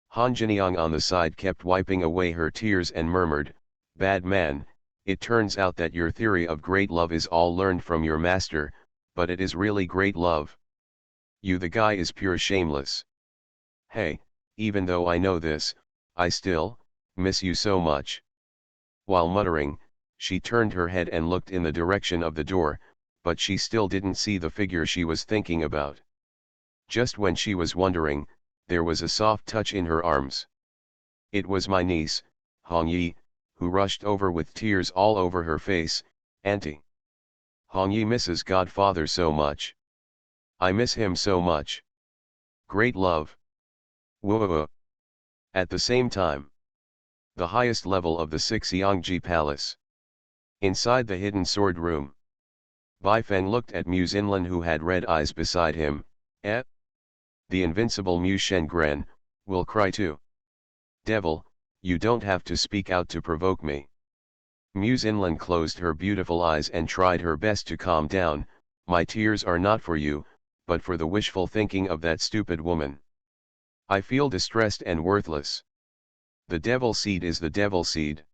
Han Jiniang on the side kept wiping away her tears and murmured, bad man, it turns out that your theory of great love is all learned from your master, but it is really great love. You the guy is pure shameless. Hey, even though I know this, I still miss you so much. While muttering, she turned her head and looked in the direction of the door, but she still didn't see the figure she was thinking about. Just when she was wondering, there was a soft touch in her arms. It was my niece, Hong Yi, who rushed over with tears all over her face. Auntie. Hong Yi misses Godfather so much. I miss him so much. Great love. Whoa. At the same time. The highest level of the Xiangji Palace. Inside the hidden sword room. Bai Feng looked at Mu Zinlan who had red eyes beside him. The invincible Mu Shengren, will cry too. Devil, you don't have to speak out to provoke me. Mu Zinlan closed her beautiful eyes and tried her best to calm down, my tears are not for you, but for the wishful thinking of that stupid woman. I feel distressed and worthless. The devil seed is the devil seed.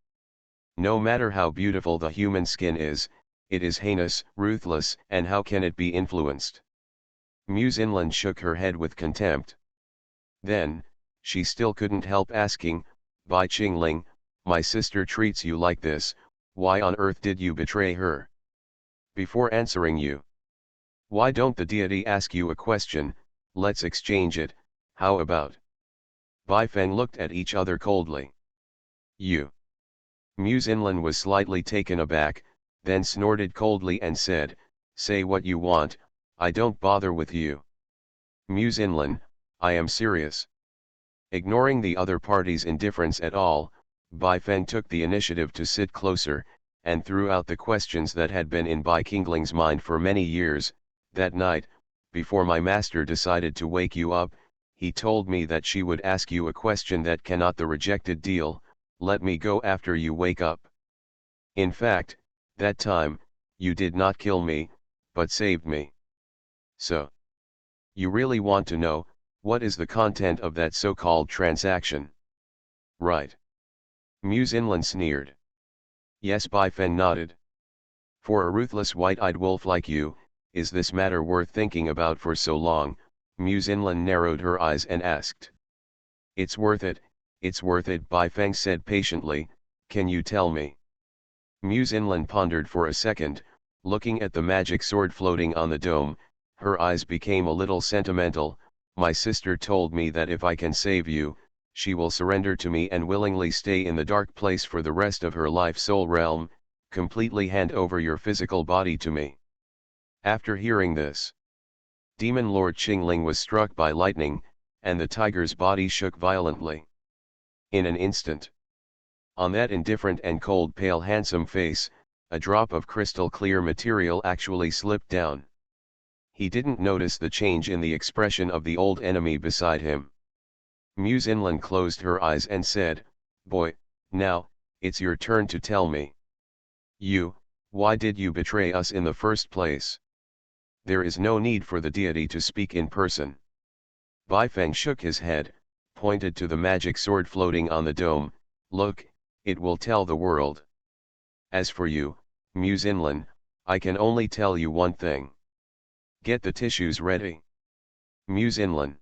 No matter how beautiful the human skin is, it is heinous, ruthless, and how can it be influenced? Mu Zinlan shook her head with contempt. Then, she still couldn't help asking, Bai Qingling, my sister treats you like this, why on earth did you betray her? Before answering you. Why don't the deity ask you a question, let's exchange it, how about? Bai Feng looked at each other coldly. You. Mu Zinlan was slightly taken aback, then snorted coldly and said, say what you want, I don't bother with you. Mu Zinlan, I am serious. Ignoring the other party's indifference at all, Bai Feng took the initiative to sit closer, and threw out the questions that had been in Bai Qingling's mind for many years. That night, before my master decided to wake you up, he told me that she would ask you a question that cannot the rejected deal, let me go after you wake up. In fact, that time, you did not kill me, but saved me. So, you really want to know, what is the content of that so-called transaction? Right. Mu Zinlan sneered. Yes, Bai Feng nodded. For a ruthless white-eyed wolf like you, is this matter worth thinking about for so long? Mu Zinlan narrowed her eyes and asked. It's worth it, Bai Feng said patiently, can you tell me? Mu Zinlan pondered for a second, looking at the magic sword floating on the dome, her eyes became a little sentimental. My sister told me that if I can save you, she will surrender to me and willingly stay in the dark place for the rest of her life. Soul realm, completely hand over your physical body to me. After hearing this, Demon Lord Qingling was struck by lightning, and the tiger's body shook violently. In an instant, on that indifferent and cold pale handsome face, a drop of crystal clear material actually slipped down. He didn't notice the change in the expression of the old enemy beside him. Muse Inlan closed her eyes and said, "Boy, now, it's your turn to tell me. Why did you betray us in the first place?" "There is no need for the deity to speak in person." Baifeng shook his head, pointed to the magic sword floating on the dome. "Look, it will tell the world. As for you, Muse Inlan, I can only tell you one thing. Get the tissues ready." Muse Inlan.